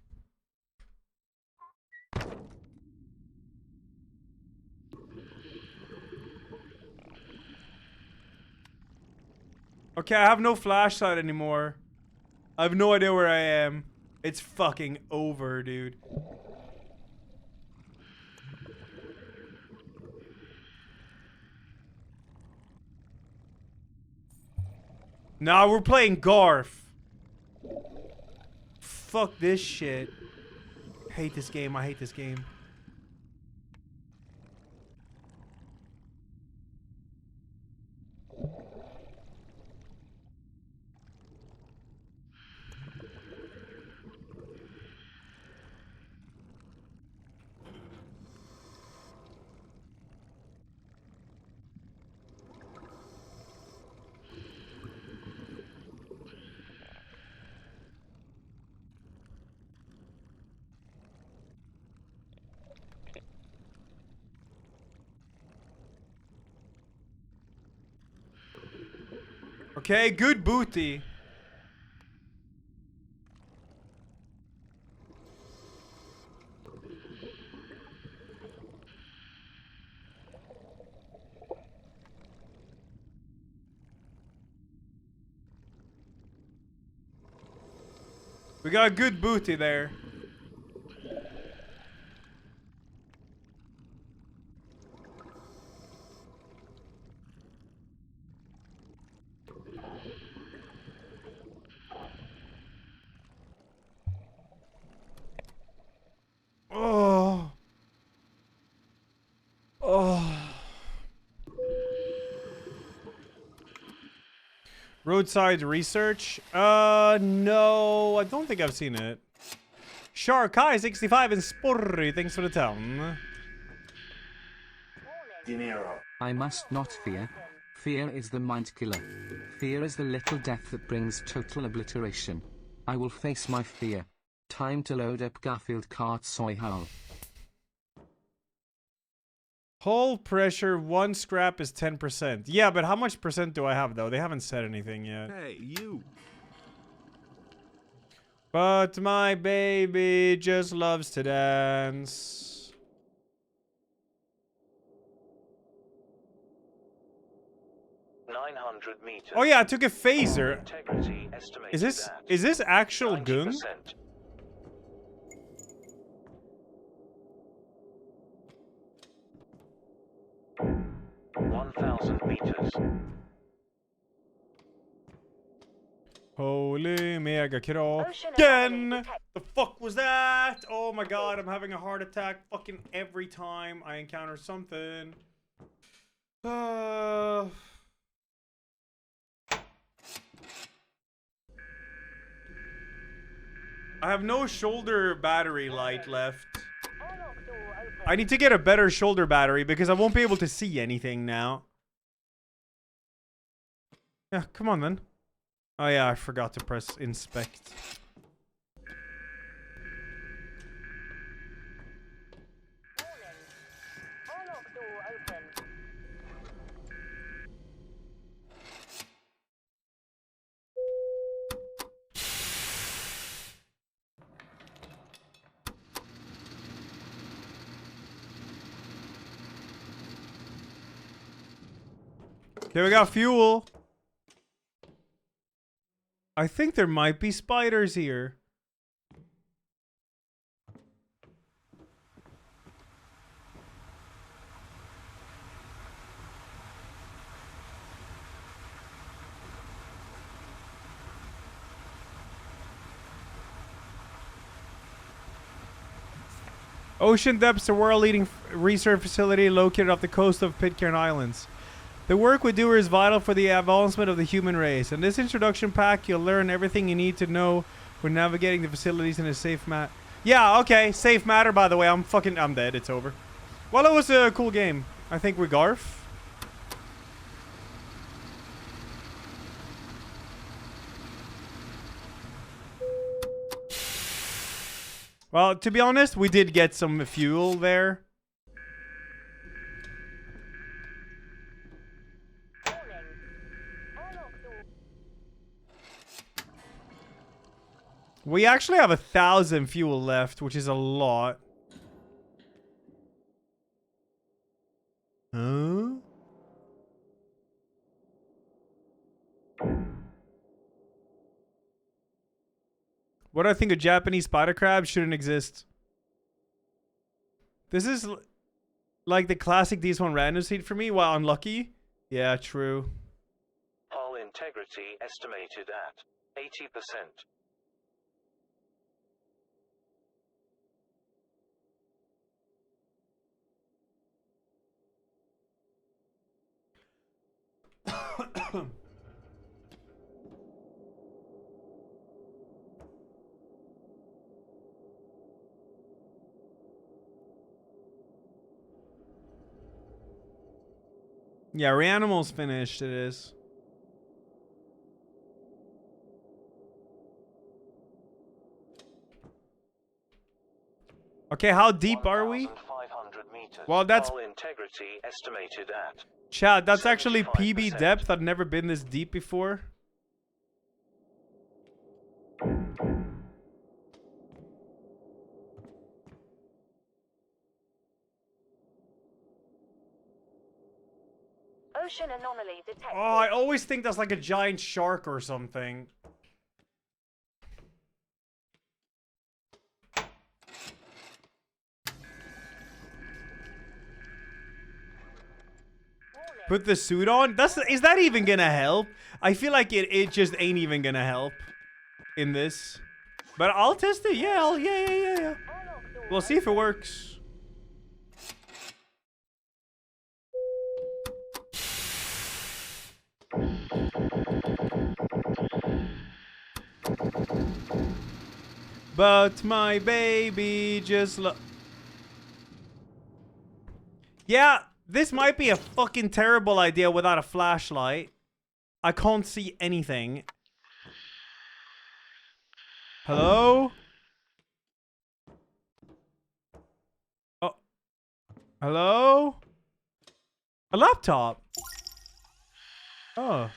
Okay, I have no flashlight anymore. I have no idea where I am. It's fucking over, dude. Nah, we're playing Garf. Fuck this shit. I hate this game. I hate this game. Okay, good booty. We got good booty there. Oh. Oh. Roadside research? No, I don't think I've seen it. Sharkai65 and Sporry, thanks for the town. Dinero. I must not fear. Fear is the mind killer. Fear is the little death that brings total obliteration. I will face my fear. Time to load up Garfield Kart Soy Hull. Hull pressure, 1 scrap is 10%. Yeah, but how much percent do I have, though? They haven't said anything yet. Hey, you. But my baby just loves to dance. meters. Oh yeah, I took a phaser. Integrity estimated Is this actual gun? 90%. 1,000 meters. Holy mega kraken! The fuck was that? Oh my god, I'm having a heart attack fucking every time I encounter something. I have no shoulder battery light left. I need to get a better shoulder battery because I won't be able to see anything now. Yeah, come on then. Oh yeah, I forgot to press inspect. Okay, we got fuel. I think there might be spiders here. Ocean Depths, a world-leading research facility located off the coast of Pitcairn Islands. The work we do is vital for the advancement of the human race. In this introduction pack, you'll learn everything you need to know when navigating the facilities in a safe manner. Yeah, okay, safe matter, by the way. I'm dead. It's over. Well, it was a cool game. I think we garf. Well, to be honest, we did get some fuel there. We actually have 1,000 fuel left, which is a lot. Huh? What do I think of Japanese spider crab? Shouldn't exist. This is like the classic DS1 random seed for me. Wow, unlucky. Yeah, true. Hull integrity estimated at 80%. Yeah, REANIMAL's finished, it is. Okay, how deep are we? Well, that's... Hull integrity estimated at... Chad, that's actually PB depth. I've never been this deep before. Ocean anomaly detected. Oh, I always think that's like a giant shark or something. Put the suit on? Is that even gonna help? I feel like it just ain't even gonna help in this. But I'll test it. Yeah, yeah. We'll see if it works. But my baby just Yeah, this might be a fucking terrible idea without a flashlight. I can't see anything. Hello? Oh. Hello? A laptop. Oh.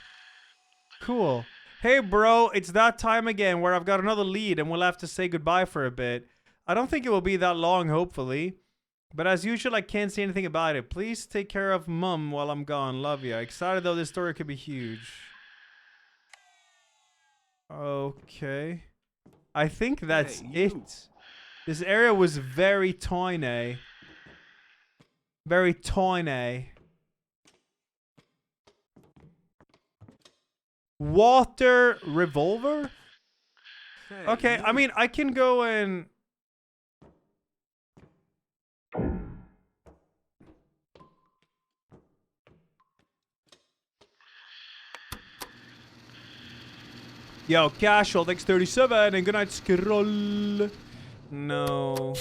Cool. Hey, bro, it's that time again where I've got another lead and we'll have to say goodbye for a bit. I don't think it will be that long, hopefully. But as usual, I can't say anything about it. Please take care of Mum while I'm gone. Love ya. Excited though this story could be huge. Okay. I think that's it. This area was very tiny. Very tiny. Water revolver? Hey, Okay, I mean, I can go and... Yo, Casual, thanks 37, and good night, Scroll. No.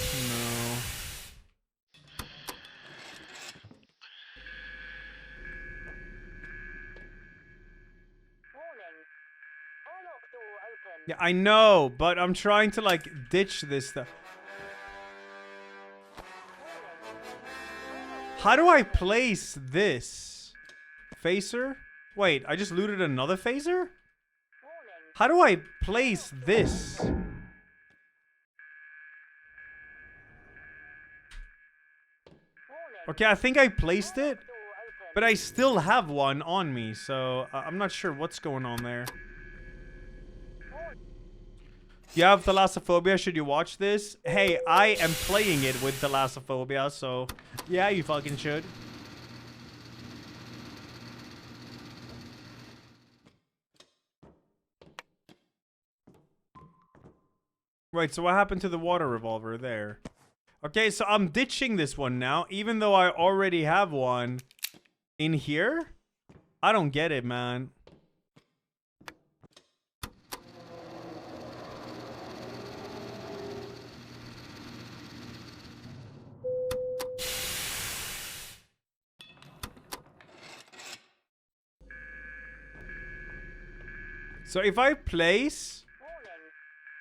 Yeah, I know, but I'm trying to, like, ditch this stuff. How do I place this? Phaser? Wait, I just looted another phaser? How do I place this? Okay, I think I placed it, but I still have one on me, so I'm not sure what's going on there. You have thalassophobia, should you watch this? Hey, I am playing it with thalassophobia, so yeah, you fucking should. Right, so what happened to the water revolver there? Okay, so I'm ditching this one now, even though I already have one in here. I don't get it, man. So if I place...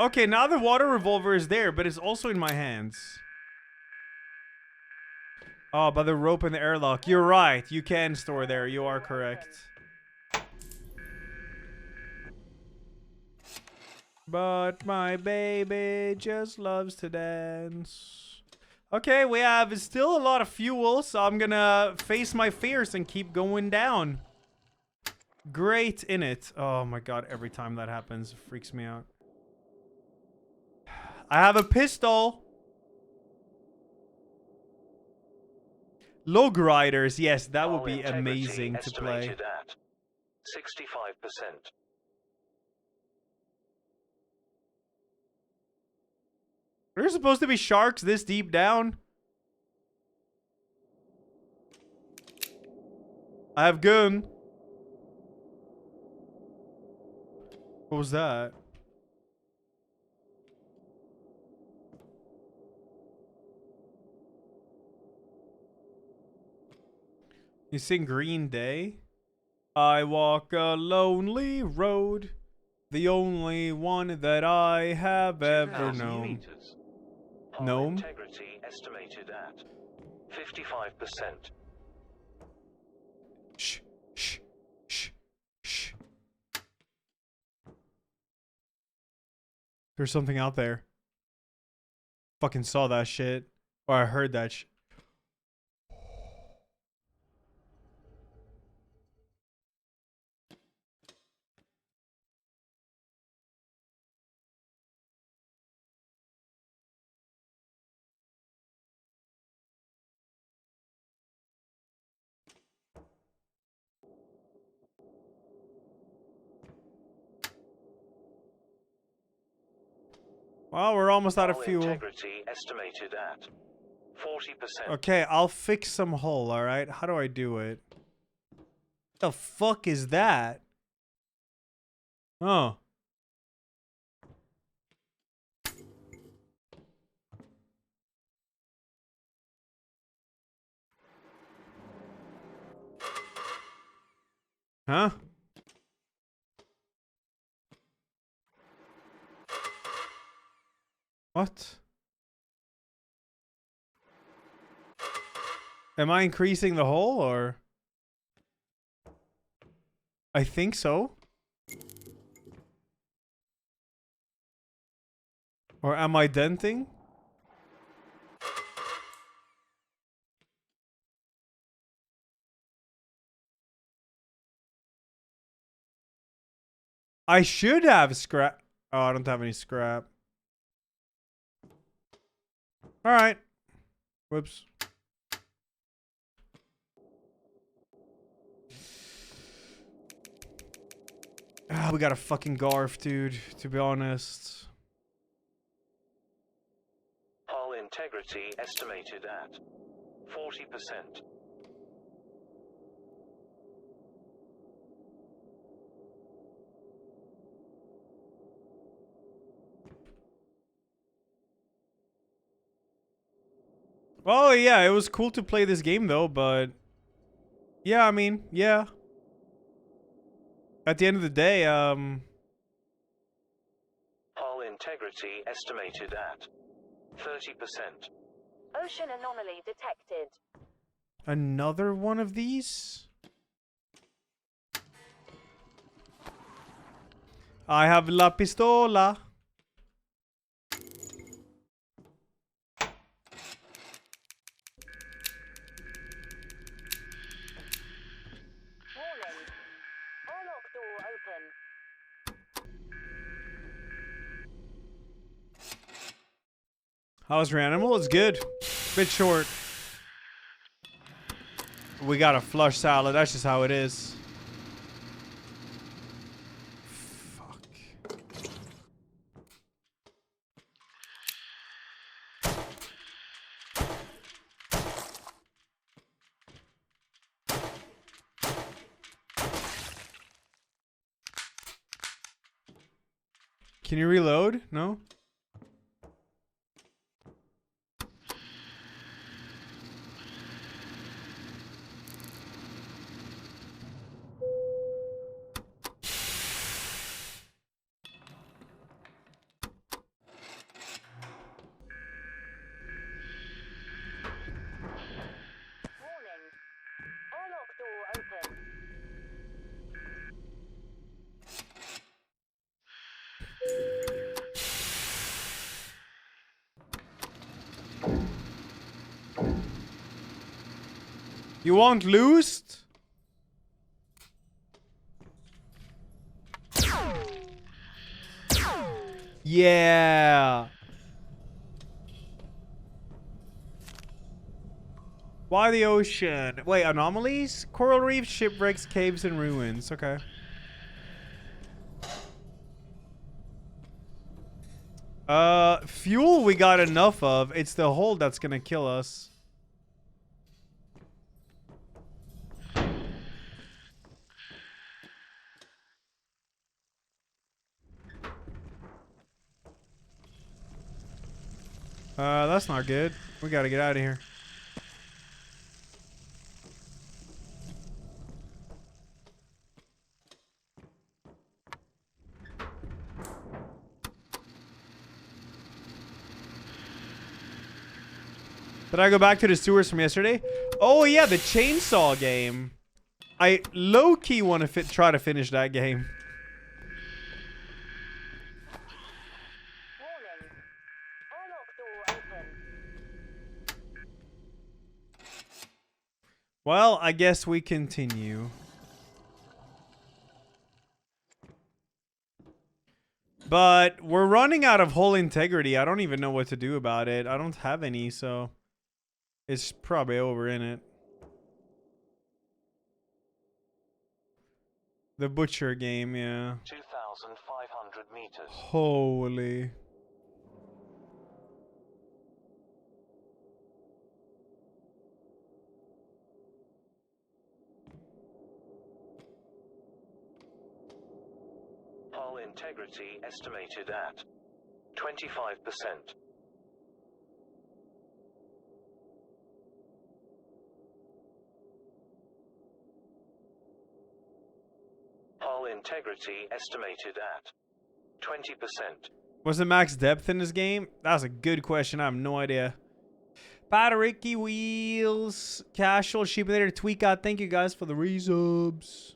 Okay, now the water revolver is there, but it's also in my hands. Oh, by the rope and the airlock. You're right. You can store there. You are correct. But my baby just loves to dance. Okay, we have still a lot of fuel, so I'm gonna face my fears and keep going down. Great in it. Oh my god, every time that happens, it freaks me out. I have a pistol. Log riders, yes, that would be amazing to play. Estimated at 65%. There's supposed to be sharks this deep down. I have gun. What was that? You sing Green Day? I walk a lonely road, the only one that I have ever known. Gnome? Integrity estimated at 55%. Shh, shh, shh, shh. There's something out there. Fucking saw that shit. Or I heard that shit. Well, we're almost out of fuel. Integrity estimated at 40%. Okay, I'll fix some hull, alright? How do I do it? The fuck is that? Oh. Huh? What? Am I increasing the hole or? I think so. Or am I denting? I should have scrap. Oh, I don't have any scrap. All right. Whoops. Ah, we got a fucking Garf, dude, to be honest. Hull integrity estimated at 40%. Oh, yeah, it was cool to play this game, though, but... Yeah, I mean, yeah. At the end of the day, Hull integrity estimated at 30%. Ocean anomaly detected. Another one of these? I have La Pistola. Warning. Airlock door open. How's REANIMAL? It's good. Bit short. We got a flush salad. That's just how it is. Fuck. Can you reload? No? Warning. Airlock door open. You want loosed? Yeah. Why the ocean? Wait, anomalies? Coral reefs, shipwrecks, caves, and ruins. Okay. Fuel we got enough of. It's the hole that's gonna kill us. That's not good. We gotta get out of here. Did I go back to the sewers from yesterday? Oh yeah, the chainsaw game. I low-key want to try to finish that game. Warning. Airlock door open. Well, I guess we continue. But we're running out of hull integrity. I don't even know what to do about it. I don't have any, so it's probably over in it. The butcher game, yeah. 2,500 meters. Holy. Hull integrity estimated at 25%. Hull integrity estimated at 20%. What's the max depth in this game? That's a good question. I have no idea. Battericky Wheels, Casual, Sheep Later, Tweakout. Thank you guys for the resubs.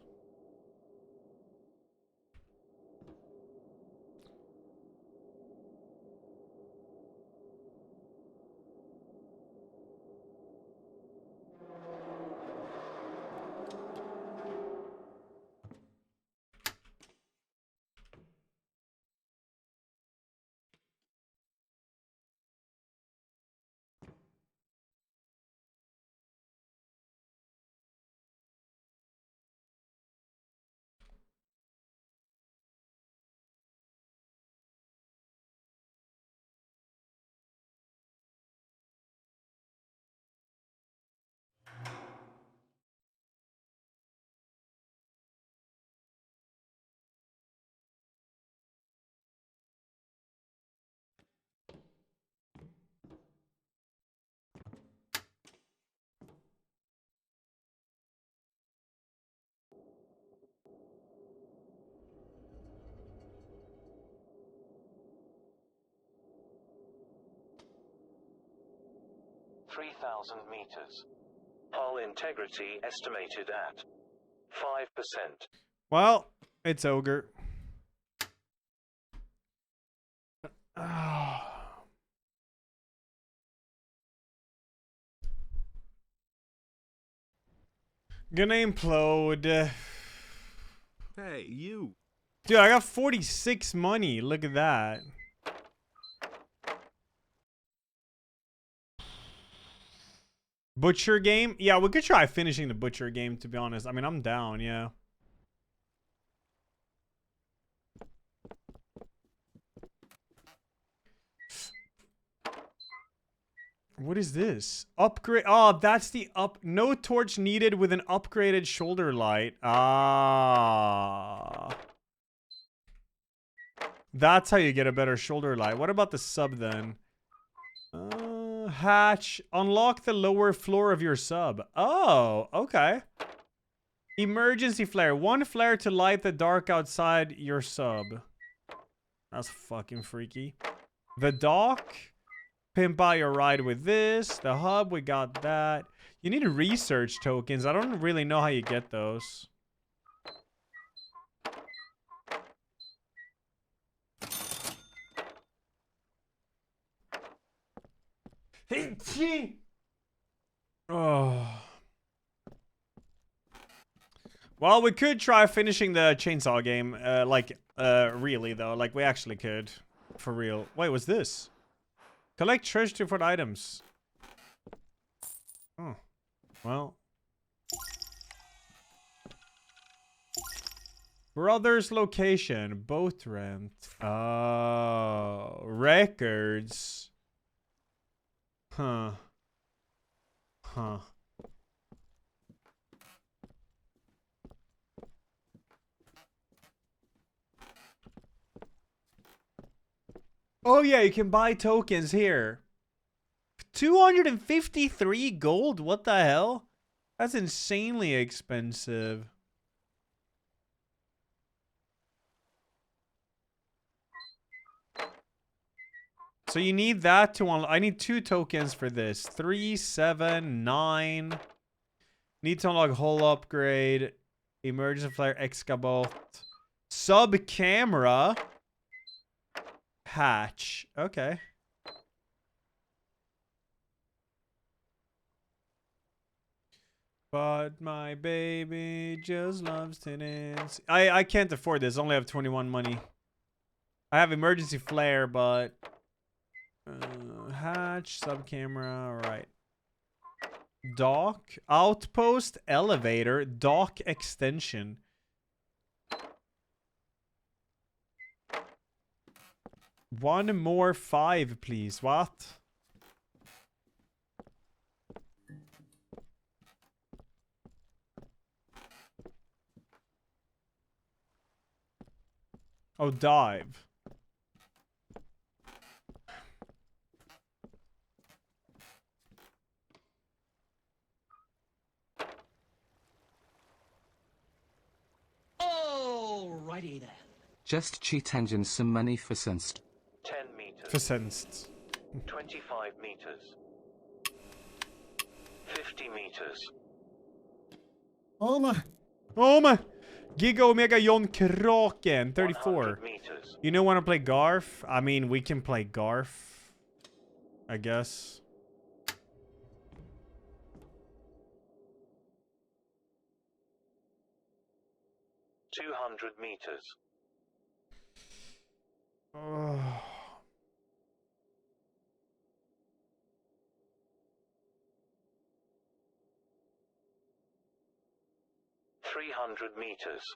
3,000 meters. Hull integrity estimated at 5%. Well, it's ogre. Gonna implode. Hey, you. Dude, I got 46 money. Look at that. Butcher game? Yeah, we could try finishing the butcher game, to be honest. I mean, I'm down, yeah. What is this? Upgrade. Oh, that's the up. No torch needed with an upgraded shoulder light. Ah. That's how you get a better shoulder light. What about the sub then? Hatch. Unlock the lower floor of your sub. Oh, okay. Emergency flare. One flare to light the dark outside your sub. That's fucking freaky. The dock. Pimp out your ride with this. The hub, we got that. You need research tokens. I don't really know how you get those. Oh. Well, we could try finishing the chainsaw game. Really though. Like, we actually could. For real. Wait, what's this? Collect treasure for items. Oh. Well. Brother's location. Boat rent. Oh. Records. Huh. Huh. Oh yeah, you can buy tokens here. 253 gold? What the hell? That's insanely expensive. So you need that to unlock. I need 2 tokens for this. 3, 7, 9. Need to unlock hull upgrade. Emergency flare, excavate. Sub camera. Hatch. Okay. But my baby just loves tenants. I can't afford this. I only have 21 money. I have emergency flare, but hatch, sub camera, right. Dock, outpost, elevator, dock extension. One more 5, please. What? Oh, dive. Alrighty then. Just cheat engine some money for sensed. 10 meters. For sensed. 25 meters. 50 meters. Oh my. Oh my. Giga Omega Yon Kraken 34. You know want to play Garf? I mean, we can play Garf. I guess. Meters. Oh. Meters.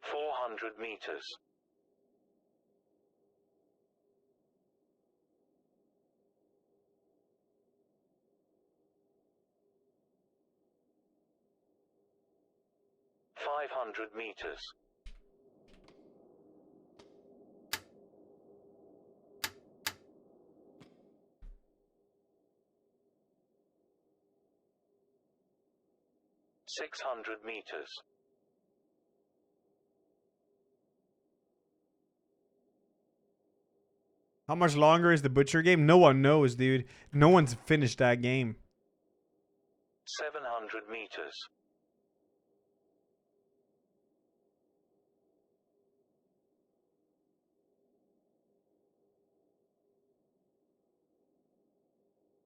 400 meters. 500 meters. 600 meters. How much longer is the Butcher game? No one knows, dude. No one's finished that game. 700 meters.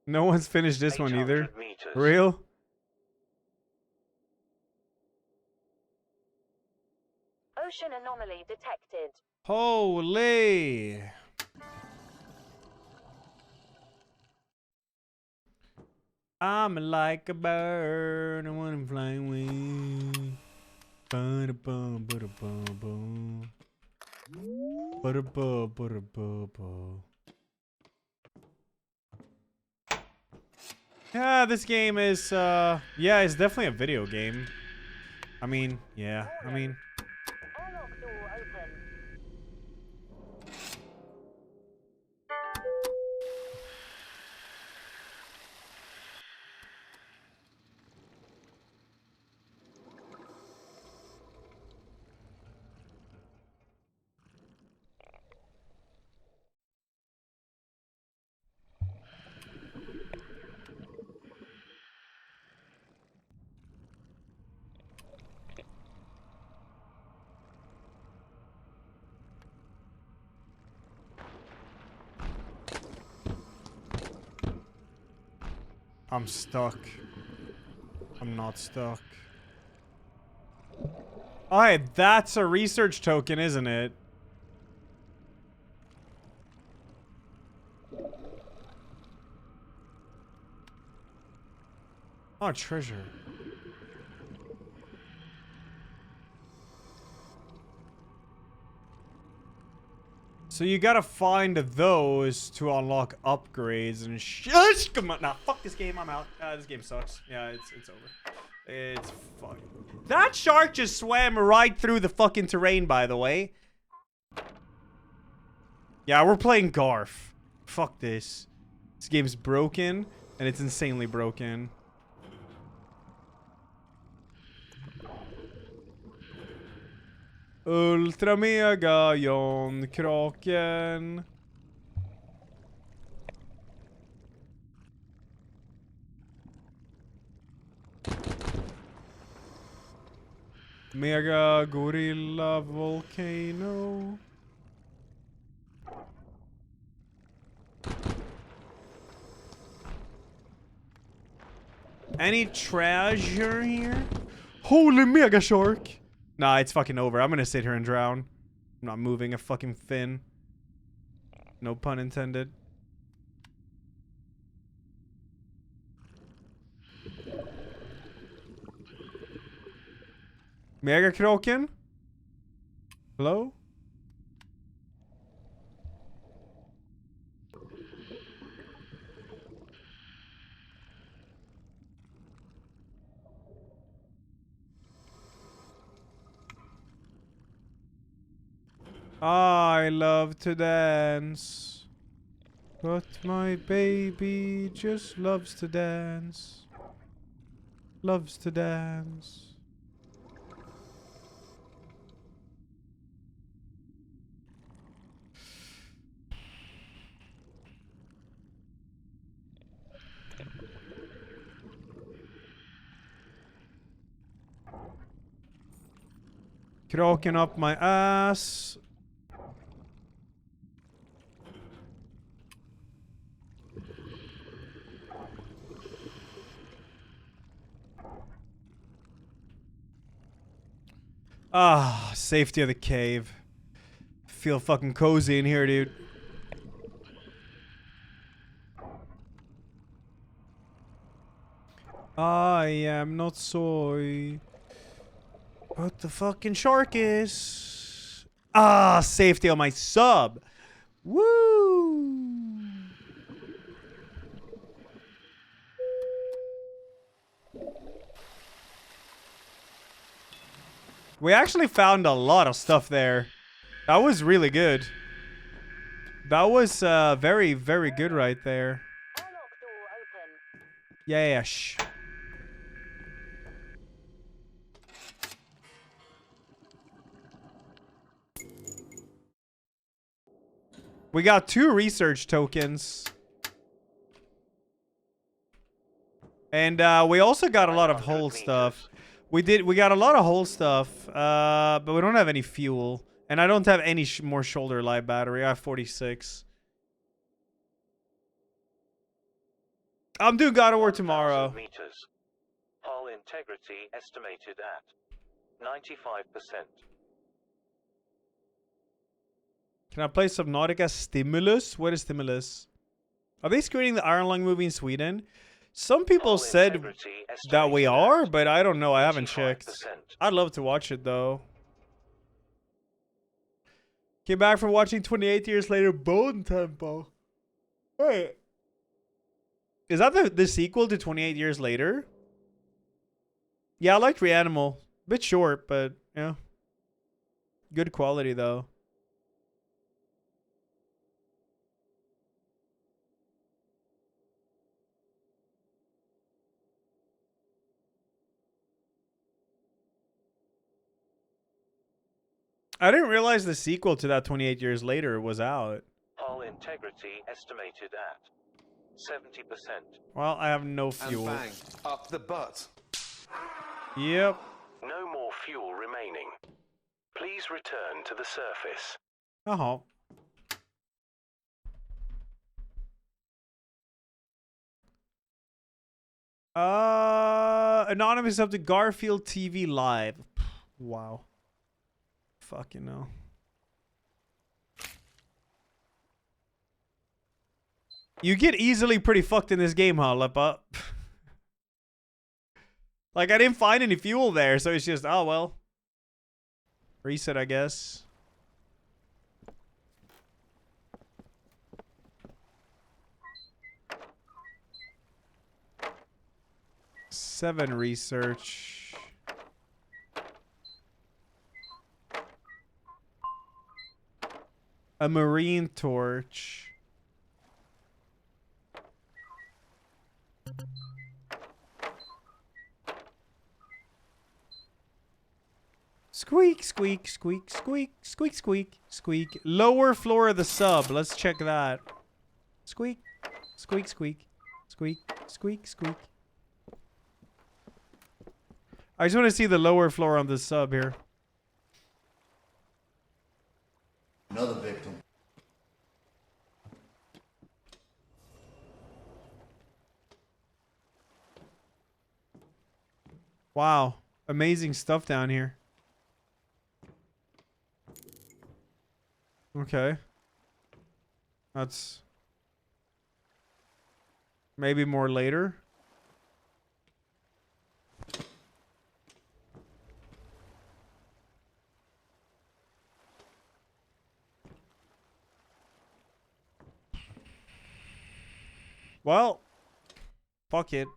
No one's finished this one either. 800 meters. Real? Ocean anomaly detected. Holy. I'm like a bird. I want to fly away. Ba-da-bum, ba-da-bum-bum. Ba-da-bum, ba-da-bum-bum. Yeah, this game is, yeah, it's definitely a video game. I mean, yeah, I mean. Airlock door open. I'm stuck. I'm not stuck. Alright, that's a research token, isn't it? Oh, treasure. So you gotta find those to unlock upgrades and shush. Come on, nah, fuck this game. I'm out. This game sucks. Yeah, it's over. It's fucking. That shark just swam right through the fucking terrain, by the way. Yeah, we're playing Garf. Fuck this. This game's broken, and it's insanely broken. Ultra Mega Jon Kraken. Mega Gorilla Volcano. Any treasure here? Holy mega shark. Nah, it's fucking over. I'm gonna sit here and drown. I'm not moving a fucking fin. No pun intended. Mega Kraken? Hello? I love to dance, but my baby just loves to dance. Loves to dance. Kraken up my ass. Ah, safety of the cave. Feel fucking cozy in here, dude. I am not soy. But the fucking shark is. Ah, safety on my sub. Woo! We actually found a lot of stuff there. That was really good. That was very, very good right there. Airlock door open. Yeah, shh. We got 2 research tokens. And we also got a lot of hull stuff. We got a lot of hull stuff, but we don't have any fuel. And I don't have any more shoulder light battery. I have 46. I'm doing God of War tomorrow. Meters. Hull integrity estimated at 95%. Can I play Subnautica Stimulus? What is Stimulus? Are they screening the Iron Lung movie in Sweden? Some people said that we are, but I don't know. I haven't checked. I'd love to watch it, though. Came back from watching 28 Years Later Bone Tempo. Wait. Is that the sequel to 28 Years Later? Yeah, I liked Reanimal. Bit short, but, yeah. Good quality, though. I didn't realize the sequel to that 28 Years Later was out. Hull integrity estimated at 70%. Well, I have no fuel. And bang, up the butt. Yep. No more fuel remaining. Please return to the surface. Uh-huh. Anonymous up to Garfield TV Live. Wow. Fucking no. You get easily pretty fucked in this game, huh, Lepa? Like, I didn't find any fuel there, so it's just, oh, well. Reset, I guess. Seven research. A marine torch. Squeak, squeak, squeak, squeak, squeak, squeak, squeak. Lower floor of the sub. Let's check that. Squeak, squeak, squeak, squeak, squeak, squeak. I just want to see the lower floor on the sub here. Another victim. Wow. Amazing stuff down here. Okay. That's maybe more later. Well, fuck it.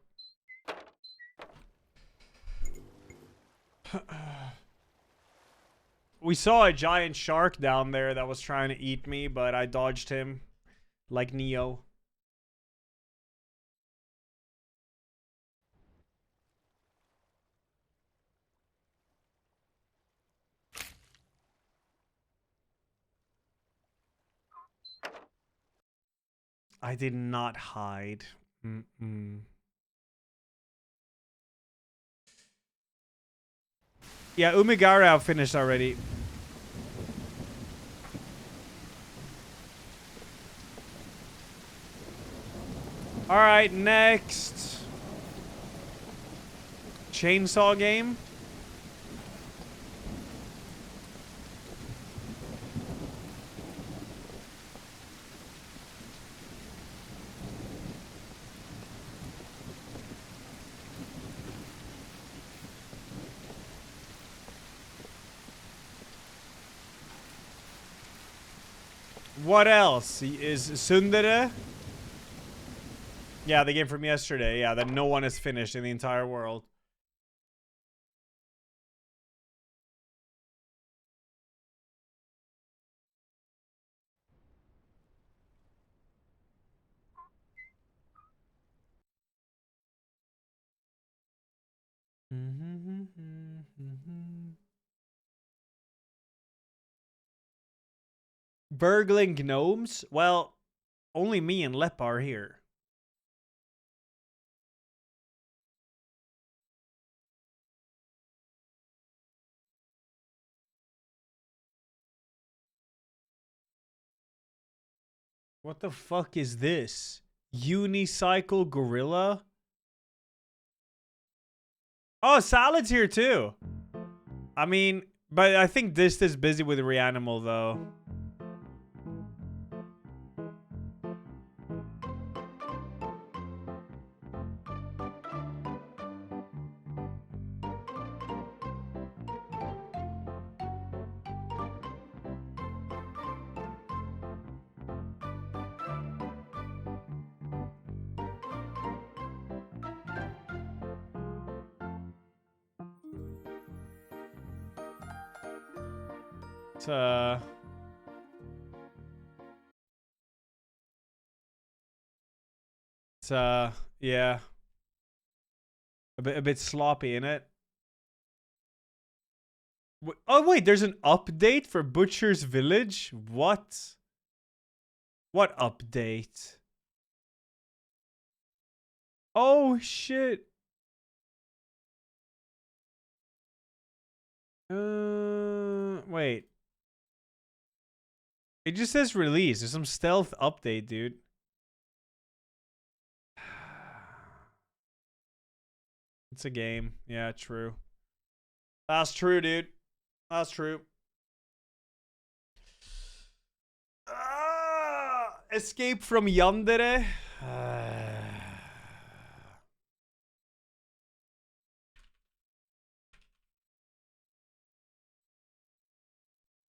We saw a giant shark down there that was trying to eat me, but I dodged him like Neo. I did not hide. Yeah, Umigara I've finished already. Alright, next. Chainsaw game. What else? Is Sundere? Yeah, the game from yesterday. Yeah, that no one has finished in the entire world. Burgling gnomes? Well, only me and Lep are here. What the fuck is this? Unicycle gorilla? Oh, Salad's here too. I mean, but I think this is busy with Reanimal though. Yeah. A bit sloppy, innit? Oh wait, there's an update for Butcher's Village? What? What update? Oh shit. Wait. It just says release. There's some stealth update, dude. It's a game. Yeah, true. That's true, dude. That's true. Escape from Yandere.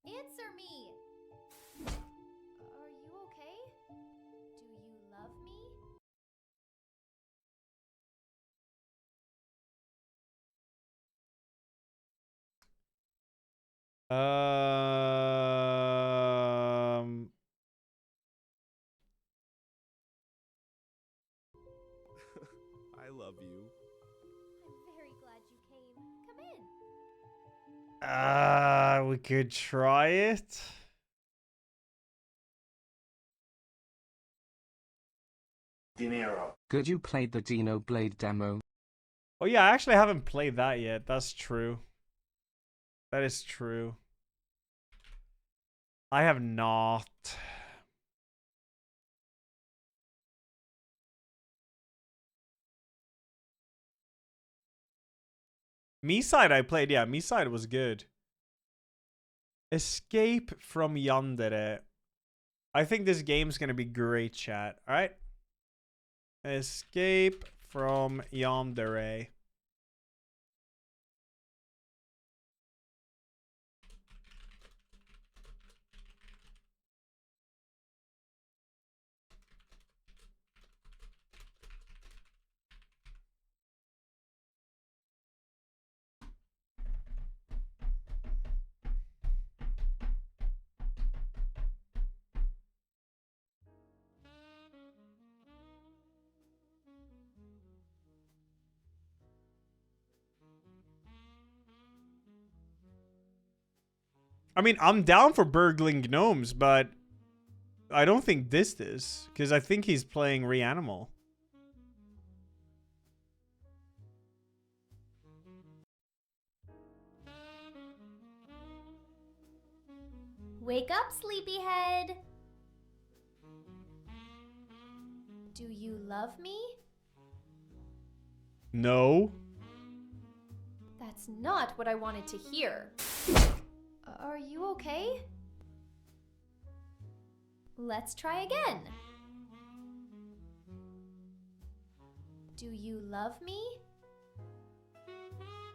Answer me. Are you okay? Do you love me? I love you. I'm very glad you came. Come in. We could try it. Dinero. Good, you played the Dino Blade demo. Oh yeah, I actually haven't played that yet. That's true. That is true. I have not. Me-side I played, yeah, Me-side was good. Escape from Yandere. I think this game's gonna be great, chat. Alright? Escape from Yandere. I mean, I'm down for burgling gnomes, but I don't think this is, because I think he's playing Reanimal. Wake up, sleepyhead. Do you love me? No. That's not what I wanted to hear. Are you okay? Let's try again. Do you love me?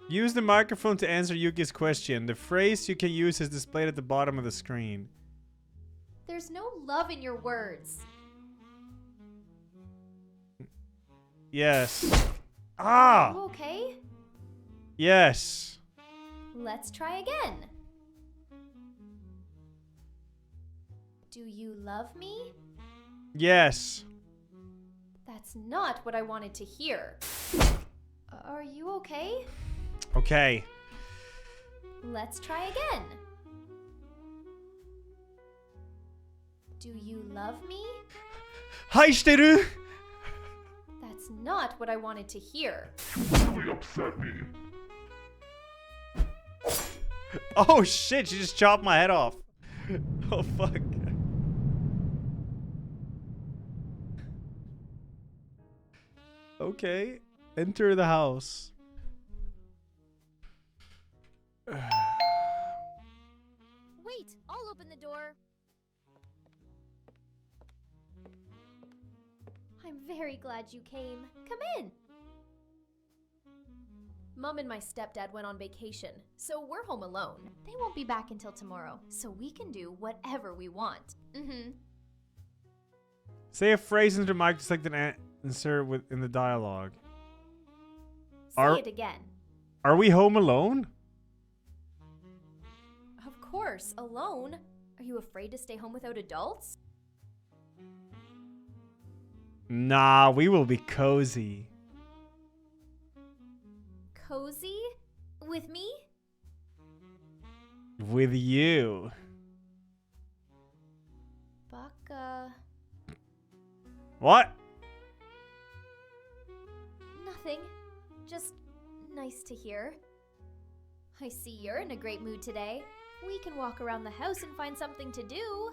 Use the microphone to answer Yuki's question. The phrase you can use is displayed at the bottom of the screen. There's no love in your words. Yes. Are you okay? Yes. Let's try again. Do you love me? Yes. That's not what I wanted to hear. Are you okay? Okay. Let's try again. Do you love me? Hi, Steru. That's not what I wanted to hear. Really upset me. Oh shit, she just chopped my head off. Oh fuck. Okay, enter the house. Wait, I'll open the door. I'm very glad you came. Come in. Mom and my stepdad went on vacation, so we're home alone. They won't be back until tomorrow, so we can do whatever we want. Say a phrase into the mic just like the answer in the dialogue. Say it again. Are we home alone? Of course, alone. Are you afraid to stay home without adults? Nah, we will be cozy. Cozy? With me? With you. Baka. What? Nothing. Just nice to hear. I see you're in a great mood today. We can walk around the house and find something to do.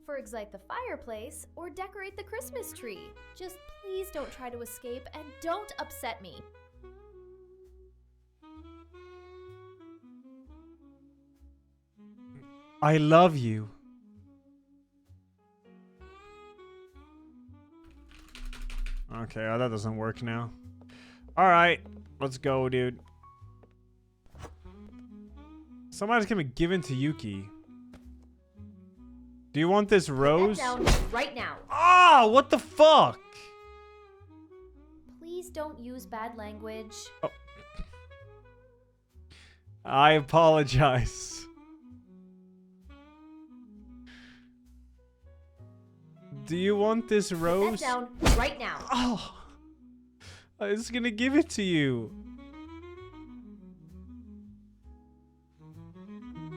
For example, light the fireplace or decorate the Christmas tree. Just please don't try to escape and don't upset me. I love you. Okay, oh, that doesn't work now. Alright, let's go, dude. Somebody's gonna be given to Yuki. Do you want this rose? Get down right now. Ah, what the fuck? Please don't use bad language. Oh. I apologize. Do you want this rose? Get down right now. Oh, I was gonna give it to you.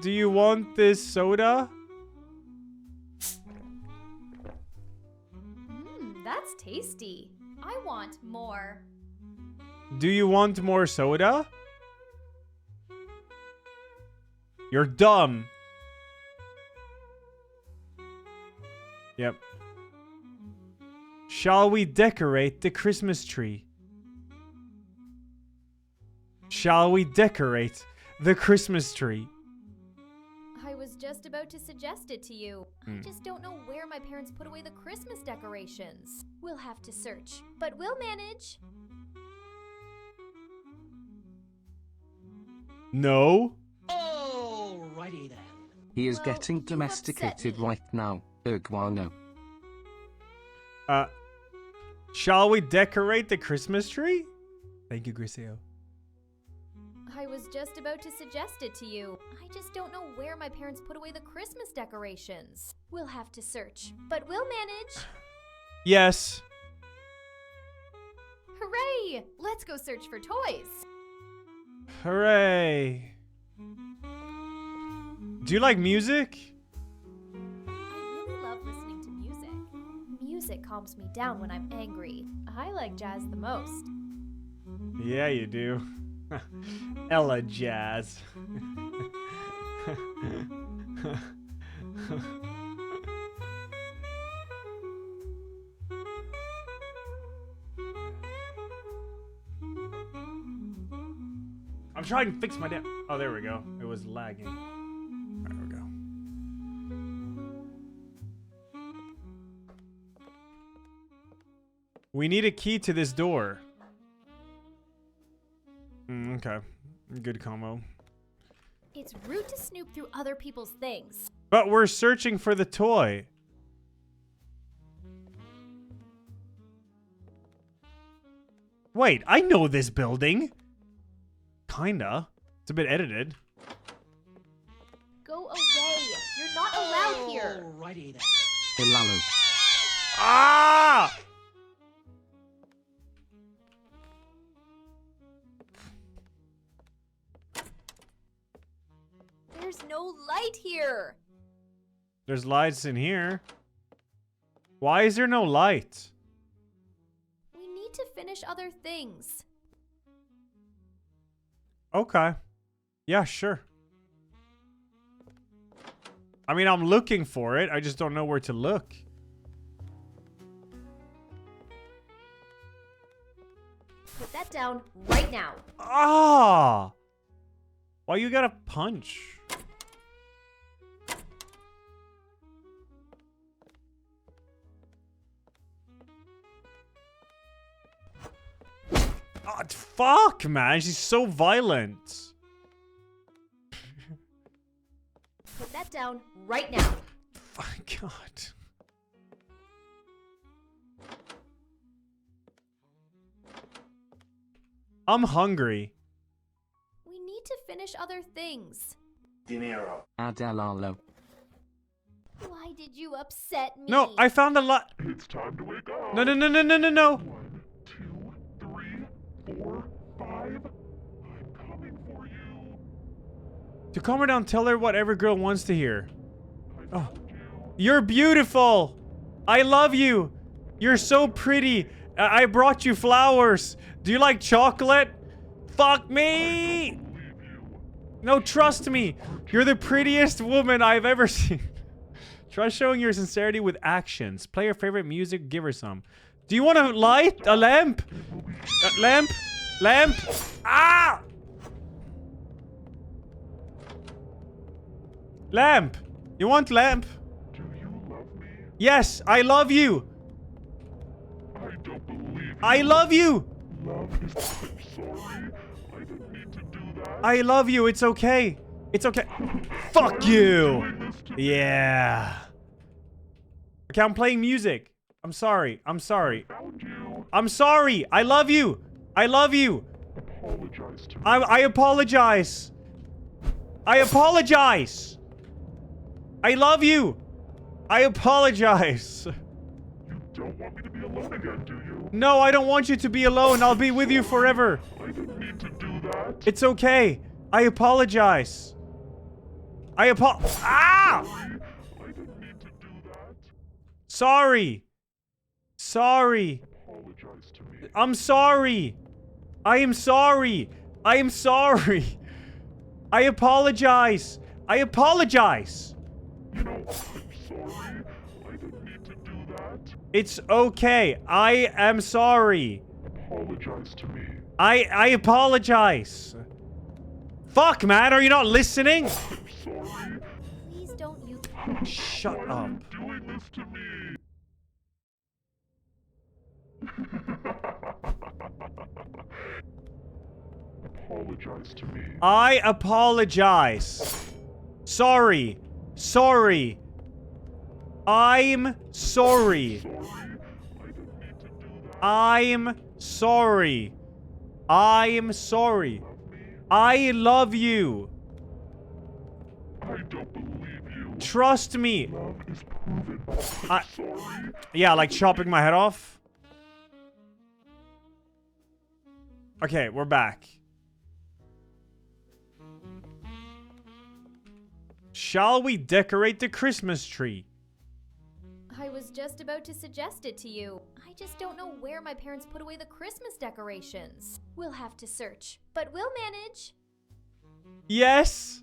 Do you want this soda? That's tasty. I want more. Do you want more soda? You're dumb. Yep. Shall we decorate the Christmas tree? Shall we decorate the Christmas tree? I was just about to suggest it to you. I just don't know where my parents put away the Christmas decorations. We'll have to search, but we'll manage. No. Alrighty then. He is getting domesticated right now, Iguano. Shall we decorate the Christmas tree? Thank you, Griseo. I was just about to suggest it to you. I just don't know where my parents put away the Christmas decorations. We'll have to search, but we'll manage. Yes. Hooray! Let's go search for toys. Hooray. Do you like music? I really love listening to music. Music calms me down when I'm angry. I like jazz the most. Yeah, you do. Elajjaz. I'm trying to fix my damn. Oh, there we go. It was lagging. There we go. We need a key to this door. Okay. Good combo. It's rude to snoop through other people's things. But we're searching for the toy. Wait, I know this building. Kinda. It's a bit edited. Go away. You're not allowed here. Alrighty then. Ilalo. Ah! There's no light here. There's lights in here. Why is there no light? We need to finish other things. Okay. Yeah, sure. I mean, I'm looking for it. I just don't know where to look. Put that down right now. Ah! Why you gotta punch? Oh, fuck, man. She's so violent. Put that down right now. My God. I'm hungry. We need to finish other things. Dinero. Adelalo. Why did you upset me? No, I found a lot. It's time to wake up. No, no, no, no, no, no, no. 1, 2, 3, 4, 5. I'm coming for you. To calm her down, tell her what every girl wants to hear. Oh. You're beautiful. I love you. You're so pretty. I brought you flowers. Do you like chocolate? Fuck me. No, trust me. You're the prettiest woman I've ever seen. Try showing your sincerity with actions. Play your favorite music. Give her some. Do you want a light? A lamp? A lamp? Lamp? Ah! Lamp. You want lamp? Do you love me? Yes, I love you. I don't believe you. I love you. Love is... I'm sorry. I didn't mean to do that. I love you. It's okay. It's okay. Fuck you. Yeah. Okay, I'm playing music. I'm sorry. I'm sorry. I'm sorry. I love you. I love you. Apologize to me. I apologize. I apologize. I love you. I apologize. You don't want me to be alone again, do you? No, I don't want you to be alone. I'll be with you forever. I didn't mean to do that. It's okay. I apologize. Ah! I didn't mean to do that. Sorry. Sorry. Apologize to me. I'm sorry. I am sorry. I am sorry. I apologize. I apologize. You know, I'm sorry. I didn't mean to do that. It's okay. I am sorry. Apologize to me. I apologize. Fuck, man. Are you not listening? I'm sorry. Please don't you... Shut Why up. are you doing this to me? Apologize to me. I apologize. Sorry. Sorry. I'm sorry. I'm sorry. I'm sorry. I love you. I don't believe you. Trust me. Love is proven. Sorry. Yeah, like chopping my head off. Okay, we're back. Shall we decorate the Christmas tree? I was just about to suggest it to you. I just don't know where my parents put away the Christmas decorations. We'll have to search, but we'll manage. Yes.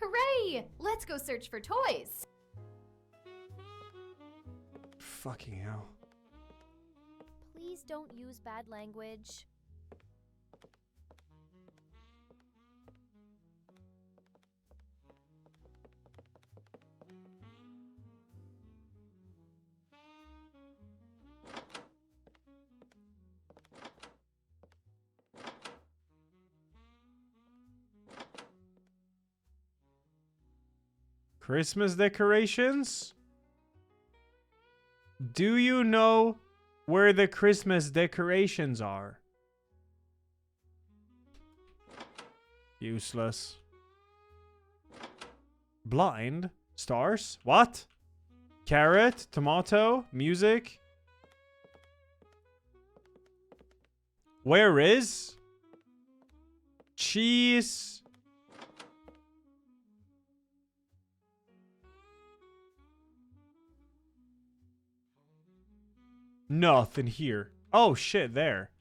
Hooray! Let's go search for toys. Fucking hell. Please don't use bad language. Christmas decorations? Do you know where the Christmas decorations are? Useless. Blind? Stars? What? Carrot? Tomato? Music? Where is? Cheese? Nothing here. Oh shit, there.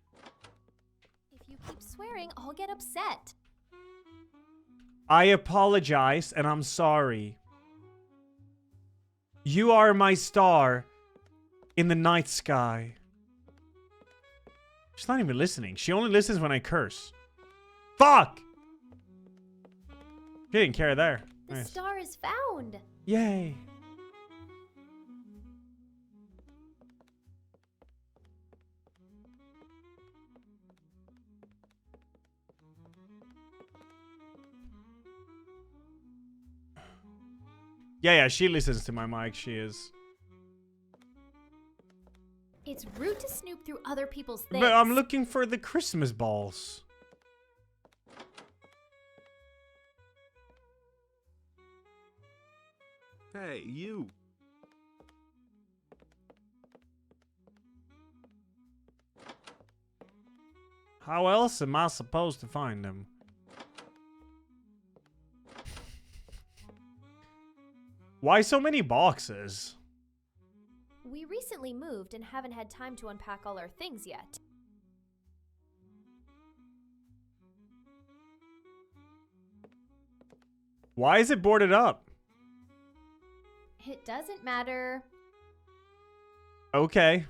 If you keep swearing, I'll get upset. I apologize and I'm sorry. You are my star in the night sky. She's not even listening. She only listens when I curse. Fuck! She didn't care there. The Nice. star is found. Yay. Yeah, she listens to my mic. She is. It's rude to snoop through other people's things. But I'm looking for the Christmas balls. Hey, you. How else am I supposed to find them? Why so many boxes? We recently moved and haven't had time to unpack all our things yet. Why is it boarded up? It doesn't matter. Okay.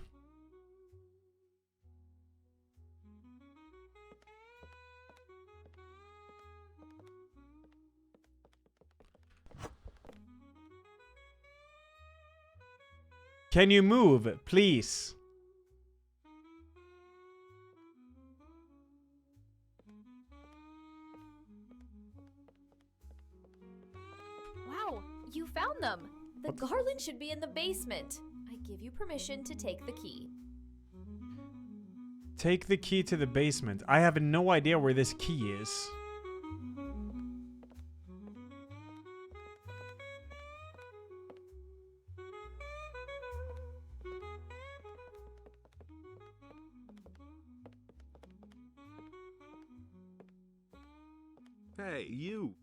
Can you move, please? Wow, you found them. The garland should be in the basement. I give you permission to take the key. Take the key to the basement. I have no idea where this key is. Hey, you.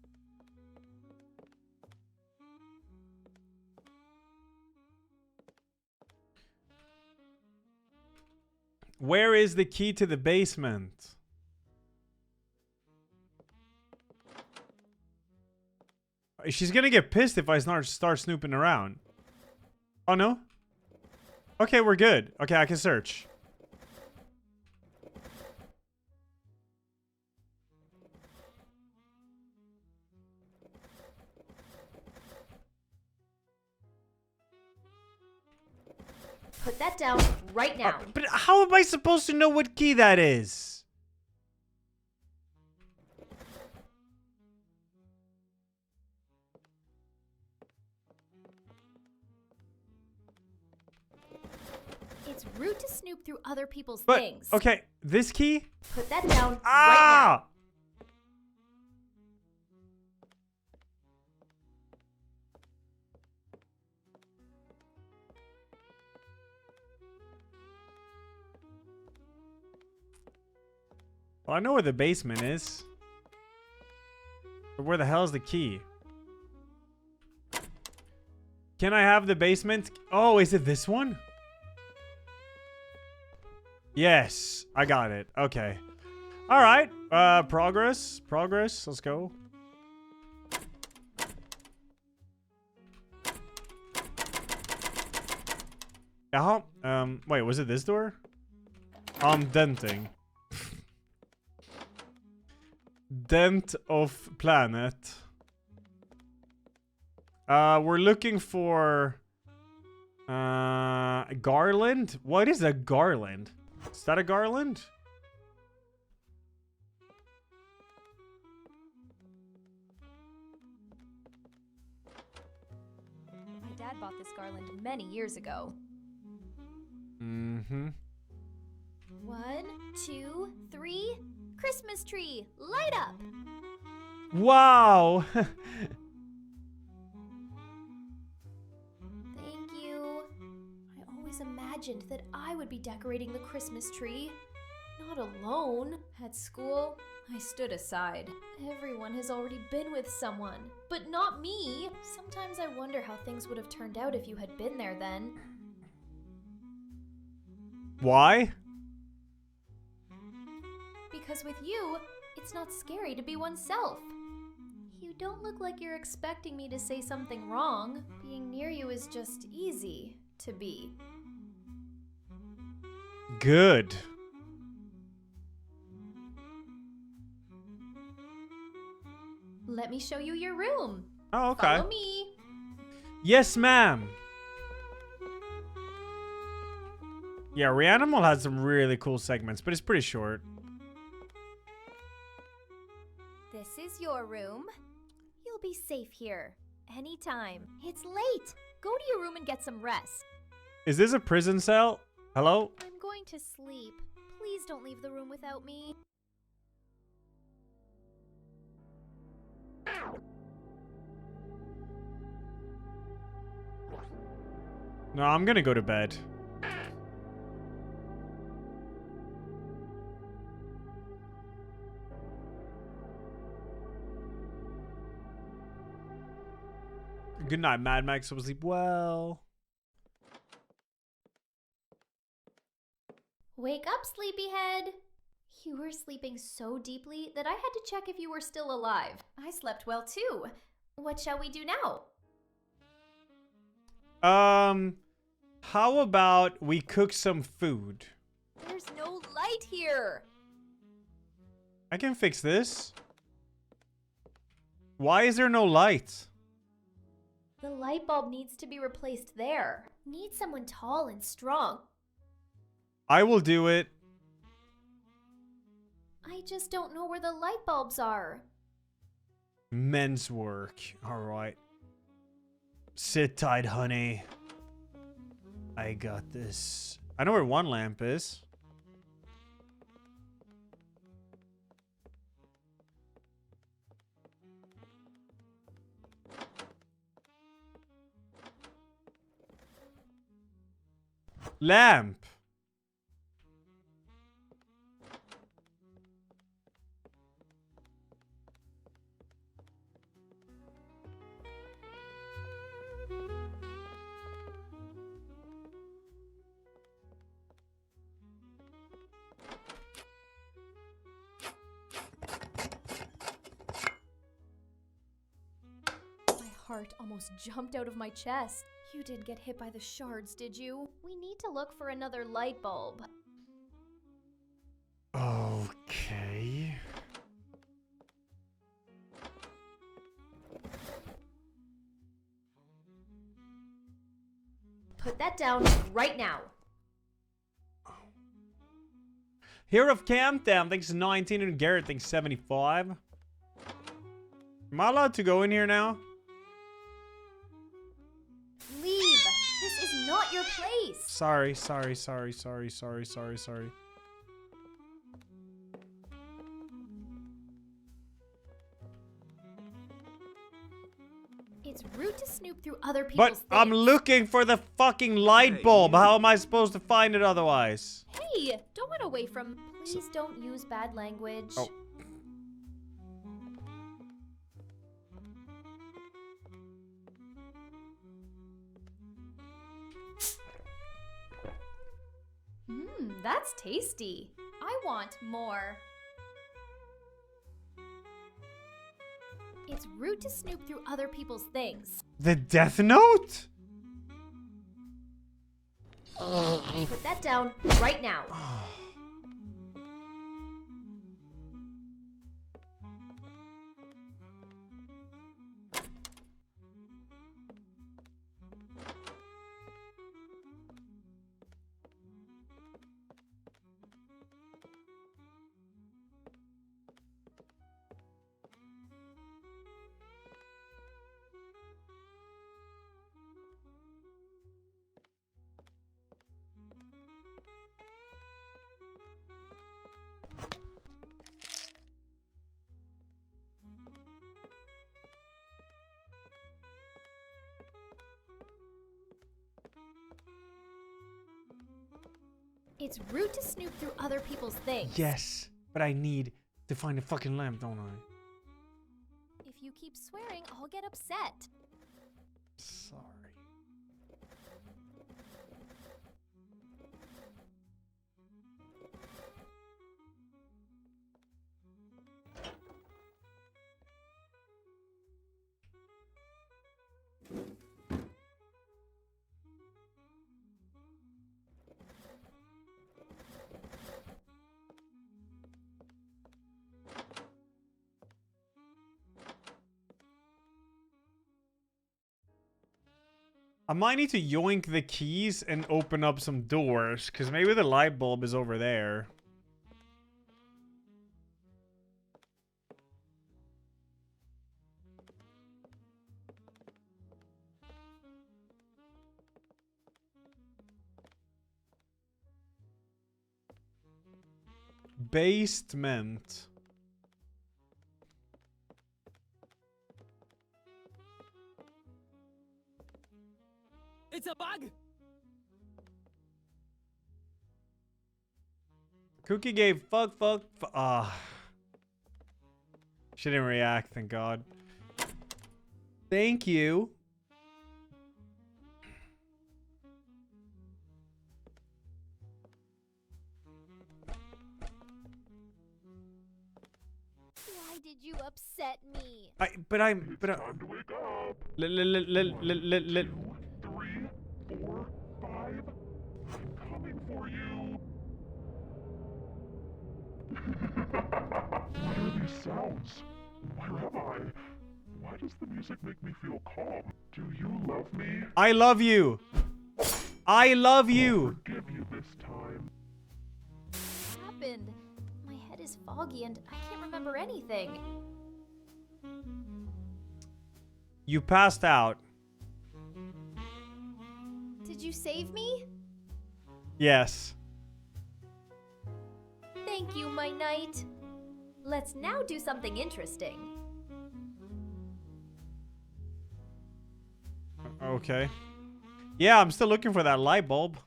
Where is the key to the basement? She's gonna get pissed if I start snooping around. Oh no? Okay, we're good. Okay, I can search. Put that down right now. But how am I supposed to know what key that is? It's rude to snoop through other people's But, things. okay, this key? Put that down right Ah! Well, I know where the basement is. But where the hell is the key? Can I have the basement? Oh, is it this one? Yes, I got it. Okay. All right. Progress. Progress. Let's go. Wait, was it this door? I'm denting. Dent of planet. We're looking for garland. What is a garland? Is that a garland? My dad bought this garland many years ago. Mm-hmm. 1, 2, 3. Christmas tree, light up! Wow! Thank you. I always imagined that I would be decorating the Christmas tree. Not alone. At school, I stood aside. Everyone has already been with someone, but not me. Sometimes I wonder how things would have turned out if you had been there then. Why? Because with you, it's not scary to be oneself. You don't look like you're expecting me to say something wrong. Being near you is just easy to be. Good. Let me show you your room. Oh, okay. Follow me. Yes, ma'am. Yeah, REANIMAL has some really cool segments, but it's pretty short. This is your room. You'll be safe here. Anytime. It's late. Go to your room and get some rest. Is this a prison cell? Hello? I'm going to sleep. Please don't leave the room without me. No, I'm gonna go to bed. Good night, Mad Max. So sleep well. Wake up, sleepyhead. You were sleeping so deeply that I had to check if you were still alive. I slept well too. What shall we do now? How about we cook some food? There's no light here. I can fix this. Why is there no light? The light bulb needs to be replaced there. Need someone tall and strong. I will do it. I just don't know where the light bulbs are. Men's work. Alright. Sit tight, honey. I got this. I know where one lamp is. Lamp. My heart almost jumped out of my chest. You didn't get hit by the shards, did you? We need to look for another light bulb. Okay. Put that down right now. Hero of Camtown thanks 19 and Garrett thanks 75. Am I allowed to go in here now? Leave. This is not your place. Sorry. It's rude to snoop through other people's But things. I'm looking for the fucking light bulb. How am I supposed to find it otherwise? Hey, don't run away from... Please don't use bad language. Oh. That's tasty. I want more. It's rude to snoop through other people's things. The Death Note? Put that down right now. It's rude to snoop through other people's things. Yes, but I need to find a fucking lamp, don't I? If you keep swearing, I'll get upset. Sorry. I might need to yoink the keys and open up some doors, because maybe the light bulb is over there. Basement. It's a bug. Cookie gave fuck. She didn't react, thank God. Thank you. Why did you upset me? But I'm. Time to wake up. 3, 4, 5. I'm coming for you. What are these sounds? Where am I? Why does the music make me feel calm? Do you love me? I love you. I love you. Forgive you this time. What happened? My head is foggy and I can't remember anything. You passed out. Did you save me? Yes. Thank you, my knight. Let's now do something interesting. Okay. Yeah, I'm still looking for that light bulb.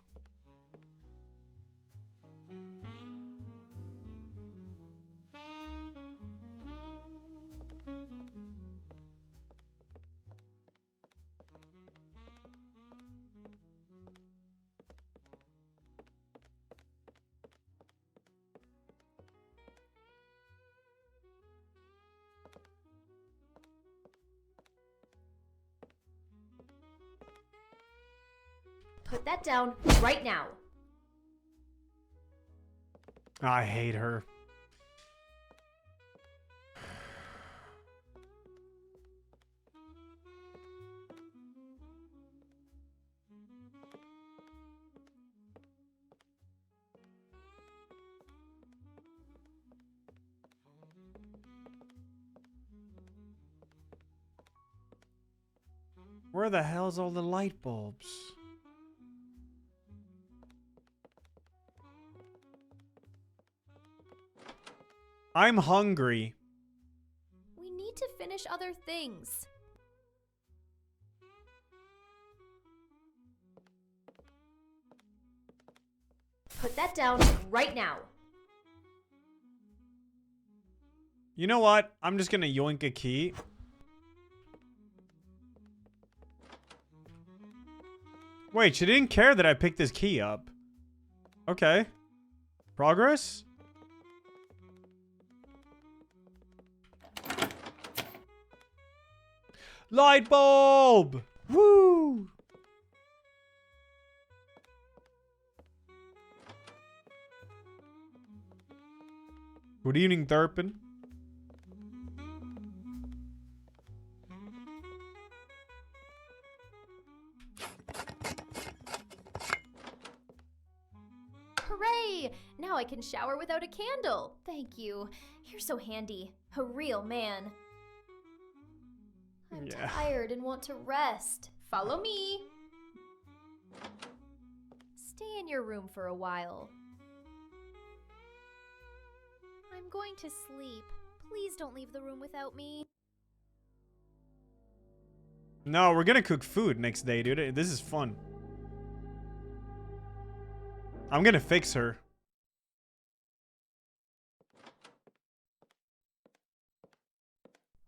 Put that down right now. I hate her. Where the hell's all the light bulbs? I'm hungry. We need to finish other things. Put that down right now. You know what? I'm just gonna yoink a key. Wait, she didn't care that I picked this key up. Okay. Progress? Light bulb! Woo! Good evening, Turpin. Hooray! Now I can shower without a candle. Thank you. You're so handy. A real man. I'm tired and want to rest. Follow me. Stay in your room for a while. I'm going to sleep. Please don't leave the room without me. No, we're gonna cook food next day, dude. This is fun. I'm gonna fix her.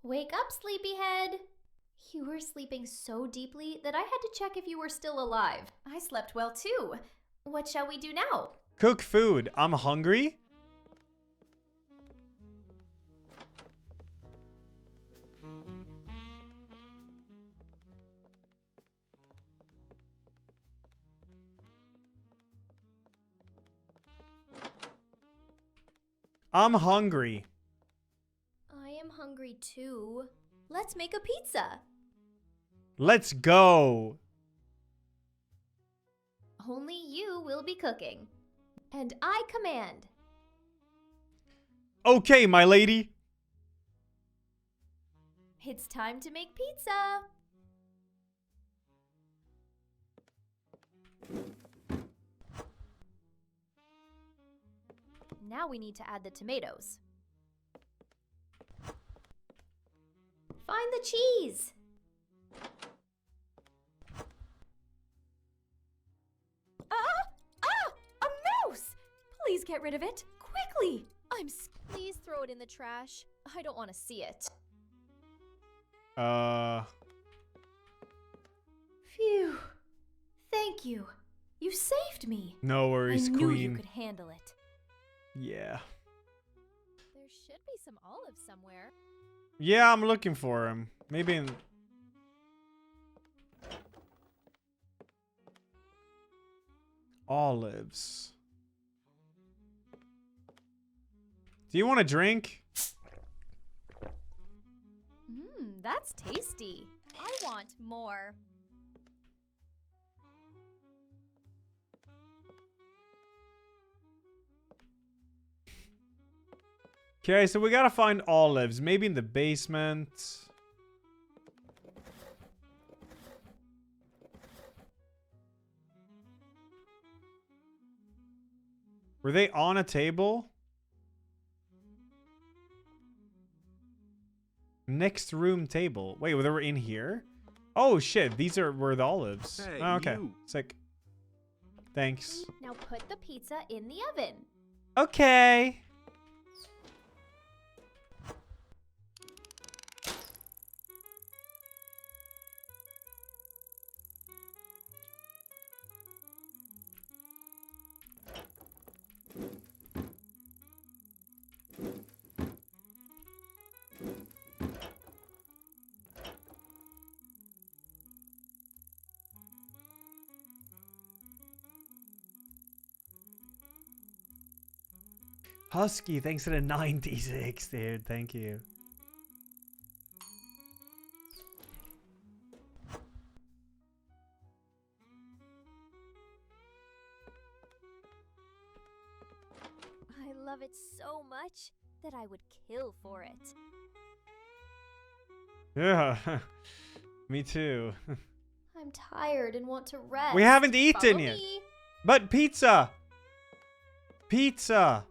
Wake up, sleepyhead. You were sleeping so deeply that I had to check if you were still alive. I slept well too. What shall we do now? Cook food. I'm hungry. I'm hungry. I am hungry too. Let's make a pizza. Let's go. Only you will be cooking. And I command. Okay, my lady. It's time to make pizza. Now we need to add the tomatoes. Find the cheese. A mouse! Please get rid of it, quickly. Please throw it in the trash. I don't want to see it. Phew. Thank you. You saved me. No worries, I knew queen. you could handle it. Yeah. There should be some olives somewhere. Yeah, I'm looking for him. Maybe in... Olives. Do you want a drink? That's tasty. I want more. Okay, so we gotta find olives. Maybe in the basement. Were they on a table? Next room table. Wait, they were in here? Oh shit, these were the olives. Hey, oh, okay, you. sick. Thanks. Now put the pizza in the oven. Okay. Husky, thanks for the 96, dude. Thank you. I love it so much that I would kill for it. Yeah, me too. I'm tired and want to rest. We haven't eaten Follow yet. me. But pizza! Pizza!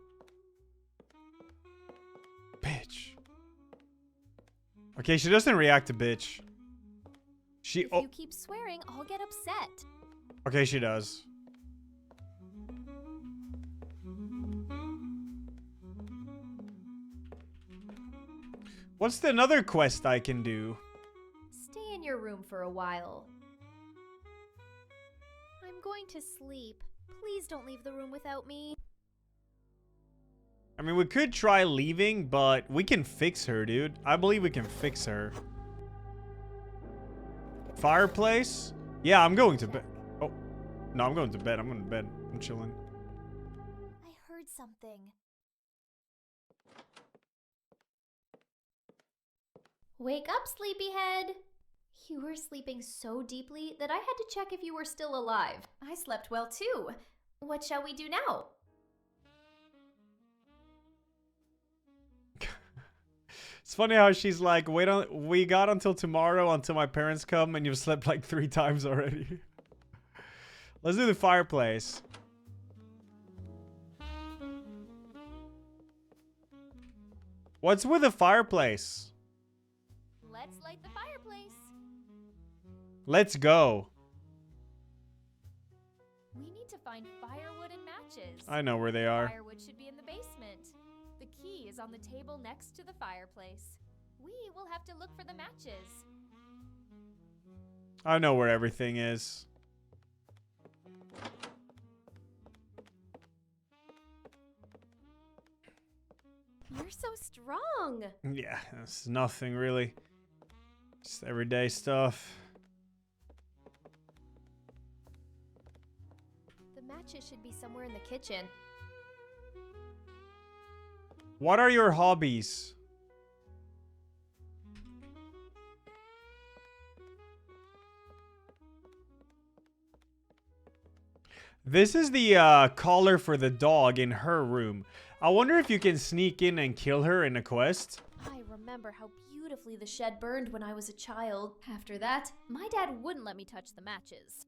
Bitch. Okay, she doesn't react to bitch. She... If you keep swearing, I'll get upset. Okay, she does. What's the another quest I can do? Stay in your room for a while. I'm going to sleep. Please don't leave the room without me. I mean, we could try leaving, but we can fix her, dude. I believe we can fix her. Fireplace? Yeah, I'm going to bed. Oh, no, I'm going to bed. I'm going to bed. I'm chilling. I heard something. Wake up, sleepyhead. You were sleeping so deeply that I had to check if you were still alive. I slept well too. What shall we do now? It's funny how she's like, we got until tomorrow until my parents come, and you've slept like 3 times already. Let's do the fireplace. What's with the fireplace? Let's light the fireplace. Let's go. We need to find firewood and matches. I know where they are. Firewood should be in the basement. The key is on the table next to the fireplace. We will have to look for the matches. I know where everything is. You're so strong. Yeah, it's nothing really. Just everyday stuff. The matches should be somewhere in the kitchen. What are your hobbies? This is the collar for the dog in her room. I wonder if you can sneak in and kill her in a quest. I remember how beautifully the shed burned when I was a child. After that, my dad wouldn't let me touch the matches.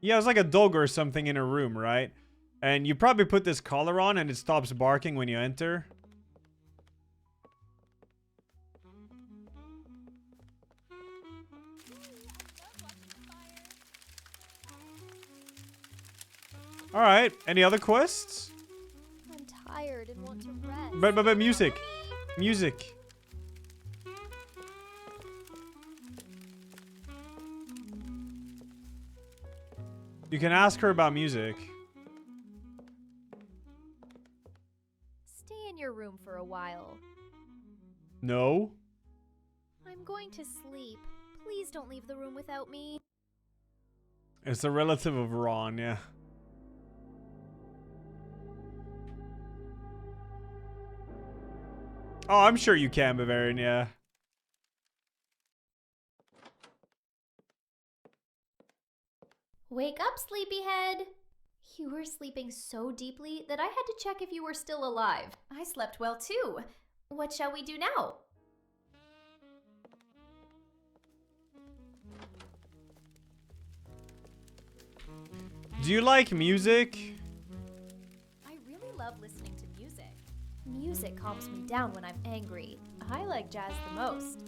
Yeah, it's like a dog or something in her room, right? And you probably put this collar on and it stops barking when you enter. Alright, any other quests? I'm tired and want to rest. But music. Music. You can ask her about music. Stay in your room for a while. No. I'm going to sleep. Please don't leave the room without me. It's a relative of Ron, yeah. Oh, I'm sure you can, Bavarian, yeah. Wake up, sleepyhead. You were sleeping so deeply that I had to check if you were still alive. I slept well too. What shall we do now? Do you like music? I really love listening to music. Music calms me down when I'm angry. I like jazz the most.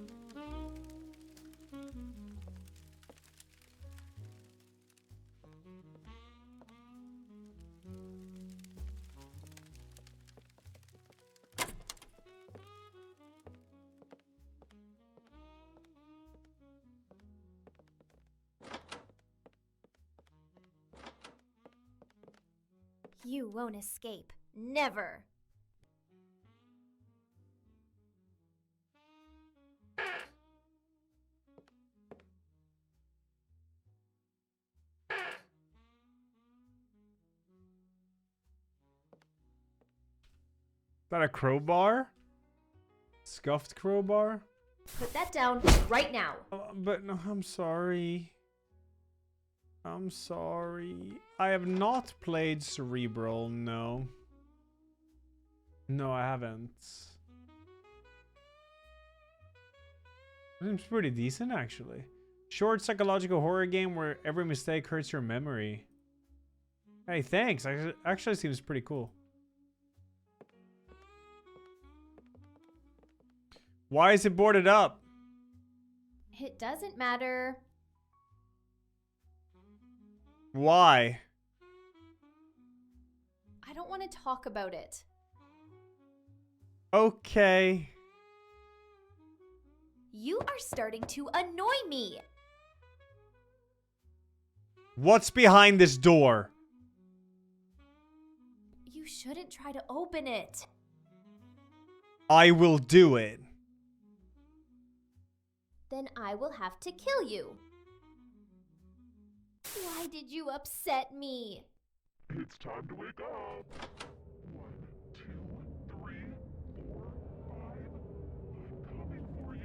You won't escape. Never. Is that a crowbar? Scuffed crowbar? Put that down right now. But no, I'm sorry. I'm sorry. I have not played Cerebral, no. No, I haven't. Seems pretty decent, actually. Short psychological horror game where every mistake hurts your memory. Hey, thanks. Actually seems pretty cool. Why is it boarded up? It doesn't matter. Why? I don't want to talk about it. Okay. You are starting to annoy me. What's behind this door? You shouldn't try to open it. I will do it. Then I will have to kill you. Why did you upset me? It's time to wake up. 1, 2, 3, 4, 5. I'm coming for you.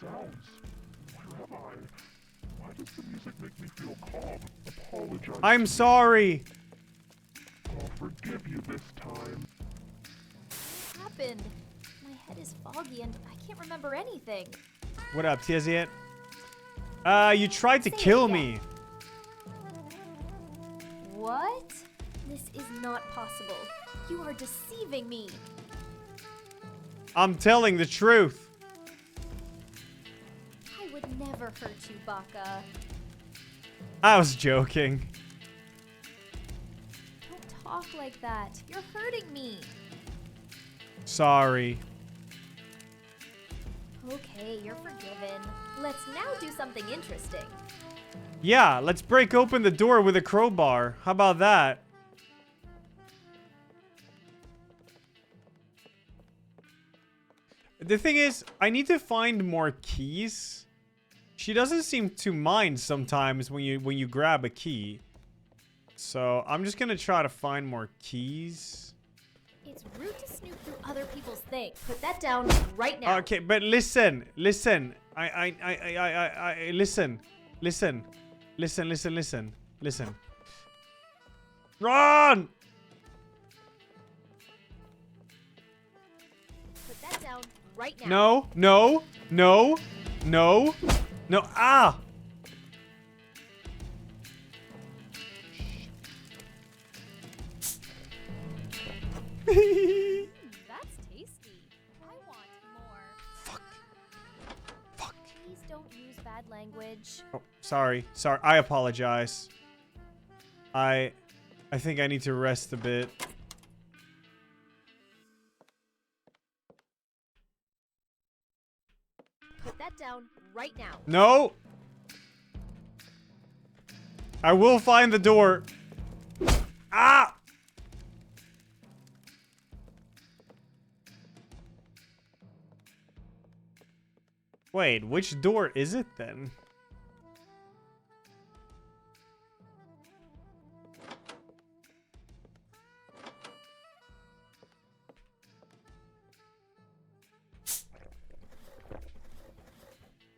Sounds. Where am I? Why does the music make me feel calm? Apologize. I'm sorry. I'll forgive you this time. What happened? My head is foggy and I can't remember anything. What up, Tiaziet? You tried to kill me. What? This is not possible. You are deceiving me. I'm telling the truth. I would never hurt you, Baka. I was joking. Don't talk like that. You're hurting me. Sorry. Okay, you're forgiven. Let's now do something interesting. Yeah, let's break open the door with a crowbar. How about that? The thing is, I need to find more keys. She doesn't seem to mind sometimes when you grab a key. So I'm just gonna try to find more keys. It's rude to snoop through other people's things. Put that down right now. Okay, but listen. Listen. Listen. Run! Put that down right now. No. Ah! That's tasty. I want more. Fuck. Please don't use bad language. Oh, sorry. I apologize. I think I need to rest a bit. Put that down right now. No! I will find the door. Ah! Wait, which door is it then?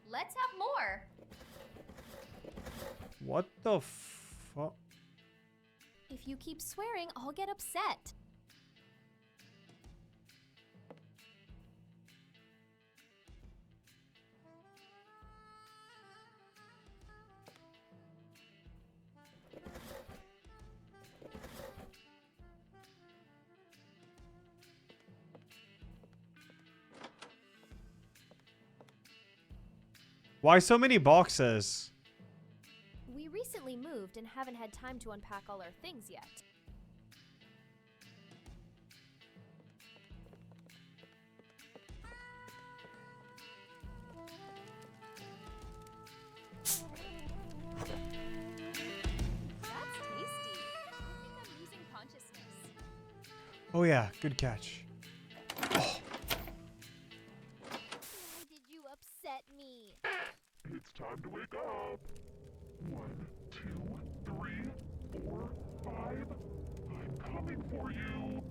Let's have more. What the fuck? If you keep swearing, I'll get upset. Why so many boxes? We recently moved and haven't had time to unpack all our things yet. That's tasty. I think I'm losing consciousness. Oh yeah, good catch. Why did you upset me? It's time to wake up. 1, 2, 3, 4, 5. I'm coming for you.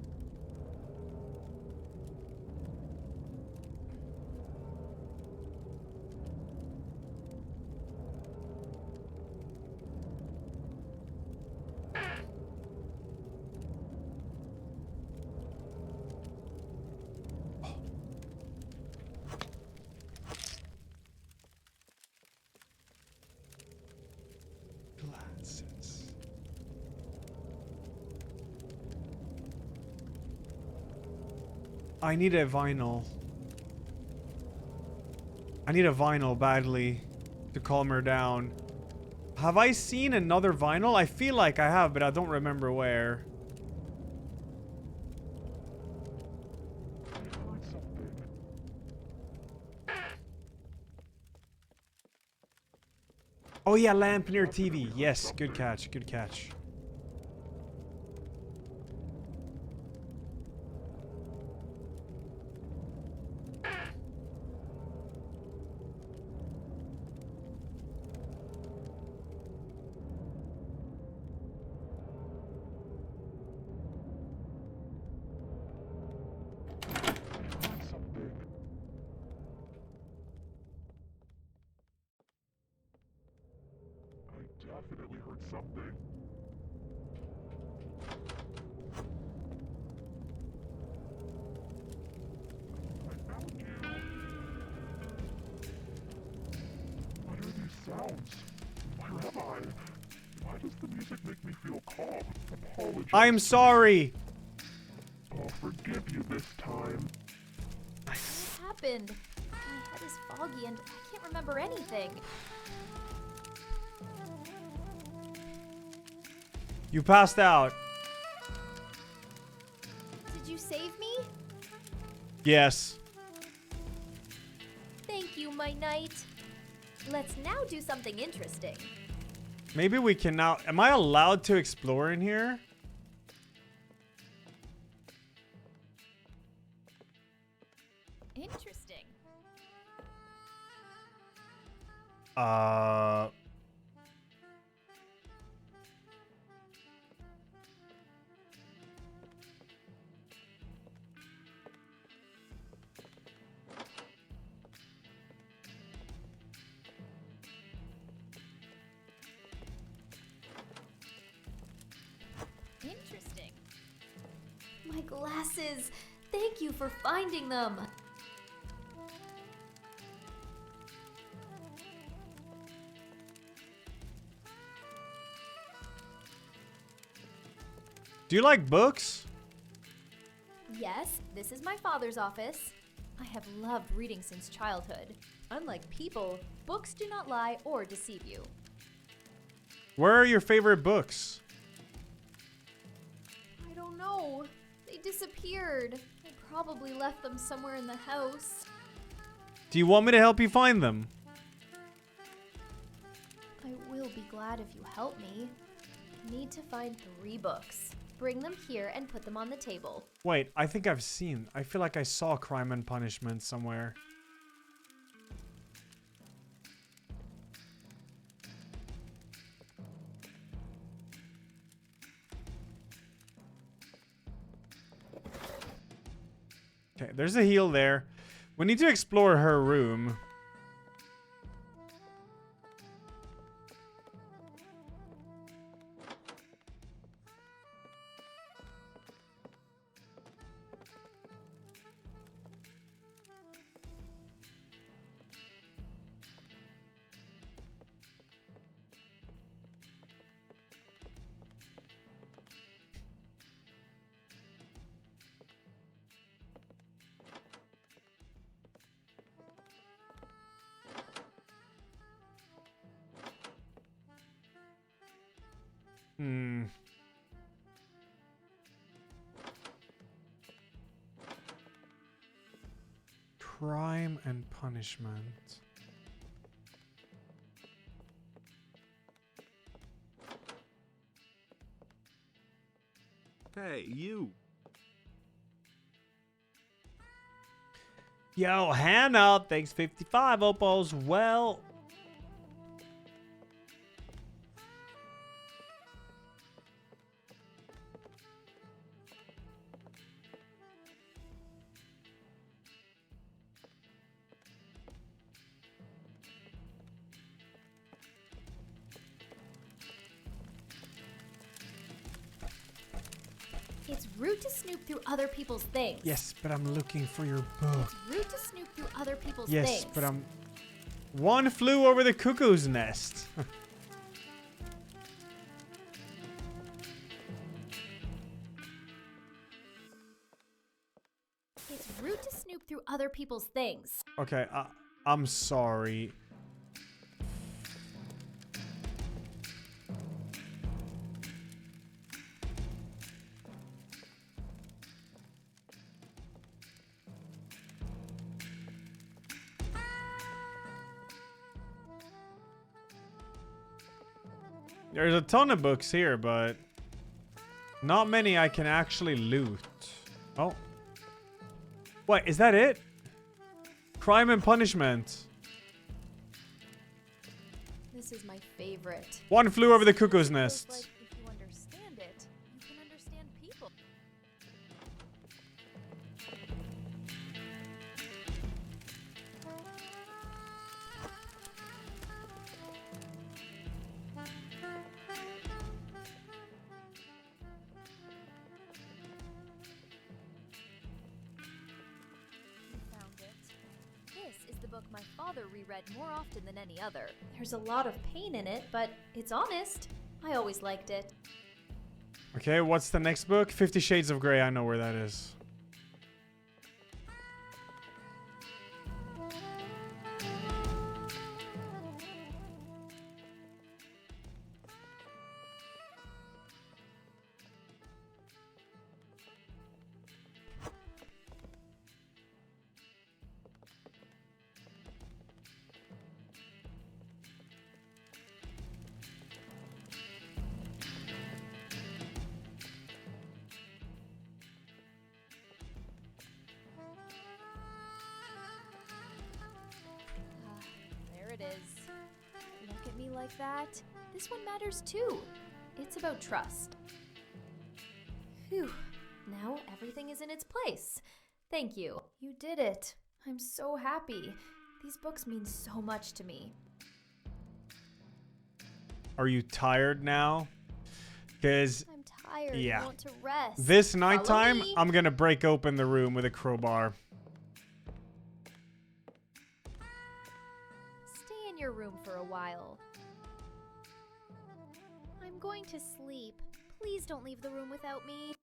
Glasses. I need a vinyl. I need a vinyl badly to calm her down. Have I seen another vinyl? I feel like I have, but I don't remember where. Oh yeah, lamp near TV. Yes, good catch, good catch. Definitely heard something. I found you. What are these sounds? Where am I? Why does the music make me feel calm? Apologies. I'm sorry. I'll forgive you this time. What happened? My head is foggy and I can't remember anything. You passed out. Did you save me? Yes. Thank you, my knight. Let's now do something interesting. Maybe we can now... Am I allowed to explore in here? Interesting. Interesting. My glasses! Thank you for finding them! Do you like books? Yes, this is my father's office. I have loved reading since childhood. Unlike people, books do not lie or deceive you. Where are your favorite books? I don't know. They disappeared. I probably left them somewhere in the house. Do you want me to help you find them? I will be glad if you help me. I need to find 3 books. Bring them here and put them on the table. Wait, I think I feel like I saw Crime and Punishment somewhere. Okay, there's a heel there. We need to explore her room. Crime and Punishment. Hey, you. Yo, Hannah, thanks 55 opals. Well, It's rude to snoop through other people's things. yes, but I'm looking for your book. It's rude to snoop through other people's Yes, things. but I'm... One flew over the cuckoo's nest. It's rude to snoop through other people's things. Okay, I'm sorry. There's a ton of books here, but not many I can actually loot. Oh. Wait, is that it? Crime and Punishment. This is my favorite. One flew over the cuckoo's nest. Like if you understand it, you can understand people. My father reread more often than any other. There's a lot of pain in it, but it's honest. I always liked it. Okay, what's the next book? 50 Shades of Grey. I know where that is. like that. This one matters too. It's about trust. Phew. Now everything is in its place. Thank you. You did it. I'm so happy. These books mean so much to me. Are you tired now? Because I'm tired. yeah, I want to rest. this Follow nighttime, me. I'm gonna break open the room with a crowbar. Stay in your room for a while. I'm going to sleep. Please don't leave the room without me.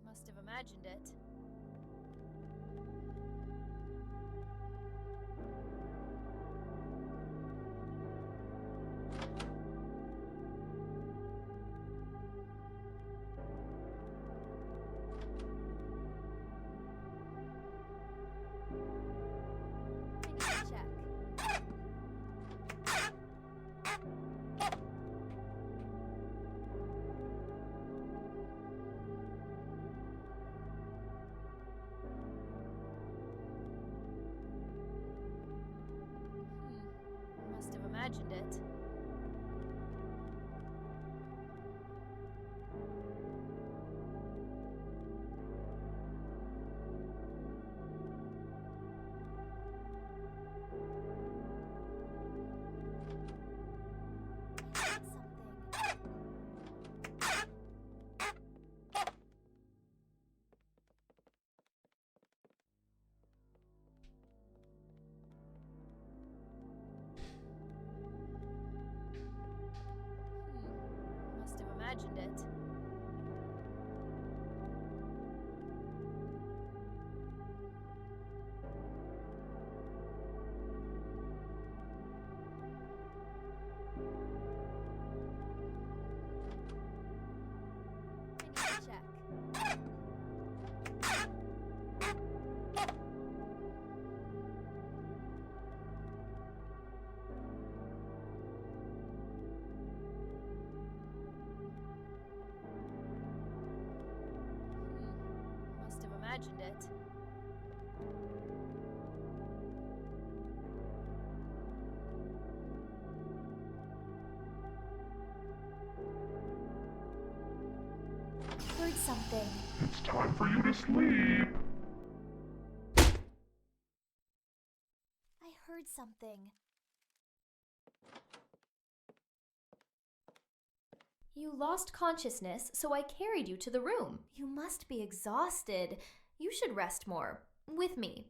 Must have imagined it. I need to check. Must have imagined it. Must have imagined it. I need to check. Must have imagined it. Heard something. It's time for you to sleep. I heard something. You lost consciousness, so I carried you to the room. You must be exhausted. You should rest more. With me.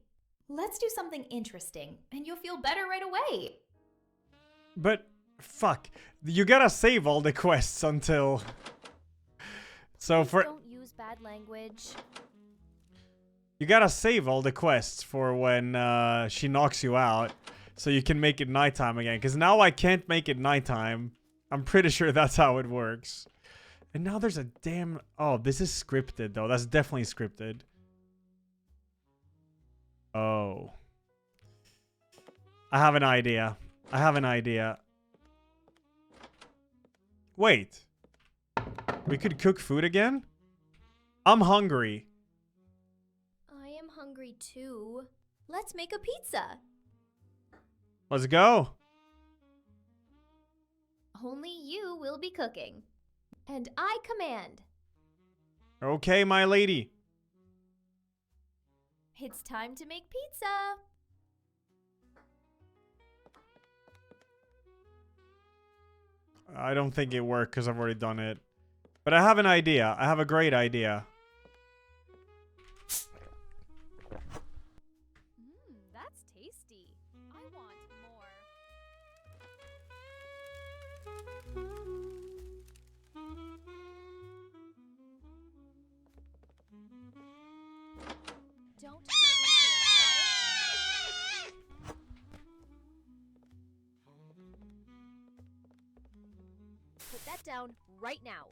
Let's do something interesting, and you'll feel better right away. But fuck, you gotta save all the quests until. So Please for don't use bad language. you gotta save all the quests for when she knocks you out, so you can make it nighttime again. Because now I can't make it nighttime. I'm pretty sure that's how it works. And now there's a damn. Oh, this is scripted though. That's definitely scripted. Oh. I have an idea. I have an idea. Wait. We could cook food again? I'm hungry. I am hungry too. Let's make a pizza. Let's go. Only you will be cooking. And I command. Okay, my lady. It's time to make pizza. I don't think it worked because I've already done it. But I have an idea. I have a great idea. That's tasty. I want more. Don't put it in here, got it? Put that down right now.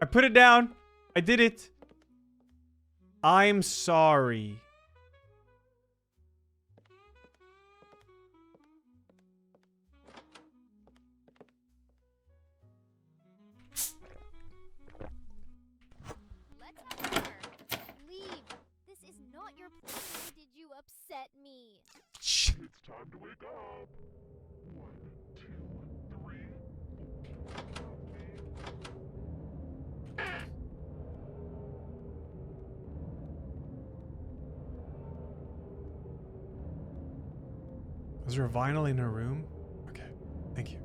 I put it down. I did it. I'm sorry. Let's have dinner. Leave. This is not your place. Did you upset me? It's time to wake up. 1, 2, 3, 4. Is there a vinyl in her room? Okay, thank you.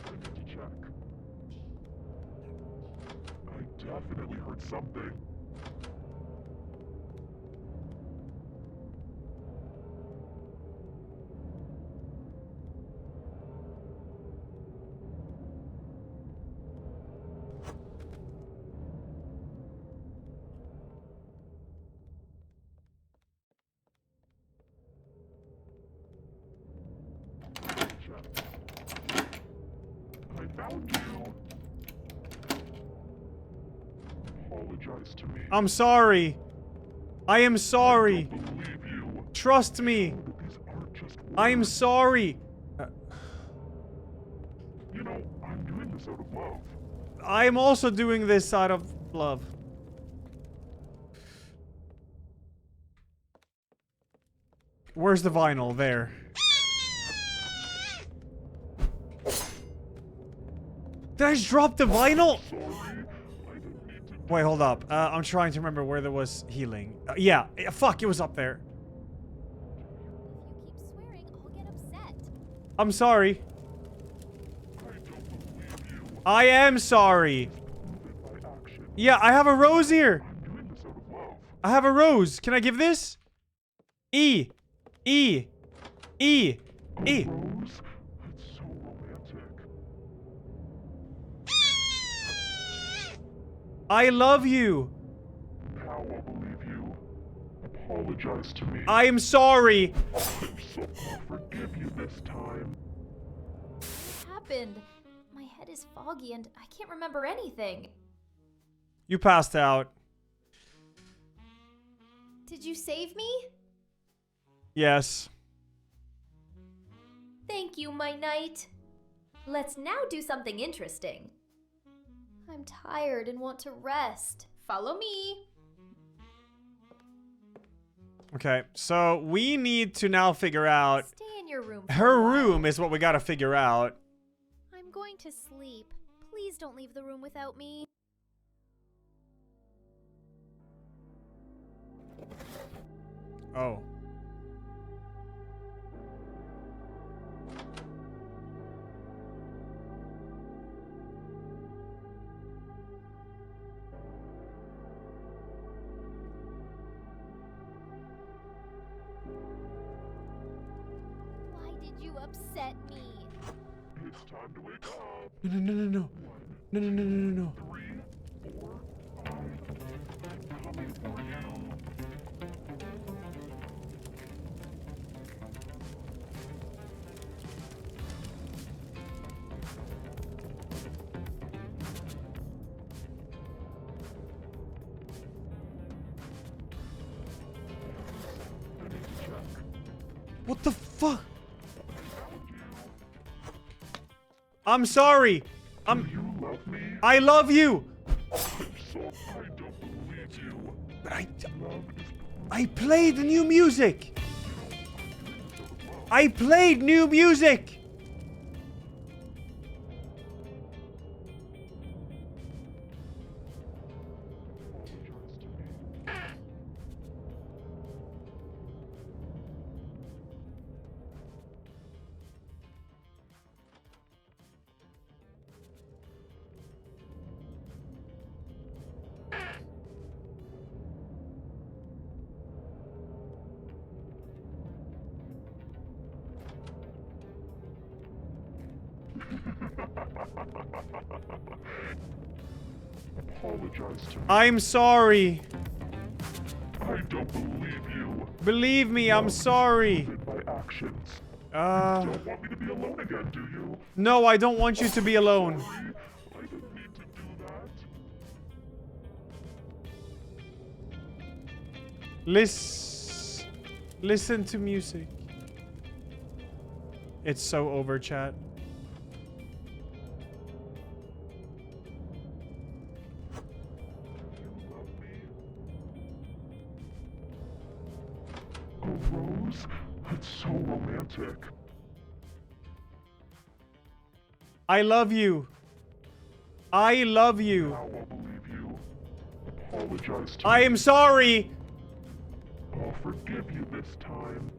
I need to check. I definitely heard something. I found you. Apologize to me. I'm sorry. I am sorry. I don't believe you. Trust me. These aren't just words. I am sorry. You know, I'm doing this out of love. I am also doing this out of love. Where's the vinyl? There. Did I just drop the vinyl? Wait, hold up. I'm trying to remember where there was healing. Yeah, fuck, it was up there. If you keep swearing, I'll get upset. I'm sorry. I am sorry. Yeah, I have a rose here. I have a rose. Can I give this? E. E. E. E. Rose? That's so romantic. I love you. Now I'll believe you. Apologize to me. I am sorry. I'll forgive you this time. What happened? My head is foggy and I can't remember anything. You passed out. Did you save me? Yes. Thank you, my knight. Let's now do something interesting. I'm tired and want to rest. Follow me. Okay, so we need to now figure out... Stay in your room. Her room is what we gotta figure out. I'm going to sleep. Please don't leave the room without me. Oh. Why did you upset me? It's time to wake up. No, no, no, no, no. No, no, no, no, no, no. 3, 4, 5. Coming for you. What the fuck? I'm sorry. Do you love me? I love you. So I don't believe you. But Love is I played new music. I played new music. Apologize to me. I'm sorry. I don't believe you. Believe me, I'm sorry. My actions. You don't want me to be alone again, do you? No, I don't want you to be alone. Sorry. I didn't mean to do that. Listen to music. It's so over, chat. A rose? That's so romantic. I love you. I love you. Now I'll believe you. Apologize to I me. am sorry. I'll forgive you this time.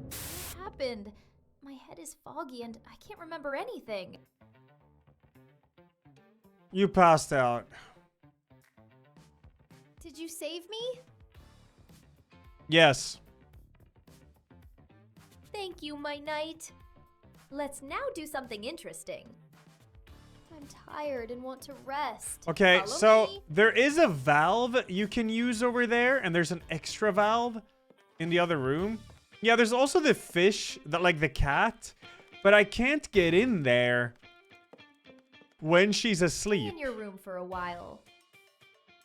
What happened? My head is foggy and I can't remember anything. You passed out. Did you save me? Yes. Thank you, my knight. Let's now do something interesting. I'm tired and want to rest. Okay, Follow so me? there is a valve you can use over there, and there's an extra valve in the other room. Yeah, there's also the fish, that like the cat, but I can't get in there when she's Stay asleep. in your room for a while.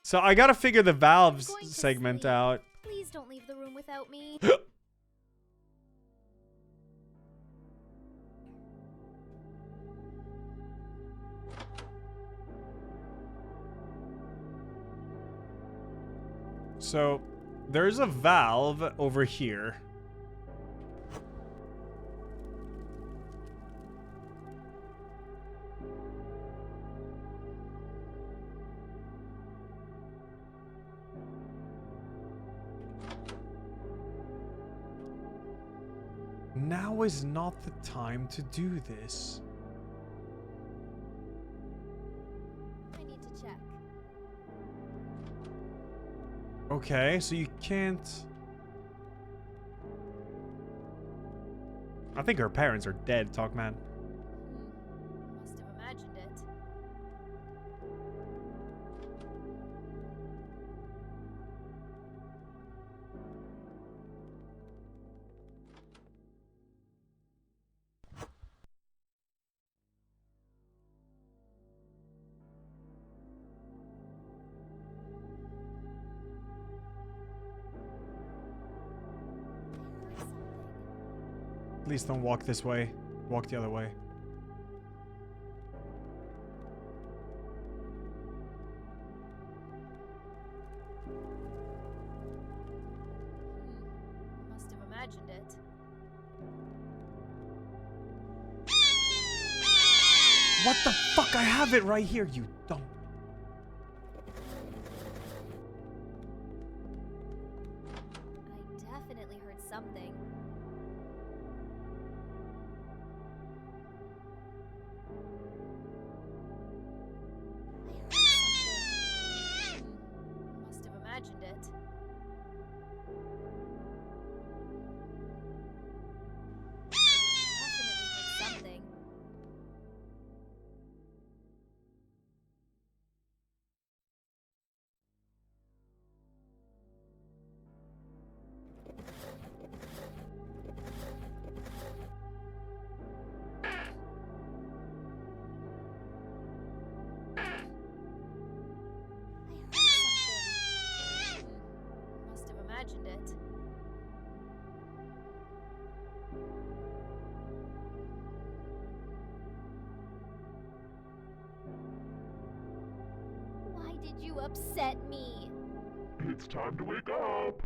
So I gotta figure the valves going to segment sleep. out. Please don't leave the room without me. So there's a valve over here. Now is not the time to do this. I need to check. Okay, so you can't... I think her parents are dead, Talkman. Must have imagined it. Please don't walk this way. Walk the other way. Must have imagined it. What the fuck? I have it right here, you dumb. I definitely heard something. Must have imagined it. Definitely heard something. did you upset me? It's time to wake up.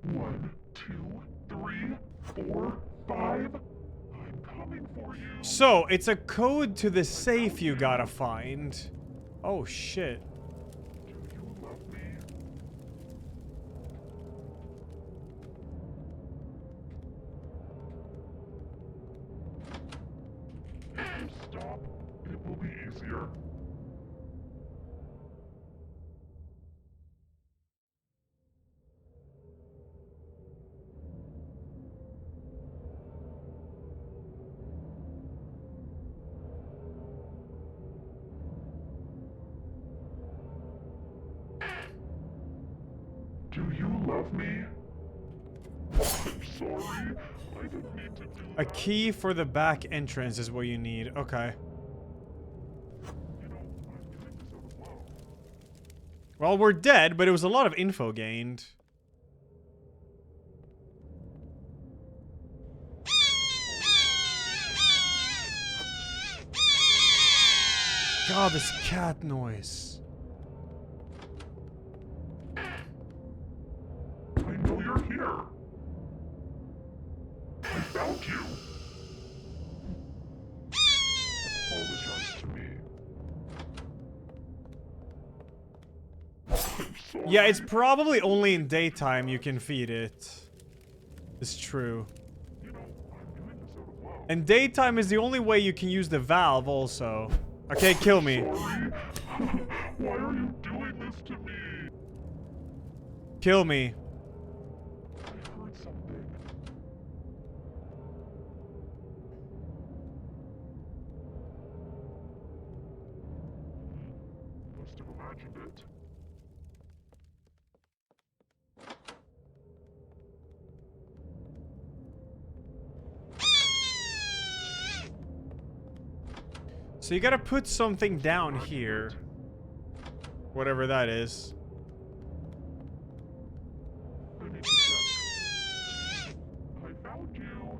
1, 2, 3, 4, 5. I'm coming for you. So, it's a code to the safe you gotta find. Oh, shit. Do you love me? If you stop, it will be easier. Do you love me? I'm sorry. I didn't mean to do A that. key for the back entrance is what you need. Okay. You know, I'm doing this out of love. Well, we're dead, but it was a lot of info gained. God, this cat noise. I know you're here. I found you. Apologize to me. I'm sorry. Yeah, it's probably only in daytime you can feed it. It's true. You know, I'm doing this out of love. And daytime is the only way you can use the valve also. Okay, kill me. Sorry. Why are you doing this to me? Kill me. I heard something. Must have imagined it. So you gotta put something down here. Whatever that is. I need to check. I found you.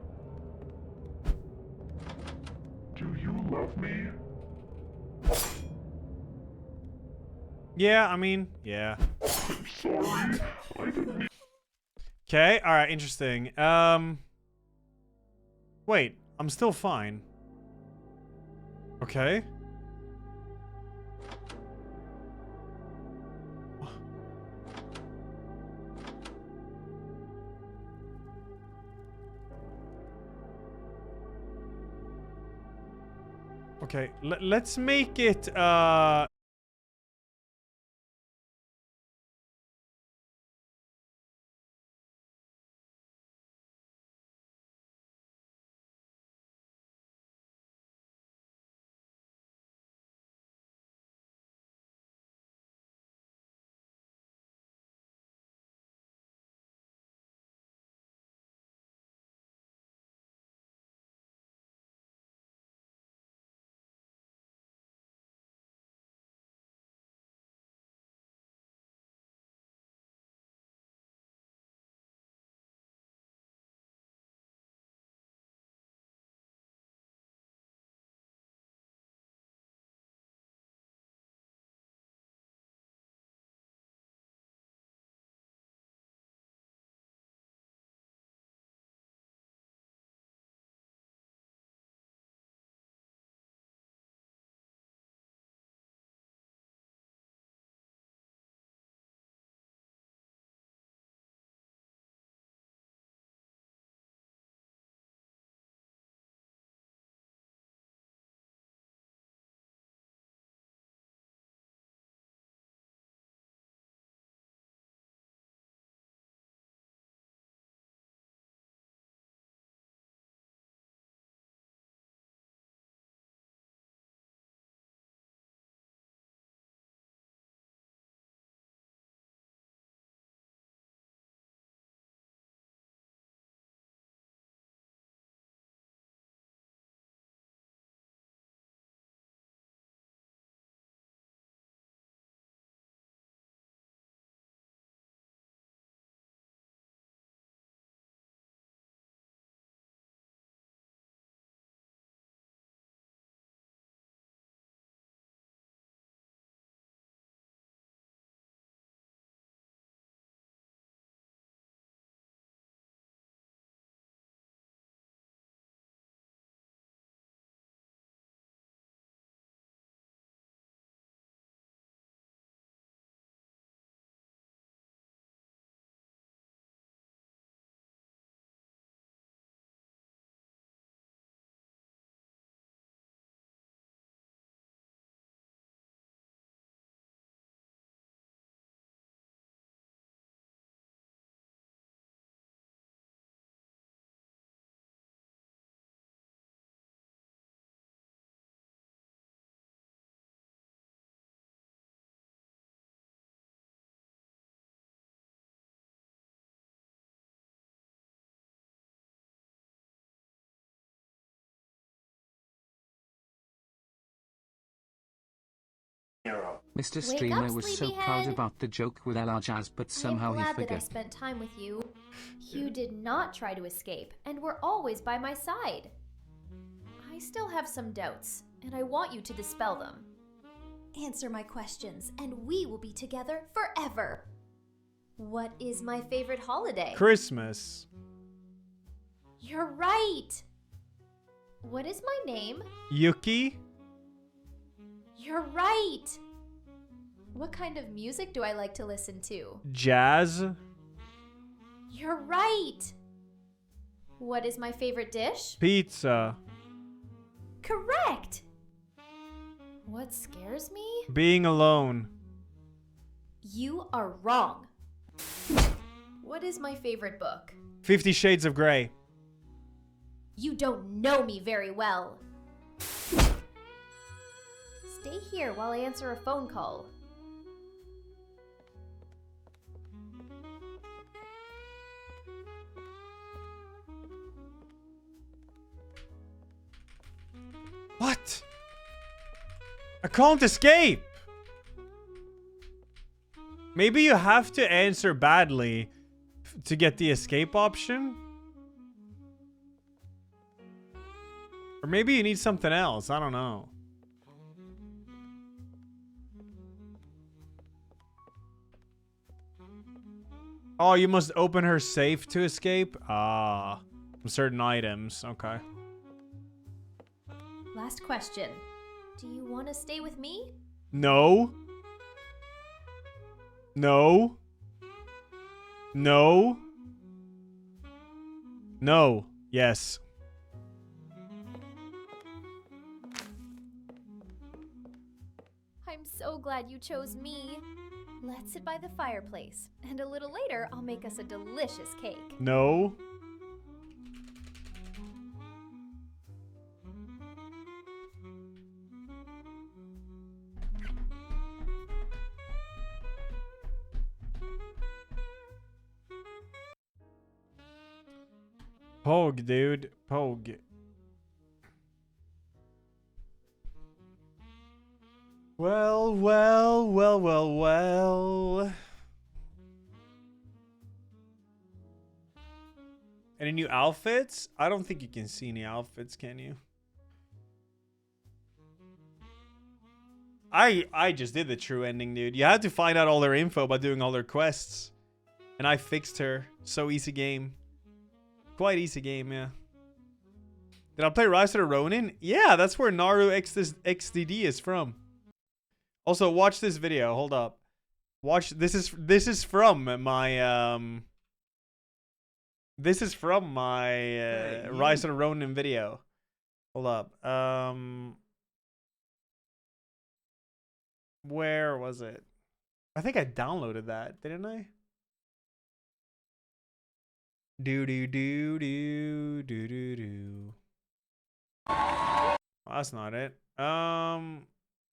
Do you love me? Yeah, I mean, yeah. I'm sorry. I didn't mean. Okay, alright, interesting. Wait, I'm still fine. Okay. Okay, let's make it, Mr. Wake Streamer up, was so proud sleepyhead. about the joke with Elajjaz, but somehow I'm he glad that I forgot. spent time with you. You did not try to escape, and were always by my side. I still have some doubts, and I want you to dispel them. Answer my questions, and we will be together forever. What is my favorite holiday? Christmas. You're right. What is my name? Yuki. You're right. What kind of music do I like to listen to? Jazz. You're right. What is my favorite dish? Pizza. Correct. What scares me? Being alone. You are wrong. What is my favorite book? 50 Shades of Grey. You don't know me very well. Stay here while I answer a phone call. What? I can't escape. Maybe you have to answer badly to get the escape option. Or maybe you need something else. I don't know. Oh, you must open her safe to escape? Ah, certain items. Okay. Last question. Do you want to stay with me? No. No. No. No. Yes. I'm so glad you chose me. Let's sit by the fireplace, and a little later, I'll make us a delicious cake. No. Pog, dude. Pog. Well, well, well, well, well. Any new outfits? I don't think you can see any outfits, can you? I just did the true ending, dude. You had to find out all their info by doing all their quests. And I fixed her. So easy game. Quite easy game, yeah. Did I play Rise of the Ronin? Yeah, that's where Naru XDD is from. Also, watch this video. Hold up. Watch. This is from my This is from my Rise of the Ronin video. Hold up. Where was it? I think I downloaded that, didn't I? Do do do do do do do. Oh, that's not it.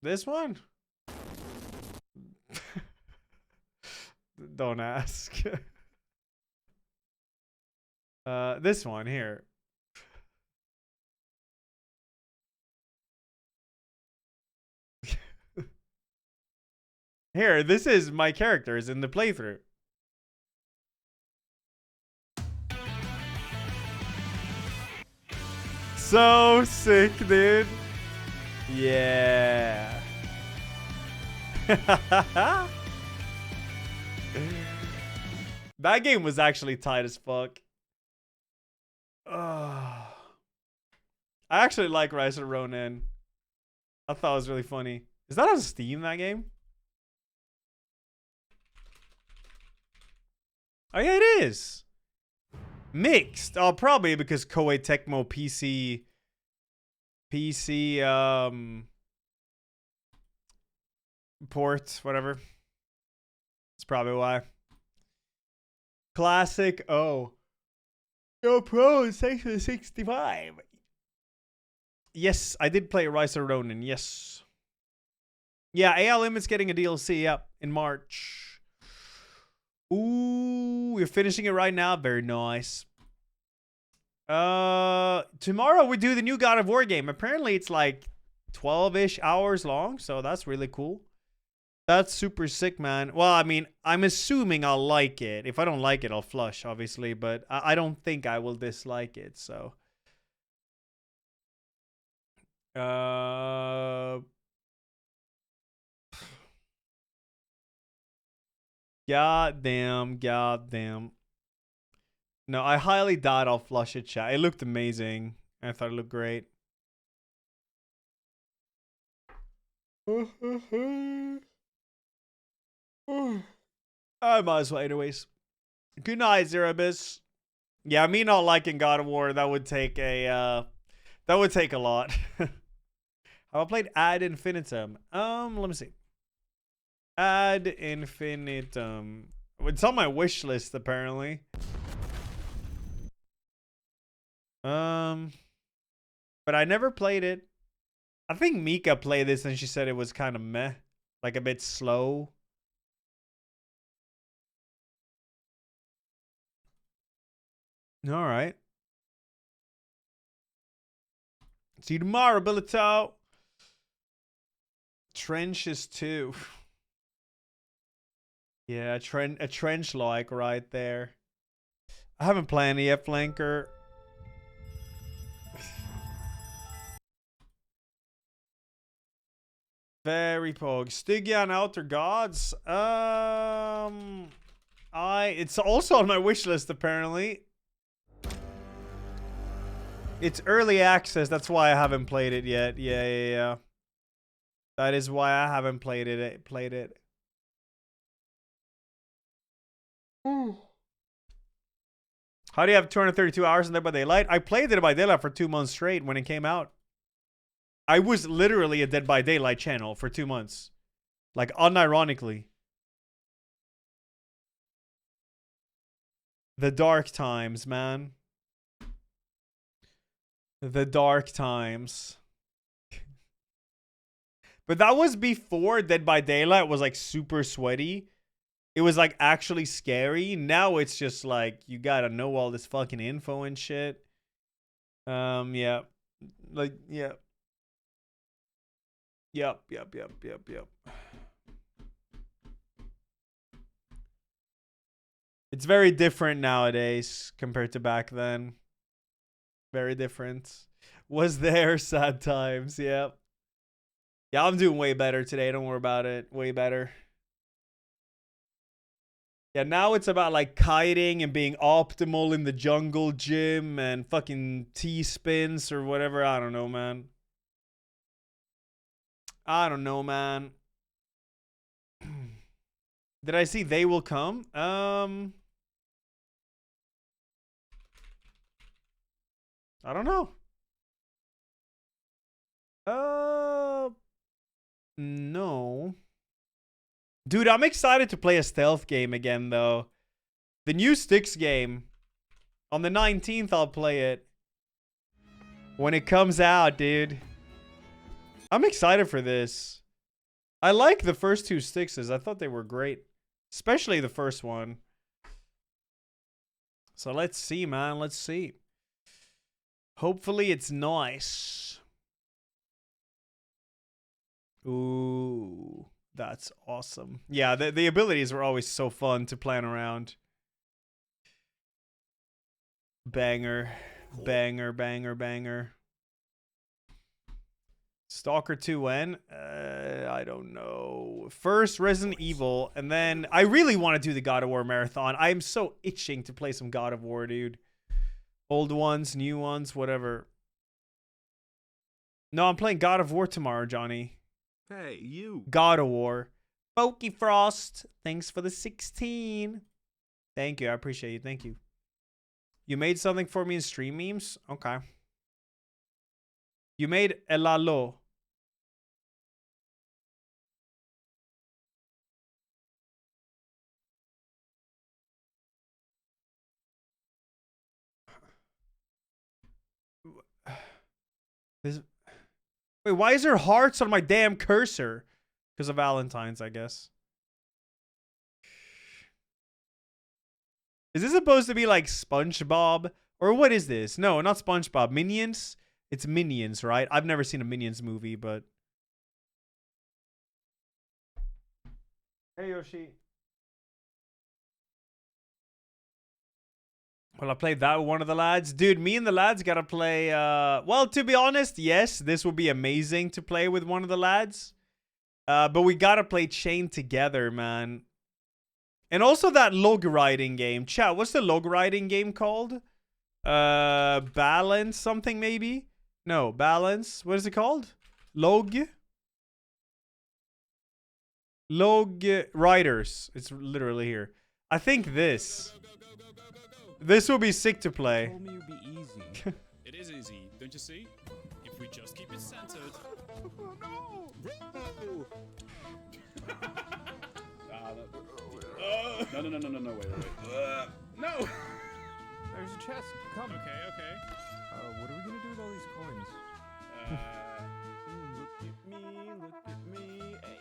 This one? Don't ask. This one here. Here, this is my characters in the playthrough. So sick, dude. Yeah. That game was actually tight as fuck. I actually like Rise of Ronin. I thought it was really funny. Is that on Steam, that game? Oh yeah, it is. Mixed. Oh, probably because Koei Tecmo PC port, whatever. That's probably why. Classic. Oh. Yo, Pro Section 65. Yes, I did play Rise of Ronin. Yes. Yeah, AL Limit's getting a DLC up in March. Ooh, you're finishing it right now. Very nice. Tomorrow we do the new God of War game. Apparently it's like 12-ish hours long, so that's really cool. That's super sick, man. Well, I mean, I'm assuming I'll like it. If I don't like it, I'll flush, obviously. But I don't think I will dislike it, so. Goddamn, goddamn. No, I highly doubt I'll flush it, chat. It looked amazing. I thought it looked great. I might as well anyways. Good night, Zerabis. Yeah, me not liking God of War, that would take a lot. Have I played Ad Infinitum? Let me see. Ad Infinitum. It's on my wish list apparently. But I never played it. I think Mika played this and she said it was kind of meh, like a bit slow. All right. See you tomorrow, Billito. Trenches too. Yeah, a trench like right there. I haven't played any yet, Flanker. Very pog. Stygia and Outer Gods. It's also on my wish list apparently. It's early access. That's why I haven't played it yet. Yeah. That is why I haven't played it. How do you have 232 hours in Dead by Daylight? I played Dead by Daylight for 2 months straight when it came out. I was literally a Dead by Daylight channel for 2 months. Like, unironically. The dark times, man. The dark times. But that was before Dead by Daylight was like super sweaty. It was like actually scary. Now it's just like you gotta know all this fucking info and shit. Yeah. Like, yeah. Yep. It's very different nowadays compared to back then. Very different. Was there sad times, yep. Yeah, I'm doing way better today. Don't worry about it. Way better. Yeah, now it's about like kiting and being optimal in the jungle gym and fucking T-spins or whatever. I don't know, man. Did I see They Will Come? I don't know. No. Dude, I'm excited to play a stealth game again, though. The new Styx game. On the 19th, I'll play it. When it comes out, dude. I'm excited for this. I like the first 2 Styxes. I thought they were great. Especially the first one. So let's see, man. Let's see. Hopefully it's nice. Ooh, that's awesome. Yeah, the abilities were always so fun to plan around. Banger. Stalker 2 when? I don't know. First Resident Evil, and then I really want to do the God of War marathon. I am so itching to play some God of War, dude. Old ones, new ones, whatever. No, I'm playing God of War tomorrow, Johnny. Hey, you. God of War. Pokey Frost, thanks for the 16. Thank you, I appreciate you. Thank you. You made something for me in stream memes? Okay. You made Elalo. Wait, why is there hearts on my damn cursor? Because of Valentine's, I guess. Is this supposed to be like SpongeBob? Or what is this? No, not SpongeBob. Minions? It's Minions, right? I've never seen a Minions movie, but... Hey, Yoshi. Well, I played that with one of the lads. Dude, me and the lads gotta play, well, to be honest, yes, this would be amazing to play with one of the lads. But we gotta play Chain together, man. And also that log riding game. Chat, what's the log riding game called? Balance something maybe? No, Balance. What is it called? Log Riders. It's literally here. I think this. This will be sick to play. Told me it'd be easy. It is easy, don't you see? If we just keep it centered. No. No, wait. No! There's a chest. Come. Okay. What are we gonna do with all these coins? Look at me. Hey.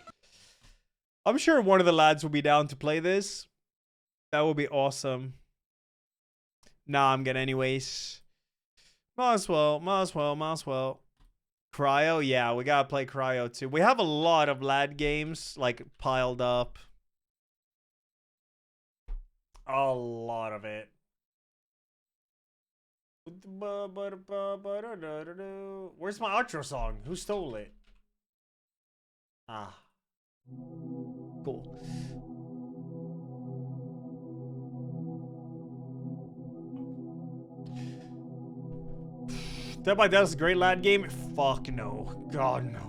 I'm sure one of the lads will be down to play this. That would be awesome. Nah, I'm good anyways. Might as well. Cryo? Yeah, we gotta play Cryo too. We have a lot of lad games, like, piled up. A lot of it. Where's my outro song? Who stole it? Ah. Cool. Dead by Daylight is a great lad game. Fuck no. God, no.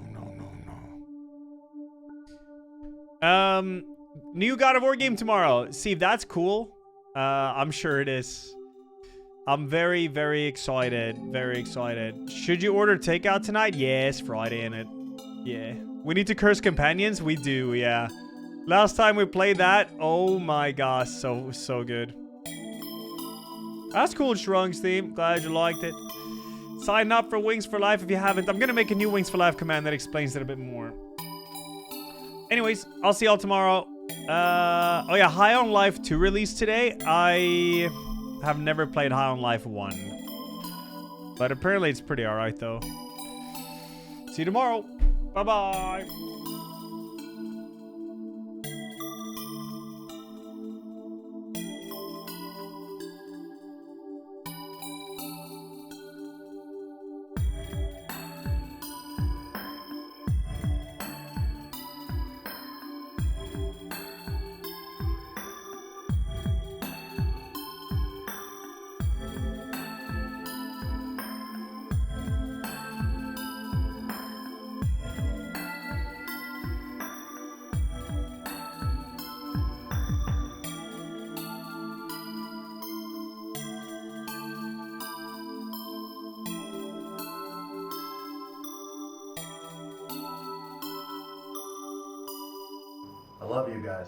New God of War game tomorrow. See, that's cool. I'm sure it is. I'm very, very excited. Very excited. Should you order takeout tonight? Yeah, it's Friday, innit? Yeah. We need to curse companions? We do, yeah. Last time we played that, oh my gosh, so good. That's cool, Shrung's theme. Glad you liked it. Sign up for Wings for Life if you haven't. I'm gonna make a new Wings for Life command that explains it a bit more. Anyways, I'll see y'all tomorrow. Oh yeah, High on Life 2 released today. I have never played High on Life 1. But apparently it's pretty alright though. See you tomorrow. Bye-bye. I love you guys.